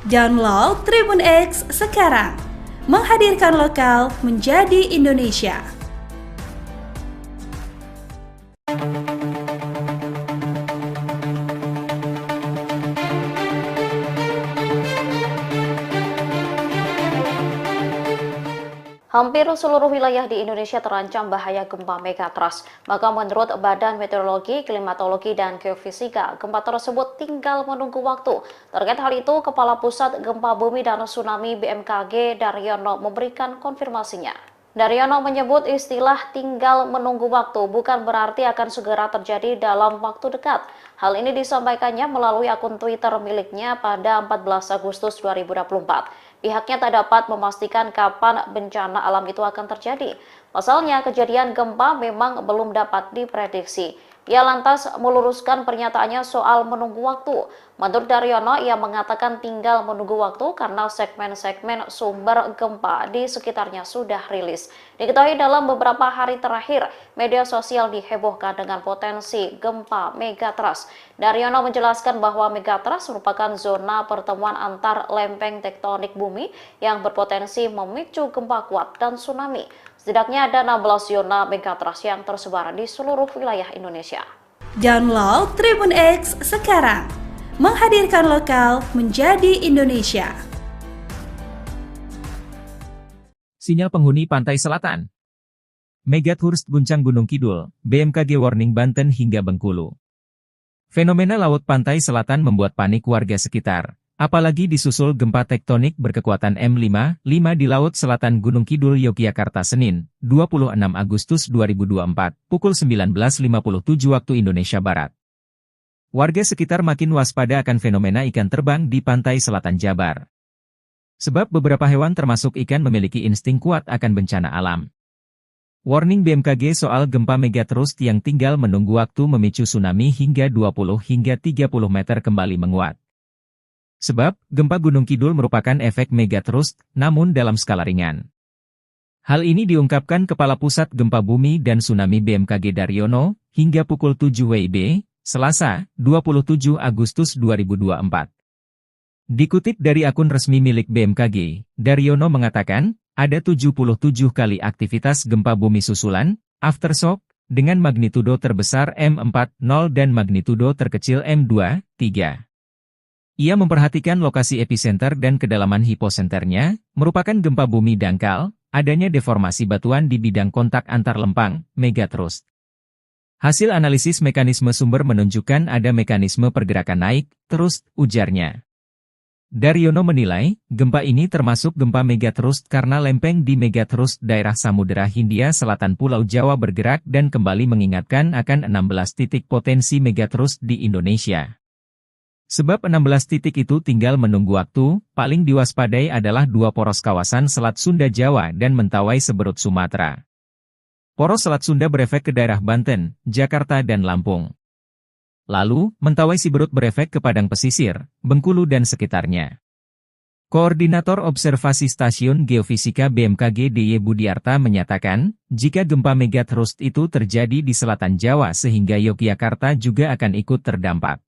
Download Tribun X sekarang, menghadirkan lokal menjadi Indonesia. Hampir seluruh wilayah di Indonesia terancam bahaya gempa megatrust. Maka menurut Badan Meteorologi, Klimatologi, dan Geofisika, gempa tersebut tinggal menunggu waktu. Terkait hal itu, Kepala Pusat Gempa Bumi dan Tsunami BMKG Daryono memberikan konfirmasinya. Daryono menyebut istilah tinggal menunggu waktu bukan berarti akan segera terjadi dalam waktu dekat. Hal ini disampaikannya melalui akun Twitter miliknya pada 14 Agustus 2024. Pihaknya tak dapat memastikan kapan bencana alam itu akan terjadi. Pasalnya, kejadian gempa memang belum dapat diprediksi. Ia lantas meluruskan pernyataannya soal menunggu waktu. Menurut Daryono, ia mengatakan tinggal menunggu waktu karena segmen-segmen sumber gempa di sekitarnya sudah rilis. Diketahui dalam beberapa hari terakhir, media sosial dihebohkan dengan potensi gempa megatrust. Daryono menjelaskan bahwa megatrust merupakan zona pertemuan antar lempeng tektonik bumi yang berpotensi memicu gempa kuat dan tsunami. Setidaknya ada 16 zona megatrust yang tersebar di seluruh wilayah Indonesia. Download Tribun X sekarang, menghadirkan lokal menjadi Indonesia. Sinyal penghuni pantai selatan. Megatrust guncang Gunung Kidul, BMKG warning Banten hingga Bengkulu. Fenomena laut pantai selatan membuat panik warga sekitar, apalagi disusul gempa tektonik berkekuatan M5 di Laut Selatan Gunung Kidul, Yogyakarta Senin, 26 Agustus 2024, pukul 19.57 waktu Indonesia Barat. Warga sekitar makin waspada akan fenomena ikan terbang di pantai selatan Jabar. Sebab beberapa hewan termasuk ikan memiliki insting kuat akan bencana alam. Warning BMKG soal gempa megatrust yang tinggal menunggu waktu memicu tsunami hingga 20 hingga 30 meter kembali menguat. Sebab, gempa Gunung Kidul merupakan efek megatrust, namun dalam skala ringan. Hal ini diungkapkan Kepala Pusat Gempa Bumi dan Tsunami BMKG Daryono, hingga pukul 7 WIB, Selasa, 27 Agustus 2024. Dikutip dari akun resmi milik BMKG, Daryono mengatakan, ada 77 kali aktivitas gempa bumi susulan, aftershock, dengan magnitudo terbesar M4.0 dan magnitudo terkecil M2.3. Ia memperhatikan lokasi epicenter dan kedalaman hiposenternya, merupakan gempa bumi dangkal, adanya deformasi batuan di bidang kontak antar lempang, megatrust. Hasil analisis mekanisme sumber menunjukkan ada mekanisme pergerakan naik, terus, ujarnya. Daryono menilai, gempa ini termasuk gempa megatrust karena lempeng di megatrust daerah Samudera Hindia Selatan Pulau Jawa bergerak dan kembali mengingatkan akan 16 titik potensi megatrust di Indonesia. Sebab 16 titik itu tinggal menunggu waktu, paling diwaspadai adalah dua poros kawasan Selat Sunda Jawa dan Mentawai Seberut Sumatera. Poros Selat Sunda berefek ke daerah Banten, Jakarta dan Lampung. Lalu, Mentawai Siberut berefek ke Padang Pesisir, Bengkulu dan sekitarnya. Koordinator Observasi Stasiun Geofisika BMKG DY Budiarta menyatakan, jika gempa megatrust itu terjadi di selatan Jawa sehingga Yogyakarta juga akan ikut terdampak.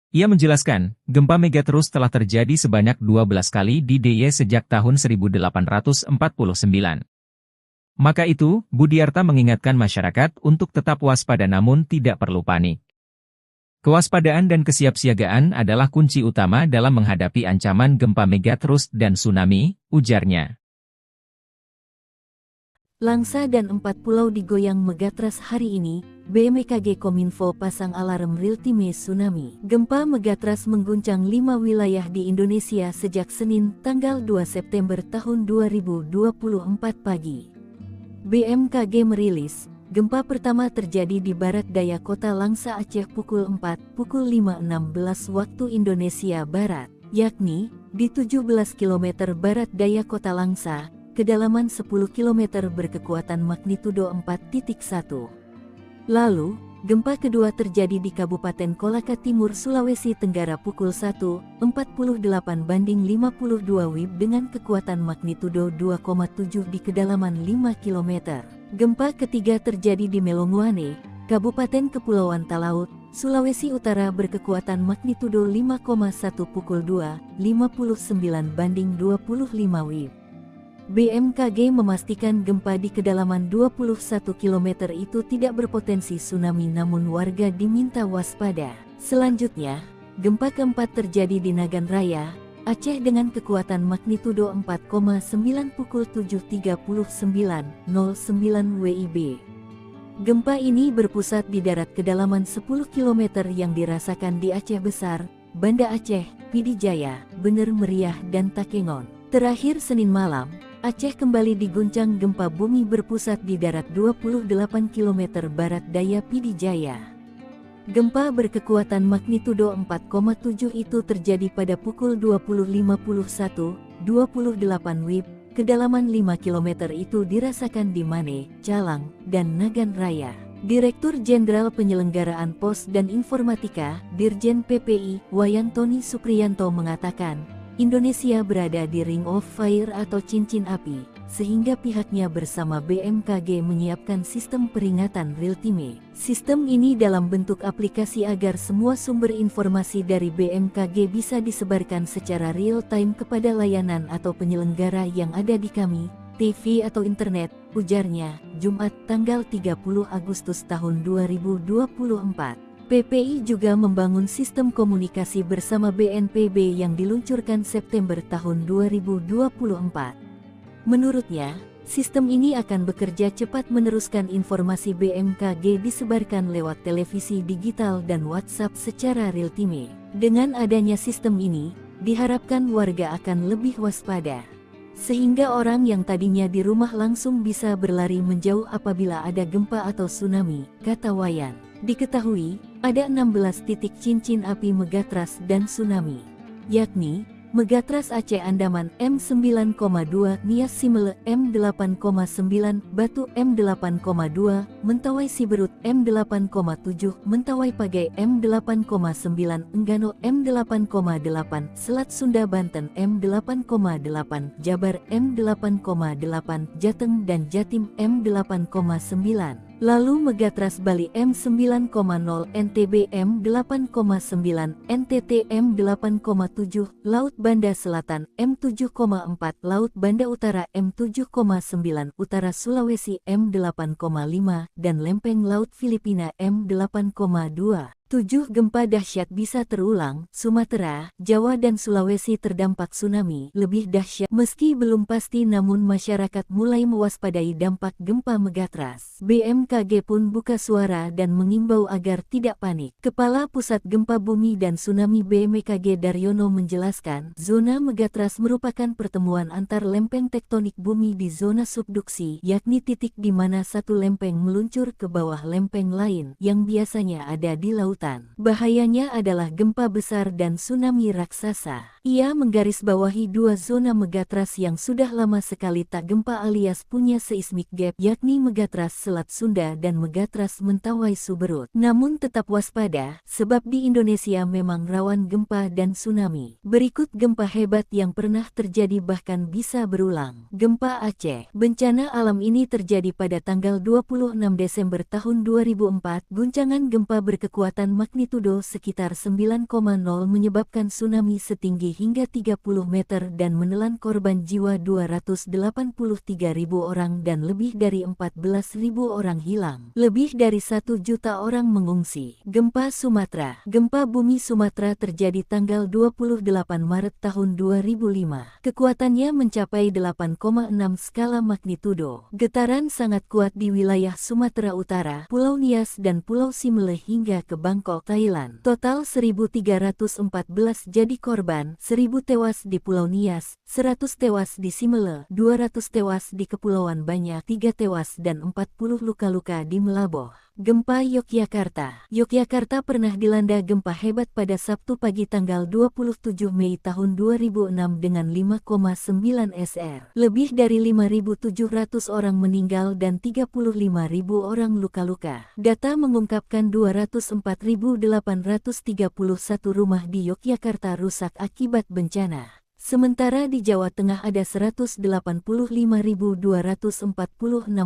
Ia menjelaskan, gempa megatrust telah terjadi sebanyak 12 kali di DIY sejak tahun 1849. Maka itu, Budiarta mengingatkan masyarakat untuk tetap waspada namun tidak perlu panik. Kewaspadaan dan kesiapsiagaan adalah kunci utama dalam menghadapi ancaman gempa megatrust dan tsunami, ujarnya. Langsa dan 4 pulau digoyang megatrust hari ini, BMKG Kominfo pasang alarm real-time tsunami. Gempa megatrust mengguncang 5 wilayah di Indonesia sejak Senin, tanggal 2 September tahun 2024 pagi. BMKG merilis, gempa pertama terjadi di barat daya kota Langsa Aceh pukul 5.16 waktu Indonesia Barat, yakni di 17 km barat daya kota Langsa, kedalaman 10 km berkekuatan magnitudo 4.1. Lalu, gempa kedua terjadi di Kabupaten Kolaka Timur, Sulawesi Tenggara pukul 1.48 banding 52 WIB dengan kekuatan magnitudo 2,7 di kedalaman 5 km. Gempa ketiga terjadi di Melongwane, Kabupaten Kepulauan Talaut, Sulawesi Utara berkekuatan magnitudo 5,1 pukul 2.59 banding 25 WIB. BMKG memastikan gempa di kedalaman 21 km itu tidak berpotensi tsunami namun warga diminta waspada. Selanjutnya, gempa keempat terjadi di Nagan Raya, Aceh dengan kekuatan magnitudo 4,9 pukul 7.39.09 WIB. Gempa ini berpusat di darat kedalaman 10 km yang dirasakan di Aceh Besar, Banda Aceh, Pidi Jaya, Bener Meriah dan Takengon. Terakhir Senin malam, Aceh kembali diguncang gempa bumi berpusat di darat 28 km barat daya Pidi Jaya. Gempa berkekuatan magnitudo 4,7 itu terjadi pada pukul 20.51, 28 WIB, kedalaman 5 km itu dirasakan di Mane, Calang, dan Nagan Raya. Direktur Jenderal Penyelenggaraan Pos dan Informatika, Dirjen PPI, Wayantoni Supriyanto mengatakan, Indonesia berada di Ring of Fire atau cincin api, sehingga pihaknya bersama BMKG menyiapkan sistem peringatan real-time. Sistem ini dalam bentuk aplikasi agar semua sumber informasi dari BMKG bisa disebarkan secara real-time kepada layanan atau penyelenggara yang ada di kami, TV atau internet, ujarnya, Jumat tanggal 30 Agustus tahun 2024. PPI juga membangun sistem komunikasi bersama BNPB yang diluncurkan September tahun 2024. Menurutnya, sistem ini akan bekerja cepat meneruskan informasi BMKG disebarkan lewat televisi digital dan WhatsApp secara real-time. Dengan adanya sistem ini, diharapkan warga akan lebih waspada, sehingga orang yang tadinya di rumah langsung bisa berlari menjauh apabila ada gempa atau tsunami, kata Wayan. Diketahui, ada 16 titik cincin api megatras dan tsunami, yakni Megatras Aceh Andaman M9,2, Nias Simele M8,9, Batu M8,2, Mentawai Siberut M8,7, Mentawai Pagai M8,9, Enggano M8,8, Selat Sunda Banten M8,8, Jabar M8,8, Jateng dan Jatim M8,9. Lalu Megatras Bali M9,0, NTB M8,9, NTT M8,7, Laut Banda Selatan M7,4, Laut Banda Utara M7,9, Utara Sulawesi M8,5, dan Lempeng Laut Filipina M8,2. 7 gempa dahsyat bisa terulang. Sumatera, Jawa dan Sulawesi terdampak tsunami lebih dahsyat. Meski belum pasti namun masyarakat mulai mewaspadai dampak gempa megatras. BMKG pun buka suara dan mengimbau agar tidak panik. Kepala Pusat Gempa Bumi dan Tsunami BMKG Daryono menjelaskan, zona megatras merupakan pertemuan antar lempeng tektonik bumi di zona subduksi, yakni titik di mana satu lempeng meluncur ke bawah lempeng lain yang biasanya ada di laut. Bahayanya adalah gempa besar dan tsunami raksasa. Ia menggarisbawahi dua zona megatras yang sudah lama sekali tak gempa alias punya seismic gap, yakni Megatras Selat Sunda dan Megatras Mentawai Suberut. Namun tetap waspada, sebab di Indonesia memang rawan gempa dan tsunami. Berikut gempa hebat yang pernah terjadi bahkan bisa berulang. Gempa Aceh. Bencana alam ini terjadi pada tanggal 26 Desember tahun 2004. Guncangan gempa berkekuatan magnitudo sekitar 9,0 menyebabkan tsunami setinggi hingga 30 meter dan menelan korban jiwa 283.000 orang dan lebih dari 14.000 orang hilang. Lebih dari 1 juta orang mengungsi. Gempa Sumatera. Gempa bumi Sumatera terjadi tanggal 28 Maret tahun 2005. Kekuatannya mencapai 8,6 skala magnitudo. Getaran sangat kuat di wilayah Sumatera Utara, Pulau Nias dan Pulau Simele hingga ke Bangkok, Thailand. Total 1.314 jadi korban, 1.000 tewas di Pulau Nias, 100 tewas di Simele, 200 tewas di Kepulauan Banyak, 3 tewas dan 40 luka-luka di Melaboh. Gempa Yogyakarta. Yogyakarta pernah dilanda gempa hebat pada Sabtu pagi tanggal 27 Mei tahun 2006 dengan 5,9 SR. Lebih dari 5.700 orang meninggal dan 35.000 orang luka-luka. Data mengungkapkan 204.831 rumah di Yogyakarta rusak akibat bencana. Sementara di Jawa Tengah ada 185.246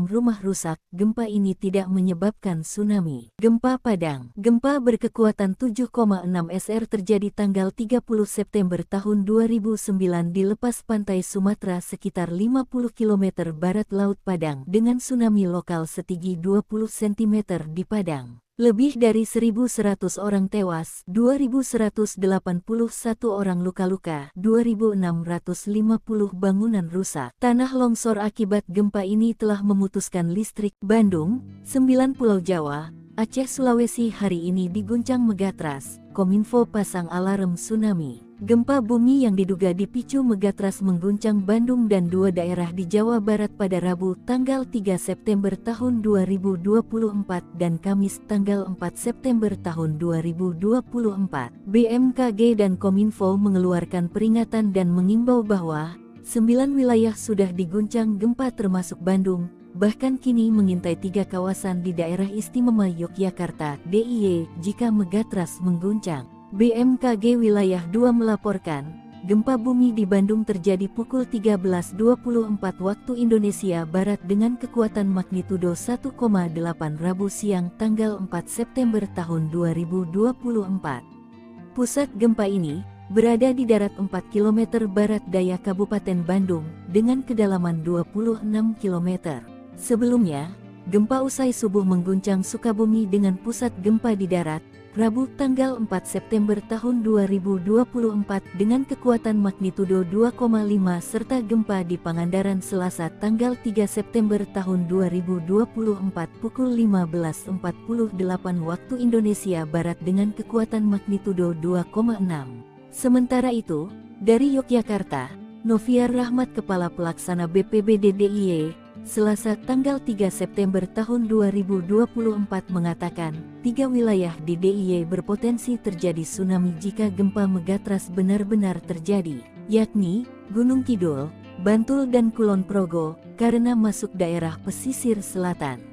rumah rusak. Gempa ini tidak menyebabkan tsunami. Gempa Padang. Gempa berkekuatan 7,6 SR terjadi tanggal 30 September tahun 2009 di lepas pantai Sumatera sekitar 50 km barat Laut Padang dengan tsunami lokal setinggi 20 cm di Padang. Lebih dari 1.100 orang tewas, 2.181 orang luka-luka, 2.650 bangunan rusak. Tanah longsor akibat gempa ini telah memutuskan listrik. Bandung, 9 Pulau Jawa, Aceh, Sulawesi hari ini diguncang megatrust. Kominfo pasang alarm tsunami. Gempa bumi yang diduga dipicu megatrust mengguncang Bandung dan 2 daerah di Jawa Barat pada Rabu tanggal 3 September tahun 2024 dan Kamis tanggal 4 September tahun 2024. BMKG dan Kominfo mengeluarkan peringatan dan mengimbau bahwa 9 wilayah sudah diguncang gempa termasuk Bandung, bahkan kini mengintai 3 kawasan di daerah istimewa Yogyakarta (DIY) jika megatrust mengguncang. BMKG Wilayah 2 melaporkan, gempa bumi di Bandung terjadi pukul 13.24 waktu Indonesia Barat dengan kekuatan magnitudo 1,8 Rabu siang tanggal 4 September tahun 2024. Pusat gempa ini berada di darat 4 km barat daya Kabupaten Bandung dengan kedalaman 26 km. Sebelumnya, gempa usai subuh mengguncang Sukabumi dengan pusat gempa di darat, Rabu tanggal 4 September tahun 2024 dengan kekuatan magnitudo 2,5 serta gempa di Pangandaran Selasa tanggal 3 September tahun 2024 pukul 15.48 waktu Indonesia Barat dengan kekuatan magnitudo 2,6. Sementara itu, dari Yogyakarta, Noviar Rahmat Kepala Pelaksana BPBD DIY, Selasa tanggal 3 September tahun 2024 mengatakan, 3 wilayah di DIY berpotensi terjadi tsunami jika gempa megatrust benar-benar terjadi, yakni Gunung Kidul, Bantul dan Kulon Progo, karena masuk daerah pesisir selatan.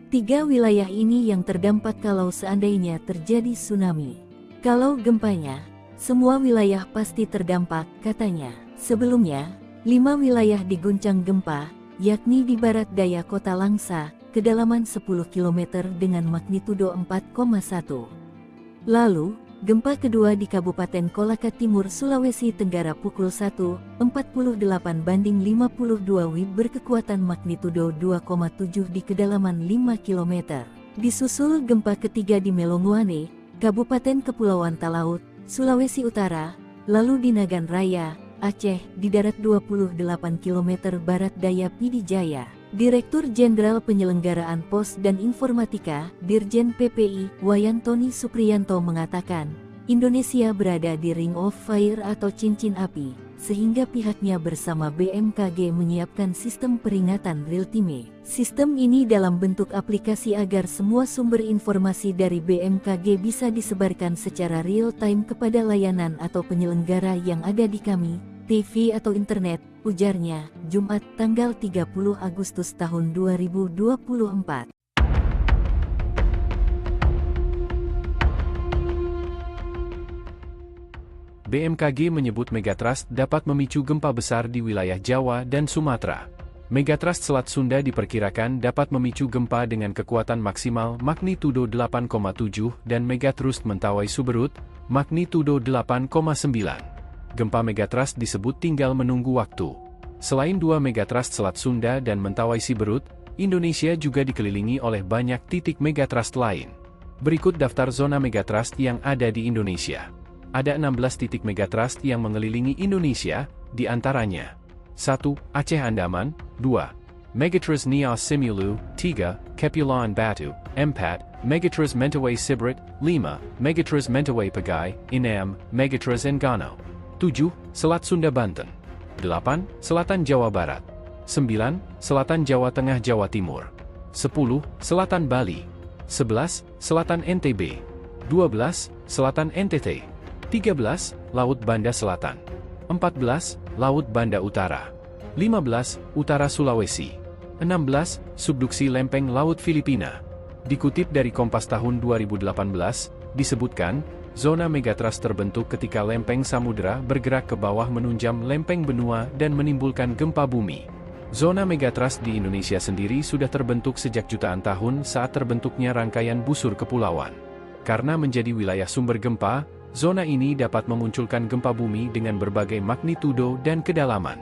3 wilayah ini yang terdampak kalau seandainya terjadi tsunami. Kalau gempanya, semua wilayah pasti terdampak, katanya. Sebelumnya, 5 wilayah diguncang gempa, yakni di barat daya kota Langsa, kedalaman 10 km dengan magnitudo 4,1. Lalu, gempa kedua di Kabupaten Kolaka Timur, Sulawesi Tenggara pukul 1.48/52 WIB berkekuatan magnitudo 2,7 di kedalaman 5 km. Disusul gempa ketiga di Melonguane, Kabupaten Kepulauan Talaut, Sulawesi Utara, lalu di Nagan Raya, Aceh, di darat 28 km barat daya Pidijaya. Direktur Jenderal Penyelenggaraan Pos dan Informatika, Dirjen PPI, Wayantoni Supriyanto mengatakan, Indonesia berada di Ring of Fire atau cincin api, sehingga pihaknya bersama BMKG menyiapkan sistem peringatan real-time. Sistem ini dalam bentuk aplikasi agar semua sumber informasi dari BMKG bisa disebarkan secara real-time kepada layanan atau penyelenggara yang ada di kami, TV atau internet, ujarnya, Jumat tanggal 30 Agustus tahun 2024. BMKG menyebut megatrust dapat memicu gempa besar di wilayah Jawa dan Sumatera. Megatrust Selat Sunda diperkirakan dapat memicu gempa dengan kekuatan maksimal magnitudo 8,7 dan megatrust Mentawai Suberut, magnitudo 8,9. Gempa megatrust disebut tinggal menunggu waktu. Selain 2 megatrust Selat Sunda dan Mentawai Siberut, Indonesia juga dikelilingi oleh banyak titik megatrust lain. Berikut daftar zona megatrust yang ada di Indonesia. Ada 16 titik megatrust yang mengelilingi Indonesia, di antaranya 1. Aceh Andaman, 2. Megatrust Nias Simulu, 3. Kepulauan Batu, 4. Megatrust Mentawai Siberut, 5. Megatrust Mentawai Pagai, 6. Megatrust Enggano, 7. Selat Sunda Banten, 8. Selatan Jawa Barat, 9. Selatan Jawa Tengah Jawa Timur, 10. Selatan Bali, 11. Selatan NTB, 12. Selatan NTT, 13. Laut Banda Selatan, 14. Laut Banda Utara, 15. Utara Sulawesi, 16. Subduksi Lempeng Laut Filipina. Dikutip dari Kompas tahun 2018, disebutkan, zona megatrust terbentuk ketika lempeng samudera bergerak ke bawah menunjam lempeng benua dan menimbulkan gempa bumi. Zona megatrust di Indonesia sendiri sudah terbentuk sejak jutaan tahun saat terbentuknya rangkaian busur kepulauan. Karena menjadi wilayah sumber gempa, zona ini dapat memunculkan gempa bumi dengan berbagai magnitudo dan kedalaman.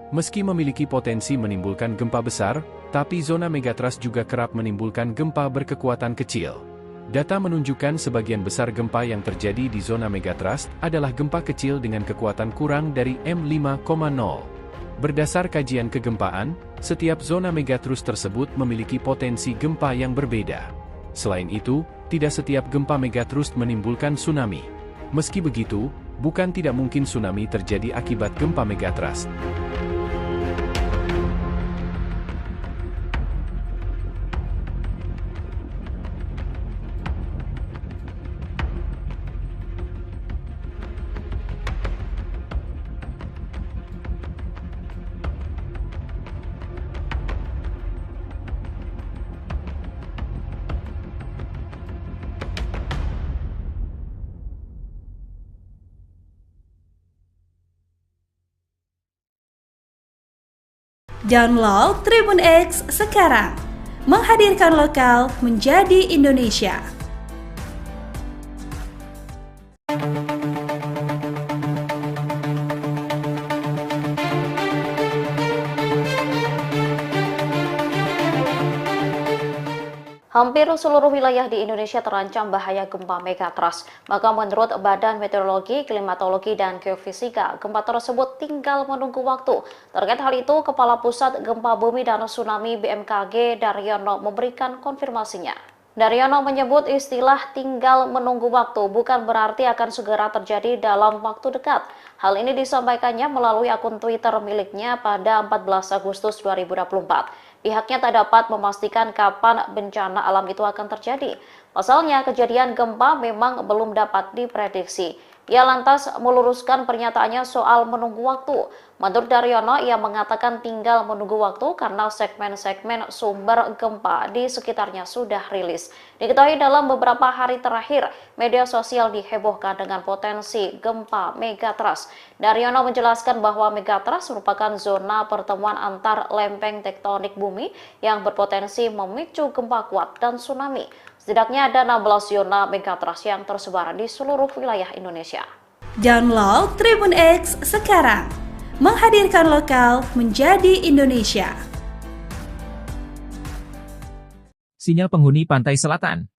Meski memiliki potensi menimbulkan gempa besar, tapi zona megatrust juga kerap menimbulkan gempa berkekuatan kecil. Data menunjukkan sebagian besar gempa yang terjadi di zona megatrust adalah gempa kecil dengan kekuatan kurang dari M5,0. Berdasar kajian kegempaan, setiap zona megatrust tersebut memiliki potensi gempa yang berbeda. Selain itu, tidak setiap gempa megatrust menimbulkan tsunami. Meski begitu, bukan tidak mungkin tsunami terjadi akibat gempa megatrust. Download Tribun X sekarang, menghadirkan lokal menjadi Indonesia. Hampir seluruh wilayah di Indonesia terancam bahaya gempa megatrust. Maka menurut Badan Meteorologi, Klimatologi, dan Geofisika, gempa tersebut tinggal menunggu waktu. Terkait hal itu, Kepala Pusat Gempa Bumi dan Tsunami BMKG Daryono memberikan konfirmasinya. Daryono menyebut istilah tinggal menunggu waktu bukan berarti akan segera terjadi dalam waktu dekat. Hal ini disampaikannya melalui akun Twitter miliknya pada 14 Agustus 2024. Pihaknya tak dapat memastikan kapan bencana alam itu akan terjadi. Pasalnya, kejadian gempa memang belum dapat diprediksi. Ia lantas meluruskan pernyataannya soal menunggu waktu. Menurut Daryono, ia mengatakan tinggal menunggu waktu karena segmen-segmen sumber gempa di sekitarnya sudah rilis. Diketahui dalam beberapa hari terakhir, media sosial dihebohkan dengan potensi gempa megatrust. Daryono menjelaskan bahwa megatrust merupakan zona pertemuan antar lempeng tektonik bumi yang berpotensi memicu gempa kuat dan tsunami. Setidaknya ada 16 zona megatrust yang tersebar di seluruh wilayah Indonesia. Download Tribun X sekarang, menghadirkan lokal menjadi Indonesia. Sinyal penghuni pantai selatan.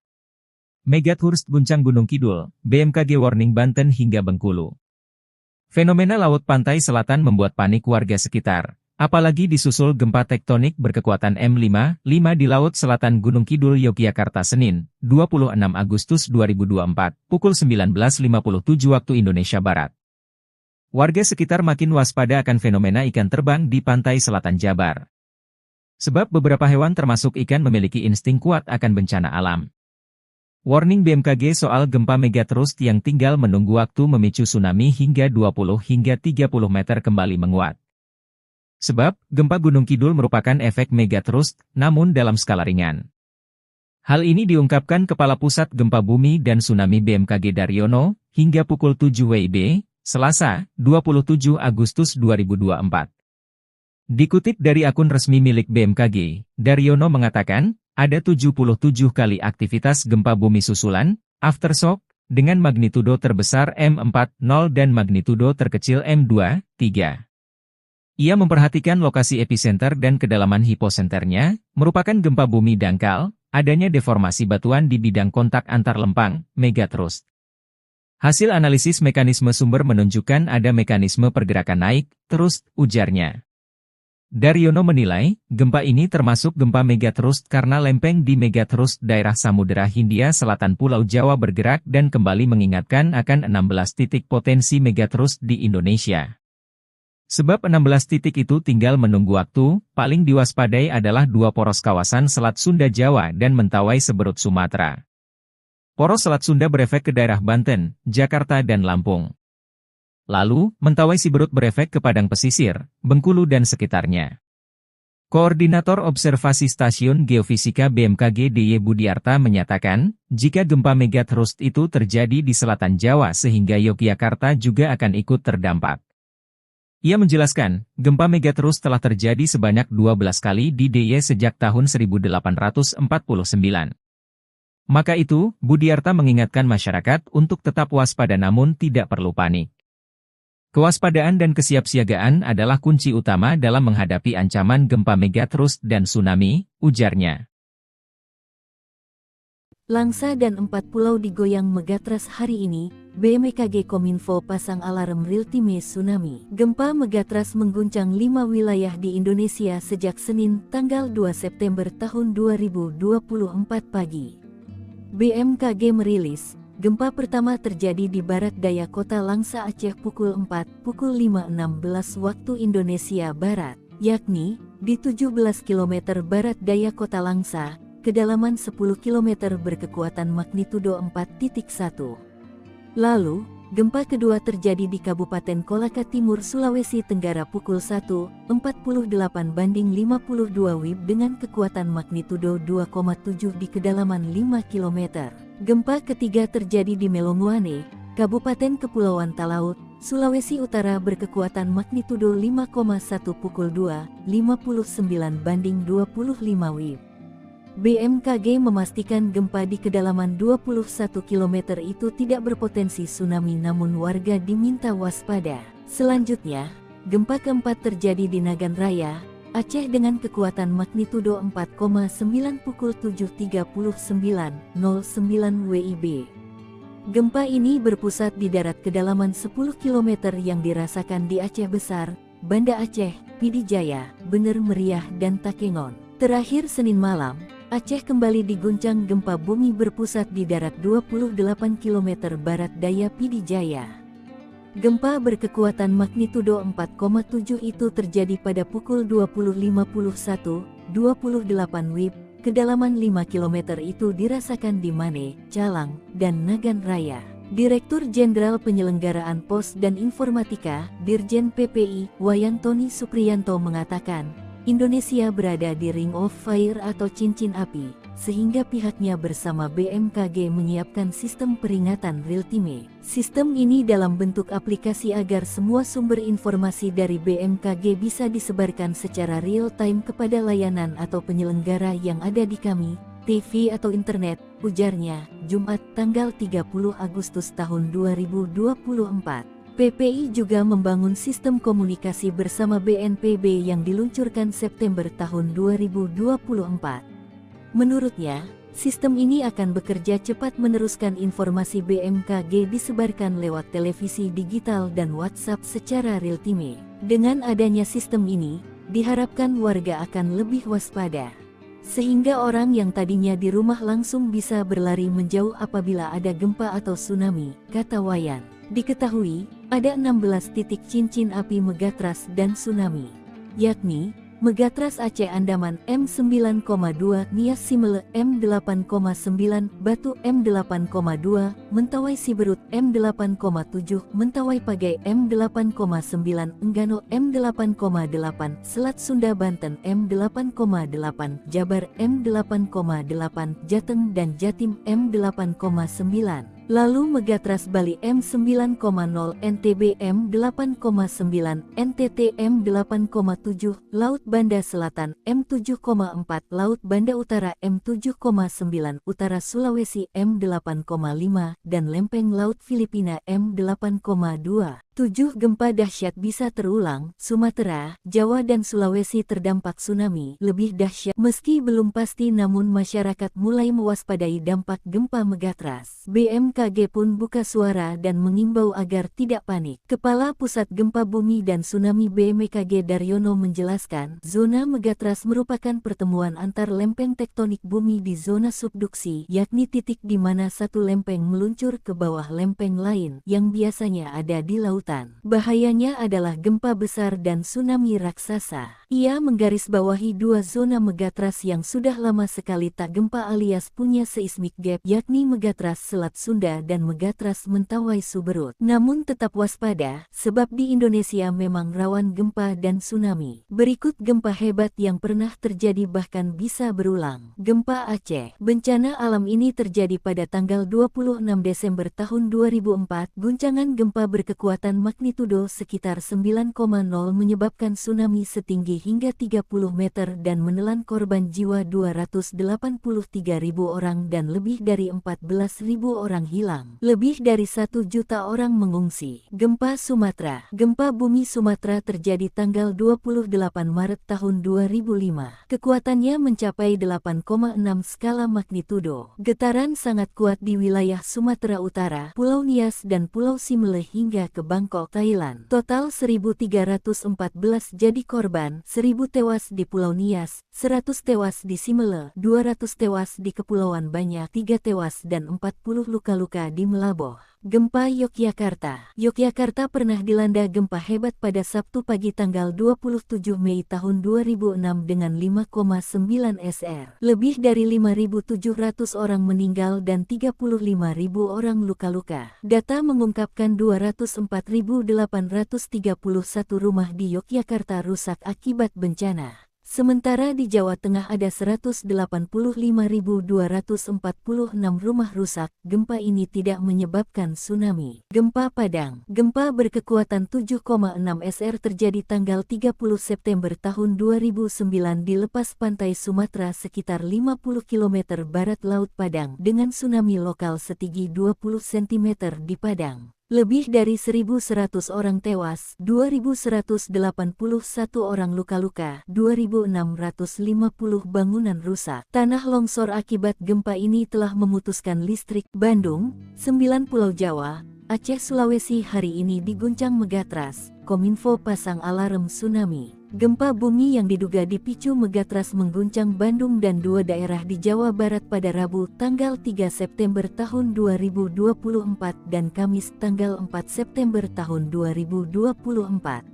Megatrust guncang Gunung Kidul, BMKG warning Banten hingga Bengkulu. Fenomena laut pantai selatan membuat panik warga sekitar. Apalagi disusul gempa tektonik berkekuatan M5 di Laut Selatan Gunung Kidul, Yogyakarta Senin, 26 Agustus 2024, pukul 19.57 waktu Indonesia Barat. Warga sekitar makin waspada akan fenomena ikan terbang di pantai selatan Jabar. Sebab beberapa hewan termasuk ikan memiliki insting kuat akan bencana alam. Warning BMKG soal gempa megatrust yang tinggal menunggu waktu memicu tsunami hingga 20 hingga 30 meter kembali menguat. Sebab, gempa Gunung Kidul merupakan efek megatrust, namun dalam skala ringan. Hal ini diungkapkan Kepala Pusat Gempa Bumi dan Tsunami BMKG Daryono, hingga pukul 7 WIB, Selasa, 27 Agustus 2024. Dikutip dari akun resmi milik BMKG, Daryono mengatakan, ada 77 kali aktivitas gempa bumi susulan, aftershock, dengan magnitudo terbesar M4,0 dan magnitudo terkecil M2,3. Ia memperhatikan lokasi epicenter dan kedalaman hiposenternya, merupakan gempa bumi dangkal, adanya deformasi batuan di bidang kontak antar lempang, megatrust. Hasil analisis mekanisme sumber menunjukkan ada mekanisme pergerakan naik, terus, ujarnya. Daryono menilai, gempa ini termasuk gempa megatrust karena lempeng di megatrust daerah Samudera Hindia Selatan Pulau Jawa bergerak dan kembali mengingatkan akan 16 titik potensi megatrust di Indonesia. Sebab 16 titik itu tinggal menunggu waktu, paling diwaspadai adalah dua poros kawasan Selat Sunda Jawa dan Mentawai Seberut Sumatera. Poros Selat Sunda berefek ke daerah Banten, Jakarta dan Lampung. Lalu, Mentawai Siberut berefek ke Padang Pesisir, Bengkulu dan sekitarnya. Koordinator Observasi Stasiun Geofisika BMKG DY Budiarta menyatakan, jika gempa megatrust itu terjadi di selatan Jawa sehingga Yogyakarta juga akan ikut terdampak. Ia menjelaskan, gempa megatrust telah terjadi sebanyak 12 kali di DIY sejak tahun 1849. Maka itu, Budiarta mengingatkan masyarakat untuk tetap waspada namun tidak perlu panik. Kewaspadaan dan kesiapsiagaan adalah kunci utama dalam menghadapi ancaman gempa megatrust dan tsunami, ujarnya. Langsa dan 4 pulau digoyang megatrust hari ini. BMKG Kominfo pasang alarm real-time tsunami. Gempa megatrust mengguncang 5 wilayah di Indonesia sejak Senin, tanggal 2 September tahun 2024 pagi. BMKG merilis, gempa pertama terjadi di barat daya kota Langsa Aceh pukul 5.16 waktu Indonesia Barat, yakni di 17 km barat daya kota Langsa, kedalaman 10 km berkekuatan magnitudo 4.1. Lalu, gempa kedua terjadi di Kabupaten Kolaka Timur, Sulawesi Tenggara pukul 1.48 banding 52 WIB dengan kekuatan magnitudo 2,7 di kedalaman 5 km. Gempa ketiga terjadi di Melonguane, Kabupaten Kepulauan Talaut, Sulawesi Utara berkekuatan magnitudo 5,1 pukul 2.59 banding 25 WIB. BMKG memastikan gempa di kedalaman 21 km itu tidak berpotensi tsunami, namun warga diminta waspada. Selanjutnya, gempa keempat terjadi di Nagan Raya, Aceh dengan kekuatan magnitudo 4,9 pukul 7.39.09 WIB. Gempa ini berpusat di darat kedalaman 10 km yang dirasakan di Aceh Besar, Banda Aceh, Pidi Jaya, Bener Meriah dan Takengon. Terakhir Senin malam, Aceh kembali diguncang gempa bumi berpusat di darat 28 km barat daya Pidi Jaya. Gempa berkekuatan magnitudo 4,7 itu terjadi pada pukul 20.51, 28 WIB, kedalaman 5 km itu dirasakan di Mane, Calang, dan Nagan Raya. Direktur Jenderal Penyelenggaraan Pos dan Informatika, Dirjen PPI, Wayantoni Supriyanto mengatakan, Indonesia berada di Ring of Fire atau cincin api, sehingga pihaknya bersama BMKG menyiapkan sistem peringatan real-time. Sistem ini dalam bentuk aplikasi agar semua sumber informasi dari BMKG bisa disebarkan secara real-time kepada layanan atau penyelenggara yang ada di kami, TV atau internet, ujarnya, Jumat tanggal 30 Agustus tahun 2024. PPI juga membangun sistem komunikasi bersama BNPB yang diluncurkan September tahun 2024. Menurutnya, sistem ini akan bekerja cepat meneruskan informasi BMKG disebarkan lewat televisi digital dan WhatsApp secara real-time. Dengan adanya sistem ini, diharapkan warga akan lebih waspada, sehingga orang yang tadinya di rumah langsung bisa berlari menjauh apabila ada gempa atau tsunami, kata Wayan. Diketahui, ada 16 titik cincin api megatrust dan tsunami, yakni Megatrust Aceh Andaman M9,2, Nias Simele M8,9, Batu M8,2, Mentawai Siberut M8,7, Mentawai Pagai M8,9, Enggano M8,8, Selat Sunda Banten M8,8, Jabar M8,8, Jateng dan Jatim M8,9. Lalu Megatrust Bali M9,0, NTB M8,9, NTT M8,7, Laut Banda Selatan M7,4, Laut Banda Utara M7,9, Utara Sulawesi M8,5, dan Lempeng Laut Filipina M8,2. 7 gempa dahsyat bisa terulang. Sumatera, Jawa dan Sulawesi terdampak tsunami lebih dahsyat. Meski belum pasti, namun masyarakat mulai mewaspadai dampak gempa megatrust. BMKG pun buka suara dan mengimbau agar tidak panik. Kepala Pusat Gempa Bumi dan Tsunami BMKG Daryono menjelaskan, zona megatrust merupakan pertemuan antar lempeng tektonik bumi di zona subduksi, yakni titik di mana satu lempeng meluncur ke bawah lempeng lain yang biasanya ada di lautan. Bahayanya adalah gempa besar dan tsunami raksasa. Ia menggarisbawahi dua zona megatrust yang sudah lama sekali tak gempa alias punya seismic gap, yakni megatrust Selat Sunda dan megatrust Mentawai Suberut. Namun tetap waspada, sebab di Indonesia memang rawan gempa dan tsunami. Berikut gempa hebat yang pernah terjadi bahkan bisa berulang. Gempa Aceh. Bencana alam ini terjadi pada tanggal 26 Desember tahun 2004. Guncangan gempa berkekuatan kekuatan magnitudo sekitar 9,0 menyebabkan tsunami setinggi hingga 30 meter dan menelan korban jiwa 283.000 orang dan lebih dari 14.000 orang hilang. Lebih dari 1 juta orang mengungsi. Gempa Sumatera. Gempa bumi Sumatera terjadi tanggal 28 Maret tahun 2005. Kekuatannya mencapai 8,6 skala magnitudo. Getaran sangat kuat di wilayah Sumatera Utara, Pulau Nias dan Pulau Simele hingga ke Bangkok, Thailand. Total 1.314 jadi korban, 1.000 tewas di Pulau Nias, 100 tewas di Simele, 200 tewas di Kepulauan Banyak, 3 tewas dan 40 luka-luka di Melaboh. Gempa Yogyakarta. Yogyakarta pernah dilanda gempa hebat pada Sabtu pagi tanggal 27 Mei tahun 2006 dengan 5,9 SR. Lebih dari 5.700 orang meninggal dan 35.000 orang luka-luka. Data mengungkapkan 204.831 rumah di Yogyakarta rusak akibat bencana. Sementara di Jawa Tengah ada 185.246 rumah rusak. Gempa ini tidak menyebabkan tsunami. Gempa Padang. Gempa berkekuatan 7,6 SR terjadi tanggal 30 September tahun 2009 di lepas pantai Sumatera sekitar 50 km barat Laut Padang dengan tsunami lokal setinggi 20 cm di Padang. Lebih dari 1.100 orang tewas, 2.181 orang luka-luka, 2.650 bangunan rusak. Tanah longsor akibat gempa ini telah memutuskan listrik. Bandung, 9 Pulau Jawa, Aceh, Sulawesi hari ini diguncang megatrust. Kominfo pasang alarm tsunami. Gempa bumi yang diduga dipicu megatrust mengguncang Bandung dan 2 daerah di Jawa Barat pada Rabu tanggal 3 September tahun 2024 dan Kamis tanggal 4 September tahun 2024.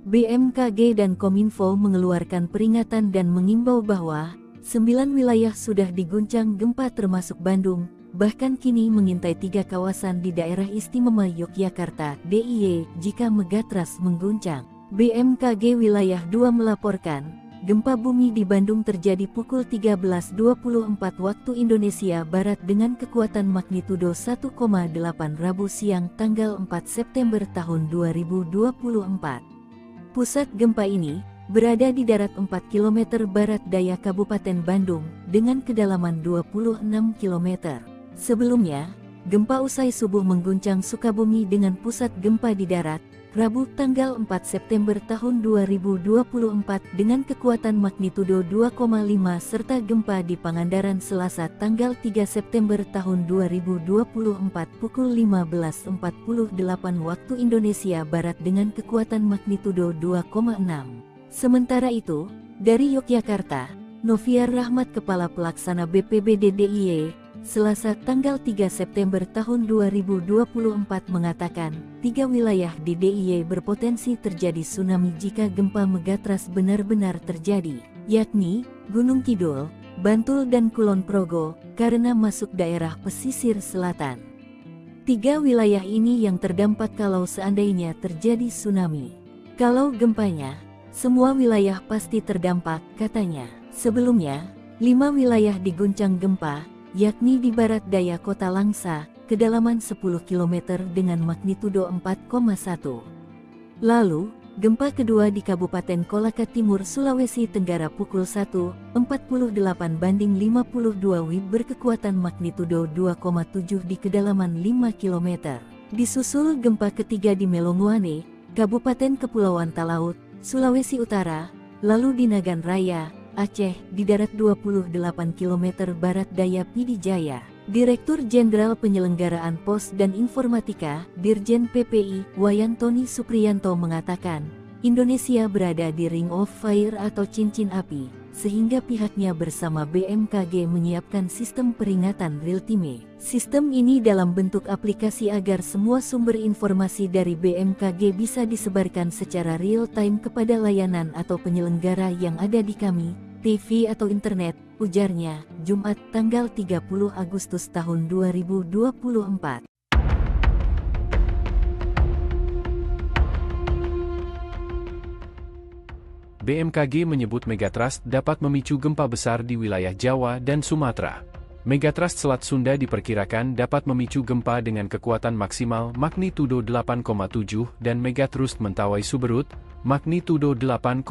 BMKG dan Kominfo mengeluarkan peringatan dan mengimbau bahwa 9 wilayah sudah diguncang gempa termasuk Bandung, bahkan kini mengintai 3 kawasan di daerah istimewa Yogyakarta (DIY) jika megatrust mengguncang. BMKG Wilayah 2 melaporkan, gempa bumi di Bandung terjadi pukul 13.24 waktu Indonesia Barat dengan kekuatan magnitudo 1,8 Rabu siang tanggal 4 September tahun 2024. Pusat gempa ini berada di darat 4 km barat daya Kabupaten Bandung dengan kedalaman 26 km. Sebelumnya, gempa usai subuh mengguncang Sukabumi dengan pusat gempa di darat, Rabu tanggal 4 September tahun 2024 dengan kekuatan magnitudo 2,5 serta gempa di Pangandaran Selasa tanggal 3 September tahun 2024 pukul 15.48 waktu Indonesia Barat dengan kekuatan magnitudo 2,6. Sementara itu, dari Yogyakarta, Noviar Rahmat Kepala Pelaksana BPBD DIY, Selasa tanggal 3 September tahun 2024 mengatakan, 3 wilayah di DIY berpotensi terjadi tsunami jika gempa megatrust benar-benar terjadi, yakni Gunung Kidul, Bantul dan Kulon Progo, karena masuk daerah pesisir selatan. 3 wilayah ini yang terdampak kalau seandainya terjadi tsunami. Kalau gempanya, semua wilayah pasti terdampak, katanya. Sebelumnya, 5 wilayah diguncang gempa, yakni di barat daya kota Langsa, kedalaman 10 km dengan magnitudo 4,1. Lalu, gempa kedua di Kabupaten Kolaka Timur, Sulawesi Tenggara pukul 1.48 banding 52 WIB berkekuatan magnitudo 2,7 di kedalaman 5 km. Disusul gempa ketiga di Melonguane, Kabupaten Kepulauan Talaut, Sulawesi Utara, lalu di Nagan Raya, Aceh, di darat 28 km barat daya Pidijaya. Direktur Jenderal Penyelenggaraan Pos dan Informatika, Dirjen PPI, Wayantoni Supriyanto mengatakan, Indonesia berada di Ring of Fire atau cincin api, sehingga pihaknya bersama BMKG menyiapkan sistem peringatan real-time. Sistem ini dalam bentuk aplikasi agar semua sumber informasi dari BMKG bisa disebarkan secara real-time kepada layanan atau penyelenggara yang ada di kami, TV atau internet, ujarnya, Jumat tanggal 30 Agustus tahun 2024. BMKG menyebut megatrust dapat memicu gempa besar di wilayah Jawa dan Sumatera. Megatrust Selat Sunda diperkirakan dapat memicu gempa dengan kekuatan maksimal magnitudo 8,7 dan Megatrust Mentawai Suberut, magnitudo 8,9.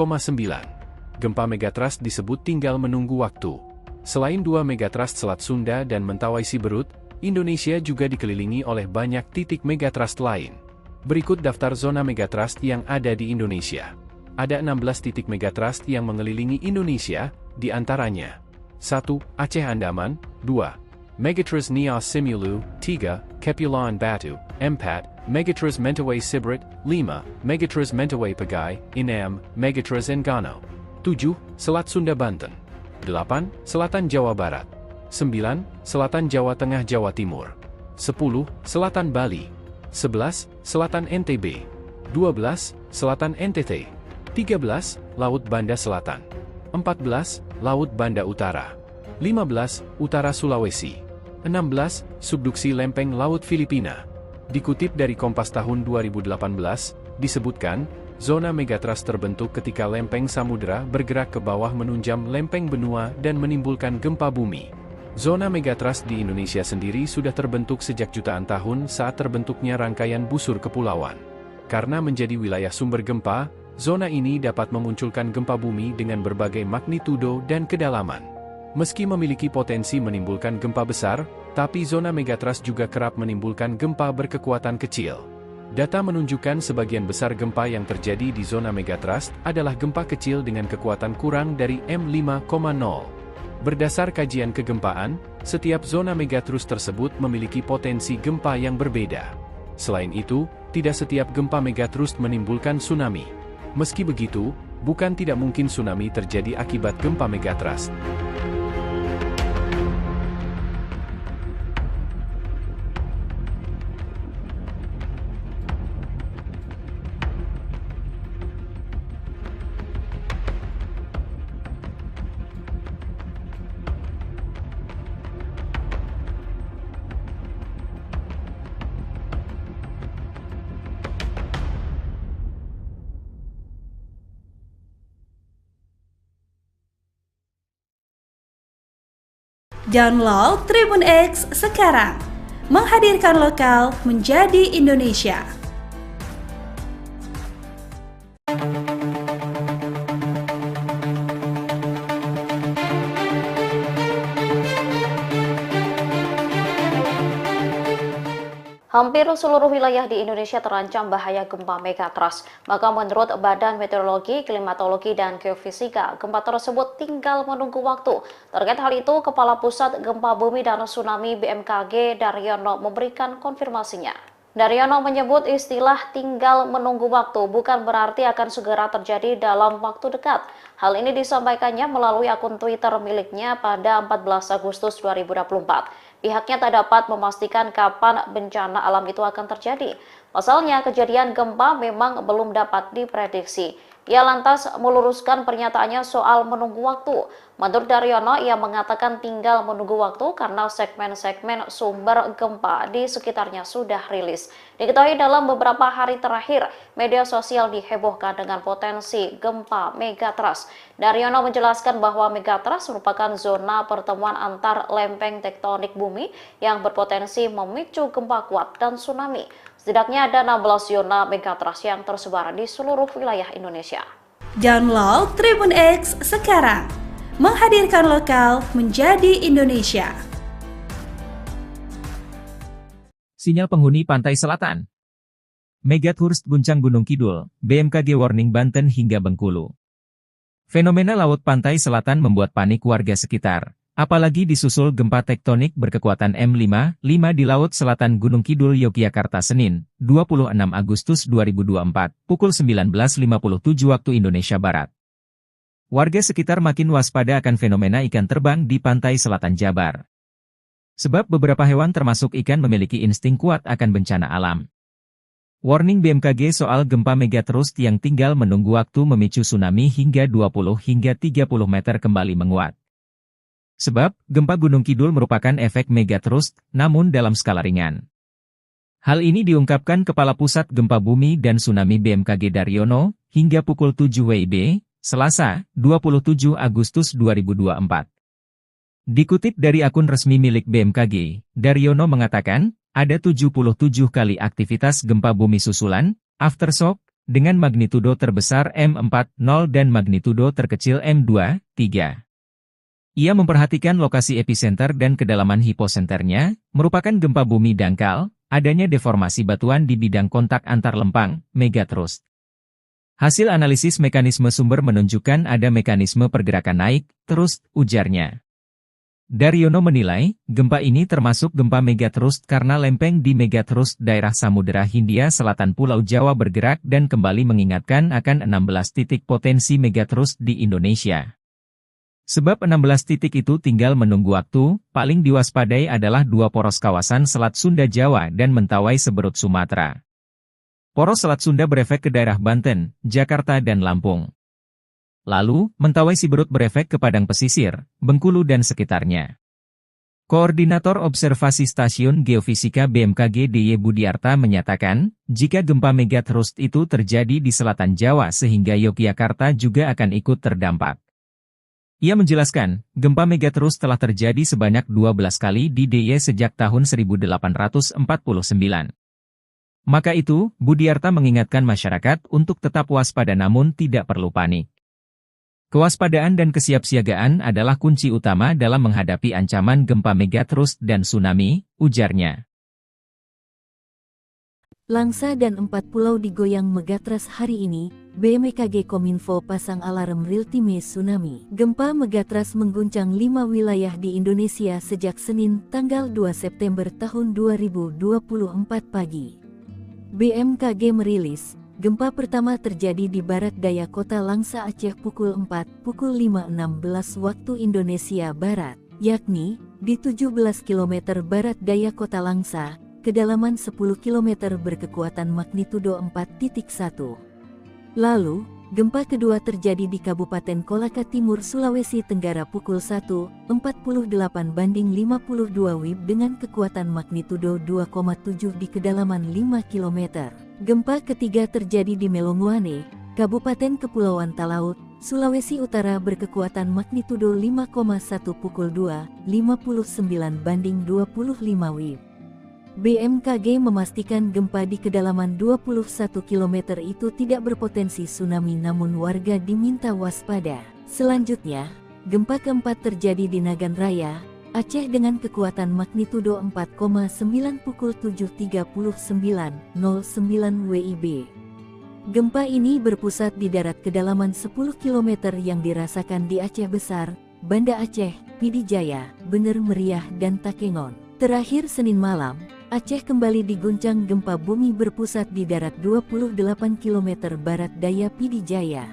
Gempa Megatrust disebut tinggal menunggu waktu. Selain dua Megatrust Selat Sunda dan Mentawai Siberut, Indonesia juga dikelilingi oleh banyak titik Megatrust lain. Berikut daftar zona Megatrust yang ada di Indonesia. Ada 16 titik Megatrust yang mengelilingi Indonesia, di antaranya 1. Aceh Andaman, 2. Megatrust Nias Simulu, 3. Kepulauan Batu, 4. Megatrust Mentawai Siberut, 5. Megatrust Mentawai Pagai, 6. Megatrust Enggano, 7. Selat Sunda Banten, 8. Selatan Jawa Barat, 9. Selatan Jawa Tengah Jawa Timur, 10. Selatan Bali, 11. Selatan NTB, 12. Selatan NTT, 13. Laut Banda Selatan, 14. Laut Banda Utara, 15. Utara Sulawesi, 16. Subduksi Lempeng Laut Filipina. Dikutip dari Kompas tahun 2018, disebutkan, zona Megatrust terbentuk ketika lempeng samudera bergerak ke bawah menunjam lempeng benua dan menimbulkan gempa bumi. Zona Megatrust di Indonesia sendiri sudah terbentuk sejak jutaan tahun saat terbentuknya rangkaian busur kepulauan. Karena menjadi wilayah sumber gempa, zona ini dapat memunculkan gempa bumi dengan berbagai magnitudo dan kedalaman. Meski memiliki potensi menimbulkan gempa besar, tapi zona Megatrust juga kerap menimbulkan gempa berkekuatan kecil. Data menunjukkan sebagian besar gempa yang terjadi di zona Megatrust adalah gempa kecil dengan kekuatan kurang dari M5,0. Berdasar kajian kegempaan, setiap zona Megatrust tersebut memiliki potensi gempa yang berbeda. Selain itu, tidak setiap gempa Megatrust menimbulkan tsunami. Meski begitu, bukan tidak mungkin tsunami terjadi akibat gempa Megatrust. Download Tribun X sekarang, menghadirkan lokal menjadi Indonesia. Hampir seluruh wilayah di Indonesia terancam bahaya gempa Megatrust. Maka menurut Badan Meteorologi, Klimatologi, dan Geofisika, gempa tersebut tinggal menunggu waktu. Terkait hal itu, Kepala Pusat Gempa Bumi dan Tsunami BMKG Daryono memberikan konfirmasinya. Daryono menyebut istilah tinggal menunggu waktu bukan berarti akan segera terjadi dalam waktu dekat. Hal ini disampaikannya melalui akun Twitter miliknya pada 14 Agustus 2024. Pihaknya tak dapat memastikan kapan bencana alam itu akan terjadi. Pasalnya, kejadian gempa memang belum dapat diprediksi. Ia lantas meluruskan pernyataannya soal menunggu waktu. Menurut Daryono, ia mengatakan tinggal menunggu waktu karena segmen-segmen sumber gempa di sekitarnya sudah rilis. Diketahui dalam beberapa hari terakhir, media sosial dihebohkan dengan potensi gempa Megatrust. Daryono menjelaskan bahwa Megatrust merupakan zona pertemuan antar lempeng tektonik bumi yang berpotensi memicu gempa kuat dan tsunami. Setidaknya ada 16 zona Megatrust yang tersebar di seluruh wilayah Indonesia. Download Tribun X sekarang, menghadirkan lokal menjadi Indonesia. Sinyal penghuni pantai selatan. Megatrust guncang Gunung Kidul, BMKG warning Banten hingga Bengkulu. Fenomena laut pantai selatan membuat panik warga sekitar. Apalagi disusul gempa tektonik berkekuatan M5,5 di Laut Selatan Gunung Kidul, Yogyakarta Senin, 26 Agustus 2024, pukul 19.57 waktu Indonesia Barat. Warga sekitar makin waspada akan fenomena ikan terbang di pantai selatan Jabar. Sebab beberapa hewan termasuk ikan memiliki insting kuat akan bencana alam. Warning BMKG soal gempa Megatrust yang tinggal menunggu waktu memicu tsunami hingga 20 hingga 30 meter kembali menguat. Sebab, gempa Gunung Kidul merupakan efek Megatrust, namun dalam skala ringan. Hal ini diungkapkan Kepala Pusat Gempa Bumi dan Tsunami BMKG Daryono, hingga pukul 7 WIB, Selasa, 27 Agustus 2024. Dikutip dari akun resmi milik BMKG, Daryono mengatakan, ada 77 kali aktivitas gempa bumi susulan, aftershock, dengan magnitudo terbesar M4.0 dan magnitudo terkecil M2.3. Ia memperhatikan lokasi epicenter dan kedalaman hiposenternya, merupakan gempa bumi dangkal, adanya deformasi batuan di bidang kontak antar lempang, megatrust. Hasil analisis mekanisme sumber menunjukkan ada mekanisme pergerakan naik, terus, ujarnya. Daryono menilai, gempa ini termasuk gempa megatrust karena lempeng di megatrust daerah Samudera Hindia Selatan Pulau Jawa bergerak dan kembali mengingatkan akan 16 titik potensi megatrust di Indonesia. Sebab 16 titik itu tinggal menunggu waktu, paling diwaspadai adalah dua poros kawasan Selat Sunda Jawa dan Mentawai Seberut Sumatera. Poros Selat Sunda berefek ke daerah Banten, Jakarta dan Lampung. Lalu, Mentawai Siberut berefek ke Padang Pesisir, Bengkulu dan sekitarnya. Koordinator Observasi Stasiun Geofisika BMKG DY Budiarta menyatakan, jika gempa megatrust itu terjadi di selatan Jawa sehingga Yogyakarta juga akan ikut terdampak. Ia menjelaskan, gempa megatrust telah terjadi sebanyak 12 kali di DIY sejak tahun 1849. Maka itu, Budiarta mengingatkan masyarakat untuk tetap waspada namun tidak perlu panik. Kewaspadaan dan kesiapsiagaan adalah kunci utama dalam menghadapi ancaman gempa megatrust dan tsunami, ujarnya. Langsa dan 4 pulau digoyang megatrust hari ini, BMKG Kominfo pasang alarm real-time tsunami. Gempa megatrust mengguncang 5 wilayah di Indonesia sejak Senin, tanggal 2 September tahun 2024 pagi. BMKG merilis, gempa pertama terjadi di barat daya kota Langsa Aceh pukul 5.16 waktu Indonesia Barat, yakni di 17 km barat daya kota Langsa, kedalaman 10 km berkekuatan magnitudo 4.1. Lalu, gempa kedua terjadi di Kabupaten Kolaka Timur, Sulawesi Tenggara pukul 1.48 banding 52 WIB dengan kekuatan magnitudo 2,7 di kedalaman 5 km. Gempa ketiga terjadi di Melonguane, Kabupaten Kepulauan Talaut, Sulawesi Utara berkekuatan magnitudo 5,1 pukul 2.59 banding 25 WIB. BMKG memastikan gempa di kedalaman 21 km itu tidak berpotensi tsunami namun warga diminta waspada. Selanjutnya, gempa keempat terjadi di Nagan Raya, Aceh dengan kekuatan magnitudo 4,9 pukul 7.39.09 WIB. Gempa ini berpusat di darat kedalaman 10 km yang dirasakan di Aceh Besar, Banda Aceh, Pidijaya, Bener Meriah dan Takengon. Terakhir Senin malam, Aceh kembali diguncang gempa bumi berpusat di darat 28 km barat daya Pidijaya.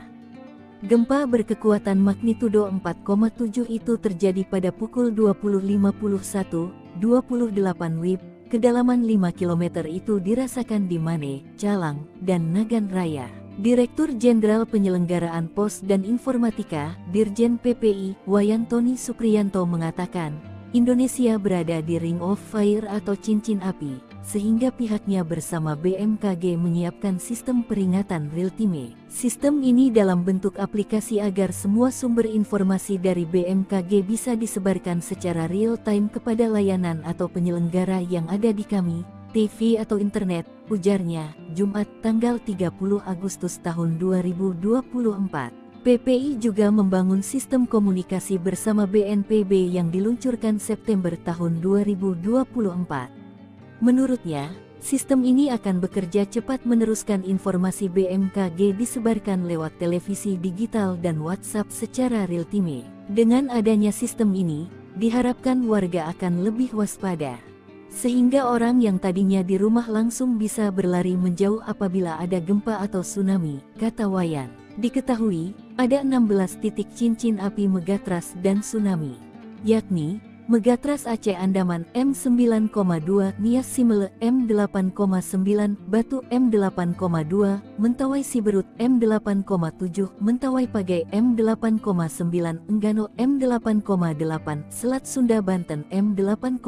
Gempa berkekuatan magnitudo 4,7 itu terjadi pada pukul 20.51, 28 WIB, kedalaman 5 km itu dirasakan di Mane, Calang, dan Nagan Raya. Direktur Jenderal Penyelenggaraan Pos dan Informatika, Dirjen PPI, Wayantoni Supriyanto mengatakan, Indonesia berada di Ring of Fire atau cincin api, sehingga pihaknya bersama BMKG menyiapkan sistem peringatan real-time. Sistem ini dalam bentuk aplikasi agar semua sumber informasi dari BMKG bisa disebarkan secara real-time kepada layanan atau penyelenggara yang ada di kami, TV atau internet, ujarnya, Jumat tanggal 30 Agustus tahun 2024. PPI juga membangun sistem komunikasi bersama BNPB yang diluncurkan September tahun 2024. Menurutnya, sistem ini akan bekerja cepat meneruskan informasi BMKG disebarkan lewat televisi digital dan WhatsApp secara real-time. Dengan adanya sistem ini, diharapkan warga akan lebih waspada. Sehingga orang yang tadinya di rumah langsung bisa berlari menjauh apabila ada gempa atau tsunami, kata Wayan. Diketahui, ada 16 titik cincin api megatrust dan tsunami, yakni Megatrust Aceh Andaman M9,2, Nias Simele M8,9, Batu M8,2, Mentawai Siberut M8,7, Mentawai Pagai M8,9, Enggano M8,8, Selat Sunda Banten M8,8,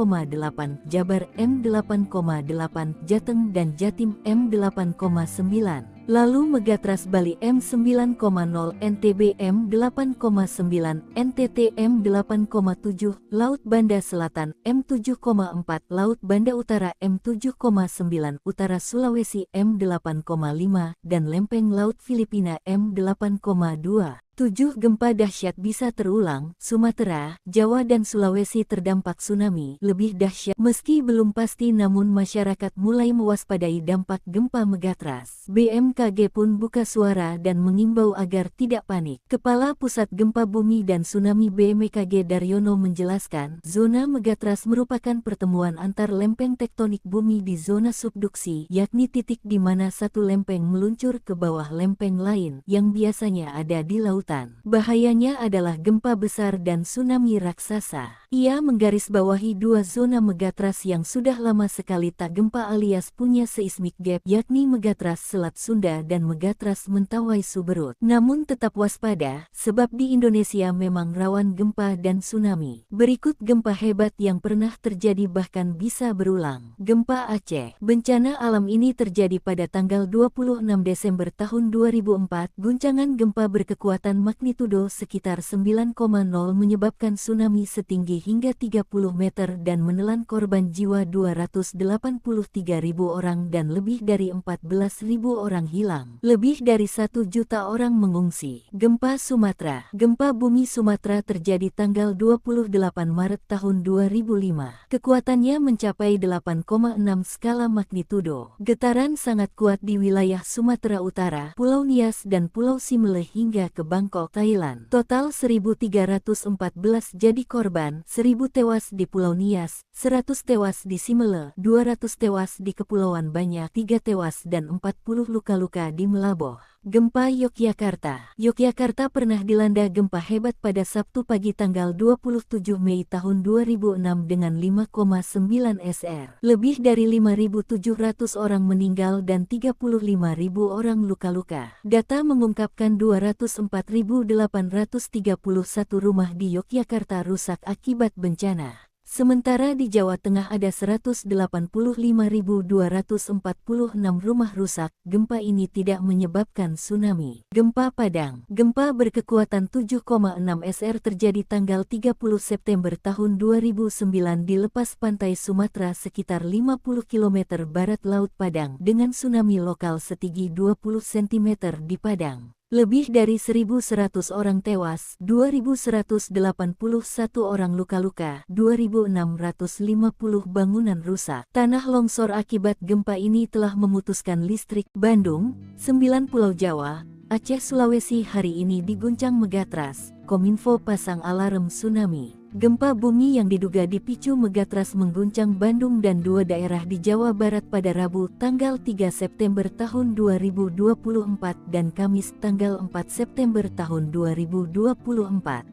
Jabar M8,8, Jateng dan Jatim M8,9. Lalu Megatras Bali M9,0 NTB M8,9 NTT M8,7 Laut Banda Selatan M7,4 Laut Banda Utara M7,9 Utara Sulawesi M8,5 dan Lempeng Laut Filipina M8,2. 7 gempa dahsyat bisa terulang. Sumatera, Jawa dan Sulawesi terdampak tsunami lebih dahsyat. Meski belum pasti namun masyarakat mulai mewaspadai dampak gempa Megatras. BMKG pun buka suara dan mengimbau agar tidak panik. Kepala Pusat Gempa Bumi dan Tsunami BMKG Daryono menjelaskan, zona Megatras merupakan pertemuan antar lempeng tektonik bumi di zona subduksi, yakni titik di mana satu lempeng meluncur ke bawah lempeng lain yang biasanya ada di laut. Bahayanya adalah gempa besar dan tsunami raksasa. Ia menggarisbawahi dua zona Megatras yang sudah lama sekali tak gempa alias punya seismic gap, yakni Megatras Selat Sunda dan Megatras Mentawai Suberut. Namun tetap waspada, sebab di Indonesia memang rawan gempa dan tsunami. Berikut gempa hebat yang pernah terjadi bahkan bisa berulang. Gempa Aceh. Bencana alam ini terjadi pada tanggal 26 Desember tahun 2004. Guncangan gempa berkekuatan magnitudo sekitar 9,0 menyebabkan tsunami setinggi hingga 30 meter dan menelan korban jiwa 283.000 orang dan lebih dari 14.000 orang hilang. Lebih dari 1 juta orang mengungsi. Gempa Sumatera. Gempa bumi Sumatera terjadi tanggal 28 Maret tahun 2005. Kekuatannya mencapai 8,6 skala magnitudo. Getaran sangat kuat di wilayah Sumatera Utara, Pulau Nias dan Pulau Simele hingga ke Bangkok, Thailand. Total 1.314 jadi korban, 1.000 tewas di Pulau Nias, 100 tewas di Simele, 200 tewas di Kepulauan Banyak, 3 tewas dan 40 luka-luka di Melaboh. Gempa Yogyakarta. Yogyakarta pernah dilanda gempa hebat pada Sabtu pagi tanggal 27 Mei tahun 2006 dengan 5,9 SR. Lebih dari 5.700 orang meninggal dan 35.000 orang luka-luka. Data mengungkapkan 204.831 rumah di Yogyakarta rusak akibat bencana. Sementara di Jawa Tengah ada 185.246 rumah rusak. Gempa ini tidak menyebabkan tsunami. Gempa Padang. Gempa berkekuatan 7,6 SR terjadi tanggal 30 September tahun 2009 di lepas pantai Sumatera sekitar 50 km barat Laut Padang dengan tsunami lokal setinggi 20 cm di Padang. Lebih dari 1.100 orang tewas, 2.181 orang luka-luka, 2.650 bangunan rusak. Tanah longsor akibat gempa ini telah memutuskan listrik. Bandung, 9 Pulau Jawa, Aceh, Sulawesi hari ini diguncang Megatras. Kominfo pasang alarm tsunami. Gempa bumi yang diduga dipicu Megatras mengguncang Bandung dan 2 daerah di Jawa Barat pada Rabu tanggal 3 September tahun 2024 dan Kamis tanggal 4 September tahun 2024.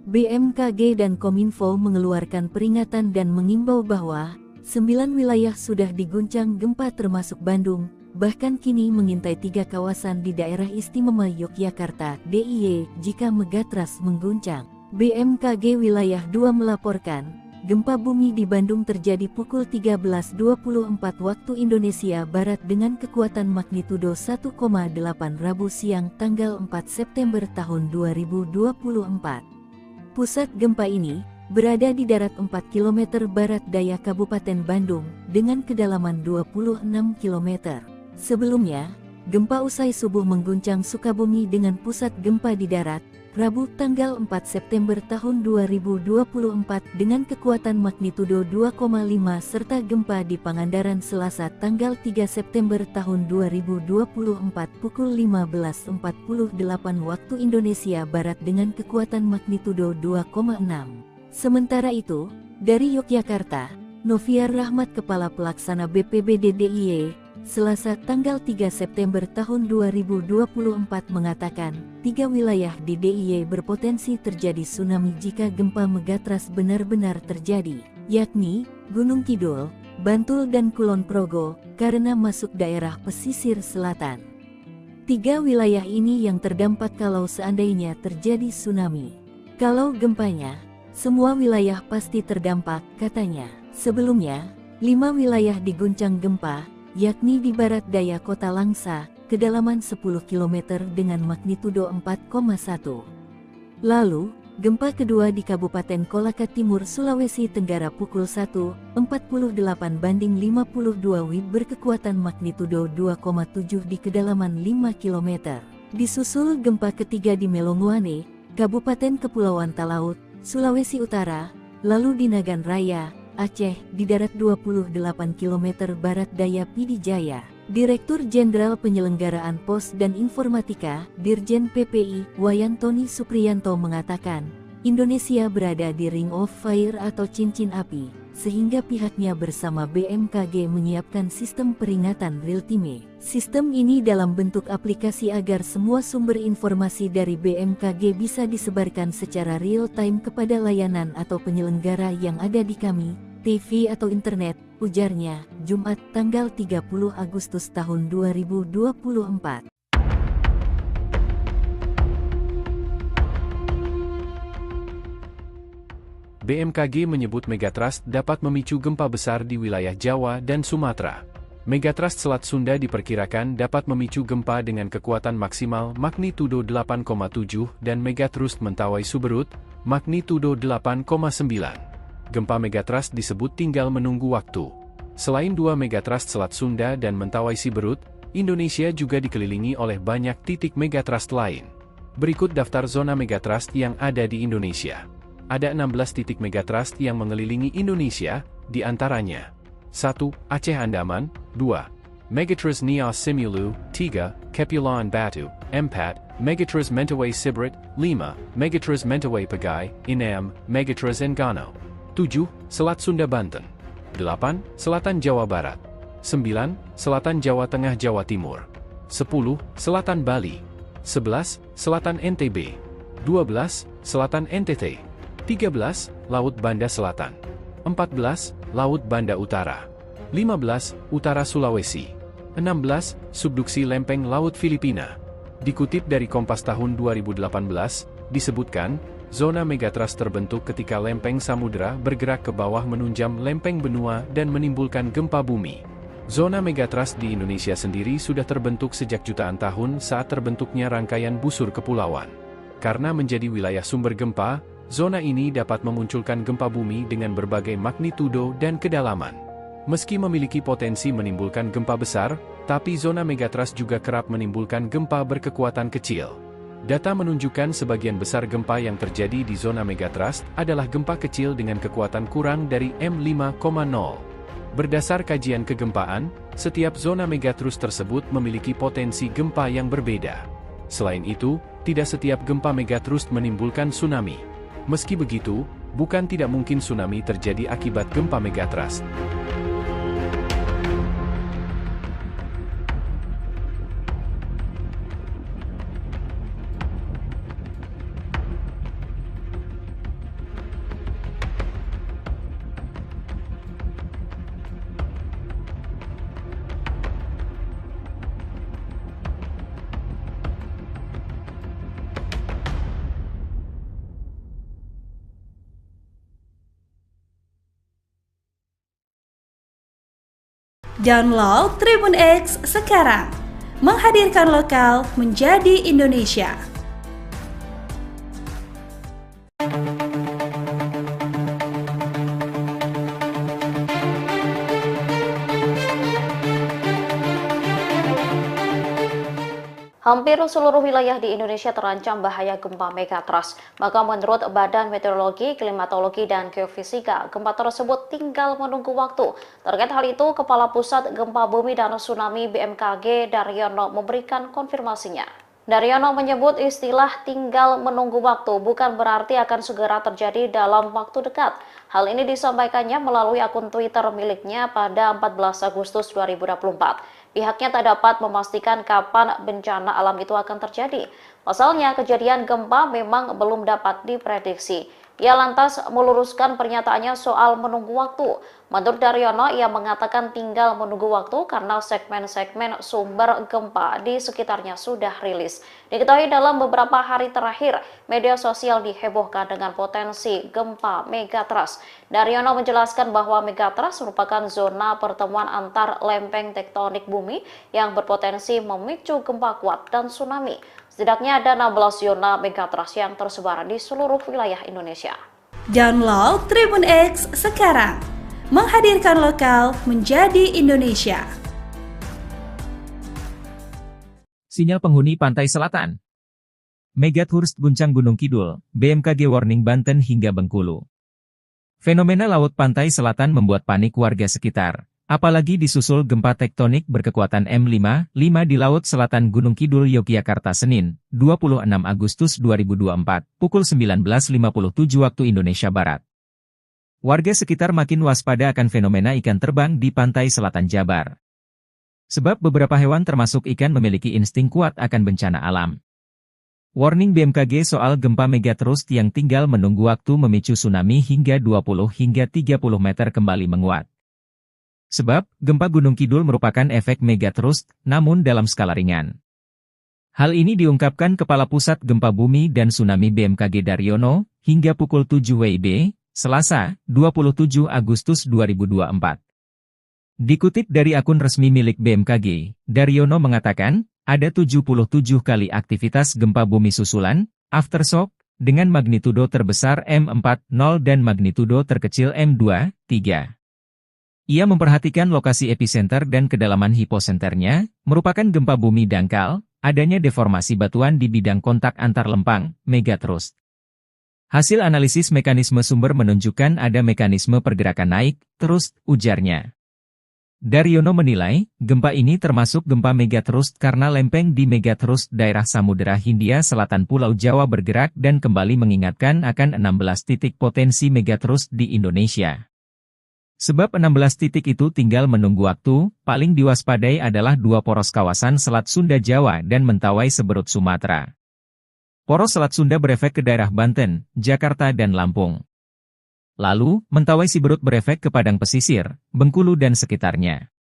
BMKG dan Kominfo mengeluarkan peringatan dan mengimbau bahwa 9 wilayah sudah diguncang gempa termasuk Bandung, bahkan kini mengintai 3 kawasan di daerah istimewa Yogyakarta (DIY) jika Megatras mengguncang. BMKG Wilayah 2 melaporkan, gempa bumi di Bandung terjadi pukul 13.24 waktu Indonesia Barat dengan kekuatan magnitudo 1,8 Rabu siang tanggal 4 September tahun 2024. Pusat gempa ini berada di darat 4 km barat daya Kabupaten Bandung dengan kedalaman 26 km. Sebelumnya, gempa usai subuh mengguncang Sukabumi dengan pusat gempa di darat, Rabu tanggal 4 September tahun 2024 dengan kekuatan magnitudo 2,5 serta gempa di Pangandaran Selasa tanggal 3 September tahun 2024 pukul 15.48 waktu Indonesia Barat dengan kekuatan magnitudo 2,6. Sementara itu, dari Yogyakarta, Noviar Rahmat Kepala Pelaksana BPBD DIY, Selasa tanggal 3 September tahun 2024 mengatakan, 3 wilayah di DIY berpotensi terjadi tsunami jika gempa Megatras benar-benar terjadi, yakni Gunung Kidul, Bantul dan Kulon Progo, karena masuk daerah pesisir selatan. 3 wilayah ini yang terdampak kalau seandainya terjadi tsunami. Kalau gempanya, semua wilayah pasti terdampak, katanya. Sebelumnya, 5 wilayah diguncang gempa, yakni di barat daya Kota Langsa, kedalaman 10 km dengan magnitudo 4,1. Lalu, gempa kedua di Kabupaten Kolaka Timur, Sulawesi Tenggara pukul 1.48/52 WIB berkekuatan magnitudo 2,7 di kedalaman 5 km. Disusul gempa ketiga di Melonguane, Kabupaten Kepulauan Talaut, Sulawesi Utara, lalu di Nagan Raya, Aceh, di darat 28 km barat daya Pidijaya. Direktur Jenderal Penyelenggaraan Pos dan Informatika, Dirjen PPI, Wayantoni Supriyanto mengatakan, Indonesia berada di Ring of Fire atau cincin api, sehingga pihaknya bersama BMKG menyiapkan sistem peringatan real-time. Sistem ini dalam bentuk aplikasi agar semua sumber informasi dari BMKG bisa disebarkan secara real-time kepada layanan atau penyelenggara yang ada di kami, TV atau internet, ujarnya, Jumat tanggal 30 Agustus tahun 2024. BMKG menyebut Megatrust dapat memicu gempa besar di wilayah Jawa dan Sumatera. Megatrust Selat Sunda diperkirakan dapat memicu gempa dengan kekuatan maksimal magnitudo 8,7 dan Megatrust Mentawai Suberut, magnitudo 8,9. Gempa Megatrust disebut tinggal menunggu waktu. Selain dua Megatrust Selat Sunda dan Mentawai Siberut, Indonesia juga dikelilingi oleh banyak titik Megatrust lain. Berikut daftar zona Megatrust yang ada di Indonesia. Ada 16 titik Megatrust yang mengelilingi Indonesia, di antaranya 1. Aceh Andaman, 2. Megatrust Nias Simulu, 3. Kepulauan Batu, 4. Megatrust Mentawai Siberut, 5. Megatrust Mentawai Pagai, 6. Megatrust Enggano. 7. Selat Sunda Banten. 8. Selatan Jawa Barat. 9. Selatan Jawa Tengah Jawa Timur. 10. Selatan Bali. 11. Selatan NTB. 12. Selatan NTT. 13. Laut Banda Selatan. 14. Laut Banda Utara. 15. Utara Sulawesi. 16. Subduksi Lempeng Laut Filipina. Dikutip dari Kompas tahun 2018, disebutkan, zona Megatrust terbentuk ketika lempeng samudera bergerak ke bawah menunjam lempeng benua dan menimbulkan gempa bumi. Zona Megatrust di Indonesia sendiri sudah terbentuk sejak jutaan tahun saat terbentuknya rangkaian busur kepulauan. Karena menjadi wilayah sumber gempa, zona ini dapat memunculkan gempa bumi dengan berbagai magnitudo dan kedalaman. Meski memiliki potensi menimbulkan gempa besar, tapi zona Megatrust juga kerap menimbulkan gempa berkekuatan kecil. Data menunjukkan sebagian besar gempa yang terjadi di zona Megatrust adalah gempa kecil dengan kekuatan kurang dari M5,0. Berdasar kajian kegempaan, setiap zona Megatrust tersebut memiliki potensi gempa yang berbeda. Selain itu, tidak setiap gempa Megatrust menimbulkan tsunami. Meski begitu, bukan tidak mungkin tsunami terjadi akibat gempa Megatrust. Download Tribun X sekarang, menghadirkan lokal menjadi Indonesia. Hampir seluruh wilayah di Indonesia terancam bahaya gempa Megatrust. Maka menurut Badan Meteorologi, Klimatologi, dan Geofisika, gempa tersebut tinggal menunggu waktu. Terkait hal itu, Kepala Pusat Gempa Bumi dan Tsunami BMKG Daryono memberikan konfirmasinya. Daryono menyebut istilah tinggal menunggu waktu bukan berarti akan segera terjadi dalam waktu dekat. Hal ini disampaikannya melalui akun Twitter miliknya pada 14 Agustus 2024. Pihaknya tak dapat memastikan kapan bencana alam itu akan terjadi. Pasalnya, kejadian gempa memang belum dapat diprediksi. Ia lantas meluruskan pernyataannya soal menunggu waktu. Menurut Daryono, ia mengatakan tinggal menunggu waktu karena segmen-segmen sumber gempa di sekitarnya sudah rilis. Diketahui dalam beberapa hari terakhir, media sosial dihebohkan dengan potensi gempa megatrust. Daryono menjelaskan bahwa megatrust merupakan zona pertemuan antar lempeng tektonik bumi yang berpotensi memicu gempa kuat dan tsunami. Setidaknya ada 16 zona megatrust yang tersebar di seluruh wilayah Indonesia. Download Tribun X sekarang, menghadirkan lokal menjadi Indonesia. Sinyal penghuni pantai selatan. Megatrust guncang Gunung Kidul, BMKG warning Banten hingga Bengkulu. Fenomena laut pantai selatan membuat panik warga sekitar. Apalagi disusul gempa tektonik berkekuatan M5 di Laut Selatan Gunung Kidul, Yogyakarta Senin, 26 Agustus 2024, pukul 19.57 waktu Indonesia Barat. Warga sekitar makin waspada akan fenomena ikan terbang di pantai selatan Jabar. Sebab beberapa hewan termasuk ikan memiliki insting kuat akan bencana alam. Warning BMKG soal gempa megatrust yang tinggal menunggu waktu memicu tsunami hingga 20 hingga 30 meter kembali menguat. Sebab, gempa Gunung Kidul merupakan efek megatrust, namun dalam skala ringan. Hal ini diungkapkan Kepala Pusat Gempa Bumi dan Tsunami BMKG Daryono, hingga pukul 7 WIB, Selasa, 27 Agustus 2024. Dikutip dari akun resmi milik BMKG, Daryono mengatakan, ada 77 kali aktivitas gempa bumi susulan, aftershock, dengan magnitudo terbesar M4.0 dan magnitudo terkecil M2.3. Ia memperhatikan lokasi epicenter dan kedalaman hiposenternya, merupakan gempa bumi dangkal, adanya deformasi batuan di bidang kontak antar lempang, megatrust. Hasil analisis mekanisme sumber menunjukkan ada mekanisme pergerakan naik, terus, ujarnya. Daryono menilai, gempa ini termasuk gempa megatrust karena lempeng di megatrust daerah Samudera Hindia Selatan Pulau Jawa bergerak dan kembali mengingatkan akan 16 titik potensi megatrust di Indonesia. Sebab 16 titik itu tinggal menunggu waktu, paling diwaspadai adalah dua poros kawasan Selat Sunda Jawa dan Mentawai Seberut Sumatera. Poros Selat Sunda berefek ke daerah Banten, Jakarta dan Lampung. Lalu, Mentawai Siberut berefek ke Padang Pesisir, Bengkulu dan sekitarnya.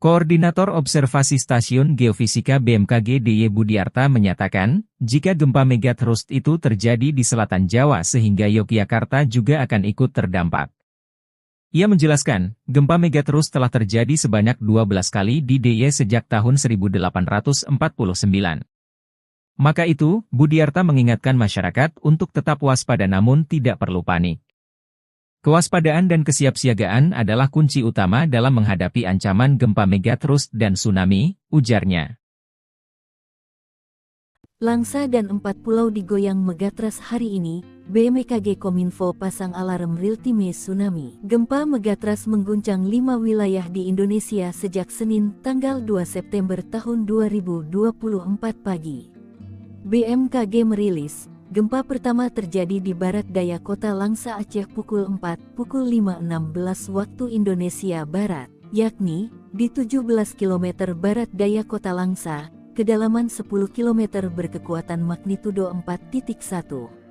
Koordinator Observasi Stasiun Geofisika BMKG DY Budiarta menyatakan, jika gempa megatrust itu terjadi di selatan Jawa sehingga Yogyakarta juga akan ikut terdampak. Ia menjelaskan, gempa megatrust telah terjadi sebanyak 12 kali di DIY sejak tahun 1849. Maka itu, Budiarta mengingatkan masyarakat untuk tetap waspada namun tidak perlu panik. Kewaspadaan dan kesiapsiagaan adalah kunci utama dalam menghadapi ancaman gempa megatrust dan tsunami, ujarnya. Langsa dan 4 pulau digoyang megatrust hari ini, BMKG Kominfo pasang alarm real-time tsunami. Gempa megatrust mengguncang 5 wilayah di Indonesia sejak Senin, tanggal 2 September tahun 2024 pagi. BMKG merilis, gempa pertama terjadi di barat daya kota Langsa Aceh pukul 5.16 waktu Indonesia Barat, yakni di 17 km barat daya kota Langsa, kedalaman 10 km berkekuatan magnitudo 4.1.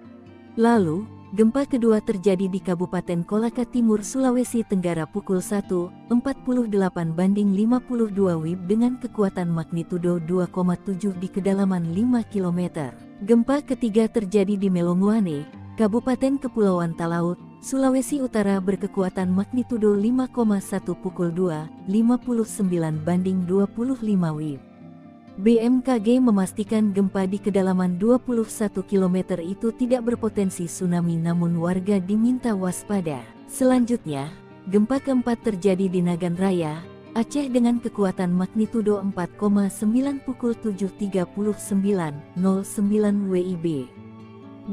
Lalu, gempa kedua terjadi di Kabupaten Kolaka Timur, Sulawesi Tenggara pukul 1.48 banding 52 WIB dengan kekuatan magnitudo 2,7 di kedalaman 5 km. Gempa ketiga terjadi di Melonguane, Kabupaten Kepulauan Talaut, Sulawesi Utara berkekuatan magnitudo 5,1 pukul 2.59 banding 25 WIB. BMKG memastikan gempa di kedalaman 21 km itu tidak berpotensi tsunami namun warga diminta waspada. Selanjutnya, gempa keempat terjadi di Nagan Raya, Aceh dengan kekuatan magnitudo 4,9 pukul 7.39.09 WIB.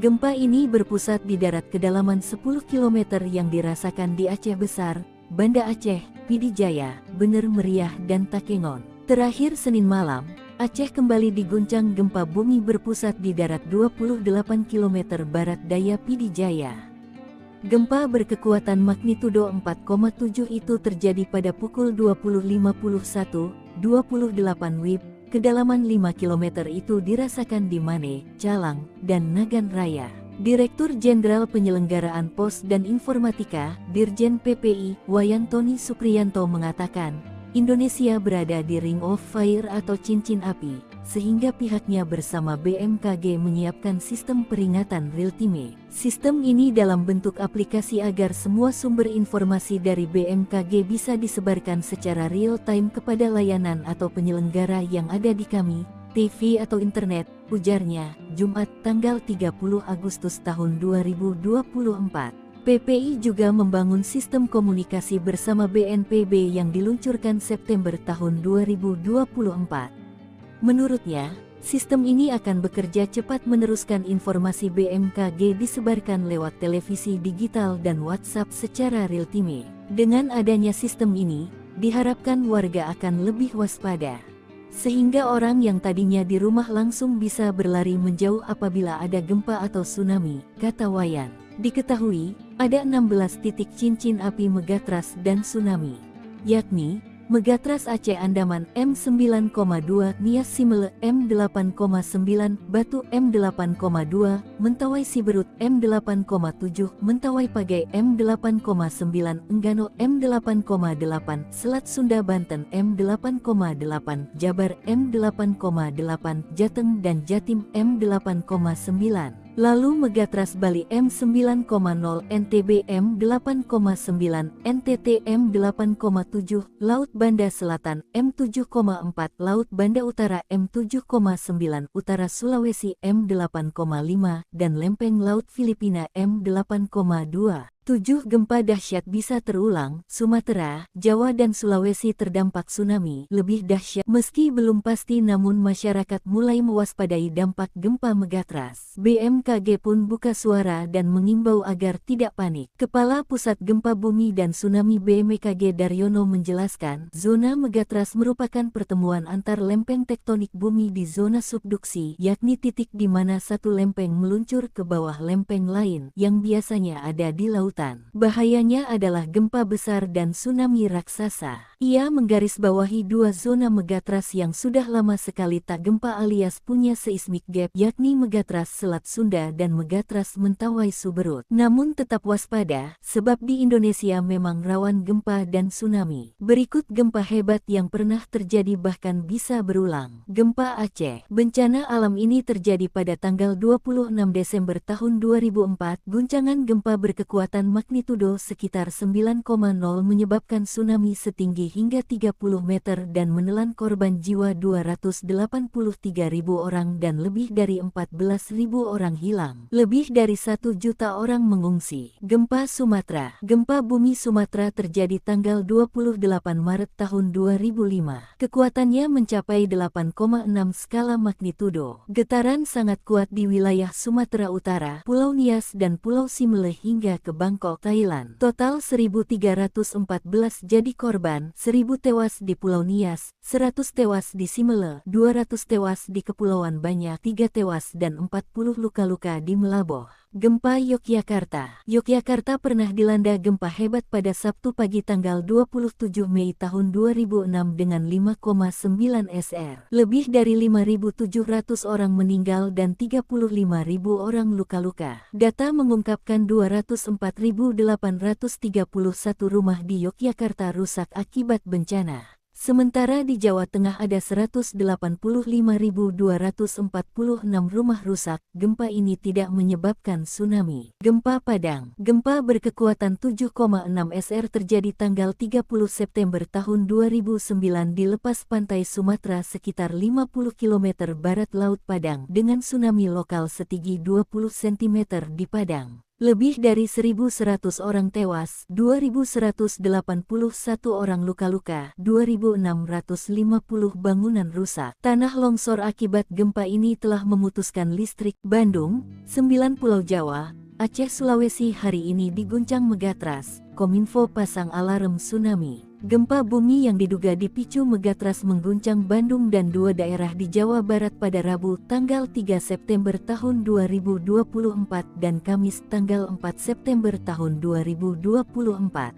Gempa ini berpusat di darat kedalaman 10 km yang dirasakan di Aceh Besar, Banda Aceh, Pidijaya, Bener Meriah dan Takengon. Terakhir Senin malam, Aceh kembali diguncang gempa bumi berpusat di darat 28 km barat daya Pidijaya. Gempa berkekuatan magnitudo 4,7 itu terjadi pada pukul 20.51, 28 WIB, kedalaman 5 km itu dirasakan di Mane, Calang, dan Nagan Raya. Direktur Jenderal Penyelenggaraan Pos dan Informatika, Dirjen PPI, Wayantoni Supriyanto mengatakan, Indonesia berada di Ring of Fire atau cincin api, sehingga pihaknya bersama BMKG menyiapkan sistem peringatan real-time. Sistem ini dalam bentuk aplikasi agar semua sumber informasi dari BMKG bisa disebarkan secara real-time kepada layanan atau penyelenggara yang ada di kami, TV atau internet, ujarnya, Jumat tanggal 30 Agustus tahun 2024. PPI juga membangun sistem komunikasi bersama BNPB yang diluncurkan September tahun 2024. Menurutnya, sistem ini akan bekerja cepat meneruskan informasi BMKG disebarkan lewat televisi digital dan WhatsApp secara real-time. Dengan adanya sistem ini, diharapkan warga akan lebih waspada, sehingga orang yang tadinya di rumah langsung bisa berlari menjauh apabila ada gempa atau tsunami, kata Wayan. Diketahui, ada 16 titik cincin api megatrust dan tsunami, yakni Megatras Aceh Andaman M9,2, Nias Simele M8,9, Batu M8,2, Mentawai Siberut M8,7, Mentawai Pagai M8,9, Enggano M8,8, Selat Sunda Banten M8,8, Jabar M8,8, Jateng dan Jatim M8,9. Lalu Megatras Bali M9,0, NTB M8,9, NTT M8,7, Laut Banda Selatan M7,4, Laut Banda Utara M7,9, Utara Sulawesi M8,5, dan Lempeng Laut Filipina M8,2. 7 gempa dahsyat bisa terulang. Sumatera, Jawa dan Sulawesi terdampak tsunami lebih dahsyat. Meski belum pasti namun masyarakat mulai mewaspadai dampak gempa megatras. BMKG pun buka suara dan mengimbau agar tidak panik. Kepala Pusat Gempa Bumi dan Tsunami BMKG Daryono menjelaskan, zona megatras merupakan pertemuan antar lempeng tektonik bumi di zona subduksi, yakni titik di mana satu lempeng meluncur ke bawah lempeng lain yang biasanya ada di laut. Bahayanya adalah gempa besar dan tsunami raksasa. Ia menggarisbawahi dua zona megatras yang sudah lama sekali tak gempa alias punya seismic gap, yakni Megatras Selat Sunda dan Megatras Mentawai Suberut. Namun tetap waspada, sebab di Indonesia memang rawan gempa dan tsunami. Berikut gempa hebat yang pernah terjadi bahkan bisa berulang. Gempa Aceh. Bencana alam ini terjadi pada tanggal 26 Desember tahun 2004. Guncangan gempa berkekuatan magnitudo sekitar 9,0 menyebabkan tsunami setinggi hingga 30 meter dan menelan korban jiwa 283.000 orang dan lebih dari 14.000 orang hilang. Lebih dari 1 juta orang mengungsi. Gempa Sumatera. Gempa bumi Sumatera terjadi tanggal 28 Maret tahun 2005. Kekuatannya mencapai 8,6 skala magnitudo. Getaran sangat kuat di wilayah Sumatera Utara, Pulau Nias dan Pulau Simele hingga ke Bangkok, Thailand. Total 1.314 jadi korban, 1.000 tewas di Pulau Nias, 100 tewas di Simele, 200 tewas di Kepulauan Banyak, 3 tewas dan 40 luka-luka di Melaboh. Gempa Yogyakarta. Yogyakarta pernah dilanda gempa hebat pada Sabtu pagi tanggal 27 Mei tahun 2006 dengan 5,9 SR. Lebih dari 5.700 orang meninggal dan 35.000 orang luka-luka. Data mengungkapkan 204.831 rumah di Yogyakarta rusak akibat bencana. Sementara di Jawa Tengah ada 185.246 rumah rusak. Gempa ini tidak menyebabkan tsunami. Gempa Padang. Gempa berkekuatan 7,6 SR terjadi tanggal 30 September tahun 2009 di lepas pantai Sumatera sekitar 50 km barat Laut Padang dengan tsunami lokal setinggi 20 cm di Padang. Lebih dari 1.100 orang tewas, 2.181 orang luka-luka, 2.650 bangunan rusak. Tanah longsor akibat gempa ini telah memutuskan listrik. Bandung, 9 Pulau Jawa, Aceh, Sulawesi hari ini diguncang megatras. Kominfo pasang alarm tsunami. Gempa bumi yang diduga dipicu megatras mengguncang Bandung dan 2 daerah di Jawa Barat pada Rabu tanggal 3 September tahun 2024 dan Kamis tanggal 4 September tahun 2024.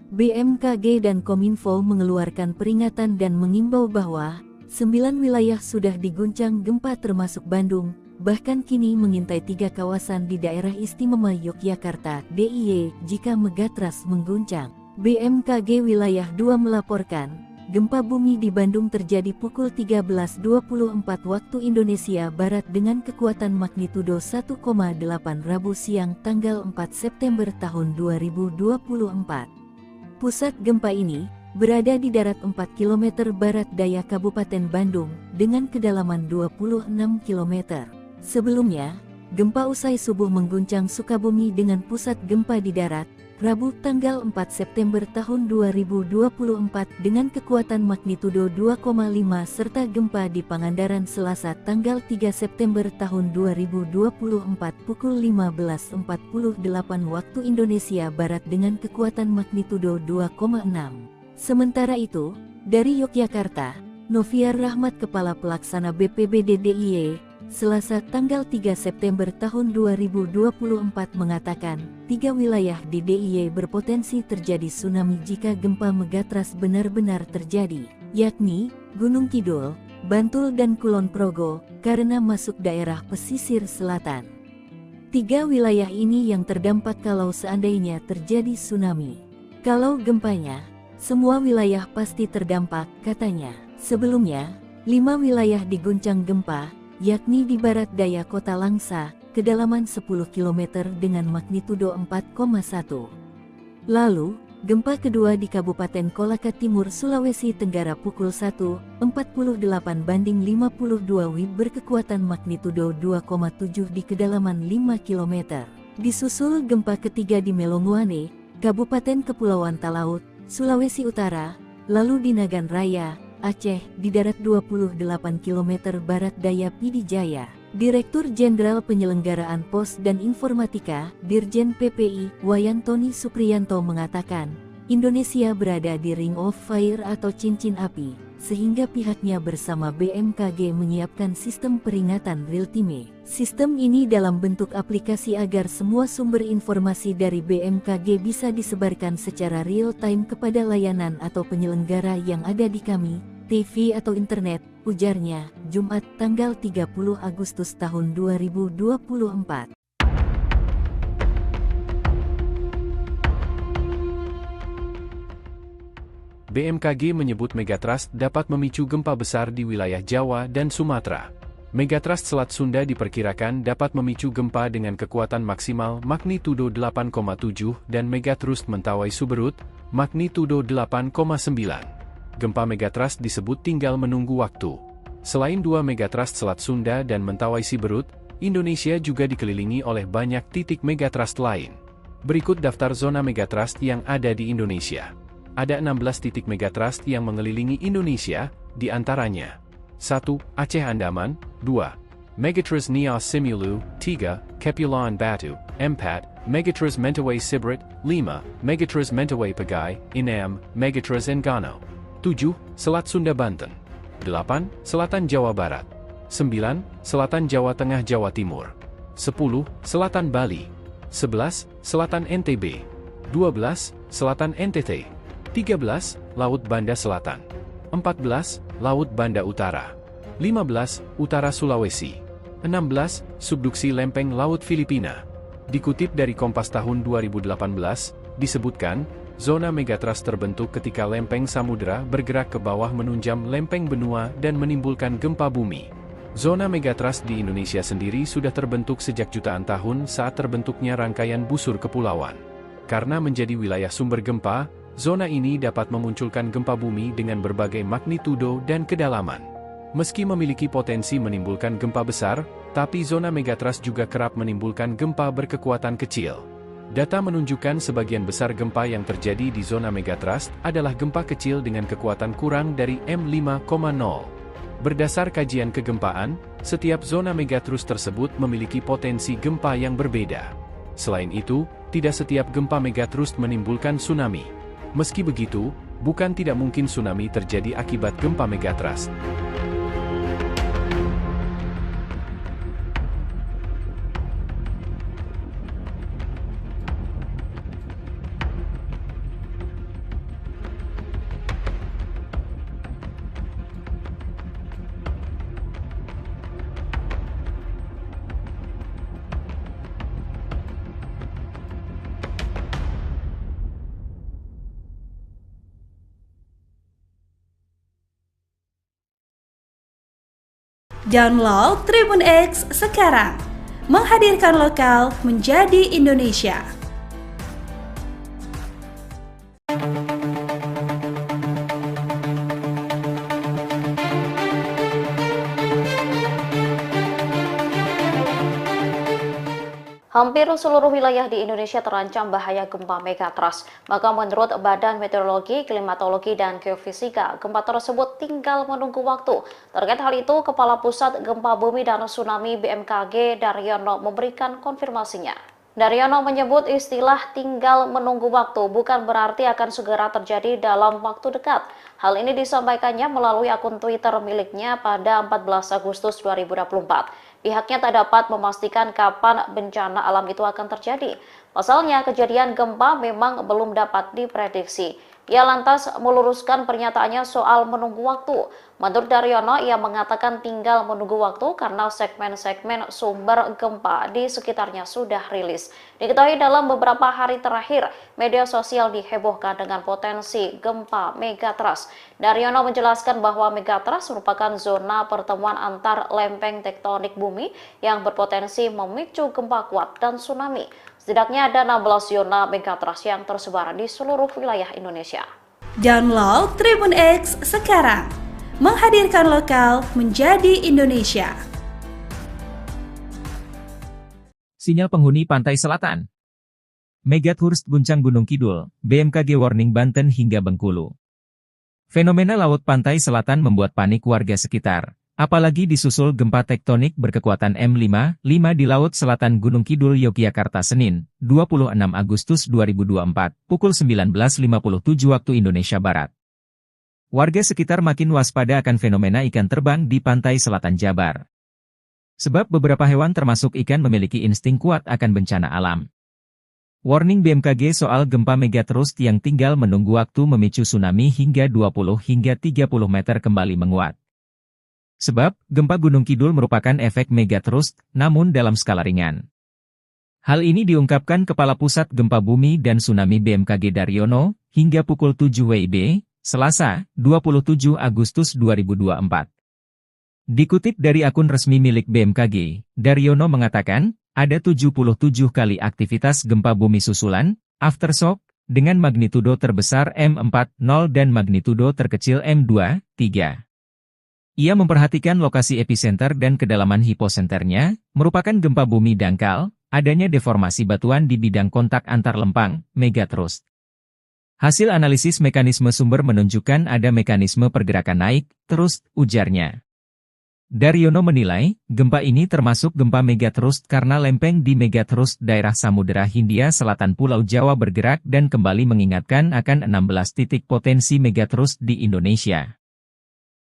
BMKG dan Kominfo mengeluarkan peringatan dan mengimbau bahwa 9 wilayah sudah diguncang gempa termasuk Bandung, bahkan kini mengintai 3 kawasan di daerah istimewa Yogyakarta (DIY) jika megatrust mengguncang. BMKG Wilayah 2 melaporkan, gempa bumi di Bandung terjadi pukul 13.24 waktu Indonesia Barat dengan kekuatan magnitudo 1,8 Rabu siang tanggal 4 September tahun 2024. Pusat gempa ini berada di darat 4 km barat daya Kabupaten Bandung dengan kedalaman 26 km. Sebelumnya, gempa usai subuh mengguncang Sukabumi dengan pusat gempa di darat, Rabu tanggal 4 September tahun 2024 dengan kekuatan magnitudo 2,5 serta gempa di Pangandaran Selasa tanggal 3 September tahun 2024 pukul 15.48 waktu Indonesia Barat dengan kekuatan magnitudo 2,6. Sementara itu, dari Yogyakarta, Noviar Rahmat Kepala Pelaksana BPBD DIY, Selasa tanggal 3 September tahun 2024 mengatakan, 3 wilayah di DIY berpotensi terjadi tsunami jika gempa megatrust benar-benar terjadi, yakni Gunung Kidul, Bantul dan Kulon Progo, karena masuk daerah pesisir selatan. 3 wilayah ini yang terdampak kalau seandainya terjadi tsunami. Kalau gempanya, semua wilayah pasti terdampak, katanya. Sebelumnya, 5 wilayah diguncang gempa, yakni di barat daya kota Langsa, kedalaman 10 km dengan magnitudo 4,1. Lalu, gempa kedua di Kabupaten Kolaka Timur, Sulawesi Tenggara pukul 1.48 banding 52 WIB berkekuatan magnitudo 2,7 di kedalaman 5 km. Disusul gempa ketiga di Melonguane, Kabupaten Kepulauan Talaut, Sulawesi Utara, lalu di Nagan Raya, Aceh, di darat 28 km barat daya Pidijaya. Direktur Jenderal Penyelenggaraan Pos dan Informatika, Dirjen PPI, Wayantoni Supriyanto mengatakan, Indonesia berada di Ring of Fire atau cincin api, sehingga pihaknya bersama BMKG menyiapkan sistem peringatan real-time. Sistem ini dalam bentuk aplikasi agar semua sumber informasi dari BMKG bisa disebarkan secara real-time kepada layanan atau penyelenggara yang ada di kami, TV atau internet, ujarnya, Jumat tanggal 30 Agustus tahun 2024. BMKG menyebut megatrust dapat memicu gempa besar di wilayah Jawa dan Sumatera. Megatrust Selat Sunda diperkirakan dapat memicu gempa dengan kekuatan maksimal magnitudo 8,7 dan megatrust Mentawai Suberut, magnitudo 8,9. Gempa megatrust disebut tinggal menunggu waktu. Selain 2 megatrust Selat Sunda dan Mentawai Siberut, Indonesia juga dikelilingi oleh banyak titik megatrust lain. Berikut daftar zona megatrust yang ada di Indonesia. Ada 16 titik megatrust yang mengelilingi Indonesia, di antaranya 1. Aceh Andaman, 2. Megatrust Nias Simulu, 3. Kepulauan Batu, 4. Megatrust Mentawai Siberut, 5. Megatrust Mentawai Pagai, 6. Megatrust Enggano, 7. Selat Sunda Banten, 8. Selatan Jawa Barat, 9. Selatan Jawa Tengah Jawa Timur, 10. Selatan Bali, 11. Selatan NTB, 12. Selatan NTT, 13. Laut Banda Selatan, 14. Laut Banda Utara, 15. Utara Sulawesi, 16. Subduksi Lempeng Laut Filipina. Dikutip dari Kompas tahun 2018, disebutkan, zona megatrust terbentuk ketika lempeng samudera bergerak ke bawah menunjam lempeng benua dan menimbulkan gempa bumi. Zona megatrust di Indonesia sendiri sudah terbentuk sejak jutaan tahun saat terbentuknya rangkaian busur kepulauan. Karena menjadi wilayah sumber gempa, zona ini dapat memunculkan gempa bumi dengan berbagai magnitudo dan kedalaman. Meski memiliki potensi menimbulkan gempa besar, tapi zona megatrust juga kerap menimbulkan gempa berkekuatan kecil. Data menunjukkan sebagian besar gempa yang terjadi di zona megatrust adalah gempa kecil dengan kekuatan kurang dari M5,0. Berdasar kajian kegempaan, setiap zona megatrust tersebut memiliki potensi gempa yang berbeda. Selain itu, tidak setiap gempa megatrust menimbulkan tsunami. Meski begitu, bukan tidak mungkin tsunami terjadi akibat gempa megatrust. Download Tribun X sekarang, menghadirkan lokal menjadi Indonesia. Hampir seluruh wilayah di Indonesia terancam bahaya gempa megatrust. Maka menurut Badan Meteorologi, Klimatologi, dan Geofisika, gempa tersebut tinggal menunggu waktu. Terkait hal itu, Kepala Pusat Gempa Bumi dan Tsunami BMKG Daryono memberikan konfirmasinya. Daryono menyebut istilah tinggal menunggu waktu bukan berarti akan segera terjadi dalam waktu dekat. Hal ini disampaikannya melalui akun Twitter miliknya pada 14 Agustus 2024. Pihaknya tak dapat memastikan kapan bencana alam itu akan terjadi. Pasalnya, kejadian gempa memang belum dapat diprediksi. Ia lantas meluruskan pernyataannya soal menunggu waktu. Menurut Daryono, ia mengatakan tinggal menunggu waktu karena segmen-segmen sumber gempa di sekitarnya sudah rilis. Diketahui dalam beberapa hari terakhir, media sosial dihebohkan dengan potensi gempa megatrust. Daryono menjelaskan bahwa megatrust merupakan zona pertemuan antar lempeng tektonik bumi yang berpotensi memicu gempa kuat dan tsunami. Setidaknya ada 16 zona megatrust yang tersebar di seluruh wilayah Indonesia. Download Tribun X sekarang, menghadirkan lokal menjadi Indonesia. Sinyal penghuni pantai selatan. Megatrust guncang Gunung Kidul, BMKG warning Banten hingga Bengkulu. Fenomena laut pantai selatan membuat panik warga sekitar. Apalagi disusul gempa tektonik berkekuatan M5 di Laut Selatan Gunung Kidul, Yogyakarta Senin, 26 Agustus 2024, pukul 19.57 waktu Indonesia Barat. Warga sekitar makin waspada akan fenomena ikan terbang di pantai selatan Jabar. Sebab beberapa hewan termasuk ikan memiliki insting kuat akan bencana alam. Warning BMKG soal gempa megatrust yang tinggal menunggu waktu memicu tsunami hingga 20 hingga 30 meter kembali menguat. Sebab, gempa Gunung Kidul merupakan efek megatrust, namun dalam skala ringan. Hal ini diungkapkan Kepala Pusat Gempa Bumi dan Tsunami BMKG Daryono, hingga pukul 7 WIB, Selasa, 27 Agustus 2024. Dikutip dari akun resmi milik BMKG, Daryono mengatakan, ada 77 kali aktivitas gempa bumi susulan, aftershock, dengan magnitudo terbesar M4.0 dan magnitudo terkecil M2.3. Ia memperhatikan lokasi epicenter dan kedalaman hiposenternya, merupakan gempa bumi dangkal, adanya deformasi batuan di bidang kontak antar lempang, megatrust. Hasil analisis mekanisme sumber menunjukkan ada mekanisme pergerakan naik, terus, ujarnya. Daryono menilai, gempa ini termasuk gempa megatrust karena lempeng di megatrust daerah Samudera Hindia Selatan Pulau Jawa bergerak dan kembali mengingatkan akan 16 titik potensi megatrust di Indonesia.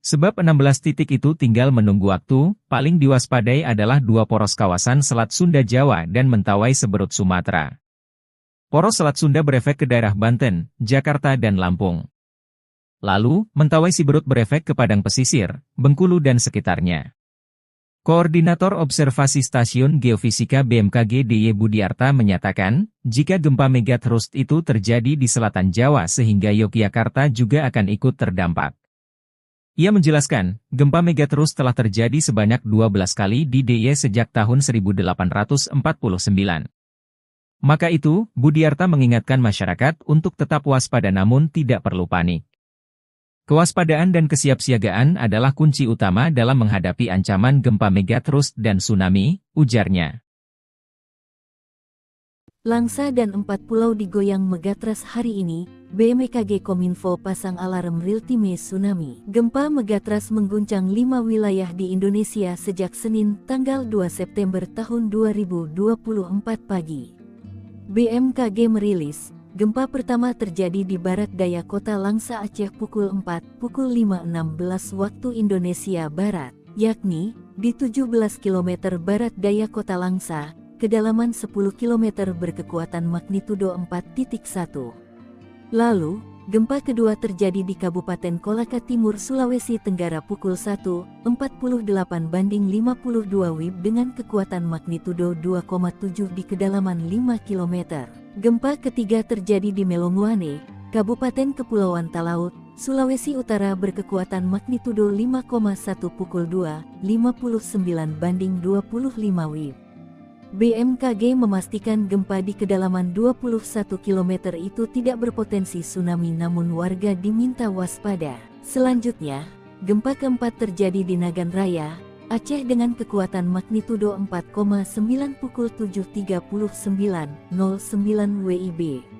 Sebab 16 titik itu tinggal menunggu waktu, paling diwaspadai adalah dua poros kawasan Selat Sunda Jawa dan Mentawai Seberut Sumatera. Poros Selat Sunda berefek ke daerah Banten, Jakarta dan Lampung. Lalu, Mentawai Siberut berefek ke Padang Pesisir, Bengkulu dan sekitarnya. Koordinator Observasi Stasiun Geofisika BMKG DY Budiarta menyatakan, jika gempa megatrust itu terjadi di selatan Jawa sehingga Yogyakarta juga akan ikut terdampak. Ia menjelaskan, gempa megatrust telah terjadi sebanyak 12 kali di DIY sejak tahun 1849. Maka itu, Budiarta mengingatkan masyarakat untuk tetap waspada namun tidak perlu panik. Kewaspadaan dan kesiapsiagaan adalah kunci utama dalam menghadapi ancaman gempa megatrust dan tsunami, ujarnya. Langsa dan 4 pulau digoyang megatrust hari ini, BMKG Kominfo pasang alarm real-time tsunami. Gempa megatrust mengguncang 5 wilayah di Indonesia sejak Senin, tanggal 2 September tahun 2024 pagi. BMKG merilis, gempa pertama terjadi di barat daya kota Langsa Aceh pukul 5.16 waktu Indonesia Barat, yakni di 17 km barat daya kota Langsa, kedalaman 10 km berkekuatan magnitudo 4.1. Lalu, gempa kedua terjadi di Kabupaten Kolaka Timur, Sulawesi Tenggara pukul 1.48 banding 52 WIB dengan kekuatan magnitudo 2,7 di kedalaman 5 km. Gempa ketiga terjadi di Melonguane, Kabupaten Kepulauan Talaut, Sulawesi Utara berkekuatan magnitudo 5,1 pukul 2:59 banding 25 WIB. BMKG memastikan gempa di kedalaman 21 km itu tidak berpotensi tsunami, namun warga diminta waspada. Selanjutnya, gempa keempat terjadi di Nagan Raya, Aceh dengan kekuatan magnitudo 4,9 pukul 7.39:09 WIB.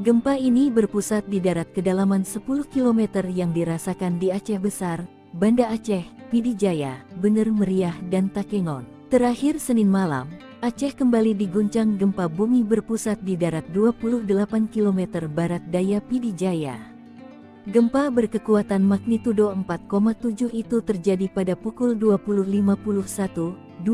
Gempa ini berpusat di darat kedalaman 10 km yang dirasakan di Aceh Besar, Banda Aceh, Pidi Jaya, Bener Meriah dan Takengon. Terakhir Senin malam, Aceh kembali diguncang gempa bumi berpusat di darat 28 km barat daya Pidi Jaya. Gempa berkekuatan magnitudo 4,7 itu terjadi pada pukul 20.51:28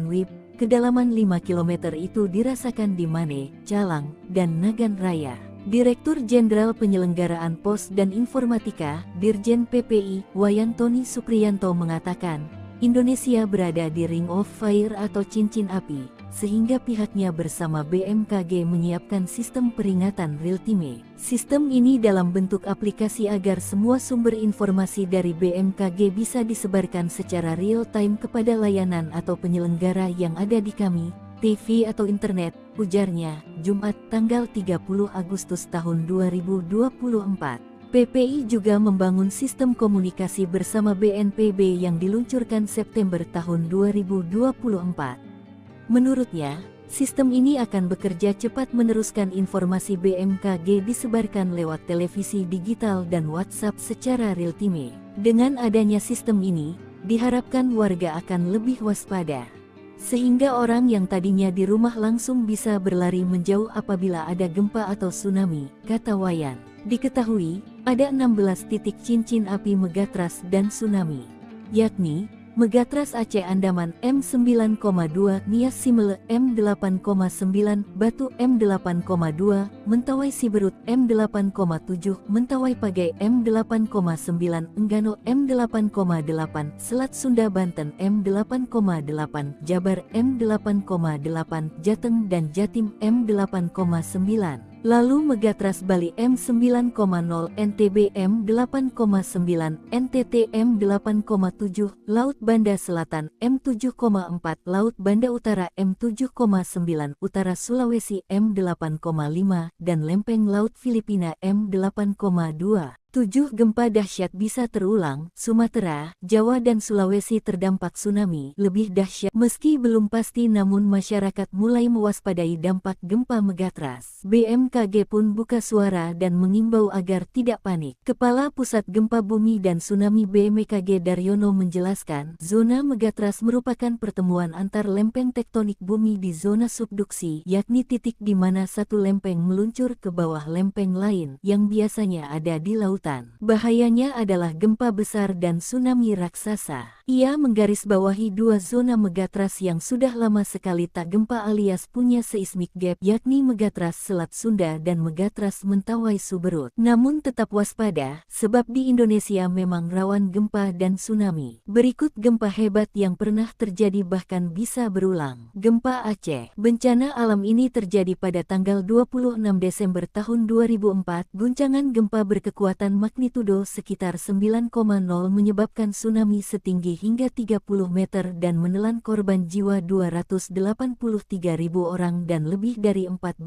WIB. Kedalaman 5 km itu dirasakan di Mane, Calang, dan Nagan Raya. Direktur Jenderal Penyelenggaraan Pos dan Informatika, Dirjen PPI, Wayantoni Supriyanto mengatakan, Indonesia berada di Ring of Fire atau cincin api, sehingga pihaknya bersama BMKG menyiapkan sistem peringatan real-time. Sistem ini dalam bentuk aplikasi agar semua sumber informasi dari BMKG bisa disebarkan secara real-time kepada layanan atau penyelenggara yang ada di kami, TV atau internet, ujarnya, Jumat tanggal 30 Agustus tahun 2024. PPI juga membangun sistem komunikasi bersama BNPB yang diluncurkan September tahun 2024. Menurutnya, sistem ini akan bekerja cepat meneruskan informasi BMKG disebarkan lewat televisi digital dan WhatsApp secara real-time. Dengan adanya sistem ini, diharapkan warga akan lebih waspada, sehingga orang yang tadinya di rumah langsung bisa berlari menjauh apabila ada gempa atau tsunami, kata Wayan. Diketahui, ada 16 titik cincin api megatras dan tsunami, yakni Megatras Aceh Andaman M9,2, Nias Simele M8,9, Batu M8,2, Mentawai Siberut M8,7, Mentawai Pagai M8,9, Enggano M8,8, Selat Sunda Banten M8,8, Jabar M8,8, Jateng dan Jatim M8,9. Lalu Megatras Bali M9,0, NTB M8,9, NTT M8,7, Laut Banda Selatan M7,4, Laut Banda Utara M7,9, Utara Sulawesi M8,5, dan Lempeng Laut Filipina M8,2. 7 gempa dahsyat bisa terulang. Sumatera, Jawa dan Sulawesi terdampak tsunami lebih dahsyat. Meski belum pasti, namun masyarakat mulai mewaspadai dampak gempa megatras. BMKG pun buka suara dan mengimbau agar tidak panik. Kepala Pusat Gempa Bumi dan Tsunami BMKG Daryono menjelaskan, zona megatras merupakan pertemuan antar lempeng tektonik bumi di zona subduksi, yakni titik di mana satu lempeng meluncur ke bawah lempeng lain yang biasanya ada di laut. Bahayanya adalah gempa besar dan tsunami raksasa. Ia menggarisbawahi dua zona megatras yang sudah lama sekali tak gempa alias punya seismic gap, yakni Megatras Selat Sunda dan Megatras Mentawai Suberut. Namun tetap waspada, sebab di Indonesia memang rawan gempa dan tsunami. Berikut gempa hebat yang pernah terjadi bahkan bisa berulang. Gempa Aceh. Bencana alam ini terjadi pada tanggal 26 Desember tahun 2004. Guncangan gempa berkekuatan magnitudo sekitar 9,0 menyebabkan tsunami setinggi hingga 30 meter dan menelan korban jiwa 283.000 orang dan lebih dari 14.000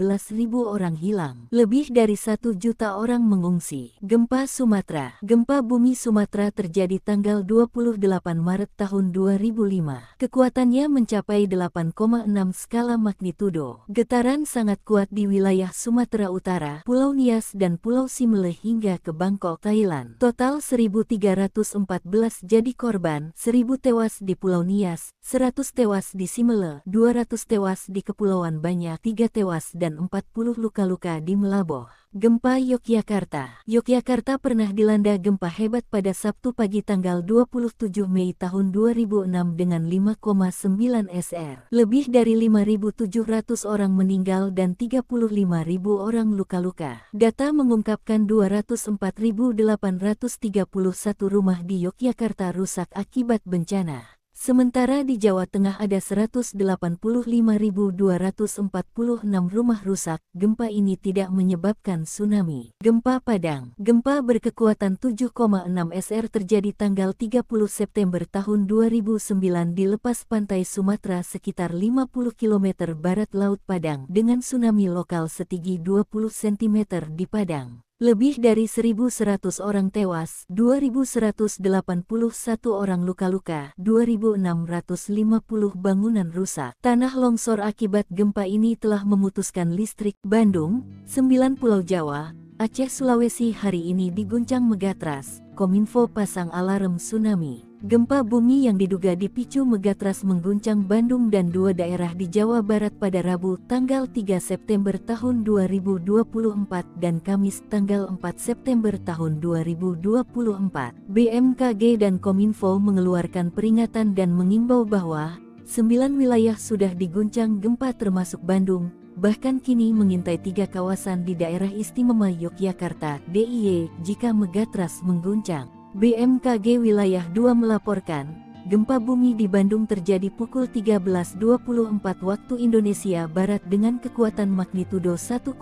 orang hilang. Lebih dari 1 juta orang mengungsi. Gempa Sumatera. Gempa bumi Sumatera terjadi tanggal 28 Maret tahun 2005. Kekuatannya mencapai 8,6 skala magnitudo. Getaran sangat kuat di wilayah Sumatera Utara, Pulau Nias dan Pulau Simele hingga ke Bangkok, Thailand. Total 1.314 jadi korban, 1.000 tewas di Pulau Nias, 100 tewas di Simele, 200 tewas di Kepulauan Banyak, 3 tewas dan 40 luka-luka di Melaboh. Gempa Yogyakarta. Yogyakarta pernah dilanda gempa hebat pada Sabtu pagi tanggal 27 Mei tahun 2006 dengan 5,9 SR. Lebih dari 5.700 orang meninggal dan 35.000 orang luka-luka. Data mengungkapkan 204.831 rumah di Yogyakarta rusak akibat bencana. Sementara di Jawa Tengah ada 185.246 rumah rusak. Gempa ini tidak menyebabkan tsunami. Gempa Padang. Gempa berkekuatan 7,6 SR terjadi tanggal 30 September tahun 2009 di lepas pantai Sumatera sekitar 50 km barat Laut Padang dengan tsunami lokal setinggi 20 cm di Padang. Lebih dari 1.100 orang tewas, 2.181 orang luka-luka, 2.650 bangunan rusak. Tanah longsor akibat gempa ini telah memutuskan listrik. Bandung, 9 Pulau Jawa, Aceh, Sulawesi hari ini diguncang megatrust. Kominfo pasang alarm tsunami. Gempa bumi yang diduga dipicu megatrust mengguncang Bandung dan 2 daerah di Jawa Barat pada Rabu tanggal 3 September tahun 2024 dan Kamis tanggal 4 September tahun 2024. BMKG dan Kominfo mengeluarkan peringatan dan mengimbau bahwa 9 wilayah sudah diguncang gempa termasuk Bandung, bahkan kini mengintai 3 kawasan di daerah istimewa Yogyakarta (DIY) jika megatrust mengguncang. BMKG Wilayah 2 melaporkan, gempa bumi di Bandung terjadi pukul 13.24 waktu Indonesia Barat dengan kekuatan magnitudo 1,8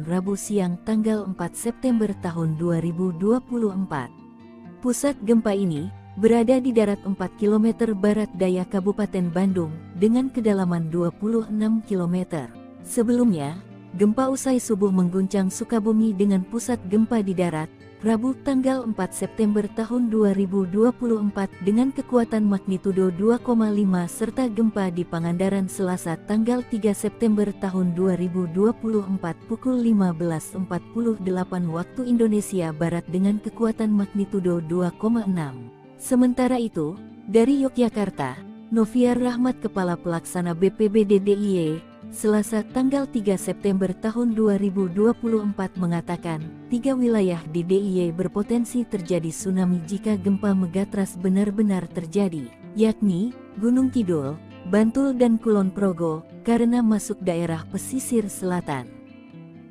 Rabu siang tanggal 4 September tahun 2024. Pusat gempa ini berada di darat 4 km barat daya Kabupaten Bandung dengan kedalaman 26 km. Sebelumnya, gempa usai subuh mengguncang Sukabumi dengan pusat gempa di darat, Rabu tanggal 4 September tahun 2024 dengan kekuatan magnitudo 2,5 serta gempa di Pangandaran Selasa tanggal 3 September tahun 2024 pukul 15.48 waktu Indonesia Barat dengan kekuatan magnitudo 2,6. Sementara itu, dari Yogyakarta, Noviar Rahmat Kepala Pelaksana BPBD DIY, Selasa tanggal 3 September tahun 2024 mengatakan, 3 wilayah di DIY berpotensi terjadi tsunami jika gempa megatrust benar-benar terjadi, yakni Gunung Kidul, Bantul dan Kulon Progo, karena masuk daerah pesisir selatan.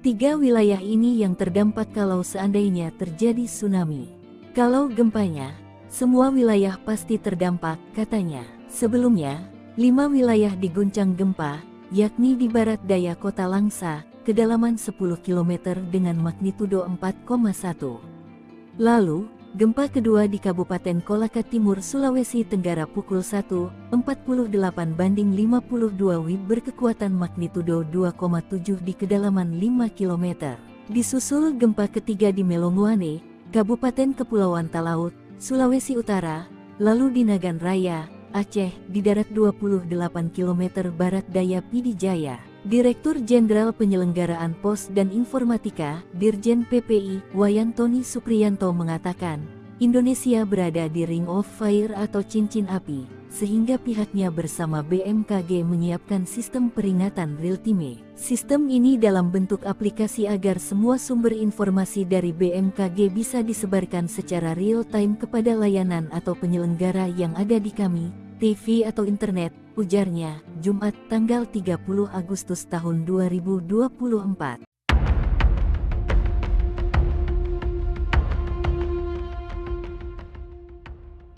3 wilayah ini yang terdampak kalau seandainya terjadi tsunami. Kalau gempanya, semua wilayah pasti terdampak, katanya. Sebelumnya, 5 wilayah diguncang gempa, yakni di barat daya kota Langsa, kedalaman 10 km dengan magnitudo 4,1. Lalu, gempa kedua di Kabupaten Kolaka Timur, Sulawesi Tenggara pukul 1.48 banding 52 WIB berkekuatan magnitudo 2,7 di kedalaman 5 km. Disusul gempa ketiga di Melonguane, Kabupaten Kepulauan Talaut, Sulawesi Utara, lalu di Nagan Raya, Aceh, di darat 28 km barat daya Pidijaya. Direktur Jenderal Penyelenggaraan Pos dan Informatika, Dirjen PPI, Wayantoni Supriyanto mengatakan, Indonesia berada di Ring of Fire atau cincin api, sehingga pihaknya bersama BMKG menyiapkan sistem peringatan real-time. Sistem ini dalam bentuk aplikasi agar semua sumber informasi dari BMKG bisa disebarkan secara real-time kepada layanan atau penyelenggara yang ada di kami, TV atau internet, ujarnya, Jumat tanggal 30 Agustus tahun 2024.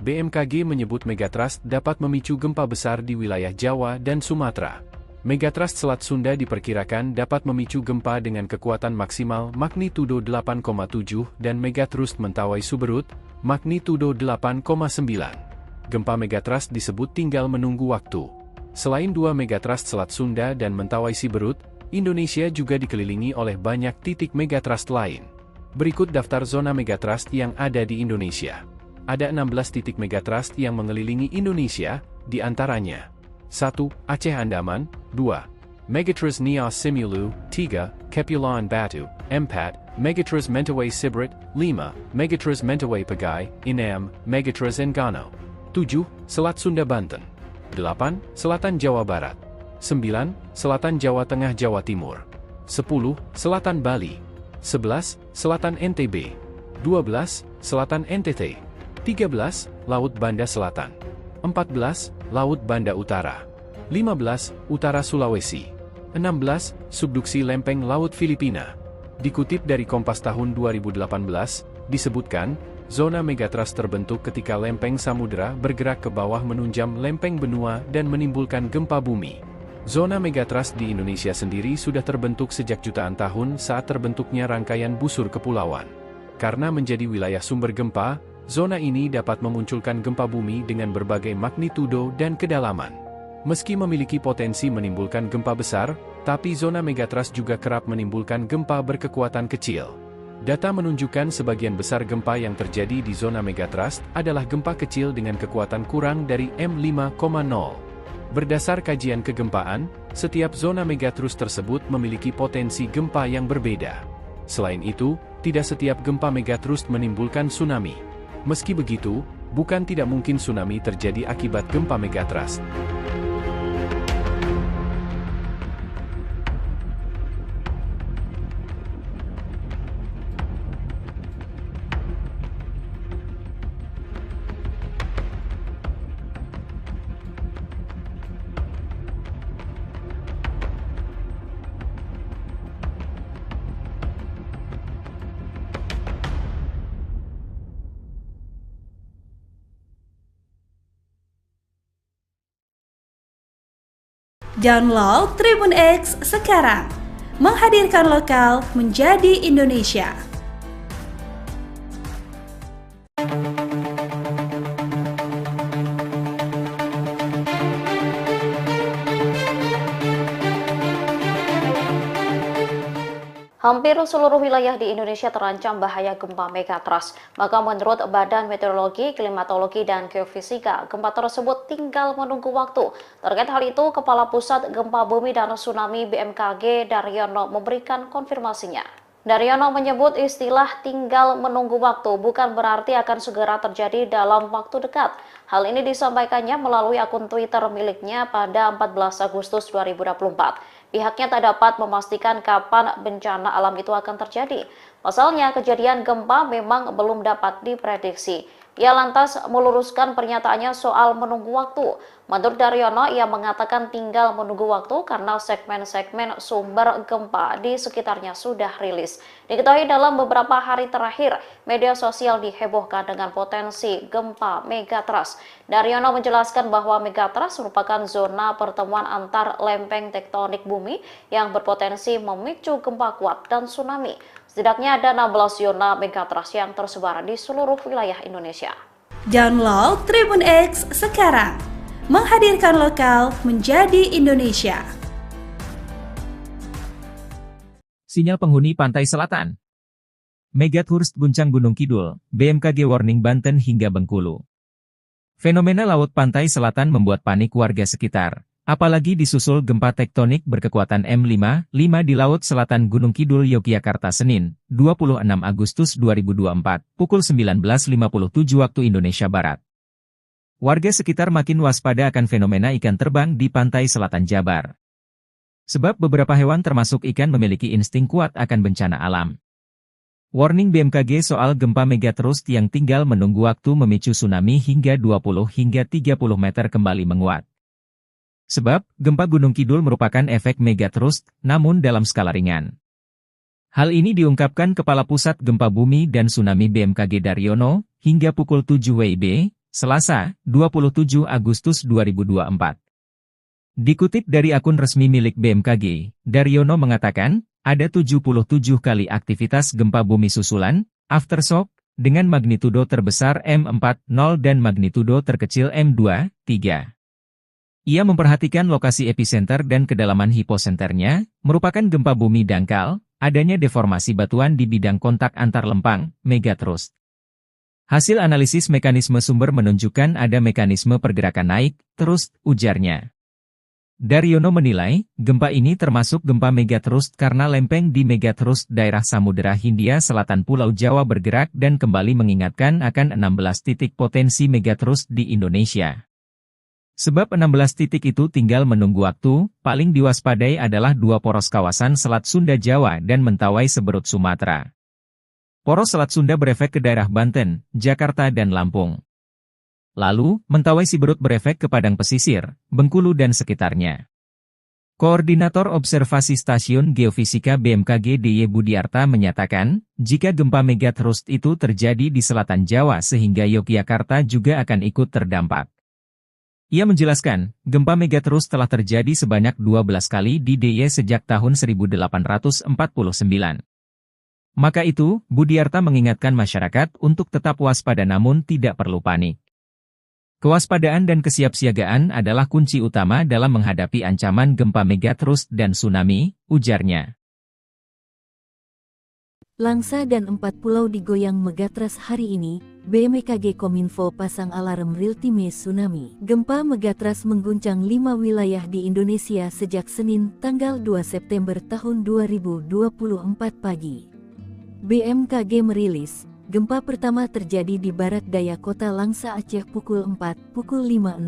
BMKG menyebut megatrust dapat memicu gempa besar di wilayah Jawa dan Sumatera. Megatrust Selat Sunda diperkirakan dapat memicu gempa dengan kekuatan maksimal magnitudo 8,7 dan megatrust Mentawai Suberut, magnitudo 8,9. Gempa megatrust disebut tinggal menunggu waktu. Selain 2 megatrust Selat Sunda dan Mentawai Siberut, Indonesia juga dikelilingi oleh banyak titik megatrust lain. Berikut daftar zona megatrust yang ada di Indonesia. Ada 16 titik megatrust yang mengelilingi Indonesia, di antaranya 1. Aceh Andaman, 2. Megatrust Nias Simulu, 3. Kepulauan Batu, 4. Megatrust Mentawai Siberut, 5. Megatrust Mentawai Pagai, 6. Megatrust Enggano, 7. Selat Sunda Banten, 8. Selatan Jawa Barat, 9. Selatan Jawa Tengah Jawa Timur, 10. Selatan Bali, 11. Selatan NTB, 12. Selatan NTT, 13. Laut Banda Selatan, 14. Laut Banda Utara, 15. Utara Sulawesi, 16. Subduksi Lempeng Laut Filipina. Dikutip dari Kompas tahun 2018, disebutkan, zona megatrust terbentuk ketika lempeng samudera bergerak ke bawah menunjam lempeng benua dan menimbulkan gempa bumi. Zona megatrust di Indonesia sendiri sudah terbentuk sejak jutaan tahun saat terbentuknya rangkaian busur kepulauan. Karena menjadi wilayah sumber gempa, zona ini dapat memunculkan gempa bumi dengan berbagai magnitudo dan kedalaman. Meski memiliki potensi menimbulkan gempa besar, tapi zona megatrust juga kerap menimbulkan gempa berkekuatan kecil. Data menunjukkan sebagian besar gempa yang terjadi di zona megatrust adalah gempa kecil dengan kekuatan kurang dari M5,0. Berdasar kajian kegempaan, setiap zona megatrust tersebut memiliki potensi gempa yang berbeda. Selain itu, tidak setiap gempa megatrust menimbulkan tsunami. Meski begitu, bukan tidak mungkin tsunami terjadi akibat gempa megatrust. Download Tribun X sekarang, menghadirkan lokal menjadi Indonesia. Hampir seluruh wilayah di Indonesia terancam bahaya gempa megatrust. Maka menurut Badan Meteorologi, Klimatologi, dan Geofisika, gempa tersebut tinggal menunggu waktu. Terkait hal itu, Kepala Pusat Gempa Bumi dan Tsunami BMKG Daryono memberikan konfirmasinya. Daryono menyebut istilah tinggal menunggu waktu bukan berarti akan segera terjadi dalam waktu dekat. Hal ini disampaikannya melalui akun Twitter miliknya pada 14 Agustus 2024. Pihaknya tak dapat memastikan kapan bencana alam itu akan terjadi. Pasalnya, kejadian gempa memang belum dapat diprediksi. Ia lantas meluruskan pernyataannya soal menunggu waktu. Menurut Daryono, ia mengatakan tinggal menunggu waktu karena segmen-segmen sumber gempa di sekitarnya sudah rilis. Diketahui dalam beberapa hari terakhir, media sosial dihebohkan dengan potensi gempa megatrust. Daryono menjelaskan bahwa megatrust merupakan zona pertemuan antar lempeng tektonik bumi yang berpotensi memicu gempa kuat dan tsunami. Setidaknya ada 16 zona megatrust yang tersebar di seluruh wilayah Indonesia. Download Tribun X sekarang, menghadirkan lokal menjadi Indonesia. Sinyal penghuni pantai selatan. Megatrust guncang Gunung Kidul, BMKG warning Banten hingga Bengkulu. Fenomena laut pantai selatan membuat panik warga sekitar. Apalagi disusul gempa tektonik berkekuatan M5 di Laut Selatan Gunung Kidul, Yogyakarta Senin, 26 Agustus 2024, pukul 19.57 waktu Indonesia Barat. Warga sekitar makin waspada akan fenomena ikan terbang di pantai selatan Jabar. Sebab beberapa hewan termasuk ikan memiliki insting kuat akan bencana alam. Warning BMKG soal gempa megatrust yang tinggal menunggu waktu memicu tsunami hingga 20 hingga 30 meter kembali menguat. Sebab, gempa Gunung Kidul merupakan efek megatrust, namun dalam skala ringan. Hal ini diungkapkan Kepala Pusat Gempa Bumi dan Tsunami BMKG Daryono, hingga pukul 7 WIB, Selasa, 27 Agustus 2024. Dikutip dari akun resmi milik BMKG, Daryono mengatakan, ada 77 kali aktivitas gempa bumi susulan, aftershock, dengan magnitudo terbesar M4,0 dan magnitudo terkecil M2, 3. Ia memperhatikan lokasi epicenter dan kedalaman hiposenternya, merupakan gempa bumi dangkal, adanya deformasi batuan di bidang kontak antar lempang, megatrust. Hasil analisis mekanisme sumber menunjukkan ada mekanisme pergerakan naik, terus, ujarnya. Daryono menilai, gempa ini termasuk gempa megatrust karena lempeng di megatrust daerah Samudera Hindia Selatan Pulau Jawa bergerak dan kembali mengingatkan akan 16 titik potensi megatrust di Indonesia. Sebab 16 titik itu tinggal menunggu waktu, paling diwaspadai adalah dua poros kawasan Selat Sunda Jawa dan Mentawai Seberut Sumatera. Poros Selat Sunda berefek ke daerah Banten, Jakarta dan Lampung. Lalu, Mentawai Siberut berefek ke Padang Pesisir, Bengkulu dan sekitarnya. Koordinator Observasi Stasiun Geofisika BMKG DY Budiarta menyatakan, jika gempa megathrust itu terjadi di selatan Jawa sehingga Yogyakarta juga akan ikut terdampak. Ia menjelaskan, gempa megathrust telah terjadi sebanyak 12 kali di DIY sejak tahun 1849. Maka itu, Budiarta mengingatkan masyarakat untuk tetap waspada namun tidak perlu panik. Kewaspadaan dan kesiapsiagaan adalah kunci utama dalam menghadapi ancaman gempa megathrust dan tsunami, ujarnya. Langsa dan 4 pulau digoyang megathrust hari ini, BMKG Kominfo pasang alarm real-time tsunami. Gempa megathrust mengguncang 5 wilayah di Indonesia sejak Senin, tanggal 2 September tahun 2024 pagi. BMKG merilis, gempa pertama terjadi di barat daya kota Langsa Aceh pukul 5.16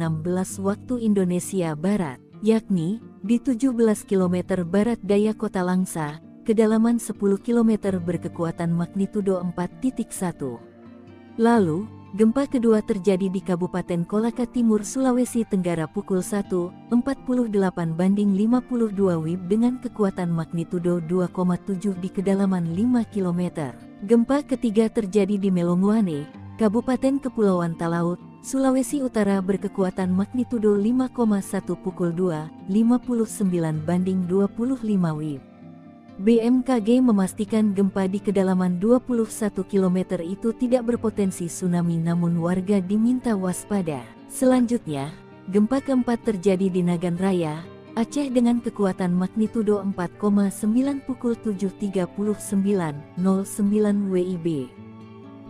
waktu Indonesia Barat, yakni di 17 km barat daya kota Langsa, kedalaman 10 km berkekuatan magnitudo 4.1. Lalu, gempa kedua terjadi di Kabupaten Kolaka Timur, Sulawesi Tenggara pukul 1.48/52 WIB dengan kekuatan magnitudo 2,7 di kedalaman 5 km. Gempa ketiga terjadi di Melonguane, Kabupaten Kepulauan Talaut, Sulawesi Utara berkekuatan magnitudo 5,1 pukul 2.59/25 WIB. BMKG memastikan gempa di kedalaman 21 km itu tidak berpotensi tsunami namun warga diminta waspada. Selanjutnya, gempa keempat terjadi di Nagan Raya, Aceh dengan kekuatan magnitudo 4,9 pukul 7.39.09 WIB.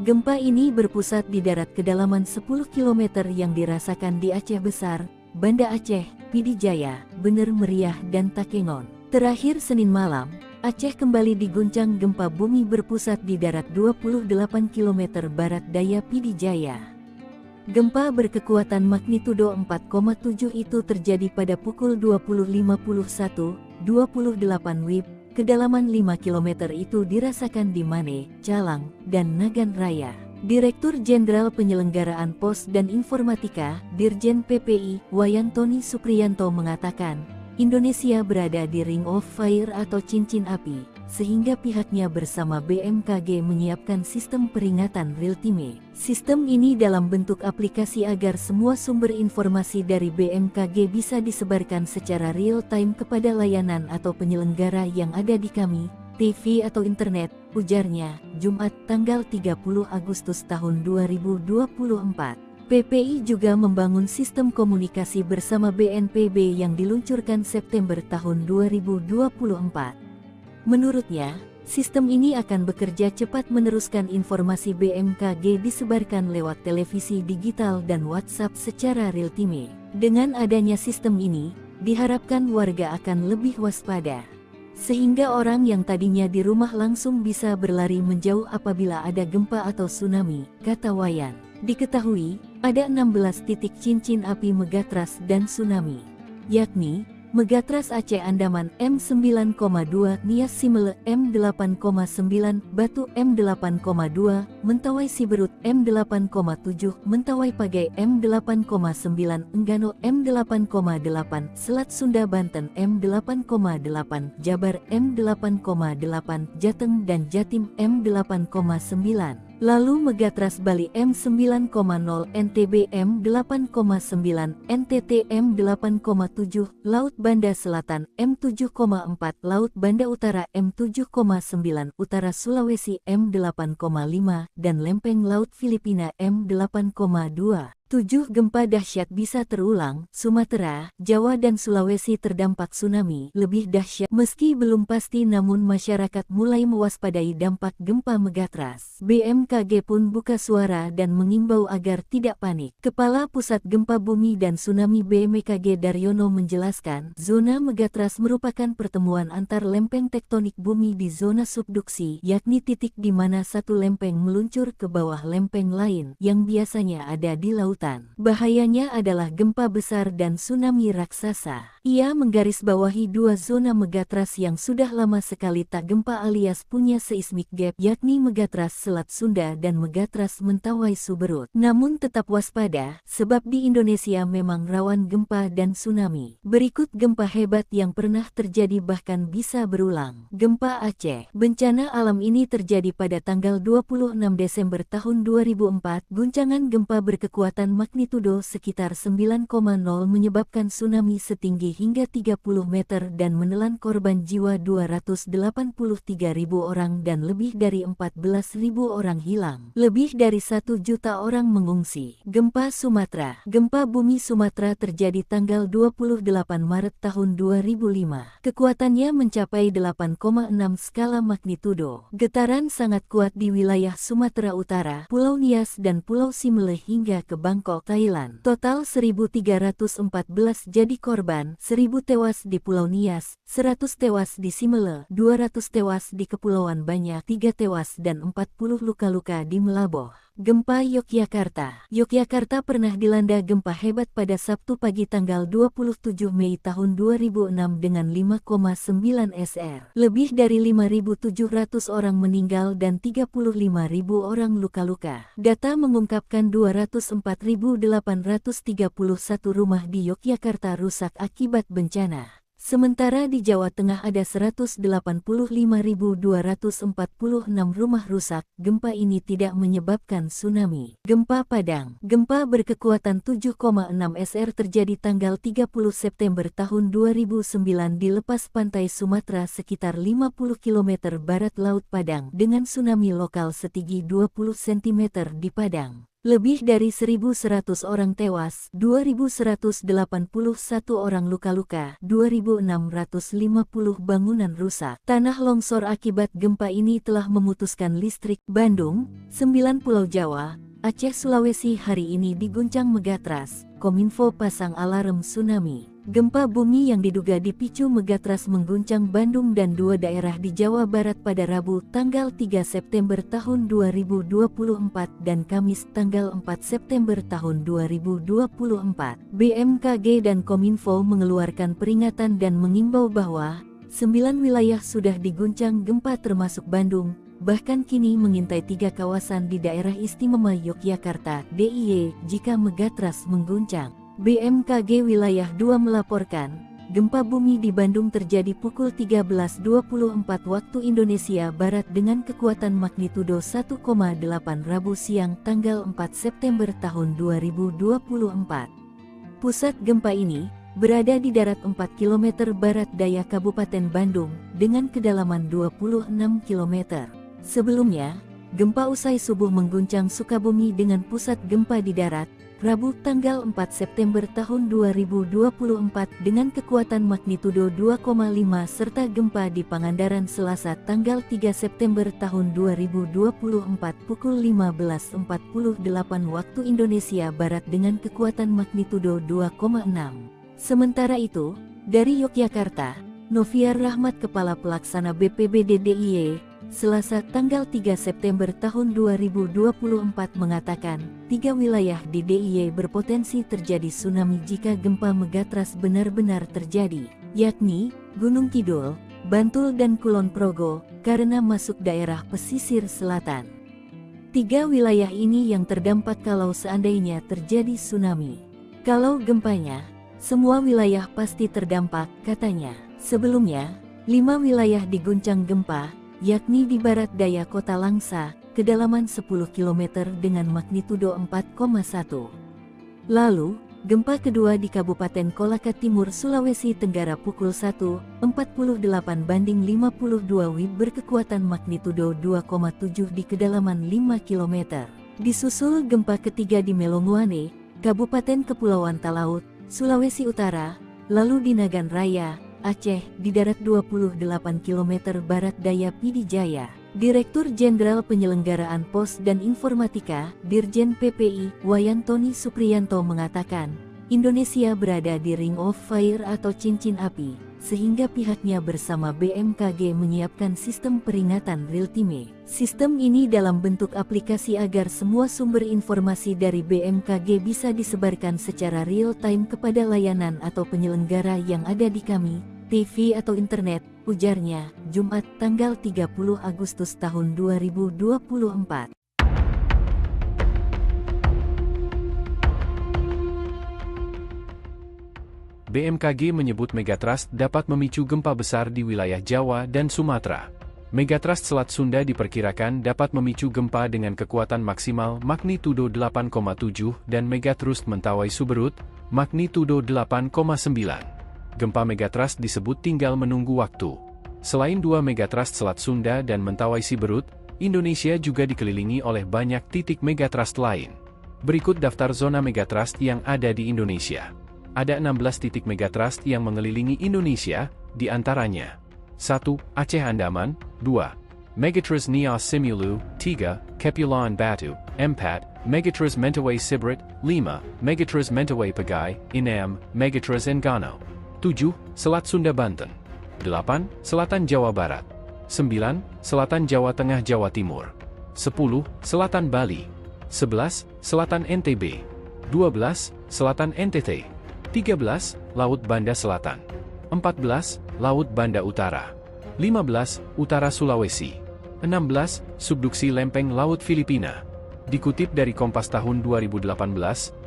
Gempa ini berpusat di darat kedalaman 10 km yang dirasakan di Aceh Besar, Banda Aceh, Pidi Jaya, Bener Meriah dan Takengon. Terakhir Senin malam, Aceh kembali diguncang gempa bumi berpusat di darat 28 km barat daya Pidi Jaya. Gempa berkekuatan magnitudo 4,7 itu terjadi pada pukul 20.51.28 WIB, kedalaman 5 km itu dirasakan di Mane, Calang, dan Nagan Raya. Direktur Jenderal Penyelenggaraan Pos dan Informatika, Dirjen PPI, Wayantoni Supriyanto mengatakan, Indonesia berada di Ring of Fire atau cincin api, sehingga pihaknya bersama BMKG menyiapkan sistem peringatan real-time. Sistem ini dalam bentuk aplikasi agar semua sumber informasi dari BMKG bisa disebarkan secara real-time kepada layanan atau penyelenggara yang ada di kami, TV atau internet, ujarnya, Jumat tanggal 30 Agustus tahun 2024. PPI juga membangun sistem komunikasi bersama BNPB yang diluncurkan September tahun 2024. Menurutnya, sistem ini akan bekerja cepat meneruskan informasi BMKG disebarkan lewat televisi digital dan WhatsApp secara real-time. Dengan adanya sistem ini, diharapkan warga akan lebih waspada. Sehingga orang yang tadinya di rumah langsung bisa berlari menjauh apabila ada gempa atau tsunami, kata Wayan. Diketahui, ada 16 titik cincin api megathrust dan tsunami, yakni Megathrust Aceh Andaman M9,2, Nias Simele M8,9, Batu M8,2, Mentawai Siberut M8,7, Mentawai Pagai M8,9, Enggano M8,8, Selat Sunda Banten M8,8, Jabar M8,8, Jateng dan Jatim M8,9. Lalu Megathrust Bali M9,0, NTB M8,9, NTT M8,7, Laut Banda Selatan M7,4, Laut Banda Utara M7,9, Utara Sulawesi M8,5, dan Lempeng Laut Filipina M8,2. 7 gempa dahsyat bisa terulang, Sumatera, Jawa dan Sulawesi terdampak tsunami lebih dahsyat. Meski belum pasti namun masyarakat mulai mewaspadai dampak gempa megathrust. BMKG pun buka suara dan mengimbau agar tidak panik. Kepala Pusat Gempa Bumi dan Tsunami BMKG Daryono menjelaskan, zona megathrust merupakan pertemuan antar lempeng tektonik bumi di zona subduksi, yakni titik di mana satu lempeng meluncur ke bawah lempeng lain yang biasanya ada di lautan. Bahayanya adalah gempa besar dan tsunami raksasa. Ia menggarisbawahi dua zona megatrust yang sudah lama sekali tak gempa alias punya seismic gap, yakni megatrust Selat Sunda dan megatrust Mentawai Suberut. Namun tetap waspada, sebab di Indonesia memang rawan gempa dan tsunami. Berikut gempa hebat yang pernah terjadi bahkan bisa berulang. Gempa Aceh. Bencana alam ini terjadi pada tanggal 26 Desember tahun 2004. Guncangan gempa berkekuatan magnitudo sekitar 9,0 menyebabkan tsunami setinggi hingga 30 meter dan menelan korban jiwa 283.000 orang dan lebih dari 14.000 orang hilang. Lebih dari 1 juta orang mengungsi. Gempa Sumatera. Gempa bumi Sumatera terjadi tanggal 28 Maret tahun 2005. Kekuatannya mencapai 8,6 skala magnitudo. Getaran sangat kuat di wilayah Sumatera Utara, Pulau Nias dan Pulau Simele hingga ke Bangkok, Thailand. Total 1.314 jadi korban, 1.000 tewas di Pulau Nias, 100 tewas di Simele, 200 tewas di Kepulauan Banyak, 3 tewas dan 40 luka-luka di Melaboh. Gempa Yogyakarta. Yogyakarta pernah dilanda gempa hebat pada Sabtu pagi tanggal 27 Mei tahun 2006 dengan 5,9 SR. Lebih dari 5.700 orang meninggal dan 35.000 orang luka-luka. Data mengungkapkan 204.831 rumah di Yogyakarta rusak akibat bencana. Sementara di Jawa Tengah ada 185.246 rumah rusak. Gempa ini tidak menyebabkan tsunami. Gempa Padang. Gempa berkekuatan 7,6 SR terjadi tanggal 30 September tahun 2009 di lepas pantai Sumatera sekitar 50 km barat Laut Padang dengan tsunami lokal setinggi 20 cm di Padang. Lebih dari 1.100 orang tewas, 2.181 orang luka-luka, 2.650 bangunan rusak. Tanah longsor akibat gempa ini telah memutuskan listrik. Bandung, 9 Pulau Jawa, Aceh, Sulawesi hari ini diguncang megatrust. Kominfo pasang alarm tsunami. Gempa bumi yang diduga dipicu megatrust mengguncang Bandung dan 2 daerah di Jawa Barat pada Rabu tanggal 3 September tahun 2024 dan Kamis tanggal 4 September tahun 2024. BMKG dan Kominfo mengeluarkan peringatan dan mengimbau bahwa 9 wilayah sudah diguncang gempa termasuk Bandung, bahkan kini mengintai 3 kawasan di daerah istimewa Yogyakarta (DIY) jika megatrust mengguncang. BMKG Wilayah 2 melaporkan, gempa bumi di Bandung terjadi pukul 13.24 waktu Indonesia Barat dengan kekuatan magnitudo 1,8 Rabu siang tanggal 4 September tahun 2024. Pusat gempa ini berada di darat 4 km barat daya Kabupaten Bandung dengan kedalaman 26 km. Sebelumnya, gempa usai subuh mengguncang Sukabumi dengan pusat gempa di darat, Rabu tanggal 4 September tahun 2024 dengan kekuatan magnitudo 2,5 serta gempa di Pangandaran Selasa tanggal 3 September tahun 2024 pukul 15.48 waktu Indonesia Barat dengan kekuatan magnitudo 2,6. Sementara itu, dari Yogyakarta, Noviar Rahmat Kepala Pelaksana BPBD DIY, Selasa tanggal 3 September tahun 2024 mengatakan, 3 wilayah di DIY berpotensi terjadi tsunami jika gempa megatrust benar-benar terjadi, yakni Gunung Kidul, Bantul dan Kulon Progo, karena masuk daerah pesisir selatan. 3 wilayah ini yang terdampak kalau seandainya terjadi tsunami. Kalau gempanya, semua wilayah pasti terdampak, katanya. Sebelumnya, 5 wilayah diguncang gempa, yakni di barat daya kota Langsa, kedalaman 10 km dengan magnitudo 4,1. Lalu, gempa kedua di Kabupaten Kolaka Timur, Sulawesi Tenggara pukul 1.48 banding 52 WIB berkekuatan magnitudo 2,7 di kedalaman 5 km. Disusul gempa ketiga di Melonguane, Kabupaten Kepulauan Talaut, Sulawesi Utara, lalu di Nagan Raya, Aceh, di darat 28 km barat daya Pidijaya. Direktur Jenderal Penyelenggaraan Pos dan Informatika, Dirjen PPI, Wayantoni Supriyanto mengatakan, Indonesia berada di Ring of Fire atau cincin api. sehingga pihaknya bersama BMKG menyiapkan sistem peringatan real-time. Sistem ini dalam bentuk aplikasi agar semua sumber informasi dari BMKG bisa disebarkan secara real-time kepada layanan atau penyelenggara yang ada di kami, TV atau internet, ujarnya, Jumat tanggal 30 Agustus tahun 2024. BMKG menyebut Megatrust dapat memicu gempa besar di wilayah Jawa dan Sumatera. Megatrust Selat Sunda diperkirakan dapat memicu gempa dengan kekuatan maksimal magnitudo 8,7 dan Megatrust Mentawai Suberut, magnitudo 8,9. Gempa Megatrust disebut tinggal menunggu waktu. Selain 2 Megatrust Selat Sunda dan Mentawai Siberut, Indonesia juga dikelilingi oleh banyak titik Megatrust lain. Berikut daftar zona Megatrust yang ada di Indonesia. Ada 16 titik Megatrust yang mengelilingi Indonesia, di antaranya 1. Aceh Andaman, 2. Megatrust Nias Simulu, 3. Kepulauan Batu, 4. Megatrust Mentawai Siberut, 5. Megatrust Mentawai Pagai, 6. Megatrust Enggano, 7. Selat Sunda Banten, 8. Selatan Jawa Barat, 9. Selatan Jawa Tengah Jawa Timur, 10. Selatan Bali, 11. Selatan NTB, 12. Selatan NTT, 13. Laut Banda Selatan, 14. Laut Banda Utara, 15. Utara Sulawesi, 16. Subduksi Lempeng Laut Filipina. Dikutip dari Kompas tahun 2018,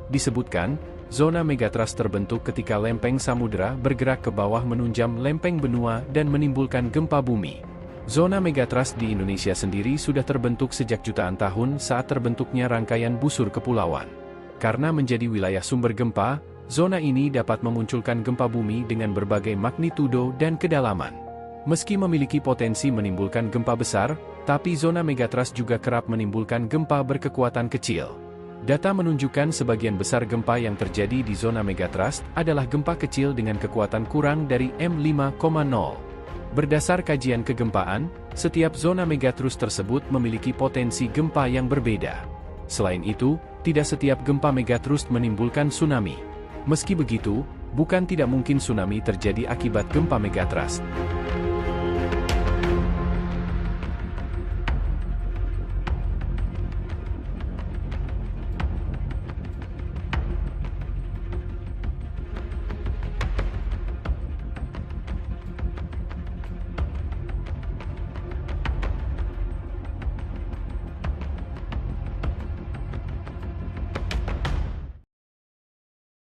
disebutkan, zona Megatrust terbentuk ketika lempeng samudera bergerak ke bawah menunjam lempeng benua dan menimbulkan gempa bumi. Zona Megatrust di Indonesia sendiri sudah terbentuk sejak jutaan tahun saat terbentuknya rangkaian busur kepulauan. Karena menjadi wilayah sumber gempa, zona ini dapat memunculkan gempa bumi dengan berbagai magnitudo dan kedalaman. Meski memiliki potensi menimbulkan gempa besar, tapi zona Megatrust juga kerap menimbulkan gempa berkekuatan kecil. Data menunjukkan sebagian besar gempa yang terjadi di zona Megatrust adalah gempa kecil dengan kekuatan kurang dari M5,0. Berdasar kajian kegempaan, setiap zona Megatrust tersebut memiliki potensi gempa yang berbeda. Selain itu, tidak setiap gempa Megatrust menimbulkan tsunami. Meski begitu, bukan tidak mungkin tsunami terjadi akibat gempa Megatrust.